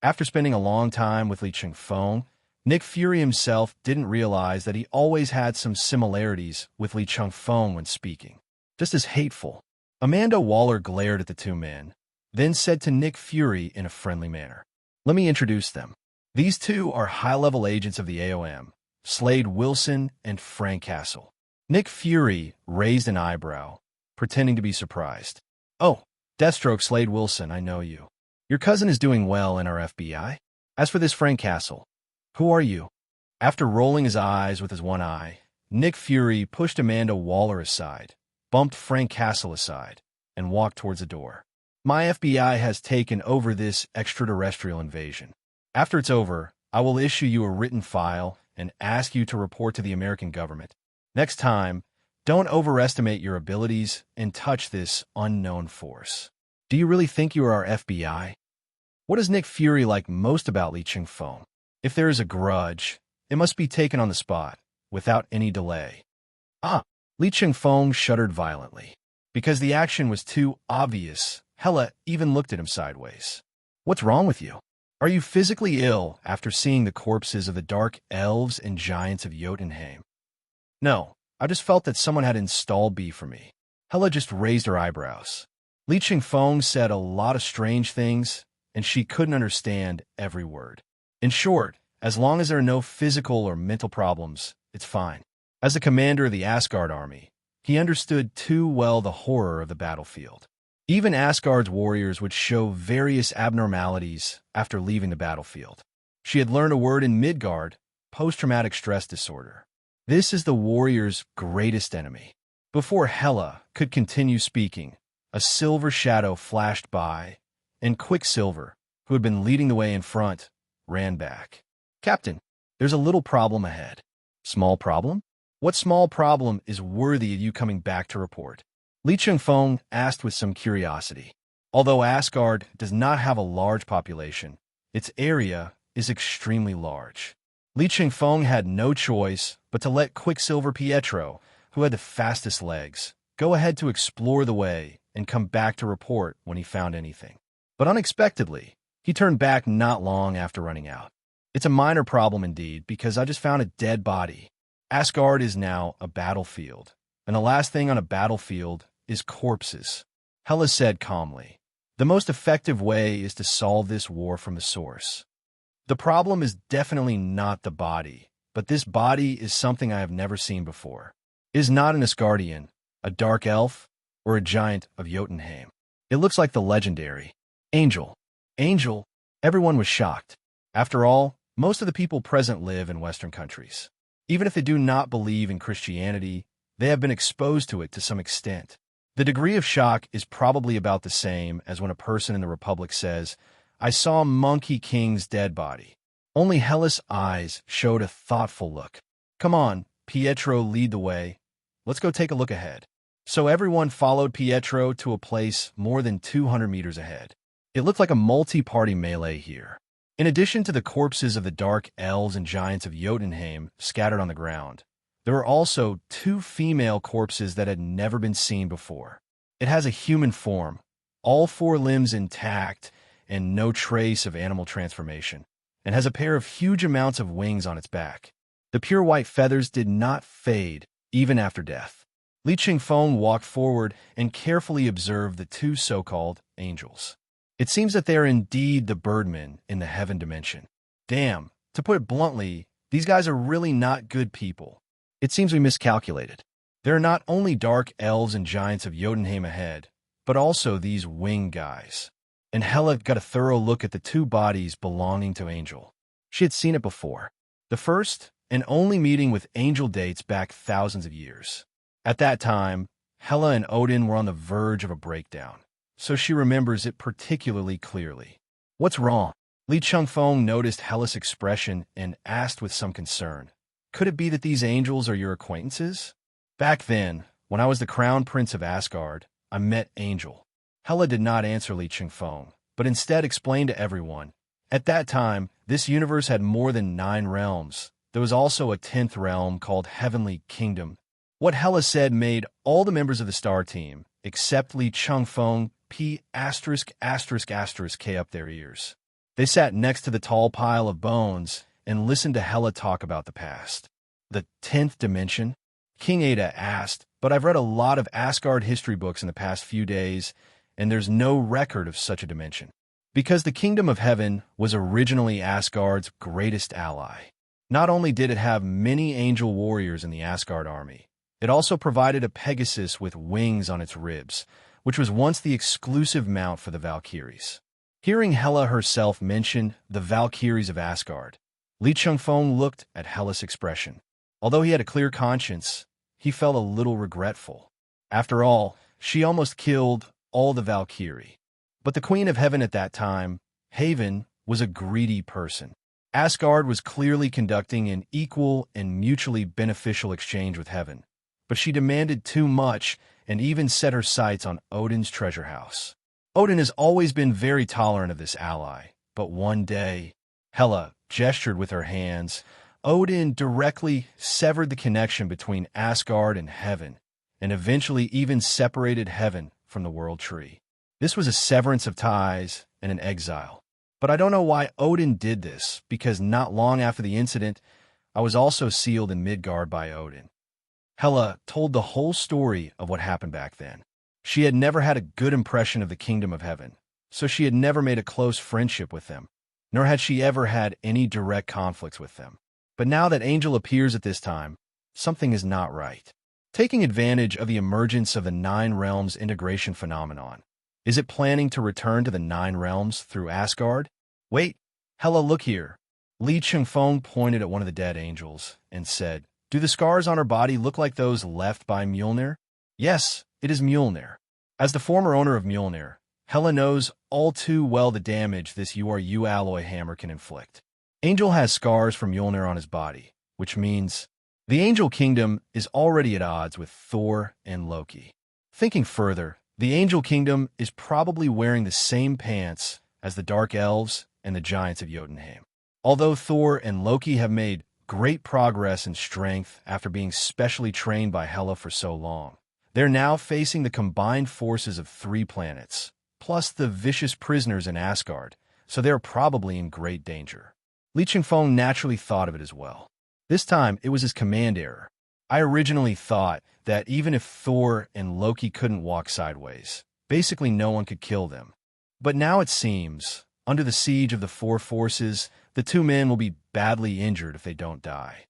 After spending a long time with Li Chengfeng, Nick Fury himself didn't realize that he always had some similarities with Li Chengfeng when speaking. Just as hateful. Amanda Waller glared at the two men, then said to Nick Fury in a friendly manner, "Let me introduce them. These two are high-level agents of the AOM, Slade Wilson and Frank Castle." Nick Fury raised an eyebrow, pretending to be surprised. "Oh, Deathstroke Slade Wilson, I know you. Your cousin is doing well in our FBI. As for this Frank Castle, who are you?" After rolling his eyes with his one eye, Nick Fury pushed Amanda Waller aside, bumped Frank Castle aside, and walked towards the door. "My FBI has taken over this extraterrestrial invasion. After it's over, I will issue you a written file and ask you to report to the American government. Next time, don't overestimate your abilities and touch this unknown force." "Do you really think you are our FBI?" What does Nick Fury like most about Li Chengfeng? If there is a grudge, it must be taken on the spot, without any delay. Li Chengfeng shuddered violently. Because the action was too obvious, Hela even looked at him sideways. "What's wrong with you? Are you physically ill after seeing the corpses of the dark elves and giants of Jotunheim?" "No, I just felt that someone had installed B for me." Hela just raised her eyebrows. Li Chengfeng said a lot of strange things, and she couldn't understand every word. In short, as long as there are no physical or mental problems, it's fine. As the commander of the Asgard army, He understood too well the horror of the battlefield. Even Asgard's warriors would show various abnormalities after leaving the battlefield. She had learned a word in Midgard, post-traumatic stress disorder. This is the warrior's greatest enemy. Before Hela could continue speaking, a silver shadow flashed by, and Quicksilver, who had been leading the way in front, ran back. "Captain, there's a little problem ahead." "Small problem? What small problem is worthy of you coming back to report?" Li Chengfeng asked with some curiosity. Although Asgard does not have a large population, its area is extremely large. Li Chengfeng had no choice but to let Quicksilver Pietro, who had the fastest legs, go ahead to explore the way and come back to report when he found anything. But unexpectedly, he turned back not long after running out. "It's a minor problem indeed, because I just found a dead body. Asgard is now a battlefield, and the last thing on a battlefield is corpses," Hela said calmly. "The most effective way is to solve this war from the source. The problem is definitely not the body, but this body is something I have never seen before. It is not an Asgardian, a dark elf, or a giant of Jotunheim. It looks like the legendary Angel." Angel? Everyone was shocked. After all, most of the people present live in Western countries. Even if they do not believe in Christianity, they have been exposed to it to some extent. The degree of shock is probably about the same as when a person in the Republic says, "I saw Monkey King's dead body." Only Hela's eyes showed a thoughtful look. "Come on, Pietro, lead the way. Let's go take a look ahead." So everyone followed Pietro to a place more than 200 meters ahead. It looked like a multi-party melee here. In addition to the corpses of the dark elves and giants of Jotunheim scattered on the ground, there were also 2 female corpses that had never been seen before. It has a human form, all 4 limbs intact and no trace of animal transformation, and has a pair of huge amounts of wings on its back. The pure white feathers did not fade even after death. Li Chengfeng walked forward and carefully observed the 2 so-called angels. It seems that they are indeed the birdmen in the heaven dimension. Damn, to put it bluntly, these guys are really not good people. It seems we miscalculated. There are not only dark elves and giants of Jotunheim ahead, but also these wing guys. And Hela got a thorough look at the 2 bodies belonging to Angel. She had seen it before. The first and only meeting with Angel dates back thousands of years. At that time, Hela and Odin were on the verge of a breakdown, so she remembers it particularly clearly. "What's wrong?" Li Chengfeng noticed Hela's expression and asked with some concern, "Could it be that these angels are your acquaintances?" "Back then, when I was the crown prince of Asgard, I met Angel." Hela did not answer Li Chengfeng, but instead explained to everyone. At that time, this universe had more than 9 realms. There was also a 10th realm called Heavenly Kingdom. What Hela said made all the members of the star team, except Li Chengfeng, K up their ears. They sat next to the tall pile of bones and listened to Hela talk about the past. "The 10th dimension?" King Ada asked, "But I've read a lot of Asgard history books in the past few days, and there's no record of such a dimension." Because the Kingdom of Heaven was originally Asgard's greatest ally. Not only did it have many angel warriors in the Asgard army, it also provided a Pegasus with wings on its ribs, which was once the exclusive mount for the Valkyries. Hearing Hela herself mention the Valkyries of Asgard, Li Chengfeng looked at Hela's expression. Although he had a clear conscience, he felt a little regretful. After all, she almost killed all the Valkyrie. But the Queen of Heaven at that time, Haven, was a greedy person. Asgard was clearly conducting an equal and mutually beneficial exchange with Heaven, but she demanded too much and even set her sights on Odin's treasure house. Odin has always been very tolerant of this ally, but one day, Hela gestured with her hands. Odin directly severed the connection between Asgard and Heaven, and eventually even separated Heaven from the World Tree. This was a severance of ties and an exile. But I don't know why Odin did this, because not long after the incident, I was also sealed in Midgard by Odin. Hela told the whole story of what happened back then. She had never had a good impression of the Kingdom of Heaven, so she had never made a close friendship with them, nor had she ever had any direct conflicts with them. But now that Angel appears at this time, something is not right. taking advantage of the emergence of the Nine Realms integration phenomenon. Is it planning to return to the Nine Realms through Asgard? Wait, Hela, look here. Li Chengfeng pointed at one of the dead angels and said, "Do the scars on her body look like those left by Mjolnir?" Yes, it is Mjolnir. As the former owner of Mjolnir, Hela knows all too well the damage this URU alloy hammer can inflict. Angel has scars from Mjolnir on his body, which means the Angel Kingdom is already at odds with Thor and Loki. Thinking further, the Angel Kingdom is probably wearing the same pants as the Dark Elves and the Giants of Jotunheim. Although Thor and Loki have made great progress in strength after being specially trained by Hela for so long, they're now facing the combined forces of 3 planets, plus the vicious prisoners in Asgard, so they're probably in great danger. Li Chengfeng naturally thought of it as well. This time, it was his command error. I originally thought that even if Thor and Loki couldn't walk sideways, basically no one could kill them. But now it seems, under the siege of the 4 forces, the 2 men will be badly injured if they don't die.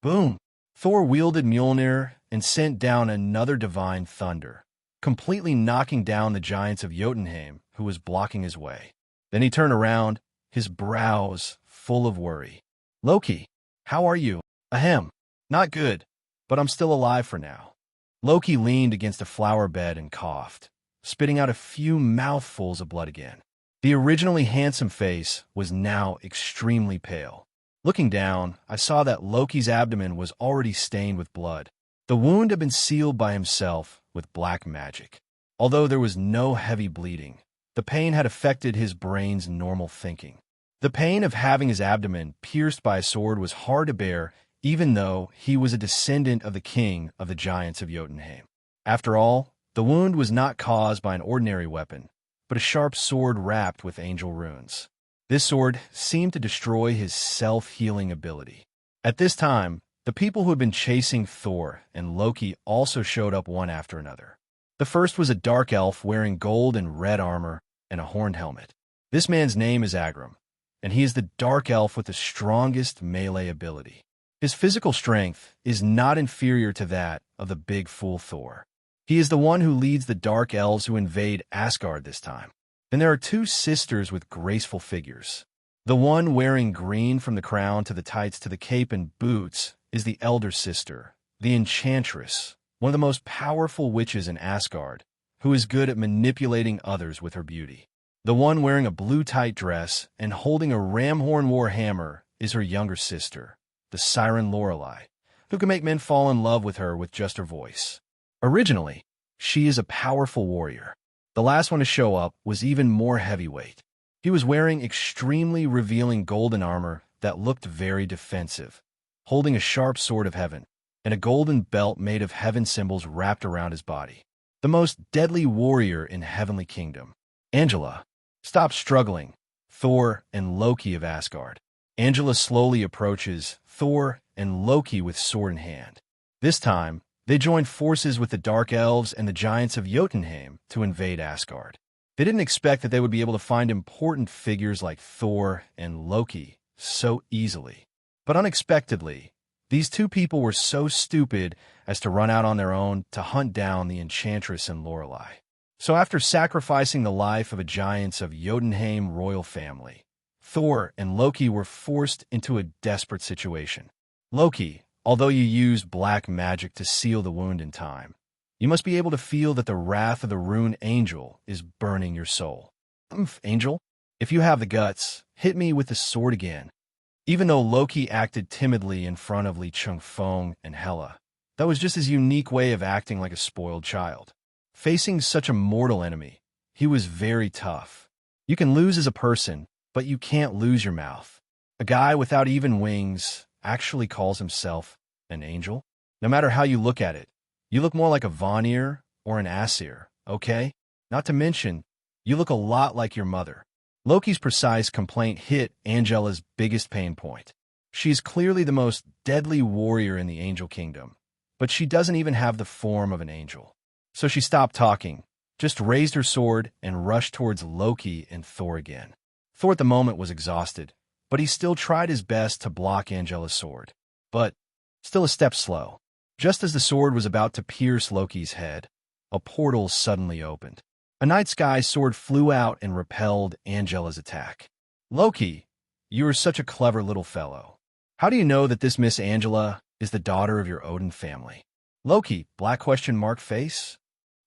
Boom! Thor wielded Mjolnir and sent down another divine thunder, completely knocking down the giants of Jotunheim, who was blocking his way. Then he turned around, his brows full of worry. "Loki, how are you?" "Ahem. Not good, but I'm still alive for now." Loki leaned against a flower bed and coughed, spitting out a few mouthfuls of blood again. The originally handsome face was now extremely pale. Looking down, I saw that Loki's abdomen was already stained with blood. The wound had been sealed by himself with black magic. Although there was no heavy bleeding, the pain had affected his brain's normal thinking. The pain of having his abdomen pierced by a sword was hard to bear, even though he was a descendant of the king of the giants of Jotunheim. After all, the wound was not caused by an ordinary weapon, but a sharp sword wrapped with angel runes. This sword seemed to destroy his self-healing ability. At this time, the people who had been chasing Thor and Loki also showed up one after another. The first was a dark elf wearing gold and red armor and a horned helmet. This man's name is Agram, and he is the dark elf with the strongest melee ability. His physical strength is not inferior to that of the big fool Thor. He is the one who leads the Dark Elves who invade Asgard this time. Then there are 2 sisters with graceful figures. The one wearing green from the crown to the tights to the cape and boots is the elder sister, the Enchantress, one of the most powerful witches in Asgard, who is good at manipulating others with her beauty. The one wearing a blue tight dress and holding a ramhorn war hammer is her younger sister, the Siren Lorelei, who can make men fall in love with her with just her voice. Originally, she is a powerful warrior. The last one to show up was even more heavyweight. He was wearing extremely revealing golden armor that looked very defensive, holding a sharp sword of heaven, and a golden belt made of heaven symbols wrapped around his body. The most deadly warrior in Heavenly Kingdom. Angela, stop struggling. Thor and Loki of Asgard. Angela slowly approaches Thor and Loki with sword in hand. This time, they joined forces with the Dark Elves and the Giants of Jotunheim to invade Asgard. They didn't expect that they would be able to find important figures like Thor and Loki so easily. But unexpectedly, these 2 people were so stupid as to run out on their own to hunt down the Enchantress and Lorelei. So after sacrificing the life of a Giants of Jotunheim royal family, Thor and Loki were forced into a desperate situation. Loki, although you use black magic to seal the wound in time, you must be able to feel that the wrath of the rune angel is burning your soul. Angel, if you have the guts, hit me with the sword again. Even though Loki acted timidly in front of Li Chengfeng and Hela, that was just his unique way of acting like a spoiled child. Facing such a mortal enemy, he was very tough. You can lose as a person, but you can't lose your mouth. A guy without even wings actually calls himself an angel? No matter how you look at it, you look more like a Vanir or an Aesir, okay? Not to mention, you look a lot like your mother. Loki's precise complaint hit Angela's biggest pain point. She's clearly the most deadly warrior in the Angel Kingdom, but she doesn't even have the form of an angel. So she stopped talking, just raised her sword and rushed towards Loki and Thor again. Thor at the moment was exhausted, but he still tried his best to block Angela's sword. But still a step slow. Just as the sword was about to pierce Loki's head, a portal suddenly opened. A night sky sword flew out and repelled Angela's attack. Loki, you are such a clever little fellow. How do you know that this Miss Angela is the daughter of your Odin family? Loki, black question mark face?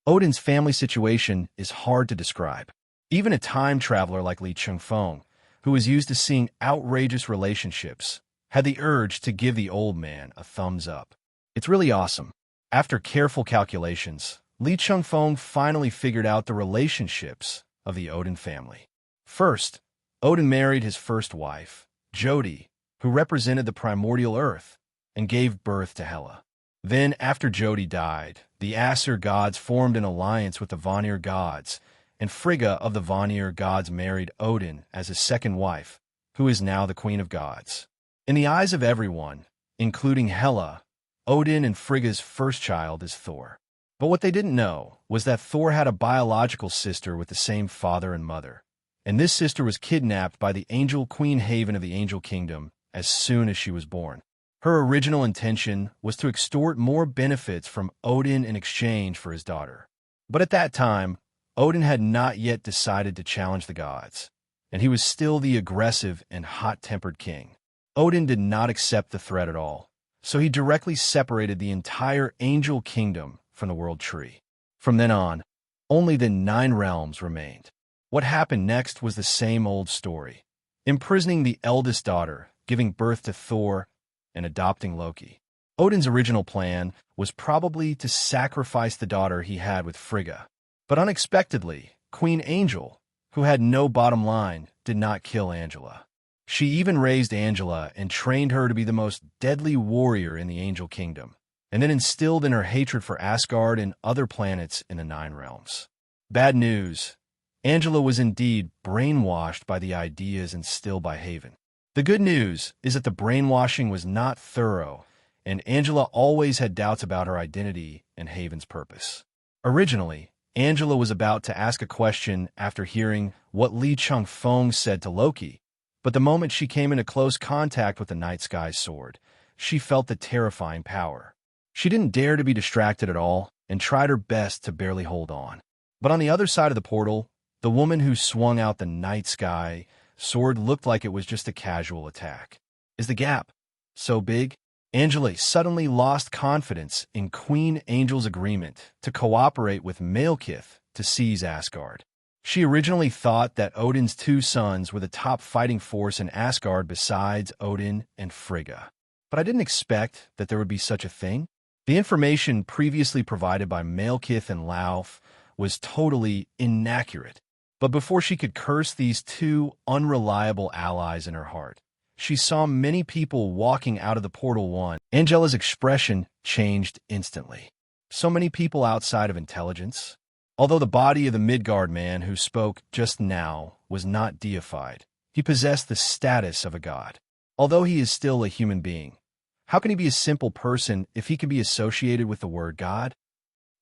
Odin's family situation is hard to describe. Even a time traveler like Chengfeng, who is used to seeing outrageous relationships, had the urge to give the old man a thumbs up. It's really awesome. After careful calculations, Chengfeng finally figured out the relationships of the Odin family. First, Odin married his first wife, Jodi, who represented the primordial earth, and gave birth to Hela. Then, after Jodi died, the Aesir gods formed an alliance with the Vanir gods, and Frigga of the Vanir gods married Odin as his second wife, who is now the Queen of Gods. In the eyes of everyone, including Hela, Odin and Frigga's first child is Thor. But what they didn't know was that Thor had a biological sister with the same father and mother, and this sister was kidnapped by the angel Queen Haven of the Angel Kingdom as soon as she was born. Her original intention was to extort more benefits from Odin in exchange for his daughter. But at that time, Odin had not yet decided to challenge the gods, and he was still the aggressive and hot-tempered king. Odin did not accept the threat at all, so he directly separated the entire angel kingdom from the world tree. From then on, only the 9 realms remained. What happened next was the same old story: imprisoning the eldest daughter, giving birth to Thor, and adopting Loki. Odin's original plan was probably to sacrifice the daughter he had with Frigga. But unexpectedly, Queen Angel, who had no bottom line, did not kill Angela. She even raised Angela and trained her to be the most deadly warrior in the Angel Kingdom, and then instilled in her hatred for Asgard and other planets in the 9 realms. Bad news. Angela was indeed brainwashed by the ideas instilled by Haven. The good news is that the brainwashing was not thorough, and Angela always had doubts about her identity and Haven's purpose. Originally, Angela was about to ask a question after hearing what Chengfeng said to Loki, but the moment she came into close contact with the night sky's sword, she felt the terrifying power. She didn't dare to be distracted at all and tried her best to barely hold on. But on the other side of the portal, the woman who swung out the night sky sword looked like it was just a casual attack. Is the gap so big? Angela suddenly lost confidence in Queen Angel's agreement to cooperate with Malekith to seize Asgard. She originally thought that Odin's 2 sons were the top fighting force in Asgard besides Odin and Frigga. But I didn't expect that there would be such a thing. The information previously provided by Malekith and Lauf was totally inaccurate. But before she could curse these 2 unreliable allies in her heart, she saw many people walking out of the portal one. Angela's expression changed instantly. So many people outside of intelligence. Although the body of the Midgard man who spoke just now was not deified, he possessed the status of a god. Although he is still a human being, how can he be a simple person if he can be associated with the word God?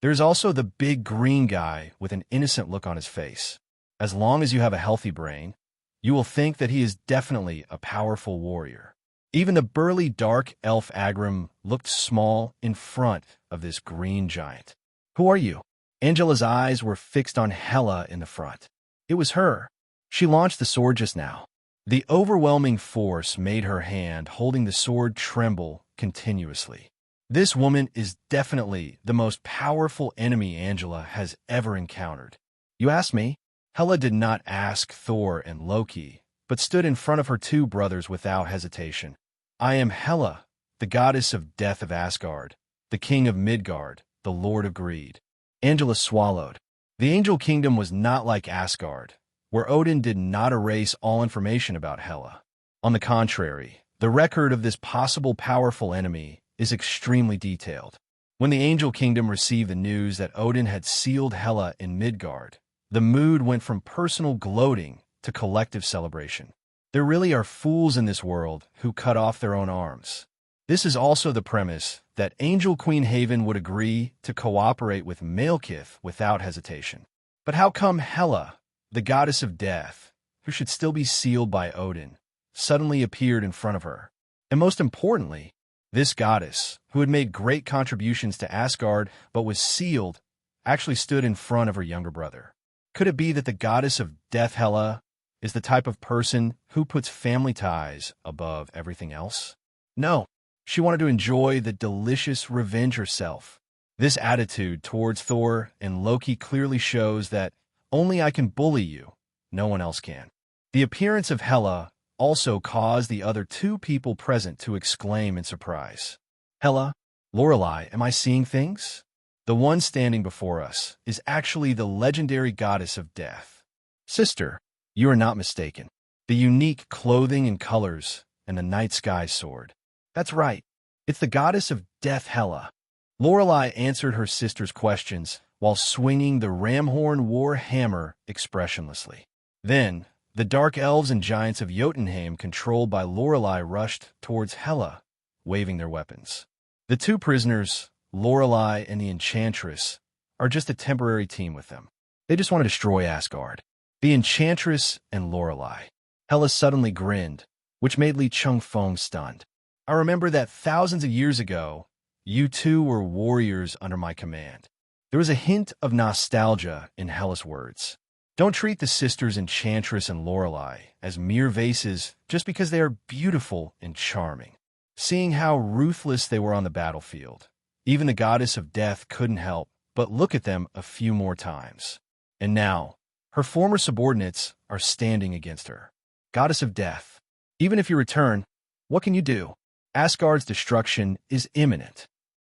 There's also the big green guy with an innocent look on his face. As long as you have a healthy brain, you will think that he is definitely a powerful warrior. Even the burly dark elf Agrim looked small in front of this green giant. Who are you? Angela's eyes were fixed on Hela in the front. It was her. She launched the sword just now. The overwhelming force made her hand holding the sword tremble continuously. This woman is definitely the most powerful enemy Angela has ever encountered. You ask me? Hela did not ask Thor and Loki, but stood in front of her 2 brothers without hesitation. I am Hela, the goddess of death of Asgard, the king of Midgard, the lord of greed. Angela swallowed. The Angel Kingdom was not like Asgard, where Odin did not erase all information about Hela. On the contrary, the record of this possible powerful enemy is extremely detailed. When the Angel Kingdom received the news that Odin had sealed Hela in Midgard, the mood went from personal gloating to collective celebration. There really are fools in this world who cut off their own arms. This is also the premise that Angel Queen Haven would agree to cooperate with Malekith without hesitation. But how come Hela, the goddess of death, who should still be sealed by Odin, suddenly appeared in front of her? And most importantly, This goddess, who had made great contributions to Asgard but was sealed, actually stood in front of her younger brother. Could it be that the goddess of death, Hela, is the type of person who puts family ties above everything else? No, she wanted to enjoy the delicious revenge herself. This attitude towards Thor and Loki clearly shows that only I can bully you, no one else can. The appearance of Hela also caused the other two people present to exclaim in surprise. Hela, Lorelei, am I seeing things? The one standing before us is actually the legendary goddess of death. Sister, you are not mistaken. The unique clothing and colors and the night sky sword. That's right. It's the goddess of death, Hela. Lorelei answered her sister's questions while swinging the Ramhorn war hammer expressionlessly. Then, the dark elves and giants of Jotunheim, controlled by Lorelei, rushed towards Hela, waving their weapons. The two prisoners, Lorelei and the Enchantress, are just a temporary team with them. They just want to destroy Asgard. The Enchantress and Lorelei. Hela suddenly grinned, which made Li Chengfeng stunned. I remember that thousands of years ago, you two were warriors under my command. There was a hint of nostalgia in Hela's words. Don't treat the sisters Enchantress and Lorelei as mere vases just because they are beautiful and charming. Seeing how ruthless they were on the battlefield, even the goddess of death couldn't help but look at them a few more times. And now, her former subordinates are standing against her. Goddess of death, even if you return, what can you do? Asgard's destruction is imminent.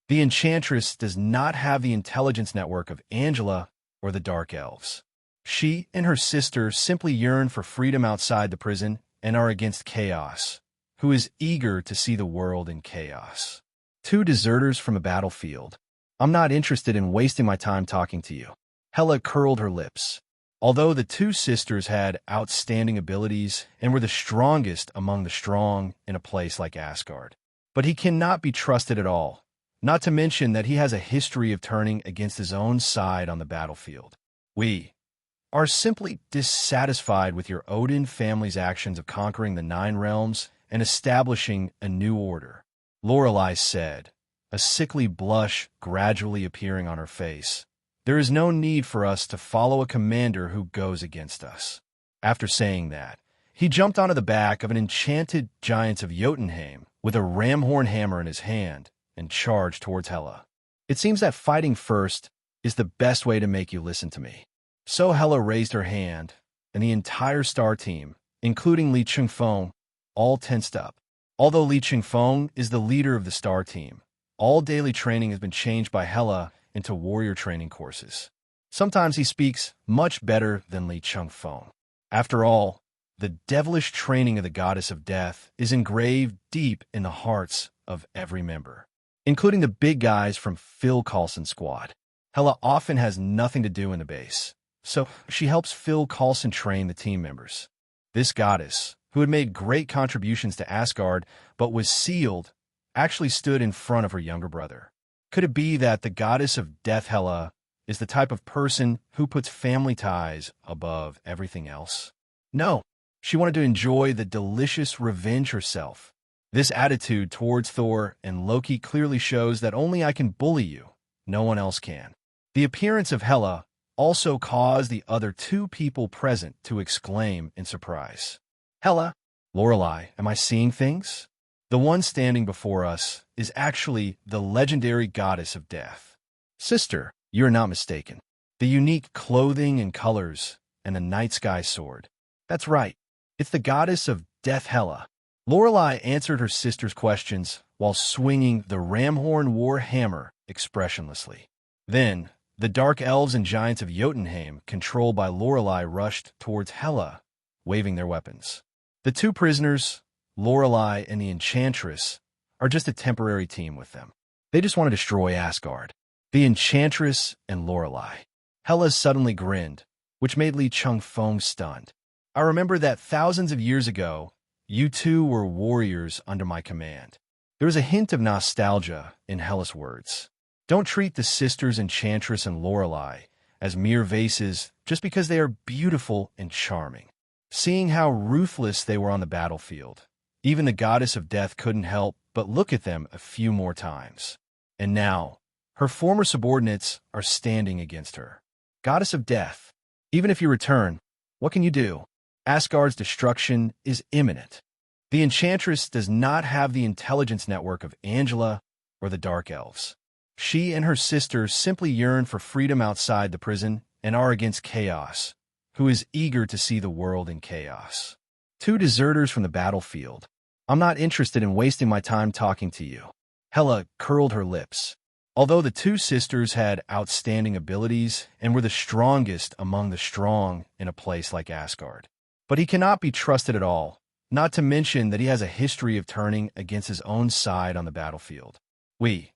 The Enchantress does not have the intelligence network of Angela or the Dark Elves. She and her sister simply yearn for freedom outside the prison and are against Chaos, who is eager to see the world in chaos. Two deserters from a battlefield. I'm not interested in wasting my time talking to you. Hela curled her lips. Although the two sisters had outstanding abilities and were the strongest among the strong in a place like Asgard. But he cannot be trusted at all, not to mention that he has a history of turning against his own side on the battlefield. We are simply dissatisfied with your Odin family's actions of conquering the Nine Realms and establishing a new order, Lorelei said, a sickly blush gradually appearing on her face. There is no need for us to follow a commander who goes against us. After saying that, he jumped onto the back of an enchanted giant of Jotunheim with a ramhorn hammer in his hand and charged towards Hela. It seems that fighting first is the best way to make you listen to me. So Hela raised her hand, and the entire star team, including Li Chengfeng, all tensed up. Although Li Chengfeng is the leader of the star team, all daily training has been changed by Hela into warrior training courses. Sometimes he speaks much better than Li Chengfeng. After all, the devilish training of the goddess of death is engraved deep in the hearts of every member, including the big guys from Phil Coulson's squad. Hela often has nothing to do in the base, so she helps Phil Coulson train the team members. This goddess, who had made great contributions to Asgard but was sealed, actually stood in front of her younger brother. Could it be that the goddess of death, Hela, is the type of person who puts family ties above everything else? No, she wanted to enjoy the delicious revenge herself. This attitude towards Thor and Loki clearly shows that only I can bully you, no one else can. The appearance of Hela also caused the other two people present to exclaim in surprise. Hela, Lorelei, am I seeing things? The one standing before us is actually the legendary goddess of death. Sister, you are not mistaken. The unique clothing and colors and the night sky sword. That's right. It's the goddess of death, Hela. Lorelei answered her sister's questions while swinging the Ramhorn war hammer expressionlessly. Then, the dark elves and giants of Jotunheim, controlled by Lorelei, rushed towards Hela, waving their weapons. The two prisoners, Lorelei and the Enchantress, are just a temporary team with them. They just want to destroy Asgard. The Enchantress and Lorelei. Hela suddenly grinned, which made Li Chengfeng stunned. I remember that thousands of years ago, you two were warriors under my command. There was a hint of nostalgia in Hela's words. Don't treat the sisters Enchantress and Lorelei as mere vases just because they are beautiful and charming. Seeing how ruthless they were on the battlefield, Even the goddess of death couldn't help but look at them a few more times. And now, her former subordinates are standing against her. Goddess of death, even if you return, what can you do? Asgard's destruction is imminent. The Enchantress does not have the intelligence network of Angela or the Dark Elves. She and her sister simply yearn for freedom outside the prison and are against Chaos, who is eager to see the world in chaos. Two deserters from the battlefield. I'm not interested in wasting my time talking to you. Hela curled her lips. Although the two sisters had outstanding abilities and were the strongest among the strong in a place like Asgard. But he cannot be trusted at all, not to mention that he has a history of turning against his own side on the battlefield. We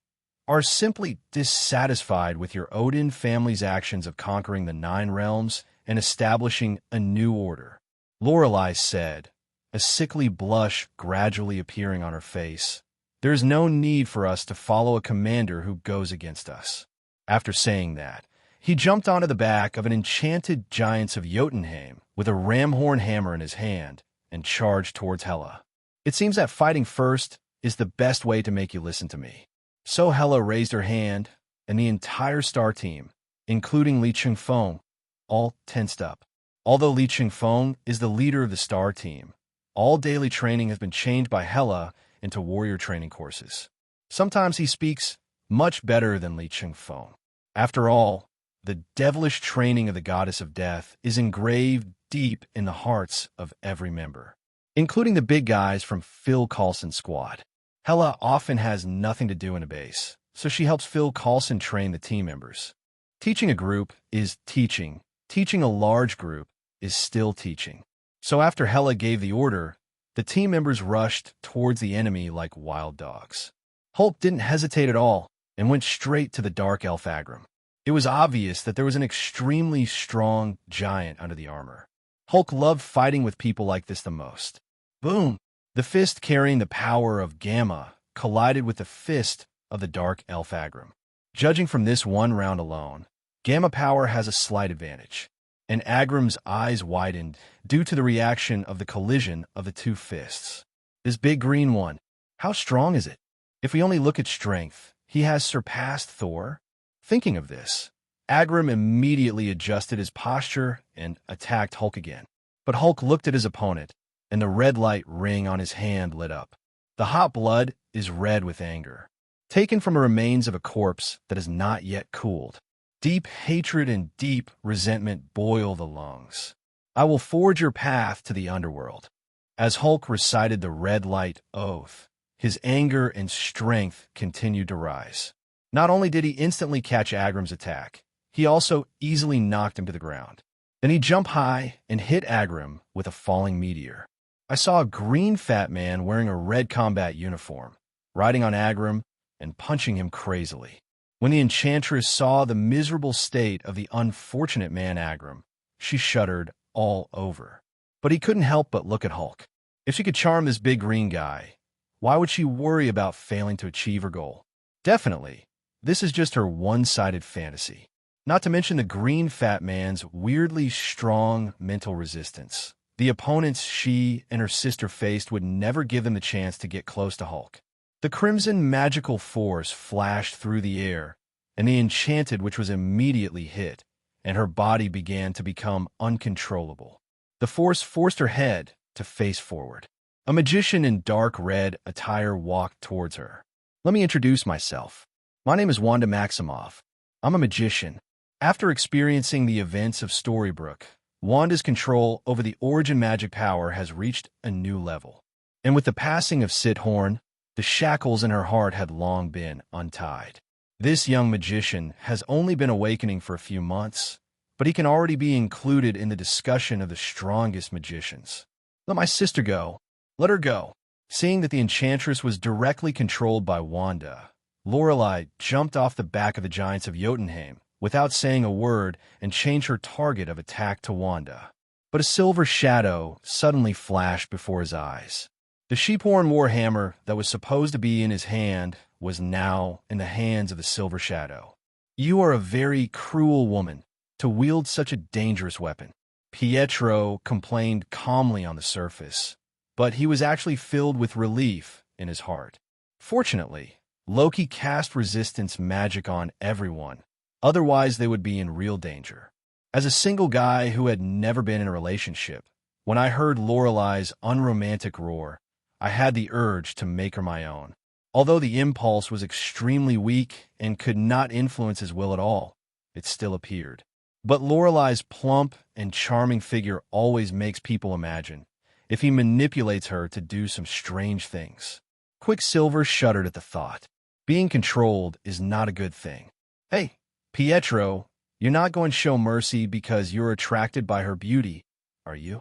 are simply dissatisfied with your Odin family's actions of conquering the 9 realms and establishing a new order, Lorelei said, a sickly blush gradually appearing on her face. There is no need for us to follow a commander who goes against us. After saying that, he jumped onto the back of an enchanted giant of Jotunheim with a ramhorn hammer in his hand and charged towards Hela. It seems that fighting first is the best way to make you listen to me. So Hela raised her hand, and the entire star team, including Li Chengfeng, all tensed up. Although Li Chengfeng is the leader of the star team, all daily training has been changed by Hela into warrior training courses. Sometimes he speaks much better than Li Chengfeng. After all, the devilish training of the goddess of death is engraved deep in the hearts of every member, including the big guys from Phil Coulson's squad. Hela often has nothing to do in a base, so she helps Phil Coulson train the team members. Teaching a group is teaching. Teaching a large group is still teaching. So after Hela gave the order, the team members rushed towards the enemy like wild dogs. Hulk didn't hesitate at all and went straight to the Dark Elf Agrum. It was obvious that there was an extremely strong giant under the armor. Hulk loved fighting with people like this the most. Boom! The fist carrying the power of Gamma collided with the fist of the Dark Elf Agrum. Judging from this one round alone, Gamma power has a slight advantage, and Agrum's eyes widened due to the reaction of the collision of the two fists. This big green one, how strong is it? If we only look at strength, he has surpassed Thor. Thinking of this, Agrum immediately adjusted his posture and attacked Hulk again. But Hulk looked at his opponent, and the red light ring on his hand lit up. The hot blood is red with anger, taken from the remains of a corpse that has not yet cooled. Deep hatred and deep resentment boil the lungs. I will forge your path to the underworld. As Hulk recited the red light oath, his anger and strength continued to rise. Not only did he instantly catch Agrum's attack, he also easily knocked him to the ground. Then he jumped high and hit Agrum with a falling meteor. I saw a green fat man wearing a red combat uniform, riding on Agrum and punching him crazily. When the Enchantress saw the miserable state of the unfortunate man Agrum, she shuddered all over. But he couldn't help but look at Hulk. If she could charm this big green guy, why would she worry about failing to achieve her goal? Definitely, this is just her one-sided fantasy. Not to mention the green fat man's weirdly strong mental resistance. The opponents she and her sister faced would never give them the chance to get close to Hulk. The crimson magical force flashed through the air, and the Enchanted which was immediately hit, and her body began to become uncontrollable. The force forced her head to face forward. A magician in dark red attire walked towards her. Let me introduce myself. My name is Wanda Maximoff. I'm a magician. After experiencing the events of Storybrooke, Wanda's control over the origin magic power has reached a new level. And with the passing of Sithorn, the shackles in her heart had long been untied. This young magician has only been awakening for a few months, but he can already be included in the discussion of the strongest magicians. Let my sister go. Let her go. Seeing that the Enchantress was directly controlled by Wanda, Lorelei jumped off the back of the giants of Jotunheim without saying a word and changed her target of attack to Wanda. But a silver shadow suddenly flashed before his eyes. The sheephorn warhammer that was supposed to be in his hand was now in the hands of the silver shadow. You are a very cruel woman to wield such a dangerous weapon, Pietro complained calmly on the surface. but he was actually filled with relief in his heart. Fortunately, Loki cast resistance magic on everyone, otherwise they would be in real danger. As a single guy who had never been in a relationship, when I heard Lorelai's unromantic roar, I had the urge to make her my own. Although the impulse was extremely weak and could not influence his will at all, it still appeared. But Lorelai's plump and charming figure always makes people imagine if he manipulates her to do some strange things. Quicksilver shuddered at the thought. Being controlled is not a good thing. Hey, Pietro, you're not going to show mercy because you're attracted by her beauty, are you?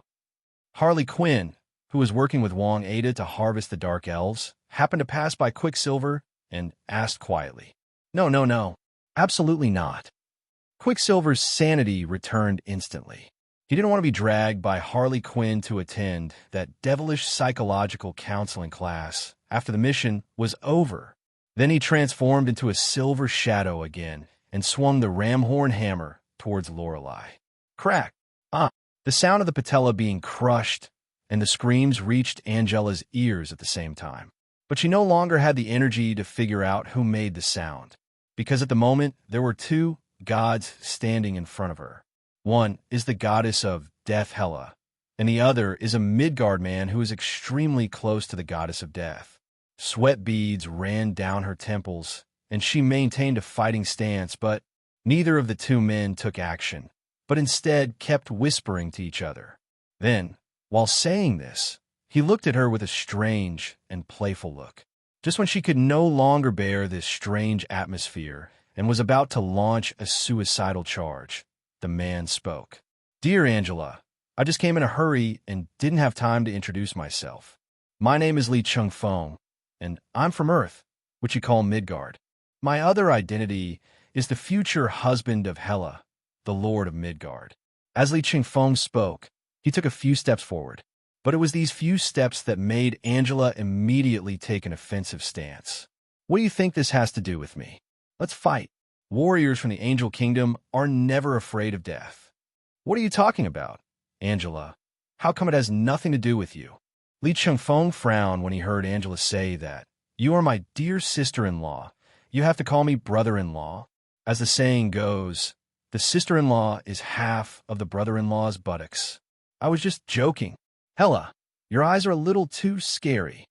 Harley Quinn, who was working with Wong Ada to harvest the Dark Elves, happened to pass by Quicksilver and asked quietly, No, absolutely not. Quicksilver's sanity returned instantly. He didn't want to be dragged by Harley Quinn to attend that devilish psychological counseling class after the mission was over. Then he transformed into a silver shadow again and swung the ramhorn hammer towards Lorelai. Crack! The sound of the patella being crushed and the screams reached Angela's ears at the same time. But she no longer had the energy to figure out who made the sound, because at the moment there were two gods standing in front of her. One is the goddess of death, Hela, and the other is a Midgard man who is extremely close to the goddess of death. Sweat beads ran down her temples, and she maintained a fighting stance, but neither of the two men took action, but instead kept whispering to each other. Then, while saying this, he looked at her with a strange and playful look. Just when she could no longer bear this strange atmosphere and was about to launch a suicidal charge, the man spoke. Dear Angela, I just came in a hurry and didn't have time to introduce myself. My name is Chengfeng, and I'm from Earth, which you call Midgard. My other identity is the future husband of Hela, the Lord of Midgard. As Chengfeng spoke, he took a few steps forward, but it was these few steps that made Angela immediately take an offensive stance. What do you think this has to do with me? Let's fight. Warriors from the Angel Kingdom are never afraid of death. What are you talking about, Angela? How come it has nothing to do with you? Chengfeng frowned when he heard Angela say that. You are my dear sister-in-law. You have to call me brother-in-law. As the saying goes, the sister-in-law is half of the brother-in-law's buttocks. I was just joking. Hela, your eyes are a little too scary.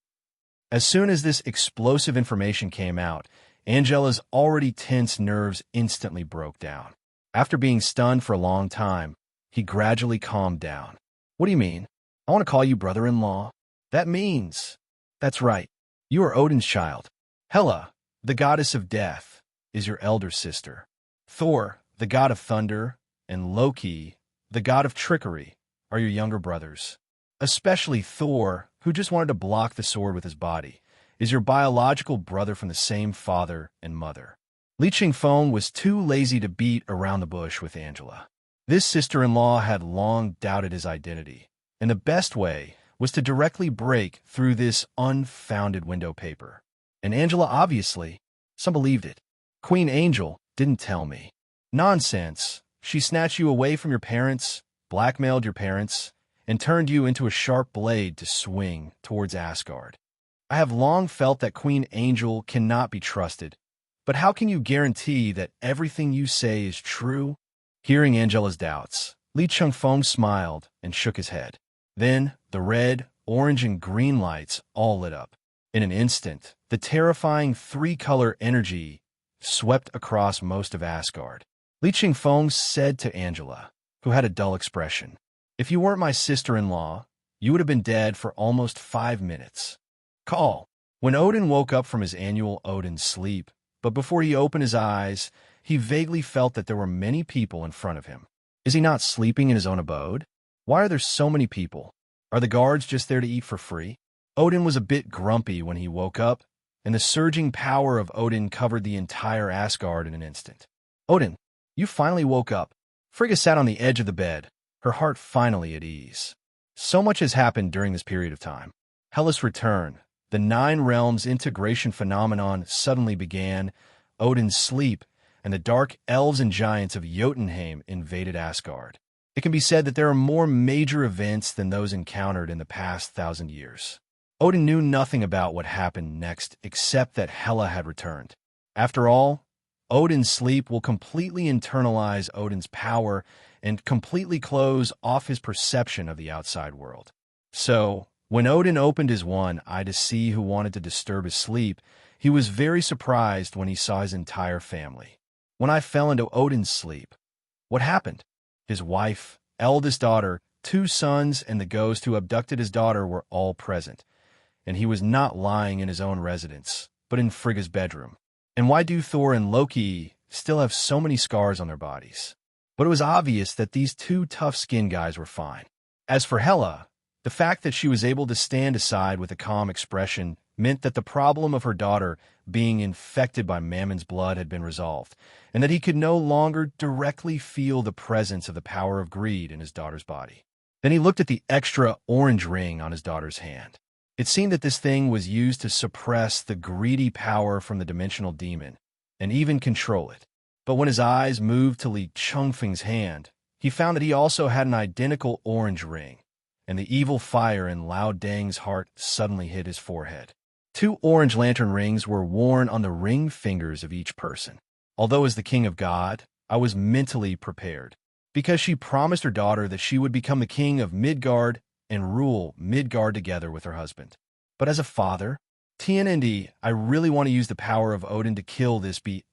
As soon as this explosive information came out, Angela's already tense nerves instantly broke down. After being stunned for a long time, he gradually calmed down. What do you mean? I want to call you brother-in-law. That means... That's right. You are Odin's child. Hela, the goddess of death, is your elder sister. Thor, the god of thunder, and Loki, the god of trickery, are your younger brothers. Especially Thor, who just wanted to block the sword with his body, is your biological brother from the same father and mother. Chengfeng was too lazy to beat around the bush with Angela. This sister-in-law had long doubted his identity, and the best way was to directly break through this unfounded window paper. And Angela obviously, some believed it. Queen Angel didn't tell me. Nonsense. She snatched you away from your parents, blackmailed your parents, and turned you into a sharp blade to swing towards Asgard. I have long felt that Queen Angel cannot be trusted, but how can you guarantee that everything you say is true? Hearing Angela's doubts, Chengfeng smiled and shook his head. Then the red, orange, and green lights all lit up. In an instant, the terrifying three-color energy swept across most of Asgard. Chengfeng said to Angela, who had a dull expression, If you weren't my sister-in-law, you would have been dead for almost 5 minutes. Call. When Odin woke up from his annual Odin sleep, but before he opened his eyes, he vaguely felt that there were many people in front of him. Is he not sleeping in his own abode? Why are there so many people? Are the guards just there to eat for free? Odin was a bit grumpy when he woke up, and the surging power of Odin covered the entire Asgard in an instant. Odin, you finally woke up. Frigga sat on the edge of the bed, her heart finally at ease. So much has happened during this period of time. Hela's return, the 9 realms integration phenomenon suddenly began, Odin's sleep, and the dark elves and giants of Jotunheim invaded Asgard. It can be said that there are more major events than those encountered in the past 1,000 years. Odin knew nothing about what happened next except that Hela had returned. After all, Odin's sleep will completely internalize Odin's power and completely close off his perception of the outside world. So, when Odin opened his one eye to see who wanted to disturb his sleep, he was very surprised when he saw his entire family. When I fell into Odin's sleep, what happened? His wife, eldest daughter, 2 sons, and the ghost who abducted his daughter were all present, and he was not lying in his own residence, but in Frigga's bedroom. And why do Thor and Loki still have so many scars on their bodies? But it was obvious that these 2 tough-skinned guys were fine. As for Hela, the fact that she was able to stand aside with a calm expression meant that the problem of her daughter being infected by Mammon's blood had been resolved, and that he could no longer directly feel the presence of the power of greed in his daughter's body. Then he looked at the extra orange ring on his daughter's hand. It seemed that this thing was used to suppress the greedy power from the dimensional demon, and even control it. But when his eyes moved to Li Chengfeng's hand, he found that he also had an identical orange ring, and the evil fire in Lao Deng's heart suddenly hit his forehead. 2 orange lantern rings were worn on the ring fingers of each person. Although as the king of God, I was mentally prepared, because she promised her daughter that she would become the king of Midgard and rule Midgard together with her husband. But as a father, TNND, I really want to use the power of Odin to kill this B***************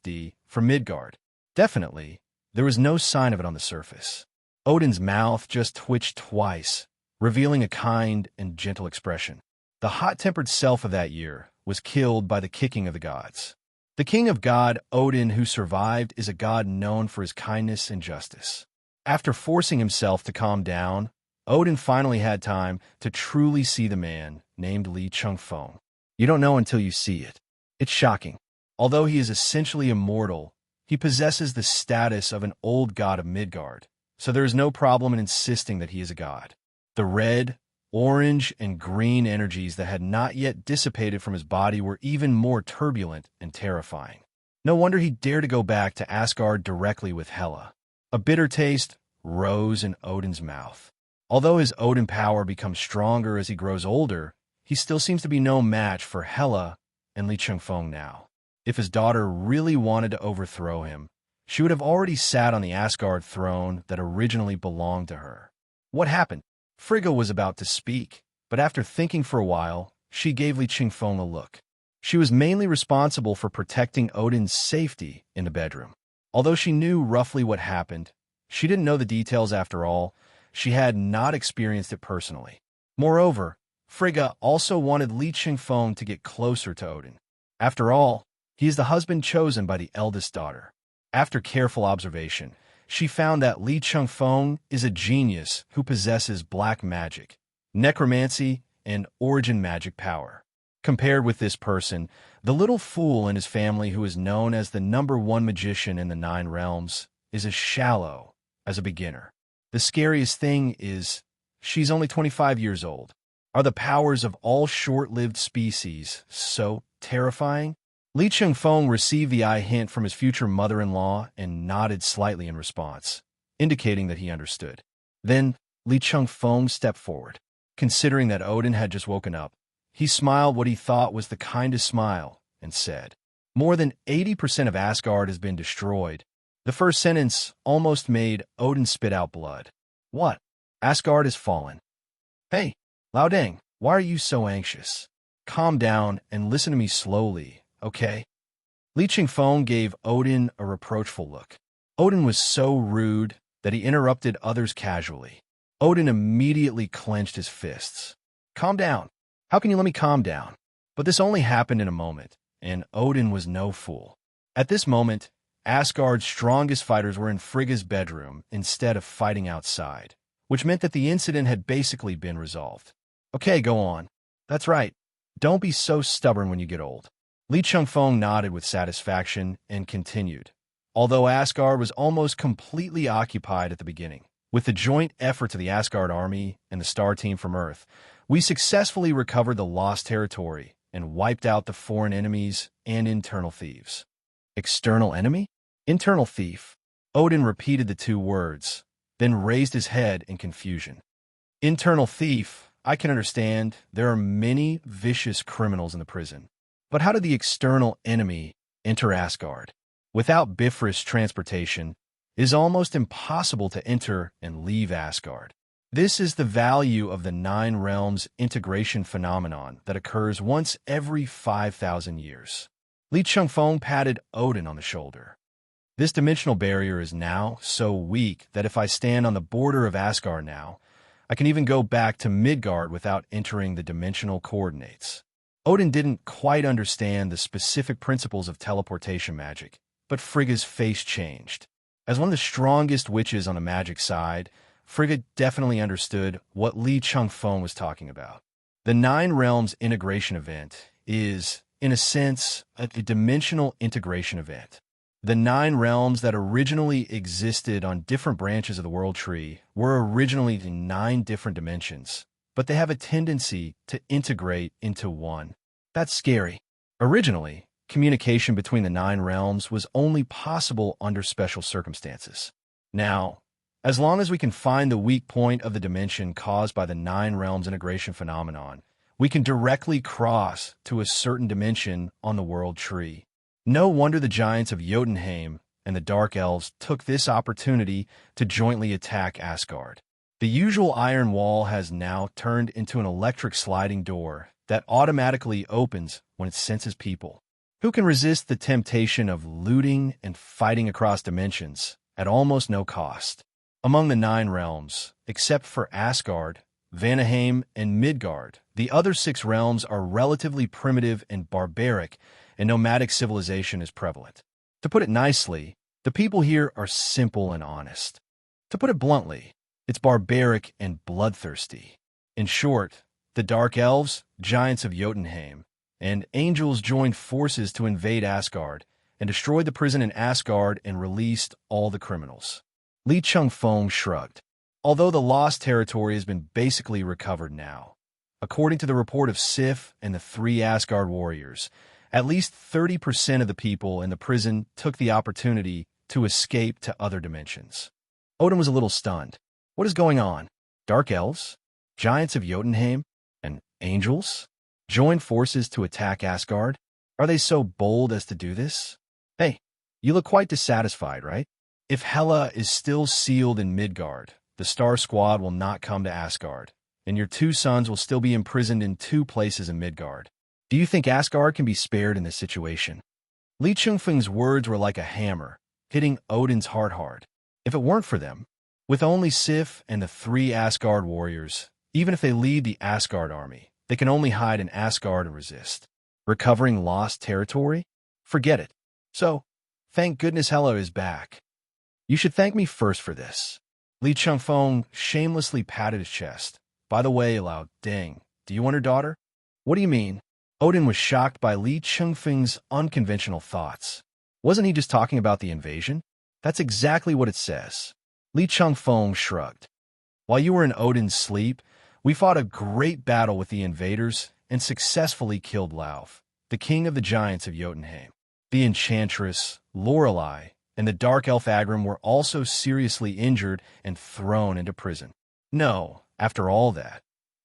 D from Midgard. Definitely, there was no sign of it on the surface. Odin's mouth just twitched twice, revealing a kind and gentle expression. The hot-tempered self of that year was killed by the kicking of the gods. The king of God, Odin, who survived, is a god known for his kindness and justice. After forcing himself to calm down, Odin finally had time to truly see the man named Li Chengfeng. You don't know until you see it. It's shocking. Although he is essentially immortal, he possesses the status of an old god of Midgard, so there is no problem in insisting that he is a god. The red, orange, and green energies that had not yet dissipated from his body were even more turbulent and terrifying. No wonder he dared to go back to Asgard directly with Hela. A bitter taste rose in Odin's mouth. Although his Odin power becomes stronger as he grows older, he still seems to be no match for Hela and Li Chengfeng now. If his daughter really wanted to overthrow him, she would have already sat on the Asgard throne that originally belonged to her. What happened? Frigga was about to speak, but after thinking for a while, she gave Li Chengfeng a look. She was mainly responsible for protecting Odin's safety in the bedroom. Although she knew roughly what happened, she didn't know the details after all. She had not experienced it personally. Moreover, Frigga also wanted Li Chengfeng to get closer to Odin. After all, he is the husband chosen by the eldest daughter. After careful observation, she found that Li Chengfeng is a genius who possesses black magic, necromancy, and origin magic power. Compared with this person, the little fool in his family who is known as the #1 magician in the 9 realms is as shallow as a beginner. The scariest thing is, she's only 25 years old. Are the powers of all short-lived species so terrifying? Li Chengfeng received the eye hint from his future mother-in-law and nodded slightly in response, indicating that he understood. Then, Li Chengfeng stepped forward. Considering that Odin had just woken up, he smiled what he thought was the kindest smile and said, "More than 80% of Asgard has been destroyed." The first sentence almost made Odin spit out blood. What? Asgard has fallen. Hey, Lao Deng, why are you so anxious? Calm down and listen to me slowly, okay? Li Chengfeng gave Odin a reproachful look. Odin was so rude that he interrupted others casually. Odin immediately clenched his fists. Calm down. How can you let me calm down? But this only happened in a moment, and Odin was no fool. At this moment, Asgard's strongest fighters were in Frigga's bedroom instead of fighting outside, which meant that the incident had basically been resolved. Okay, go on. That's right. Don't be so stubborn when you get old. Li Chengfeng nodded with satisfaction and continued. Although Asgard was almost completely occupied at the beginning, with the joint efforts of the Asgard army and the Star Team from Earth, we successfully recovered the lost territory and wiped out the foreign enemies and internal thieves. External enemy? Internal thief. Odin repeated the two words, then raised his head in confusion. Internal thief, I can understand. There are many vicious criminals in the prison. But how did the external enemy enter Asgard? Without Bifrost transportation, it is almost impossible to enter and leave Asgard. This is the value of the Nine Realms integration phenomenon that occurs once every 5,000 years. Li Chengfeng patted Odin on the shoulder. This dimensional barrier is now so weak that if I stand on the border of Asgard now, I can even go back to Midgard without entering the dimensional coordinates. Odin didn't quite understand the specific principles of teleportation magic, but Frigga's face changed. As one of the strongest witches on the magic side, Frigga definitely understood what Li Chengfeng was talking about. The Nine Realms integration event is, in a sense, a dimensional integration event. The Nine Realms that originally existed on different branches of the world tree were originally in 9 different dimensions, but they have a tendency to integrate into one. That's scary. Originally, communication between the 9 realms was only possible under special circumstances. Now, as long as we can find the weak point of the dimension caused by the 9 realms integration phenomenon, we can directly cross to a certain dimension on the world tree. No wonder the giants of Jotunheim and the Dark Elves took this opportunity to jointly attack Asgard. The usual iron wall has now turned into an electric sliding door that automatically opens when it senses people. Who can resist the temptation of looting and fighting across dimensions at almost no cost? Among the 9 realms, except for Asgard, Vanaheim, and Midgard, the other 6 realms are relatively primitive and barbaric, and nomadic civilization is prevalent. To put it nicely, the people here are simple and honest. To put it bluntly, it's barbaric and bloodthirsty. In short, the Dark Elves, giants of Jotunheim, and angels joined forces to invade Asgard and destroyed the prison in Asgard and released all the criminals. Li Chengfeng shrugged. Although the lost territory has been basically recovered now, according to the report of Sif and the 3 Asgard warriors, at least 30% of the people in the prison took the opportunity to escape to other dimensions. Odin was a little stunned. What is going on? Dark Elves? Giants of Jotunheim? And angels? Join forces to attack Asgard? Are they so bold as to do this? Hey, you look quite dissatisfied, right? If Hela is still sealed in Midgard, the Star Squad will not come to Asgard, and your 2 sons will still be imprisoned in 2 places in Midgard. Do you think Asgard can be spared in this situation? Li Chengfeng's words were like a hammer, hitting Odin's heart hard. If it weren't for them, with only Sif and the 3 Asgard warriors, even if they lead the Asgard army, they can only hide in Asgard and resist. Recovering lost territory? Forget it. So, thank goodness Hela is back. You should thank me first for this. Li Chengfeng shamelessly patted his chest. By the way, Lao Deng, do you want her daughter? What do you mean? Odin was shocked by Li Chengfeng's unconventional thoughts. Wasn't he just talking about the invasion? That's exactly what it says. Li Chengfeng shrugged. While you were in Odin's sleep, we fought a great battle with the invaders and successfully killed Lauf, the king of the giants of Jotunheim. The enchantress, Lorelei, and the dark elf Agrim were also seriously injured and thrown into prison. No, after all that,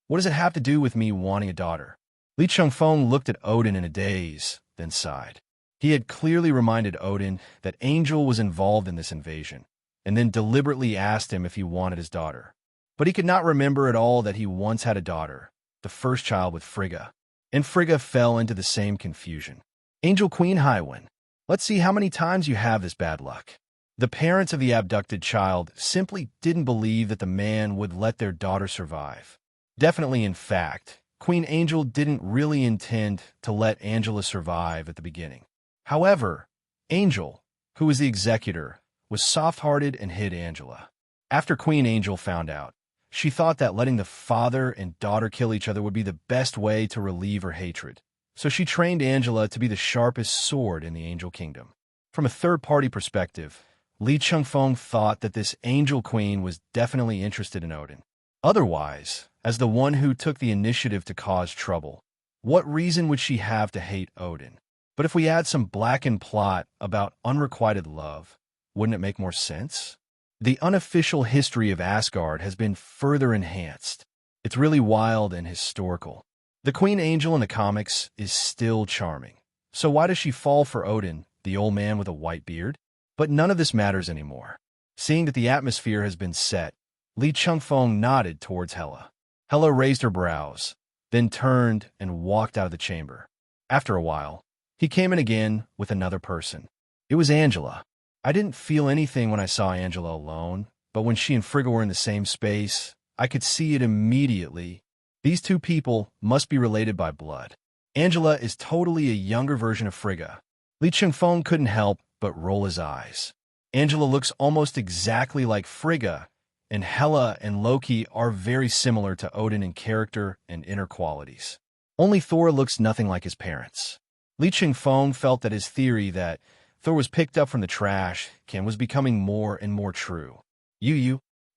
what does it have to do with me wanting a daughter? Li Chengfeng looked at Odin in a daze, then sighed. He had clearly reminded Odin that Angel was involved in this invasion, and then deliberately asked him if he wanted his daughter. But he could not remember at all that he once had a daughter, the first child with Frigga, and Frigga fell into the same confusion. Angel Queen Highwind, let's see how many times you have this bad luck. The parents of the abducted child simply didn't believe that the man would let their daughter survive. Definitely, in fact, Queen Angel didn't really intend to let Angela survive at the beginning. However, Angel, who was the executor, was soft-hearted and hid Angela. After Queen Angel found out, she thought that letting the father and daughter kill each other would be the best way to relieve her hatred. So she trained Angela to be the sharpest sword in the Angel Kingdom. From a third-party perspective, Li Chengfeng thought that this Angel Queen was definitely interested in Odin. Otherwise, as the one who took the initiative to cause trouble, what reason would she have to hate Odin? But if we add some blackened plot about unrequited love, wouldn't it make more sense? The unofficial history of Asgard has been further enhanced. It's really wild and historical. The Queen Angel in the comics is still charming. So why does she fall for Odin, the old man with a white beard? But none of this matters anymore. Seeing that the atmosphere has been set, Li Chengfeng nodded towards Hela. Hela raised her brows, then turned and walked out of the chamber. After a while, he came in again with another person. It was Angela. I didn't feel anything when I saw Angela alone, but when she and Frigga were in the same space, I could see it immediately. These two people must be related by blood. Angela is totally a younger version of Frigga. Li Chengfeng couldn't help but roll his eyes. Angela looks almost exactly like Frigga, and Hela and Loki are very similar to Odin in character and inner qualities. Only Thor looks nothing like his parents. Li Chengfeng felt that his theory that Thor was picked up from the trash can was becoming more and more true.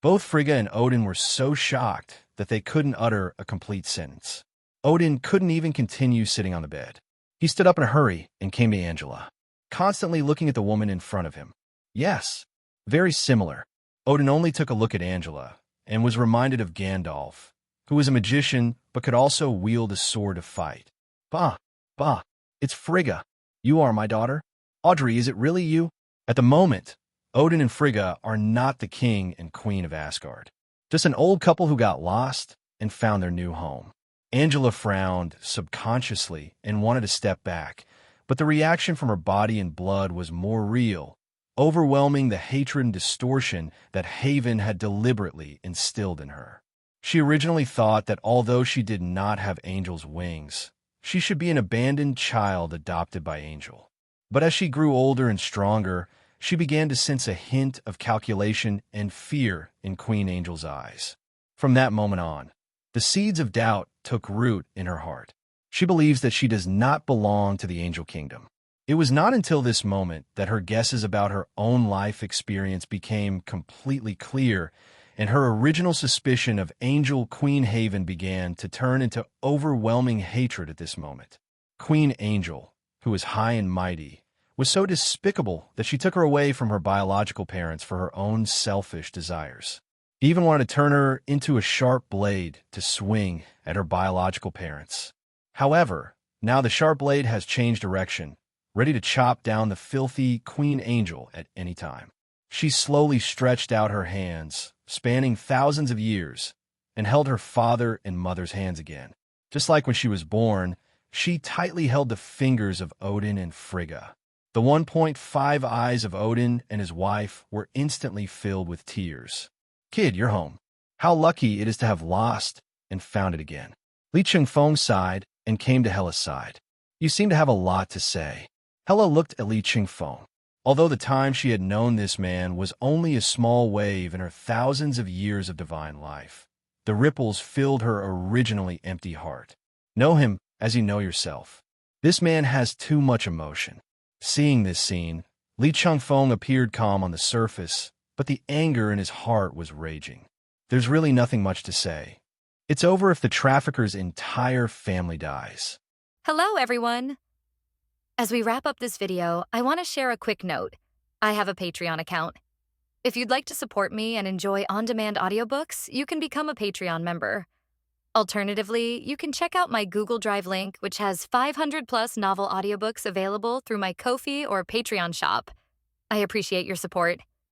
Both Frigga and Odin were so shocked that they couldn't utter a complete sentence. Odin couldn't even continue sitting on the bed. He stood up in a hurry and came to Angela, constantly looking at the woman in front of him. Yes, very similar. Odin only took a look at Angela and was reminded of Gandalf, who was a magician but could also wield a sword to fight. Bah, it's Frigga. You are my daughter? Audrey, is it really you? At the moment, Odin and Frigga are not the king and queen of Asgard, just an old couple who got lost and found their new home. Angela frowned subconsciously and wanted to step back, but the reaction from her body and blood was more real, overwhelming the hatred and distortion that Haven had deliberately instilled in her. She originally thought that although she did not have Angel's wings, she should be an abandoned child adopted by Angel. But as she grew older and stronger, she began to sense a hint of calculation and fear in Queen Angel's eyes. From that moment on, the seeds of doubt took root in her heart. She believes that she does not belong to the Angel Kingdom. It was not until this moment that her guesses about her own life experience became completely clear, and her original suspicion of Angel Queen Haven began to turn into overwhelming hatred at this moment. Queen Angel, who is high and mighty, was so despicable that she took her away from her biological parents for her own selfish desires. He even wanted to turn her into a sharp blade to swing at her biological parents. However, now the sharp blade has changed direction, ready to chop down the filthy Queen Angel at any time. She slowly stretched out her hands, spanning thousands of years, and held her father and mother's hands again. Just like when she was born, she tightly held the fingers of Odin and Frigga. The 1.5 eyes of Odin and his wife were instantly filled with tears. Kid, you're home. How lucky it is to have lost and found it again. Li Chengfeng sighed and came to Hela's side. You seem to have a lot to say. Hela looked at Li Chengfeng. Although the time she had known this man was only a small wave in her thousands of years of divine life, the ripples filled her originally empty heart. Know him as you know yourself. This man has too much emotion. Seeing this scene, Li Chengfeng appeared calm on the surface, but the anger in his heart was raging. There's really nothing much to say. It's over if the trafficker's entire family dies. Hello, everyone. As we wrap up this video, I want to share a quick note. I have a Patreon account. If you'd like to support me and enjoy on-demand audiobooks, you can become a Patreon member. Alternatively, you can check out my Google Drive link, which has 500-plus novel audiobooks available through my Ko-fi or Patreon shop. I appreciate your support.